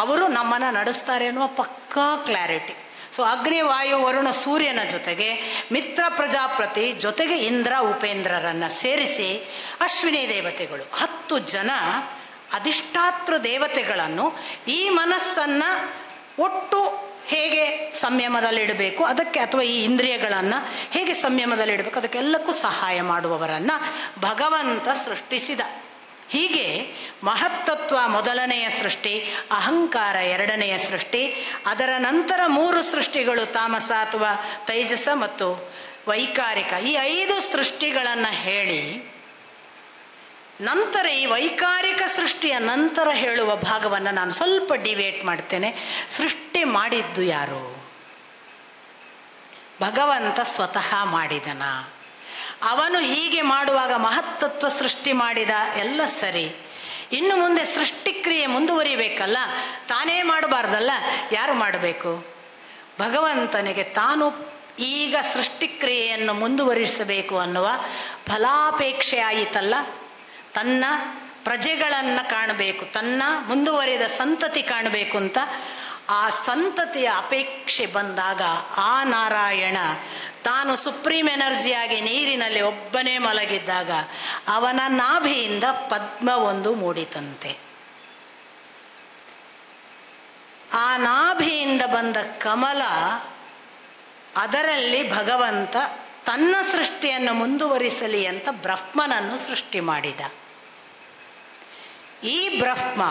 ಅವರು ನಮ್ಮನ್ನು ನಡೆಸ್ತಾರೆ ಅನ್ನುವ ಪಕ್ಕಾ ಕ್ಲಾರಿಟಿ. ಸೊ ಅಗ್ನಿ, ವಾಯು, ವರುಣ, ಸೂರ್ಯನ ಜೊತೆಗೆ ಮಿತ್ರ, ಪ್ರಜಾಪತಿ ಜೊತೆಗೆ ಇಂದ್ರ, ಉಪೇಂದ್ರರನ್ನು ಸೇರಿಸಿ ಅಶ್ವಿನಿ ದೇವತೆಗಳು 10 ಜನ ಅಧಿಷ್ಠಾತೃ ದೇವತೆಗಳನ್ನು ಈ ಮನಸ್ಸನ್ನು ಒಟ್ಟು ಹೇಗೆ ಸಂಯಮದಲ್ಲಿಡಬೇಕು ಅದಕ್ಕೆ, ಅಥವಾ ಈ ಇಂದ್ರಿಯಗಳನ್ನು ಹೇಗೆ ಸಂಯಮದಲ್ಲಿಡಬೇಕು ಅದಕ್ಕೆಲ್ಲಕ್ಕೂ ಸಹಾಯ ಮಾಡುವವರನ್ನು ಭಗವಂತ ಸೃಷ್ಟಿಸಿದ. ಹೀಗೆ ಮಹತ್ತತ್ವ ಮೊದಲನೆಯ ಸೃಷ್ಟಿ, ಅಹಂಕಾರ ಎರಡನೆಯ ಸೃಷ್ಟಿ, ಅದರ ನಂತರ 3 ಸೃಷ್ಟಿಗಳು ತಾಮಸ ಅಥವಾ ತೈಜಸ ಮತ್ತು ವೈಕಾರಿಕ, ಈ 5 ಸೃಷ್ಟಿಗಳನ್ನು ಹೇಳಿ ನಂತರ ಈ ವೈಕಾರಿಕ ಸೃಷ್ಟಿಯ ನಂತರ ಹೇಳುವ ಭಾಗವನ್ನು ನಾನು ಸ್ವಲ್ಪ ಡಿವೇಟ್ ಮಾಡ್ತೇನೆ. ಸೃಷ್ಟಿ ಮಾಡಿದ್ದು ಯಾರು? ಭಗವಂತ ಸ್ವತಃ ಮಾಡಿದನ. ಅವನು ಹೀಗೆ ಮಾಡುವಾಗ ಮಹತ್ತತ್ವ ಸೃಷ್ಟಿ ಮಾಡಿದ, ಎಲ್ಲ ಸರಿ. ಇನ್ನು ಮುಂದೆ ಸೃಷ್ಟಿಕ್ರಿಯೆ ಮುಂದುವರಿಬೇಕಲ್ಲ, ತಾನೇ ಮಾಡಬಾರ್ದಲ್ಲ, ಯಾರು ಮಾಡಬೇಕು? ಭಗವಂತನಿಗೆ ತಾನು ಈಗ ಸೃಷ್ಟಿಕ್ರಿಯೆಯನ್ನು ಮುಂದುವರಿಸಬೇಕು ಅನ್ನುವ ಫಲಾಪೇಕ್ಷೆ ಆಯಿತಲ್ಲ. ತನ್ನ ಪ್ರಜೆಗಳನ್ನು ಕಾಣಬೇಕು, ತನ್ನ ಮುಂದುವರಿದ ಸಂತತಿ ಕಾಣಬೇಕು ಅಂತ ಆ ಸಂತತಿಯ ಅಪೇಕ್ಷೆ ಬಂದಾಗ ಆ ನಾರಾಯಣ ತಾನು ಸುಪ್ರೀಂ ಎನರ್ಜಿಯಾಗಿ ನೀರಿನಲ್ಲಿ ಒಬ್ಬನೇ ಮಲಗಿದ್ದಾಗ ಅವನ ನಾಭಿಯಿಂದ ಪದ್ಮವೊಂದು ಮೂಡಿತಂತೆ. ಆ ನಾಭಿಯಿಂದ ಬಂದ ಕಮಲ, ಅದರಲ್ಲಿ ಭಗವಂತ ತನ್ನ ಸೃಷ್ಟಿಯನ್ನು ಮುಂದುವರಿಸಲಿ ಅಂತ ಬ್ರಹ್ಮನನ್ನು ಸೃಷ್ಟಿ ಮಾಡಿದ. ಈ ಬ್ರಹ್ಮ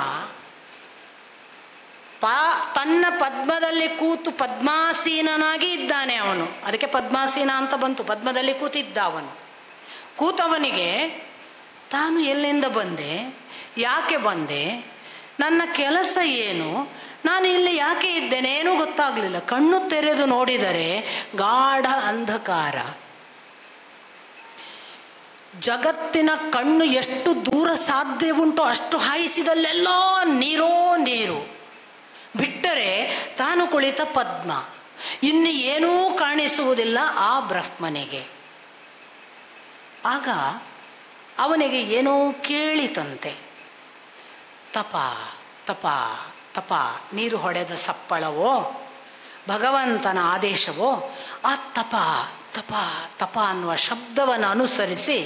ತನ್ನ ಪದ್ಮದಲ್ಲಿ ಕೂತು ಪದ್ಮಾಸೀನನಾಗಿ ಇದ್ದಾನೆ ಅವನು. ಅದಕ್ಕೆ ಪದ್ಮಾಸೀನ ಅಂತ ಬಂತು, ಪದ್ಮದಲ್ಲಿ ಕೂತಿದ್ದ ಅವನು. ಕೂತವನಿಗೆ ತಾನು ಎಲ್ಲಿಂದ ಬಂದೆ, ಯಾಕೆ ಬಂದೆ, ನನ್ನ ಕೆಲಸ ಏನು, ನಾನು ಇಲ್ಲಿ ಯಾಕೆ ಇದ್ದೇನೆ ಏನೂ ಗೊತ್ತಾಗಲಿಲ್ಲ. ಕಣ್ಣು ತೆರೆದು ನೋಡಿದರೆ ಗಾಢ ಅಂಧಕಾರ. ಜಗತ್ತಿನ ಕಣ್ಣು ಎಷ್ಟು ದೂರ ಸಾಧ್ಯ ಉಂಟೋ ಅಷ್ಟು ಹಾಯಿಸಿದಲ್ಲೆಲ್ಲ ನೀರೋ ನೀರು. ಬಿಟ್ಟರೆ ತಾನು ಕುಳಿತ ಪದ್ಮ, ಇನ್ನು ಏನೂ ಕಾಣಿಸುವುದಿಲ್ಲ ಆ ಬ್ರಹ್ಮನಿಗೆ. ಆಗ ಅವನಿಗೆ ಏನೋ ಕೇಳಿತಂತೆ. ತಪ ತಪ ತಪ, ನೀರು ಹೊಡೆದ ಸಪ್ಪಳವೋ ಭಗವಂತನ ಆದೇಶವೋ, ಆ ತಪ ತಪ ತಪ ಅನ್ನುವ ಶಬ್ದವನ್ನು ಅನುಸರಿಸಿ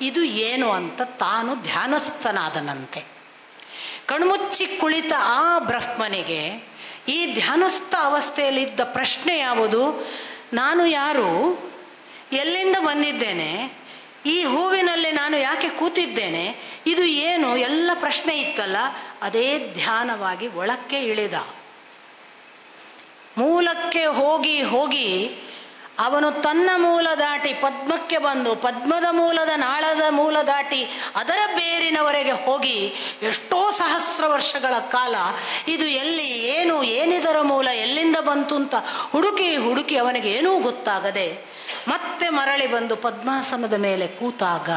ಇದು ಏನು ಅಂತ ತಾನು ಧ್ಯಾನಸ್ಥನಾದನಂತೆ. ಕಣ್ಮುಚ್ಚಿ ಕುಳಿತ ಆ ಬ್ರಹ್ಮನಿಗೆ ಈ ಧ್ಯಾನಸ್ಥ ಅವಸ್ಥೆಯಲ್ಲಿದ್ದ ಪ್ರಶ್ನೆ ಯಾವುದು? ನಾನು ಯಾರು, ಎಲ್ಲಿಂದ ಬಂದಿದ್ದೇನೆ, ಈ ಹೂವಿನಲ್ಲಿ ನಾನು ಯಾಕೆ ಕೂತಿದ್ದೇನೆ, ಇದು ಏನು, ಎಲ್ಲ ಪ್ರಶ್ನೆ ಇತ್ತಲ್ಲ. ಅದೇ ಧ್ಯಾನವಾಗಿ ಒಳಕ್ಕೆ ಇಳಿದ. ಮೂಲಕ್ಕೆ ಹೋಗಿ ಹೋಗಿ ಅವನು ತನ್ನ ಮೂಲ ದಾಟಿ ಪದ್ಮಕ್ಕೆ ಬಂದು, ಪದ್ಮದ ಮೂಲದ ನಾಳದ ಮೂಲ ದಾಟಿ ಅದರ ಬೇರಿನವರೆಗೆ ಹೋಗಿ ಎಷ್ಟೋ ಸಹಸ್ರ ವರ್ಷಗಳ ಕಾಲ ಇದು ಎಲ್ಲಿ, ಏನು, ಏನಿದರ ಮೂಲ, ಎಲ್ಲಿಂದ ಬಂತು ಅಂತ ಹುಡುಕಿ ಹುಡುಕಿ ಅವನಿಗೆ ಏನೂ ಗೊತ್ತಾಗದೆ ಮತ್ತೆ ಮರಳಿ ಬಂದು ಪದ್ಮಾಸನದ ಮೇಲೆ ಕೂತಾಗ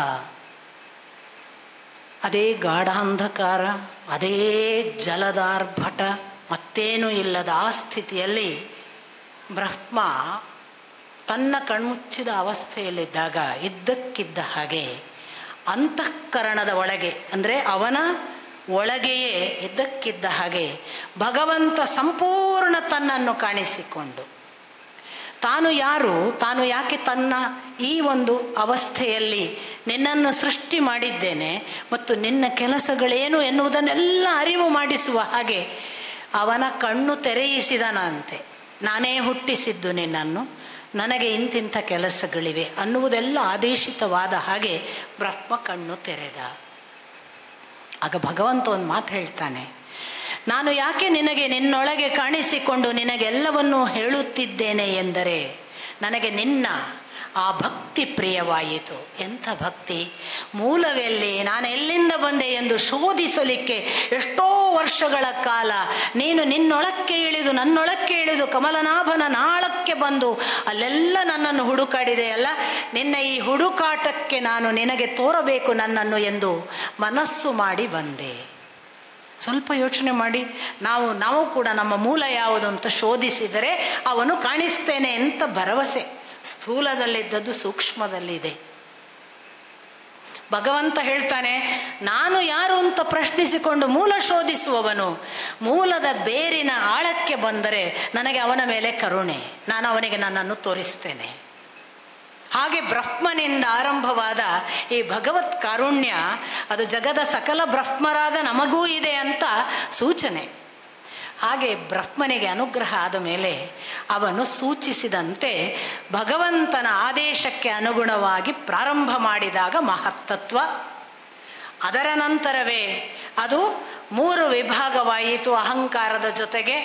ಅದೇ ಗಾಢಾಂಧಕಾರ, ಅದೇ ಜಲದಾರ್ಭಟ, ಮತ್ತೇನೂ ಇಲ್ಲದ ಆ ಸ್ಥಿತಿಯಲ್ಲಿ ಬ್ರಹ್ಮ ತನ್ನ ಕಣ್ಮುಚ್ಚಿದ ಅವಸ್ಥೆಯಲ್ಲಿದ್ದಾಗ ಇದ್ದಕ್ಕಿದ್ದ ಹಾಗೆ ಅಂತಃಕರಣದ ಒಳಗೆ, ಅಂದರೆ ಅವನ ಒಳಗೆಯೇ ಇದ್ದಕ್ಕಿದ್ದ ಹಾಗೆ ಭಗವಂತ ಸಂಪೂರ್ಣ ತನ್ನನ್ನು ಕಾಣಿಸಿಕೊಂಡು, ತಾನು ಯಾರು, ತಾನು ಯಾಕೆ ತನ್ನ ಈ ಒಂದು ಅವಸ್ಥೆಯಲ್ಲಿ ನಿನ್ನನ್ನು ಸೃಷ್ಟಿ ಮಾಡಿದ್ದೇನೆ ಮತ್ತು ನಿನ್ನ ಕೆಲಸಗಳೇನು ಎನ್ನುವುದನ್ನೆಲ್ಲ ಅರಿವು ಮಾಡಿಸುವ ಹಾಗೆ ಅವನ ಕಣ್ಣು ತೆರೆಯಿಸಿದನಂತೆ. ನಾನೇ ಹುಟ್ಟಿಸಿದ್ದು ನಿನ್ನನ್ನು, ನನಗೆ ಇಂತಿಂಥ ಕೆಲಸಗಳಿವೆ ಅನ್ನುವುದೆಲ್ಲ ಆದೇಶಿತವಾದ ಹಾಗೆ ಬ್ರಹ್ಮ ಕಣ್ಣು ತೆರೆದ. ಆಗ ಭಗವಂತ ಒಂದು ಮಾತು ಹೇಳ್ತಾನೆ, ನಾನು ಯಾಕೆ ನಿನಗೆ ನಿನ್ನೊಳಗೆ ಕಾಣಿಸಿಕೊಂಡು ನಿನಗೆಲ್ಲವನ್ನೂ ಹೇಳುತ್ತಿದ್ದೇನೆ ಎಂದರೆ ನನಗೆ ನಿನ್ನ ಆ ಭಕ್ತಿ ಪ್ರಿಯವಾಯಿತು. ಎಂಥ ಭಕ್ತಿ! ಮೂಲವೆಲ್ಲಿ, ನಾನು ಎಲ್ಲಿಂದ ಬಂದೆ ಎಂದು ಶೋಧಿಸಲಿಕ್ಕೆ ಎಷ್ಟೋ ವರ್ಷಗಳ ಕಾಲ ನೀನು ನಿನ್ನೊಳಕ್ಕೆ ಇಳಿದು ನನ್ನೊಳಕ್ಕೆ ಇಳಿದು ಕಮಲನಾಭನ ನಾಳಕ್ಕೆ ಬಂದು ಅಲ್ಲೆಲ್ಲ ನನ್ನನ್ನು ಹುಡುಕಾಡಿದೆಯಲ್ಲ. ನಿನ್ನ ಈ ಹುಡುಕಾಟಕ್ಕೆ ನಾನು ನಿನಗೆ ತೋರಬೇಕು ನನ್ನನ್ನು ಎಂದು ಮನಸ್ಸು ಮಾಡಿ ಬಂದೆ. ಸ್ವಲ್ಪ ಯೋಚನೆ ಮಾಡಿ, ನಾವು ಕೂಡ ನಮ್ಮ ಮೂಲ ಯಾವುದು ಅಂತ ಶೋಧಿಸಿದರೆ ಅವನು ಕಾಣಿಸ್ತೇನೆ ಅಂತ ಭರವಸೆ. ಸ್ಥೂಲದಲ್ಲಿದ್ದದ್ದು ಸೂಕ್ಷ್ಮದಲ್ಲಿದೆ. ಭಗವಂತ ಹೇಳ್ತಾನೆ, ನಾನು ಯಾರು ಅಂತ ಪ್ರಶ್ನಿಸಿಕೊಂಡು ಮೂಲ ಶೋಧಿಸುವವನು ಮೂಲದ ಬೇರಿನ ಆಳಕ್ಕೆ ಬಂದರೆ ನನಗೆ ಅವನ ಮೇಲೆ ಕರುಣೆ, ನಾನು ಅವನಿಗೆ ನನ್ನನ್ನು ತೋರಿಸ್ತೇನೆ. ಹಾಗೆ ಬ್ರಹ್ಮನಿಂದ ಆರಂಭವಾದ ಈ ಭಗವತ್ ಕಾರುಣ್ಯ ಅದು ಜಗದ ಸಕಲ ಬ್ರಹ್ಮರಾದ ನಮಗೂ ಇದೆ ಅಂತ ಸೂಚನೆ. ಹಾಗೆ ಬ್ರಹ್ಮನಿಗೆ ಅನುಗ್ರಹ ಆದ ಮೇಲೆ ಅವನು ಸೂಚಿಸಿದಂತೆ ಭಗವಂತನ ಆದೇಶಕ್ಕೆ ಅನುಗುಣವಾಗಿ ಪ್ರಾರಂಭ ಮಾಡಿದಾಗ ಮಹತ್ತತ್ವ, ಅದರ ನಂತರವೇ ಅದು 3 ವಿಭಾಗವಾಯಿತು ಅಹಂಕಾರದ ಜೊತೆಗೆ.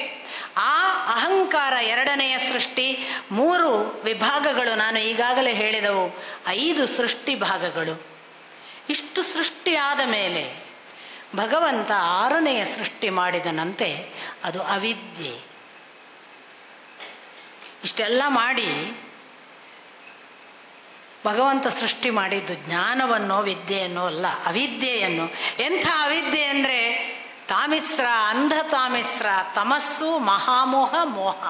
ಆ ಅಹಂಕಾರ 2ನೆಯ ಸೃಷ್ಟಿ, 3 ವಿಭಾಗಗಳು ನಾನು ಈಗಾಗಲೇ ಹೇಳಿದವು, 5 ಸೃಷ್ಟಿ ಭಾಗಗಳು. ಇಷ್ಟು ಸೃಷ್ಟಿ ಆದ ಮೇಲೆ ಭಗವಂತ 6ನೆಯ ಸೃಷ್ಟಿ ಮಾಡಿದನಂತೆ, ಅದು ಅವಿದ್ಯೆ. ಇಷ್ಟೆಲ್ಲ ಮಾಡಿ ಭಗವಂತ ಸೃಷ್ಟಿ ಮಾಡಿದ್ದು ಜ್ಞಾನವನ್ನೋ ವಿದ್ಯೆಯನ್ನೋ ಅಲ್ಲ, ಅವಿದ್ಯೆಯನ್ನು. ಎಂಥ ಅವಿದ್ಯೆ ಅಂದರೆ ತಾಮಿಸ್ರ, ಅಂಧ ತಾಮಿಸ್ರ, ತಮಸ್ಸು, ಮಹಾಮೋಹ, ಮೋಹ.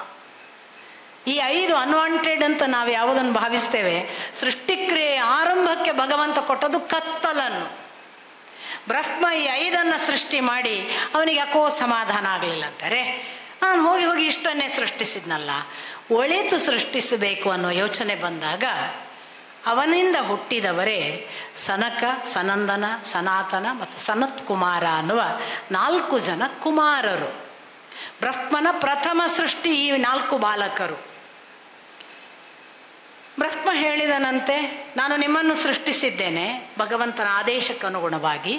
ಈ 5 ಅನ್ವಾಂಟೆಡ್ ಅಂತ ನಾವು ಯಾವುದನ್ನು ಭಾವಿಸ್ತೇವೆ. ಸೃಷ್ಟಿಕ್ರಿಯೆ ಆರಂಭಕ್ಕೆ ಭಗವಂತ ಕೊಟ್ಟದ್ದು ಕತ್ತಲನ್ನು. ಬ್ರಹ್ಮ ಈ 5 ಸೃಷ್ಟಿ ಮಾಡಿ ಅವನಿಗೆ ಯಾಕೋ ಸಮಾಧಾನ ಆಗಲಿಲ್ಲ ಅಂತಾರೆ. ನಾನು ಹೋಗಿ ಇಷ್ಟನ್ನೇ ಸೃಷ್ಟಿಸಿದ್ನಲ್ಲ, ಒಳಿತು ಸೃಷ್ಟಿಸಬೇಕು ಅನ್ನೋ ಯೋಚನೆ ಬಂದಾಗ ಅವನಿಂದ ಹುಟ್ಟಿದವರೇ ಸನಕ, ಸನಂದನ, ಸನಾತನ ಮತ್ತು ಸನತ್ ಕುಮಾರ ಅನ್ನುವ 4 ಜನ ಕುಮಾರರು. ಬ್ರಹ್ಮನ ಪ್ರಥಮ ಸೃಷ್ಟಿ ಈ 4 ಬಾಲಕರು. ಬ್ರಹ್ಮ ಹೇಳಿದನಂತೆ, ನಾನು ನಿಮ್ಮನ್ನು ಸೃಷ್ಟಿಸಿದ್ದೇನೆ ಭಗವಂತನ ಆದೇಶಕ್ಕೆ ಅನುಗುಣವಾಗಿ,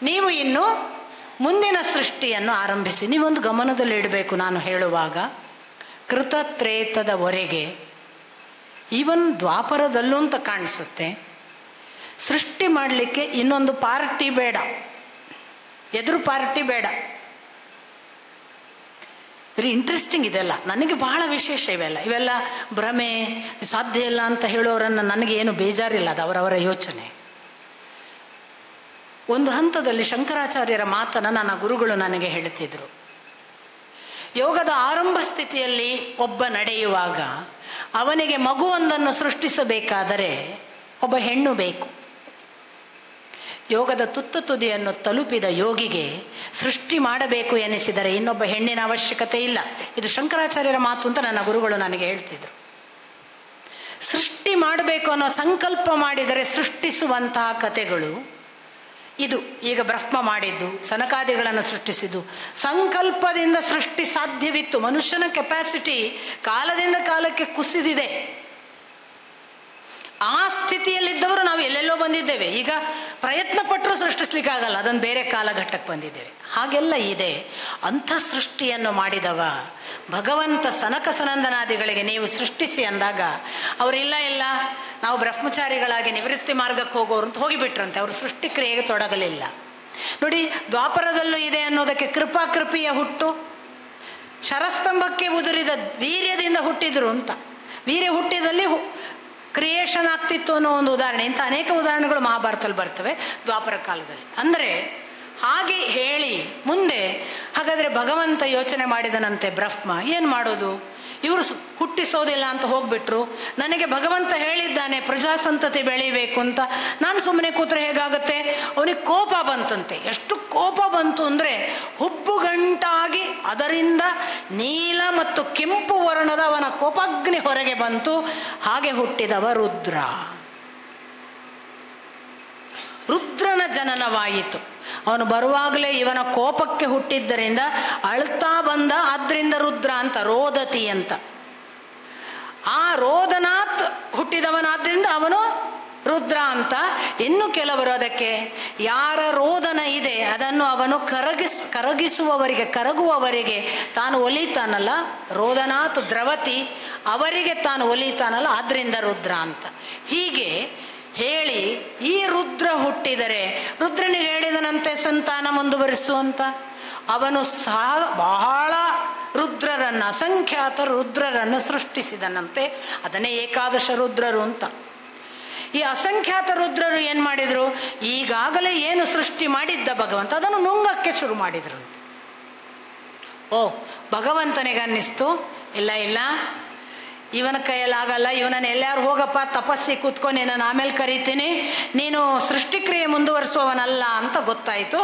ನೀವು ಇನ್ನು ಮುಂದಿನ ಸೃಷ್ಟಿಯನ್ನು ಆರಂಭಿಸಿ. ನೀವೊಂದು ಗಮನದಲ್ಲಿ ಇಡಬೇಕು, ನಾನು ಹೇಳುವಾಗ ಕೃತತ್ರೇತದವರೆಗೆ, ಈವನ್ ದ್ವಾಪರದಲ್ಲೂ ಅಂತ ಕಾಣಿಸುತ್ತೆ, ಸೃಷ್ಟಿ ಮಾಡಲಿಕ್ಕೆ ಇನ್ನೊಂದು ಪಾರ್ಟಿ ಬೇಡ, ಎದುರು ಪಾರ್ಟಿ ಬೇಡ. ವೆರಿ ಇಂಟ್ರೆಸ್ಟಿಂಗ್ ಇದೆಲ್ಲ, ನನಗೆ ಬಹಳ ವಿಶೇಷ ಇವೆಲ್ಲ ಭ್ರಮೆ, ಸಾಧ್ಯ ಇಲ್ಲ ಅಂತ ಹೇಳೋರನ್ನು ನನಗೆ ಏನು ಬೇಜಾರಿಲ್ಲ, ಅದು ಅವರವರ ಯೋಚನೆ. ಒಂದು ಹಂತದಲ್ಲಿ ಶಂಕರಾಚಾರ್ಯರ ಮಾತನ್ನು ನನ್ನ ಗುರುಗಳು ನನಗೆ ಹೇಳ್ತಿದ್ರು. ಯೋಗದ ಆರಂಭ ಸ್ಥಿತಿಯಲ್ಲಿ ಒಬ್ಬ ನಡೆಯುವಾಗ ಅವನಿಗೆ ಮಗುವೊಂದನ್ನು ಸೃಷ್ಟಿಸಬೇಕಾದರೆ ಒಬ್ಬ ಹೆಣ್ಣು ಬೇಕು. ಯೋಗದ ತುತ್ತ ತುದಿಯನ್ನು ತಲುಪಿದ ಯೋಗಿಗೆ ಸೃಷ್ಟಿ ಮಾಡಬೇಕು ಎನಿಸಿದರೆ ಇನ್ನೊಬ್ಬ ಹೆಣ್ಣಿನ ಅವಶ್ಯಕತೆ ಇಲ್ಲ. ಇದು ಶಂಕರಾಚಾರ್ಯರ ಮಾತು ಅಂತ ನನ್ನ ಗುರುಗಳು ನನಗೆ ಹೇಳ್ತಿದ್ರು. ಸೃಷ್ಟಿ ಮಾಡಬೇಕು ಅನ್ನೋ ಸಂಕಲ್ಪ ಮಾಡಿದರೆ ಸೃಷ್ಟಿಸುವಂತಹ ಕಥೆಗಳು ಇದು. ಈಗ ಬ್ರಹ್ಮ ಮಾಡಿದ್ದು, ಸನಕಾದಿಗಳನ್ನು ಸೃಷ್ಟಿಸಿದ್ದು ಸಂಕಲ್ಪದಿಂದ ಸೃಷ್ಟಿ ಸಾಧ್ಯವಿತ್ತು. ಮನುಷ್ಯನ ಕೆಪಾಸಿಟಿ ಕಾಲದಿಂದ ಕಾಲಕ್ಕೆ ಕುಸಿದಿದೆ. ಆ ಸ್ಥಿತಿಯಲ್ಲಿದ್ದವರು ನಾವು ಎಲ್ಲೆಲ್ಲೋ ಬಂದಿದ್ದೇವೆ. ಈಗ ಪ್ರಯತ್ನ ಪಟ್ಟರೂ ಸೃಷ್ಟಿಸ್ಲಿಕ್ಕಾಗಲ್ಲ, ಅದನ್ನು ಬೇರೆ ಕಾಲಘಟ್ಟಕ್ಕೆ ಬಂದಿದ್ದೇವೆ. ಹಾಗೆಲ್ಲ ಇದೆ. ಅಂಥ ಸೃಷ್ಟಿಯನ್ನು ಮಾಡಿದವ ಭಗವಂತ ಸನಕ ಸನಂದನಾದಿಗಳಿಗೆ ನೀವು ಸೃಷ್ಟಿಸಿ ಅಂದಾಗ ಅವರಿಲ್ಲ ನಾವು ಬ್ರಹ್ಮಚಾರಿಗಳಾಗಿ ನಿವೃತ್ತಿ ಮಾರ್ಗಕ್ಕೆ ಹೋಗೋರು ಅಂತ ಹೋಗಿಬಿಟ್ರಂತೆ. ಅವರು ಸೃಷ್ಟಿ ಕ್ರಿಯೆಗೆ ತೊಡಗಲಿಲ್ಲ. ನೋಡಿ, ದ್ವಾಪರದಲ್ಲೂ ಇದೆ ಅನ್ನೋದಕ್ಕೆ ಕೃಪಿಯ ಹುಟ್ಟು, ಶರಸ್ತಂಭಕ್ಕೆ ಉದುರಿದ ವೀರ್ಯದಿಂದ ಹುಟ್ಟಿದ್ರು ಅಂತ. ವೀರ್ಯ ಹುಟ್ಟಿದಲ್ಲಿ ಕ್ರಿಯೇಷನ್ ಆಗ್ತಿತ್ತು ಅನ್ನೋ ಒಂದು ಉದಾಹರಣೆ. ಇಂಥ ಅನೇಕ ಉದಾಹರಣೆಗಳು ಮಹಾಭಾರತದಲ್ಲಿ ಬರ್ತವೆ ದ್ವಾಪರ ಕಾಲದಲ್ಲಿ. ಅಂದರೆ ಹಾಗೆ ಹೇಳಿ ಮುಂದೆ ಹಾಗಾದರೆ ಭಗವಂತ ಯೋಚನೆ ಮಾಡಿದನಂತೆ, ಬ್ರಹ್ಮ ಏನು ಮಾಡೋದು, ಇವರು ಹುಟ್ಟಿಸೋದಿಲ್ಲ ಅಂತ ಹೋಗ್ಬಿಟ್ರು, ನನಗೆ ಭಗವಂತ ಹೇಳಿದ್ದಾನೆ ಪ್ರಜಾಸಂತತಿ ಬೆಳೀಬೇಕು ಅಂತ, ನಾನು ಸುಮ್ಮನೆ ಕೂತ್ರೆ ಹೇಗಾಗುತ್ತೆ. ಅವನಿಗೆ ಕೋಪ ಬಂತಂತೆ. ಎಷ್ಟು ಕೋಪ ಬಂತು ಅಂದರೆ ಹುಬ್ಬುಗಂಟಾಗಿ ಅದರಿಂದ ನೀಲ ಮತ್ತು ಕೆಂಪು ವರ್ಣದ ಅವನ ಕೋಪಾಗ್ನಿ ಹೊರಗೆ ಬಂತು. ಹಾಗೆ ಹುಟ್ಟಿದವ ರುದ್ರನ ಜನನವಾಯಿತು. ಅವನು ಬರುವಾಗಲೇ ಇವನ ಕೋಪಕ್ಕೆ ಹುಟ್ಟಿದ್ದರಿಂದ ಅಳ್ತಾ ಬಂದ, ಆದ್ರಿಂದ ರುದ್ರ ಅಂತ, ರೋದತಿ ಅಂತ. ಆ ರೋದನಾತ್ ಹುಟ್ಟಿದವನಾದ್ರಿಂದ ಅವನು ರುದ್ರ ಅಂತ. ಇನ್ನು ಕೆಲವರು ಅದಕ್ಕೆ ಯಾರ ರೋದನ ಇದೆ ಅದನ್ನು ಅವನು ಕರಗುವವರಿಗೆ ತಾನು ಒಲಿತಾನಲ್ಲ, ರೋದನಾತ್ ದ್ರವತಿ, ಅವರಿಗೆ ತಾನು ಒಲಿತಾನಲ್ಲ, ಆದ್ರಿಂದ ರುದ್ರ ಅಂತ. ಹೀಗೆ ಹೇಳಿ ಈ ರುದ್ರ ಹುಟ್ಟಿದರೆ ರುದ್ರನಿಗೆ ಹೇಳಿದನಂತೆ ಸಂತಾನ ಮುಂದುವರಿಸುವಂತ. ಅವನು ಬಹಳ ರುದ್ರರನ್ನು, ಅಸಂಖ್ಯಾತ ರುದ್ರರನ್ನು ಸೃಷ್ಟಿಸಿದನಂತೆ. ಅದನ್ನೇ ಏಕಾದಶ ರುದ್ರರು ಅಂತ. ಈ ಅಸಂಖ್ಯಾತ ರುದ್ರರು ಏನು ಮಾಡಿದರು, ಈಗಾಗಲೇ ಏನು ಸೃಷ್ಟಿ ಮಾಡಿದ್ದ ಭಗವಂತ ಅದನ್ನು ನುಂಗಕ್ಕೆ ಶುರು ಮಾಡಿದರು. ಭಗವಂತನಿಗೆ ಅನ್ನಿಸ್ತು, ಇಲ್ಲ ಇವನ ಕೈಯಲ್ಲಾಗಲ್ಲ, ಇವನನ್ನು ಎಲ್ಲಾರು ಹೋಗಪ್ಪ ತಪಸ್ಸಿ ಕೂತ್ಕೊಂಡು ನಾನು ಆಮೇಲೆ ಕರಿತೀನಿ, ನೀನು ಸೃಷ್ಟಿಕ್ರಿಯೆ ಮುಂದುವರಿಸುವವನಲ್ಲ ಅಂತ ಗೊತ್ತಾಯಿತು.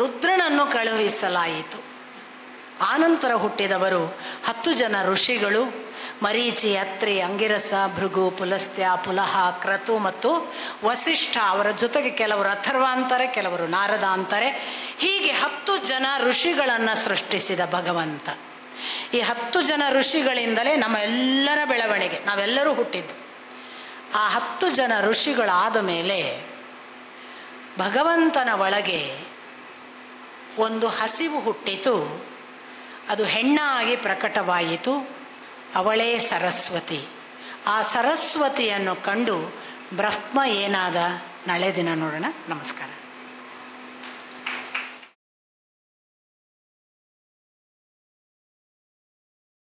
ರುದ್ರನನ್ನು ಕಳುಹಿಸಲಾಯಿತು. ಆನಂತರ ಹುಟ್ಟಿದವರು 10 ಜನ ಋಷಿಗಳು. ಮರೀಚಿ, ಅತ್ರಿ, ಅಂಗಿರಸ, ಭೃಗು, ಪುಲಸ್ತ್ಯ, ಪುಲಹ, ಕ್ರತು ಮತ್ತು ವಸಿಷ್ಠ. ಅವರ ಜೊತೆಗೆ ಕೆಲವರು ಅಥರ್ವ ಅಂತಾರೆ, ಕೆಲವರು ನಾರದ ಅಂತಾರೆ. ಹೀಗೆ 10 ಜನ ಋಷಿಗಳನ್ನು ಸೃಷ್ಟಿಸಿದ ಭಗವಂತ. ಈ 10 ಜನ ಋಷಿಗಳಿಂದಲೇ ನಮ್ಮ ಎಲ್ಲರ ಬೆಳವಣಿಗೆ, ನಾವೆಲ್ಲರೂ ಹುಟ್ಟಿದ್ದು. ಆ 10 ಜನ ಋಷಿಗಳಾದ ಮೇಲೆ ಭಗವಂತನ ಒಳಗೆ ಒಂದು ಹಸಿವು ಹುಟ್ಟಿತು. ಅದು ಹೆಣ್ಣಾಗಿ ಪ್ರಕಟವಾಯಿತು. ಅವಳೇ ಸರಸ್ವತಿ. ಆ ಸರಸ್ವತಿಯನ್ನು ಕಂಡು ಬ್ರಹ್ಮ ಏನಾದ? ನಾಳೆ ದಿನ ನೋಡೋಣ. ನಮಸ್ಕಾರ.